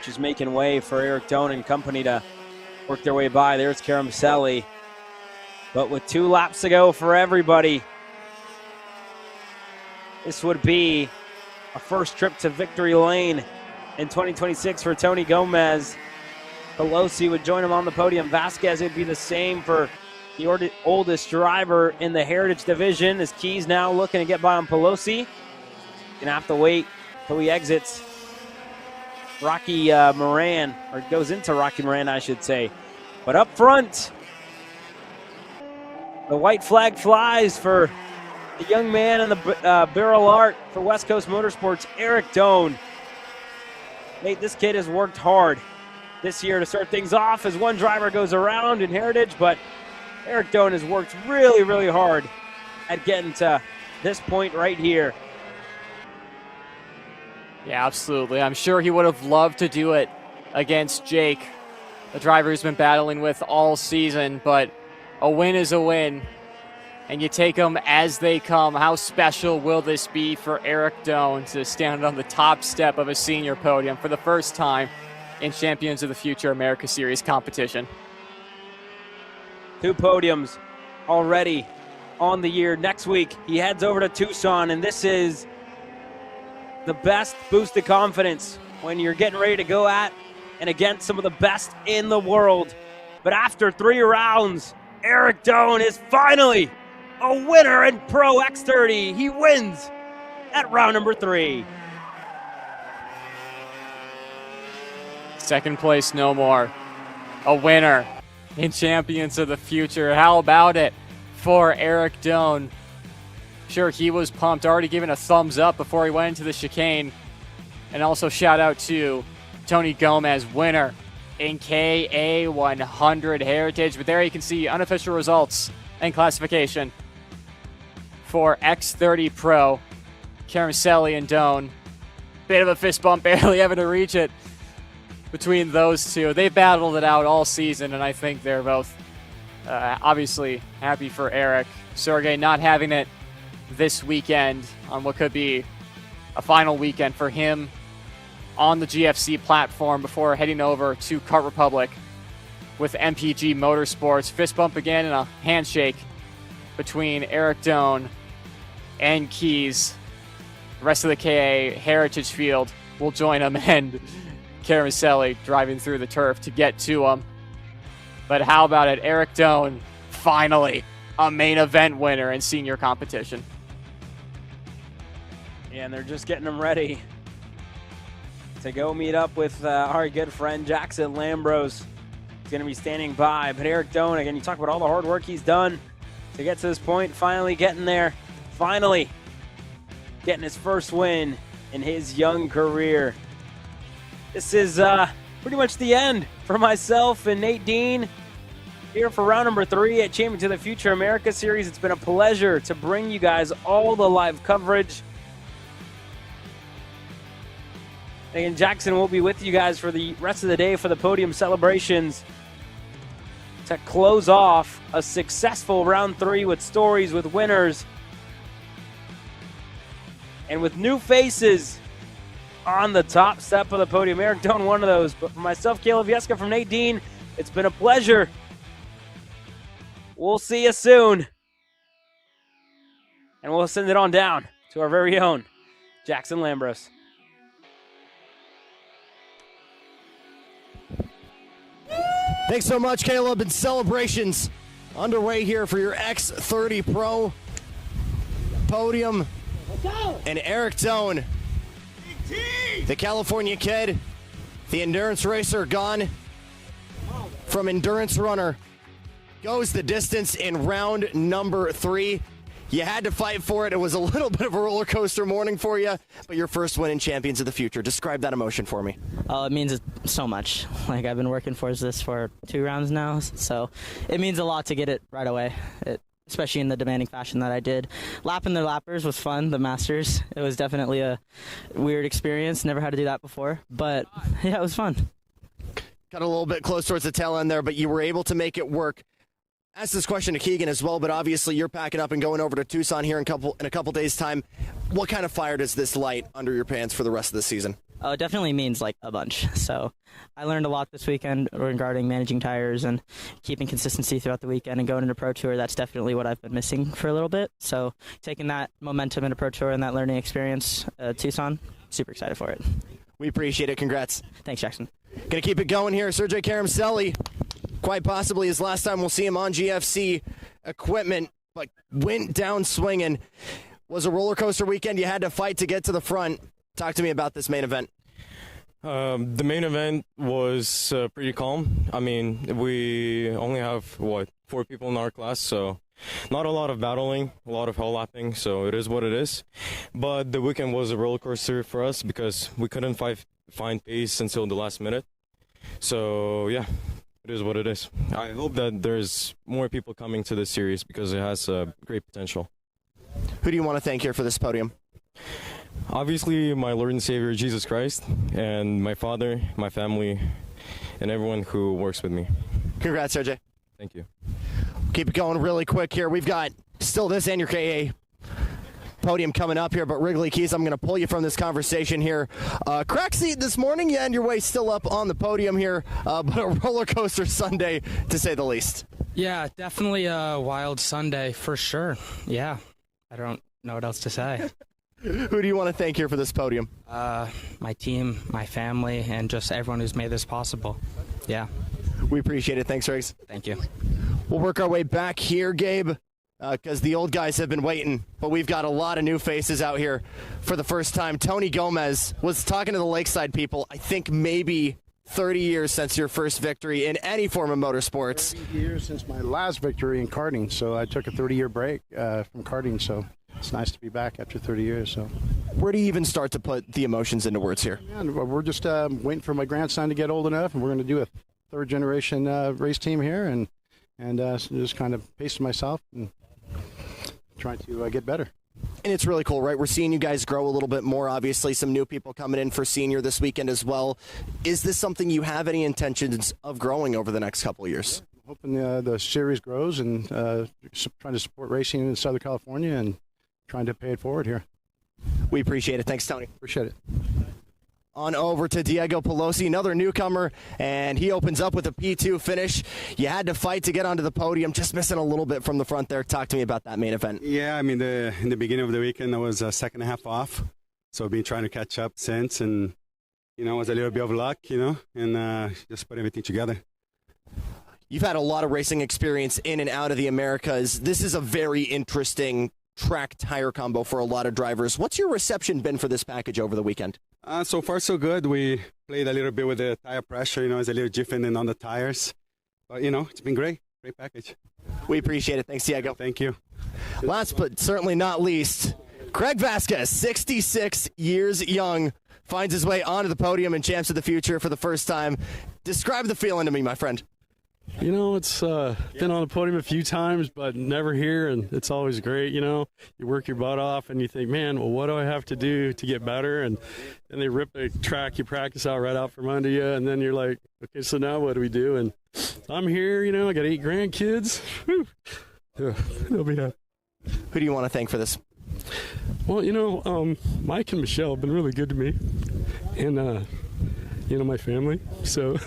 Just making way for Eric Doan and company to work their way by. There's Karamselli. But with 2 laps to go for everybody, this would be a first trip to victory lane in 2026 for Tony Gomez. Pelosi would join him on the podium. Vasquez would be the same for the oldest driver in the Heritage Division, as Keys now looking to get by on Pelosi. Gonna have to wait till he exits Rocky Moran, or goes into Rocky Moran, I should say. But up front, the white flag flies for the young man in the barrel art for West Coast Motorsports, Eric Doan. Nate, this kid has worked hard this year to start things off as one driver goes around in Heritage, but Eric Doan has worked really, really hard at getting to this point right here. Yeah, absolutely. I'm sure he would have loved to do it against Jake, the driver who's been battling with all season, but a win is a win, and you take them as they come. How special will this be for Eric Doan to stand on the top step of a senior podium for the first time in Champions of the Future America Series competition? 2 podiums already on the year. Next week, he heads over to Tucson, and this is the best boost of confidence when you're getting ready to go at and against some of the best in the world. But after 3 rounds, Eric Doan is finally a winner in Pro X30. He wins at round number 3. Second place, no more. A winner in Champions of the Future. How about it for Eric Doan? Sure, he was pumped, already giving a thumbs up before he went into the chicane. And also shout out to Tony Gomez, winner in KA100 Heritage. But there you can see unofficial results and classification for X30 Pro. Karamselli and Doan. Bit of a fist bump, barely having to reach it between those two. They battled it out all season, and I think they're both obviously happy for Eric. Sergey not having it this weekend on what could be a final weekend for him on the GFC platform before heading over to Kart Republic with MPG Motorsports. Fist bump again and a handshake between Eric Doan and Keys. The rest of the KA Heritage field will join him, and Karamselli driving through the turf to get to him. But how about it? Eric Doan, finally a main event winner in senior competition. Yeah, and they're just getting him ready to go meet up with our good friend Jackson Lambros. He's going to be standing by. But Eric Doan, again, you talk about all the hard work he's done to get to this point, finally getting there, finally getting his first win in his young career. This is pretty much the end for myself and Nate Dean here for round number 3 at Champions of the Future America Series. It's been a pleasure to bring you guys all the live coverage. And Jackson will be with you guys for the rest of the day for the podium celebrations to close off a successful round 3 with stories, with winners, and with new faces on the top step of the podium. Eric Doan, one of those. But for myself, Caleb Vieska, from Nate Dean, it's been a pleasure. We'll see you soon. And we'll send it on down to our very own Jackson Lambros. Thanks so much, Caleb. And celebrations underway here for your X30 Pro podium. And Eric Doan, the California kid, the endurance racer, gone from endurance runner, goes the distance in round number 3. You had to fight for it. It was a little bit of a roller coaster morning for you, but your first win in Champions of the Future. Describe that emotion for me. It means so much. Like, I've been working towards this for 2 rounds now, so it means a lot to get it right away. especially in the demanding fashion that I did. Lapping the lappers was fun, the Masters. It was definitely a weird experience. Never had to do that before, but yeah, it was fun. Got a little bit close towards the tail end there, but you were able to make it work. Ask this question to Keegan as well, but obviously you're packing up and going over to Tucson here in a couple days' time. What kind of fire does this light under your pants for the rest of the season? Oh, it definitely means like a bunch. So I learned a lot this weekend regarding managing tires and keeping consistency throughout the weekend and going into Pro Tour. That's definitely what I've been missing for a little bit. So taking that momentum into Pro Tour and that learning experience Tucson, super excited for it. We appreciate it. Congrats. Thanks, Jackson. Going to keep it going here. Sergey Karamseli, quite possibly his last time we'll see him on GFC equipment, but went down swinging. Was a roller coaster weekend. You had to fight to get to the front. Talk to me about this main event. The main event was pretty calm. I mean, we only have, 4 people in our class, so not a lot of battling, a lot of hell lapping, so it is what it is. But the weekend was a roller coaster for us because we couldn't find pace until the last minute. So, yeah, it is what it is. I hope that there's more people coming to this series because it has great potential. Who do you want to thank here for this podium? Obviously, my Lord and Savior, Jesus Christ, and my father, my family, and everyone who works with me. Congrats, Sergey. Thank you. Keep it going really quick here. We've got still this and your KA podium coming up here, but Wrigley Keys, I'm going to pull you from this conversation here. Crack seat this morning, you end your way still up on the podium here, but a roller coaster Sunday, to say the least. Yeah, definitely a wild Sunday for sure. Yeah, I don't know what else to say. Who do you want to thank here for this podium? My team, my family, and just everyone who's made this possible. Yeah. We appreciate it. Thanks, Riggs. Thank you. We'll work our way back here, Gabe, because the old guys have been waiting, but we've got a lot of new faces out here for the first time. Tony Gomez was talking to the Lakeside people, I think maybe 30 years since your first victory in any form of motorsports. 30 years since my last victory in karting, so I took a 30-year break from karting, so it's nice to be back after 30 years. So, where do you even start to put the emotions into words here? Man, we're just waiting for my grandson to get old enough, and we're going to do a third-generation race team here, and just kind of pacing myself and trying to get better. And it's really cool, right? We're seeing you guys grow a little bit more. Obviously, some new people coming in for senior this weekend as well. Is this something you have any intentions of growing over the next couple of years? Yeah, I'm hoping the series grows and trying to support racing in Southern California and trying to pay it forward here. We appreciate it. Thanks, Tony. Appreciate it. On over to Diego Pelosi, another newcomer, and he opens up with a P2 finish. You had to fight to get onto the podium, just missing a little bit from the front there. Talk to me about that main event. Yeah, I mean, in the beginning of the weekend, I was a second and a half off, so I've been trying to catch up since, and, it was a little bit of luck, and just put everything together. You've had a lot of racing experience in and out of the Americas. This is a very interesting track tire combo for a lot of drivers. What's your reception been for this package over the weekend? So far, so good. We played a little bit with the tire pressure. It's a little different than on the tires. But, it's been great. Great package. We appreciate it. Thanks, Diego. Thank you. Last but certainly not least, Craig Vasquez, 66 years young, finds his way onto the podium in Champs of the Future for the first time. Describe the feeling to me, my friend. It's been on the podium a few times, but never here, and it's always great, You work your butt off, and you think, man, well, what do I have to do to get better? And then they rip the track you practice out right out from under you, and then you're like, okay, so now what do we do? And I'm here, I got 8 grandkids. They'll be happy. Who do you want to thank for this? Well, Mike and Michelle have been really good to me, and my family. So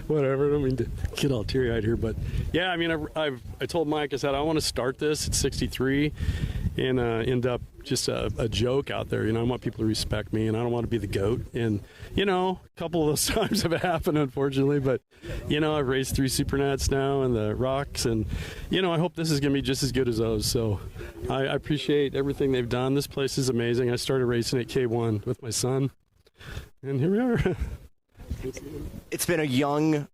whatever. I don't mean to get all teary-eyed here, but yeah, I told Mike, I said, I want to start this at 63 and end up just a joke out there. I want people to respect me, and I don't want to be the GOAT. And, a couple of those times have happened, unfortunately, but, I've raced 3 Supernats now and the Rocks, and, I hope this is going to be just as good as those. So I appreciate everything they've done. This place is amazing. I started racing at K1 with my son, and here we are. It's been a young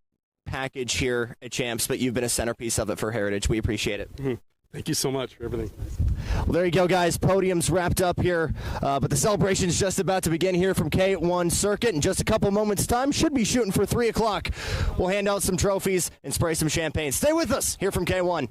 package here at Champs, but you've been a centerpiece of it for Heritage. We appreciate it. Mm-hmm. Thank you so much for everything. Well, there you go, guys. Podium's wrapped up here, but the celebration is just about to begin here from K1 Circuit. In just a couple moments' time, should be shooting for 3 o'clock. We'll hand out some trophies and spray some champagne. Stay with us here from K1.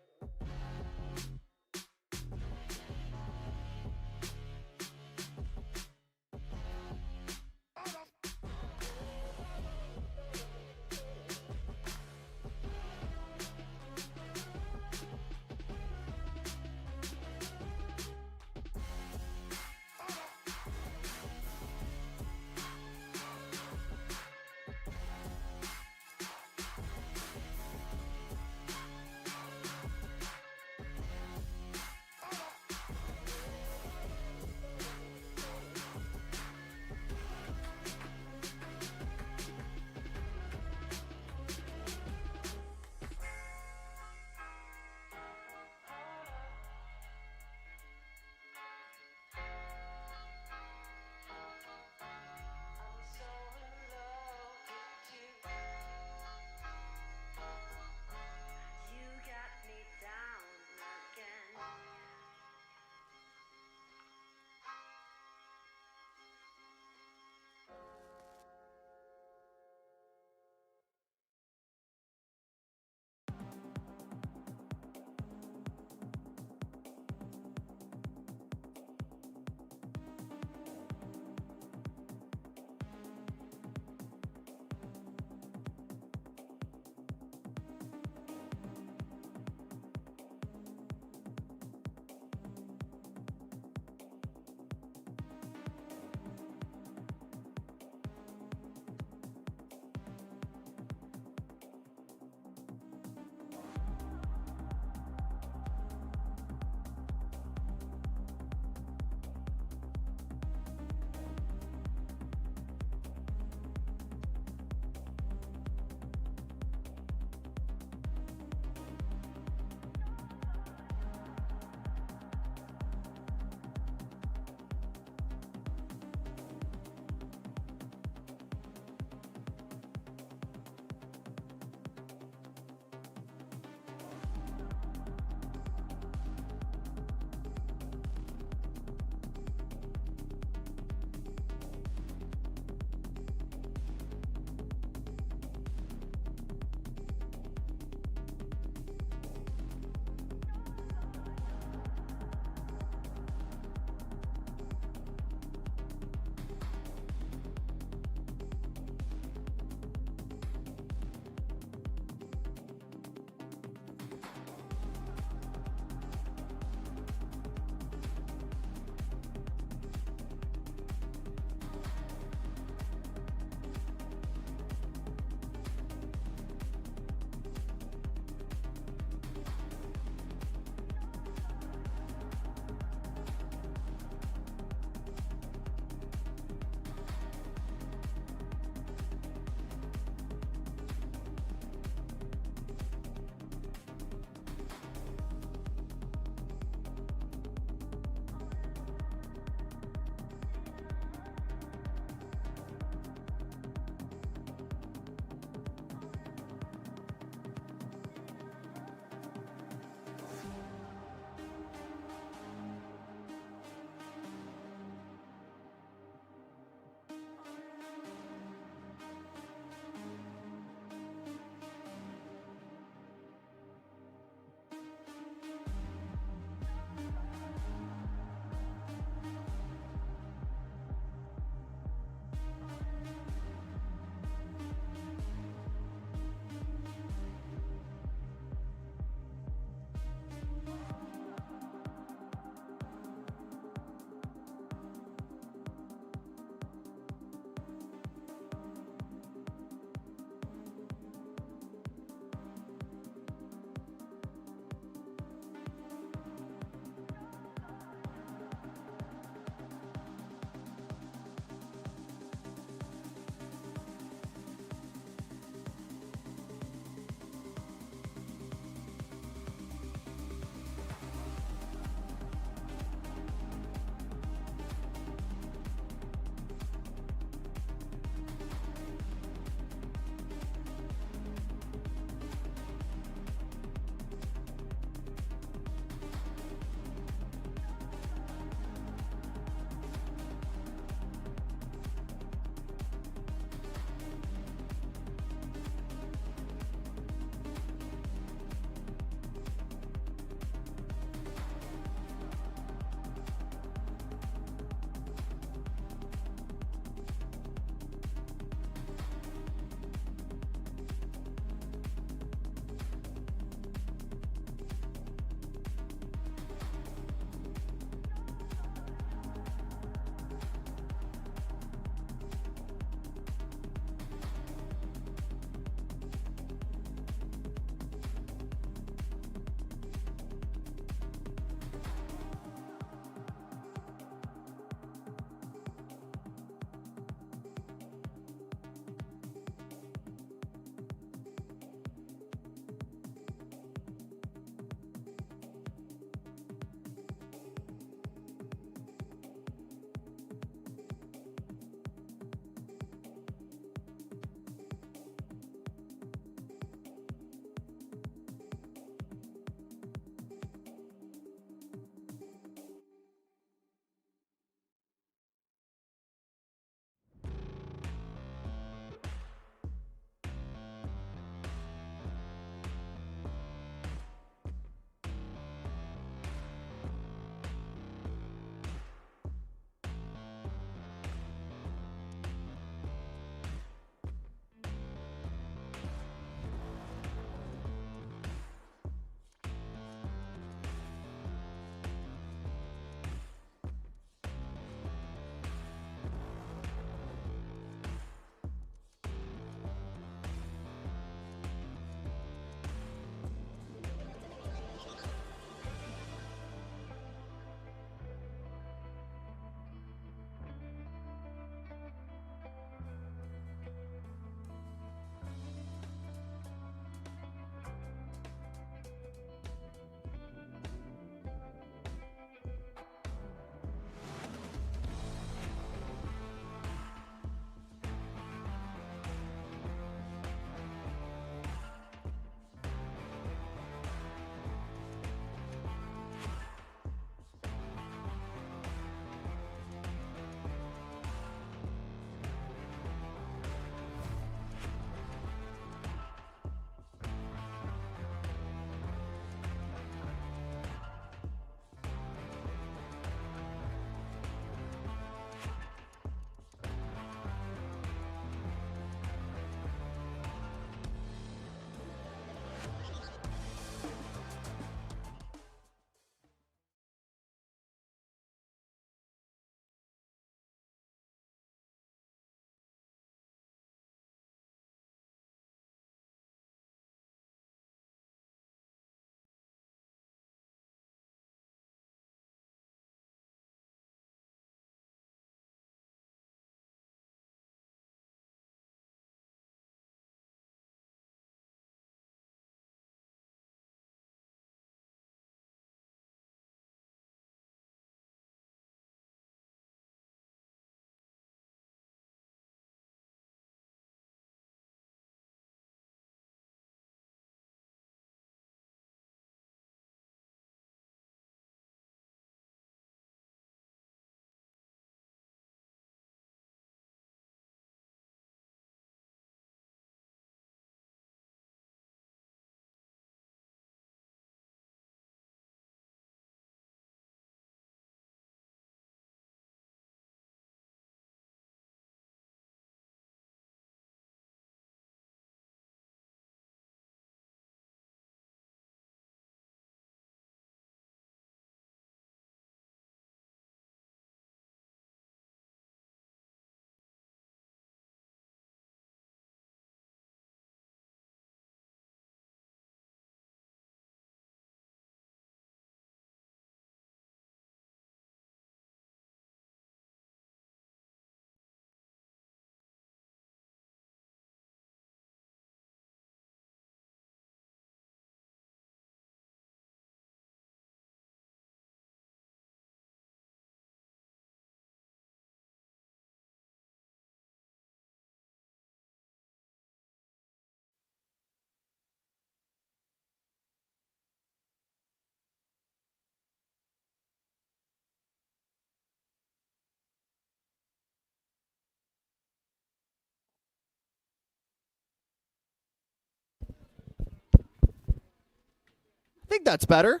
think that's better.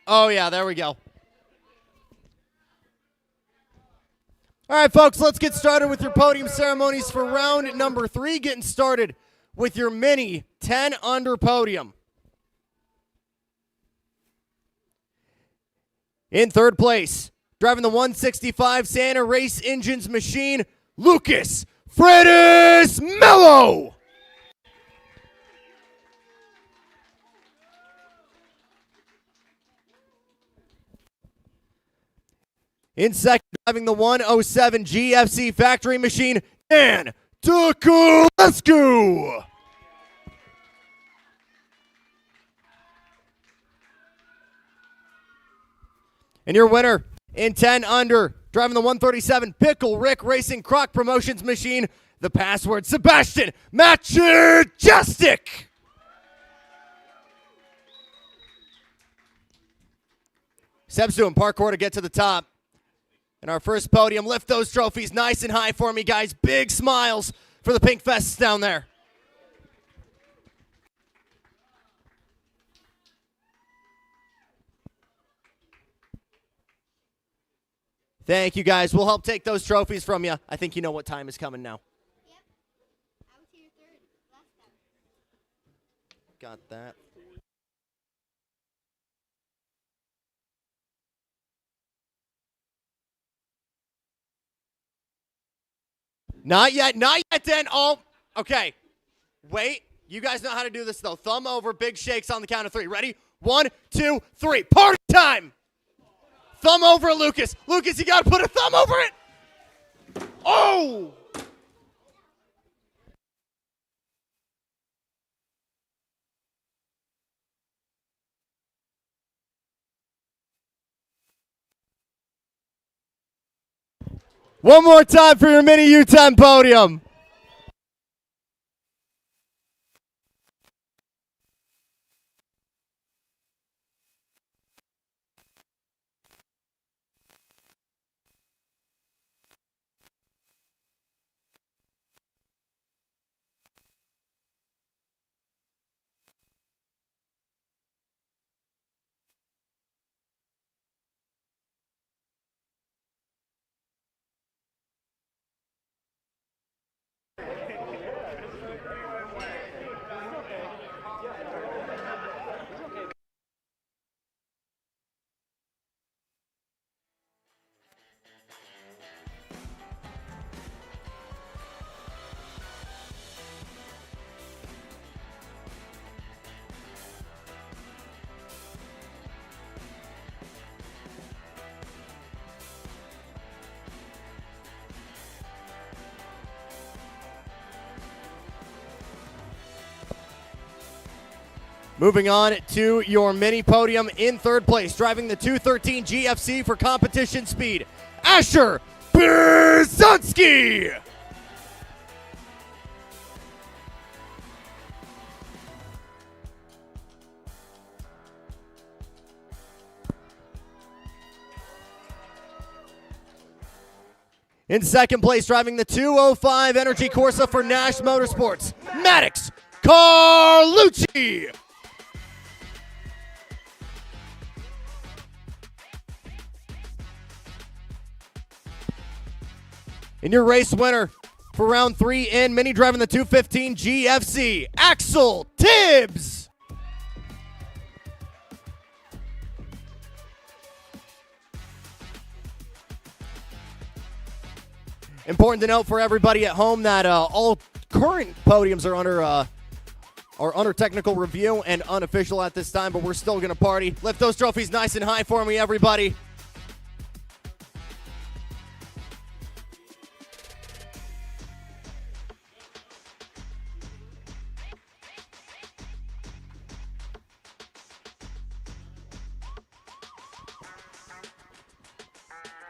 Oh, yeah, there we go. All right, folks, let's get started with your podium ceremonies for round number 3. Getting started with your mini 10 under podium. In third place, driving the 165 Santa Race Engines machine, Lucas Freitas Mello. In second, driving the 107 GFC factory machine, Dan Tukulescu. And your winner in 10 under, driving the 137 Pickle Rick Racing Croc Promotions machine, the password Sebastian Maciejczyk. Seb's doing parkour to get to the top. And our first podium, lift those trophies nice and high for me, guys. Big smiles for the Pink Fests down there. Thank you, guys. We'll help take those trophies from you. I think you know what time is coming now. Yep. I was here third last time. Got that. Not yet, Dan. Oh, okay. Wait. You guys know how to do this, though. Thumb over, big shakes on the count of 3. Ready? 1, 2, 3. Party time! Thumb over, Lucas. Lucas, you got to put a thumb over it. Oh! One more time for your mini U10 podium. Moving on to your mini podium in third place, driving the 213 GFC for competition speed, Asher Birzonski. In second place, driving the 205 Energy Corsa for Nash Motorsports, Maddox Carlucci. And your race winner for round 3 in mini driving the 215 GFC, Axel Tibbs. Important to note for everybody at home that all current podiums are under technical review and unofficial at this time, but we're still going to party. Lift those trophies nice and high for me, everybody.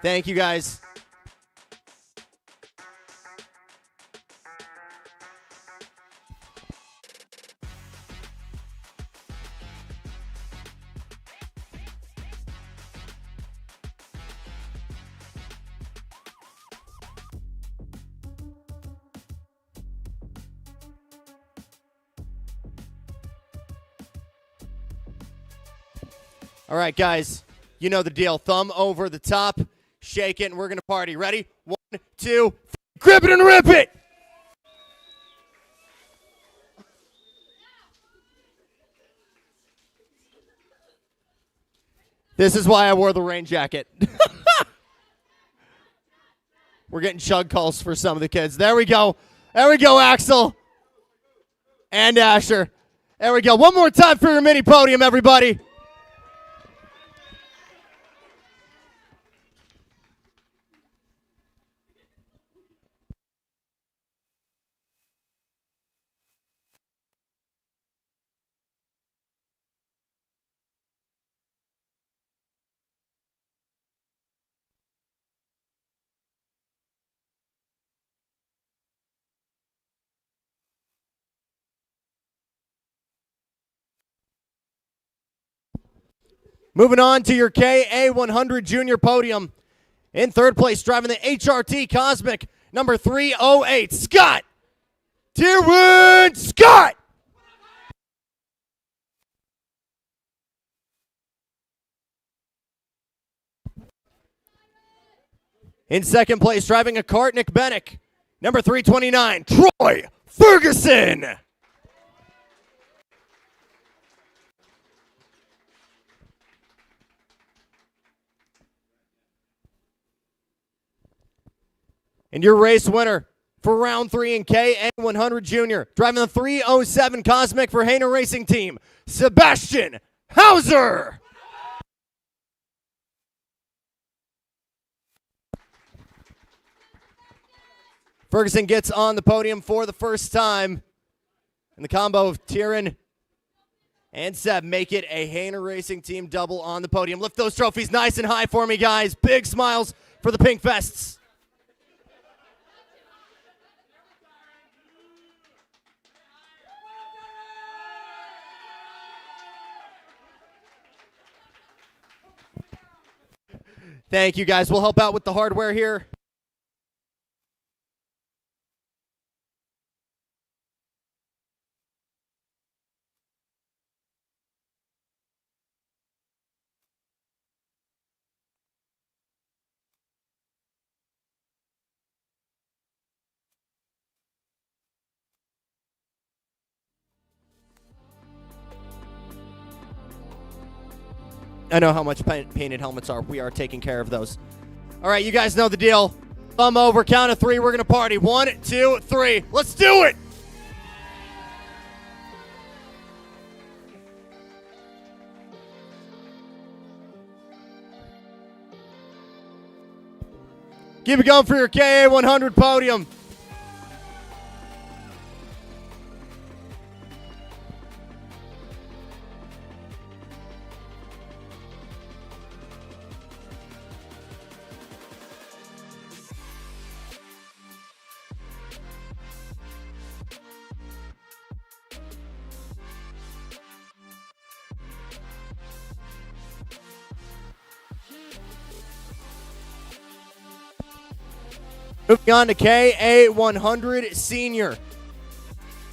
Thank you, guys. All right, guys, you know the deal. Thumb over the top, shake it, and we're going to party. Ready? 1, 2, grip it and rip it! This is why I wore the rain jacket. We're getting chug calls for some of the kids. There we go. There we go, Axel. And Asher. There we go. One more time for your mini podium, everybody. Moving on to your KA100 Junior podium. In third place, driving the HRT Cosmic, number 308, Scott Tyrwin Scott. In second place, driving a Kart Nick Bennick, number 329, Troy Ferguson. And your race winner for round 3 in KA100 Junior, driving the 307 Cosmic for Hainer Racing Team, Sebastian Hauser. Ferguson gets on the podium for the first time. And the combo of Tyrion and Seb make it a Hainer Racing Team double on the podium. Lift those trophies nice and high for me, guys. Big smiles for the Pink Vests. Thank you, guys. We'll help out with the hardware here. I know how much painted helmets are. We are taking care of those. All right, you guys know the deal. Thumb over, count of 3. We're going to party. 1, 2, 3. Let's do it. Keep it going for your KA100 podium. Moving on to KA100 Senior.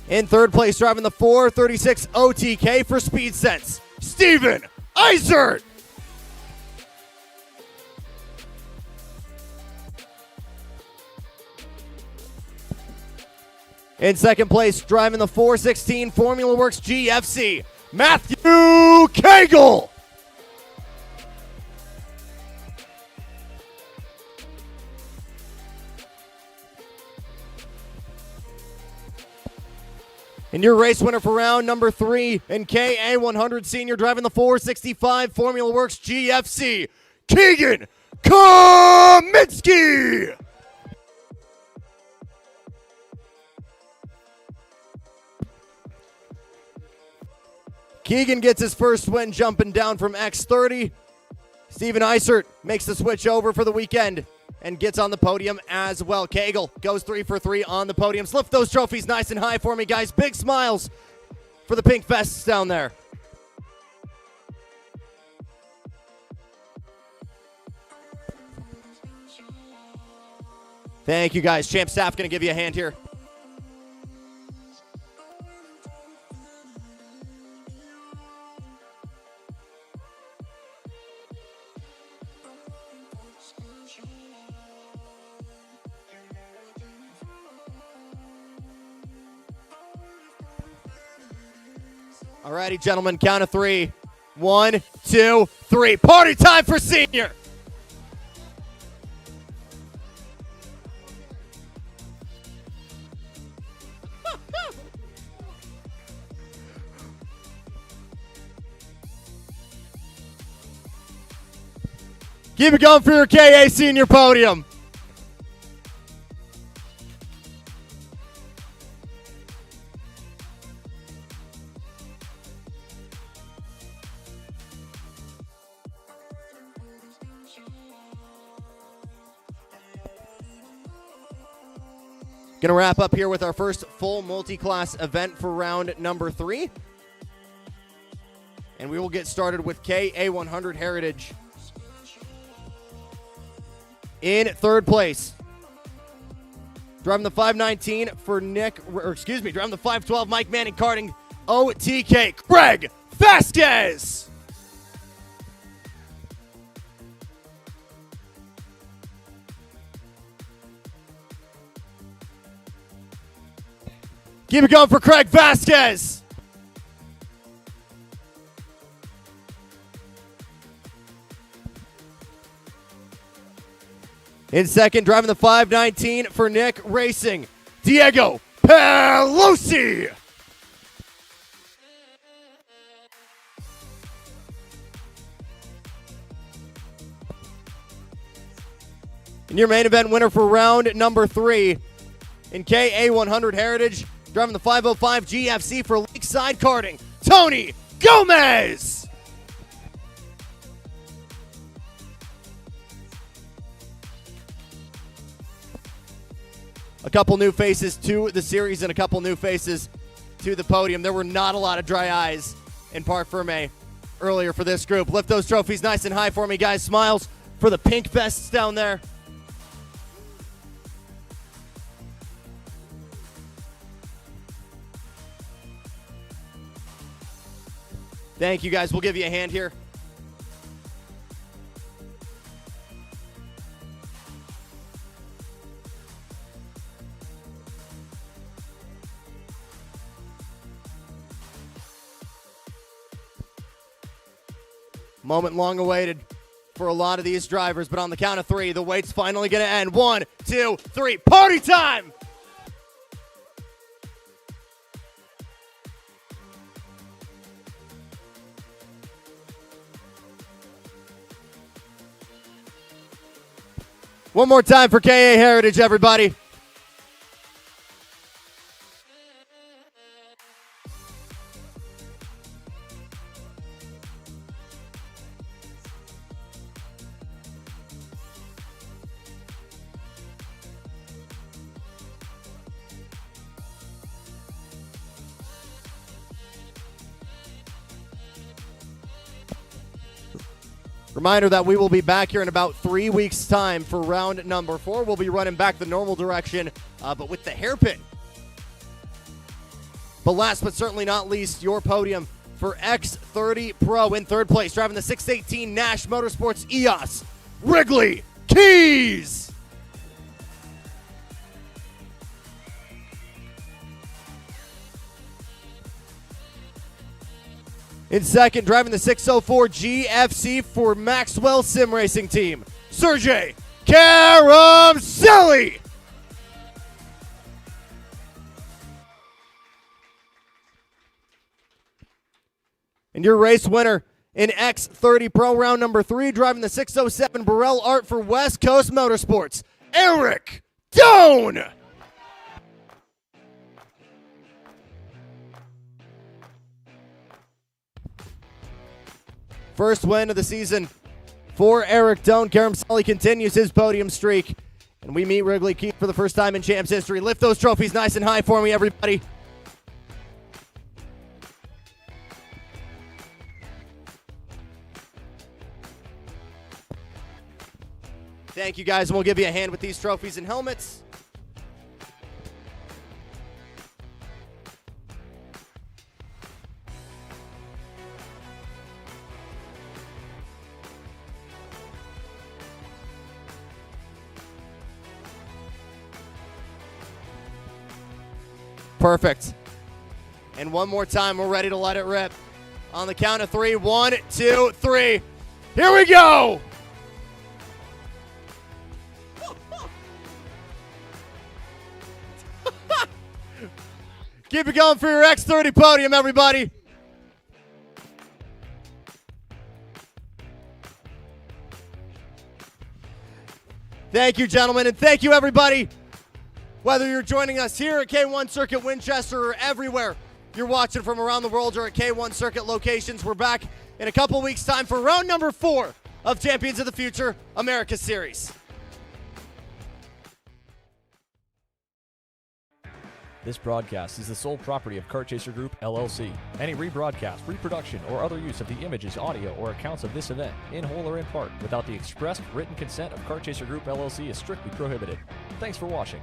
In third place, driving the 436 OTK for Speed Sense, Steven Eisert. In second place, driving the 416 Formula Works GFC, Matthew Cagle. And your race winner for round number 3 in KA100 Senior, driving the 465 Formula Works GFC, Keegan Kaminsky. Keegan gets his first win jumping down from X30. Steven Eisert makes the switch over for the weekend and gets on the podium as well. Cagle goes 3 for 3 on the podiums. Lift those trophies nice and high for me, guys. Big smiles for the Pink Vests down there. Thank you, guys. Champ staff going to give you a hand here. Alrighty, gentlemen, count of 3. 1, 2, 3. Party time for senior. Keep it going for your KA senior podium. Going to wrap up here with our first full multi-class event for round number 3. And we will get started with KA100 Heritage. In third place, driving the 519 for driving the 512 Mike Manning karting OTK, Craig Vasquez. Keep it going for Craig Vasquez. In second, driving the 519 for Nick Racing, Diego Pelusi. And your main event winner for round number 3 in KA100 Heritage, driving the 505 GFC for Lakeside Karting, Tony Gomez. A couple new faces to the series and a couple new faces to the podium. There were not a lot of dry eyes in Parc Ferme earlier for this group. Lift those trophies nice and high for me, guys. Smiles for the pink vests down there. Thank you, guys. We'll give you a hand here. Moment long awaited for a lot of these drivers, but on the count of 3, the wait's finally going to end. 1, 2, 3, party time! One more time for KA Heritage, everybody. Reminder that we will be back here in about 3 weeks' time for round number 4. We'll be running back the normal direction, but with the hairpin. But last but certainly not least, your podium for X30 Pro in third place, driving the 618 Nash Motorsports EOS, Wrigley Keys. In second, driving the 604 GFC for Maxwell Sim Racing Team, Sergey Karamselli. And your race winner in X30 Pro round number 3, driving the 607 Burrell Art for West Coast Motorsports, Eric Doan. First win of the season for Eric Doan. Karamselli continues his podium streak. And we meet Wrigley Keith for the first time in Champs history. Lift those trophies nice and high for me, everybody. Thank you, guys, and we'll give you a hand with these trophies and helmets. Perfect. And one more time, we're ready to let it rip. On the count of 3, 1, 2, 3. Here we go! Keep it going for your X30 podium, everybody. Thank you, gentlemen, and thank you, everybody. Whether you're joining us here at K1 Circuit Winchester or everywhere you're watching from around the world or at K1 Circuit locations, we're back in a couple weeks' time for round number 4 of Champions of the Future America Series. This broadcast is the sole property of Kart Chaser Group, LLC. Any rebroadcast, reproduction, or other use of the images, audio, or accounts of this event, in whole or in part, without the expressed written consent of Kart Chaser Group, LLC is strictly prohibited. Thanks for watching.